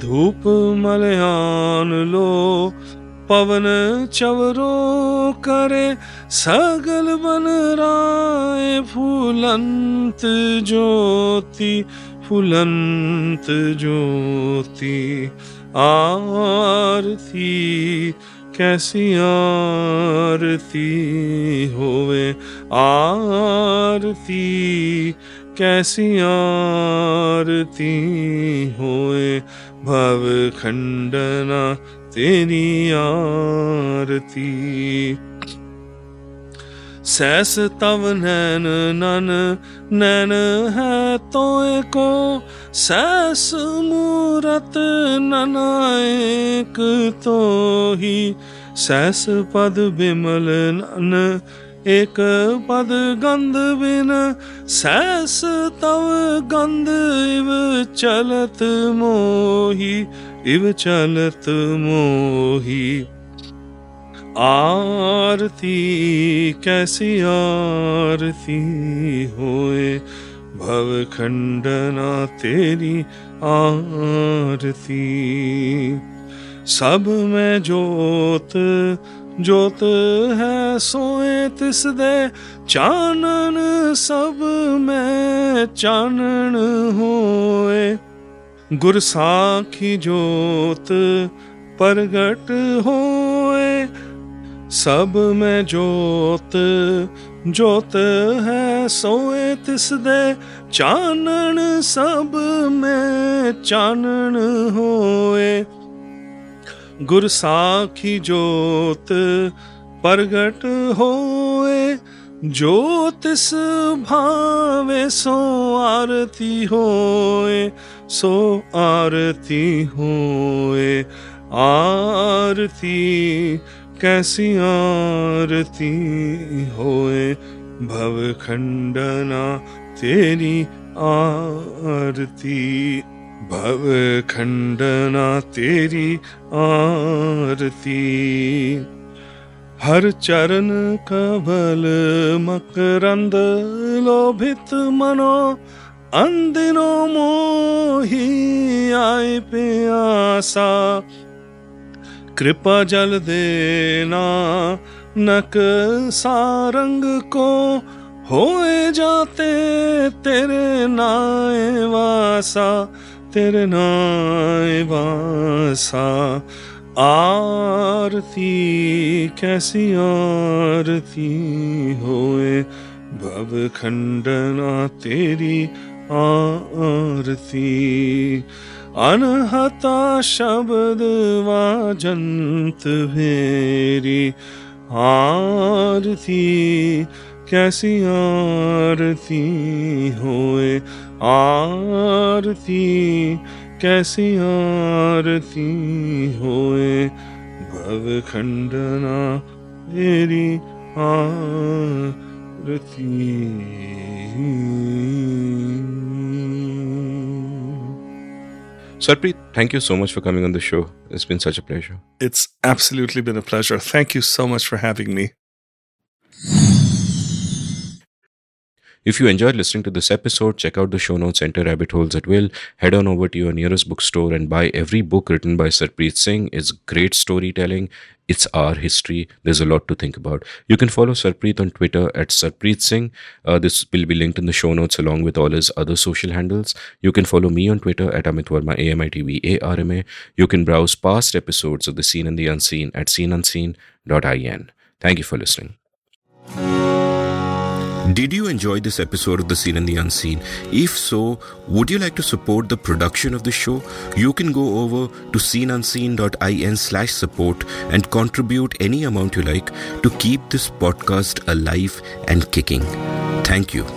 धूप मलयान लो पवन चवरो करे सगल बन राय फुलंत ज्योति फुलंत ज्योति आरती कैसी आरती होवे आरती कैसी आरती होए भव खंडना तेरी आरती सैस तव नैन नन नैन है तोए को सैस मूरत ननायक तो ही सैस पद बिमल नन एक पद गंध बिन सैस तव गंध इव चलत मोही इव चलत मोही आरती कैसी आरती होए भव खंडना तेरी आरती सब में जोत जोत है सोए तिस दे चानन सब में चानन होए गुर साखी जोत प्रगट होए सब में जोत जोत है सोए तिस दे चानन सब में चानन होए गुर साखी जोत प्रगट होए ज्योतिष भावे सो आरती होए सो आरती होए आरती कैसी आरती होए भव खंडना तेरी आरती भव खंडना तेरी आरती हर चरण कबल मकरंद लोभित मनो अंदिनो मोही आए प्यासा कृपा जल देना नक सारंग को होए जाते तेरे नाय वासा तेरे नाय वासा आरती कैसी आरती होए भव खंडना तेरी आरती अनहता शब्द वाजंत भेरी आरती कैसी आरती होए आरती कैसी आरती होए भव खंडना तेरी आरती. Sarbpreet, thank you so much for coming on the show. It's been such a pleasure. It's absolutely been a pleasure. Thank you so much for having me. If you enjoyed listening to this episode, check out the show notes, enter rabbit holes at will, head on over to your nearest bookstore and buy every book written by Sarbpreet Singh. It's great storytelling. It's our history. There's a lot to think about. You can follow Sarbpreet on Twitter at Sarbpreet Singh. This will be linked in the show notes along with all his other social handles. You can follow me on Twitter at Amit Verma, AMITVARMA. You can browse past episodes of The Seen and the Unseen at seenunseen.in. Thank you for listening. Did you enjoy this episode of The Seen and the Unseen? If so, would you like to support the production of the show? You can go over to seenunseen.in/support and contribute any amount you like to keep this podcast alive and kicking. Thank you.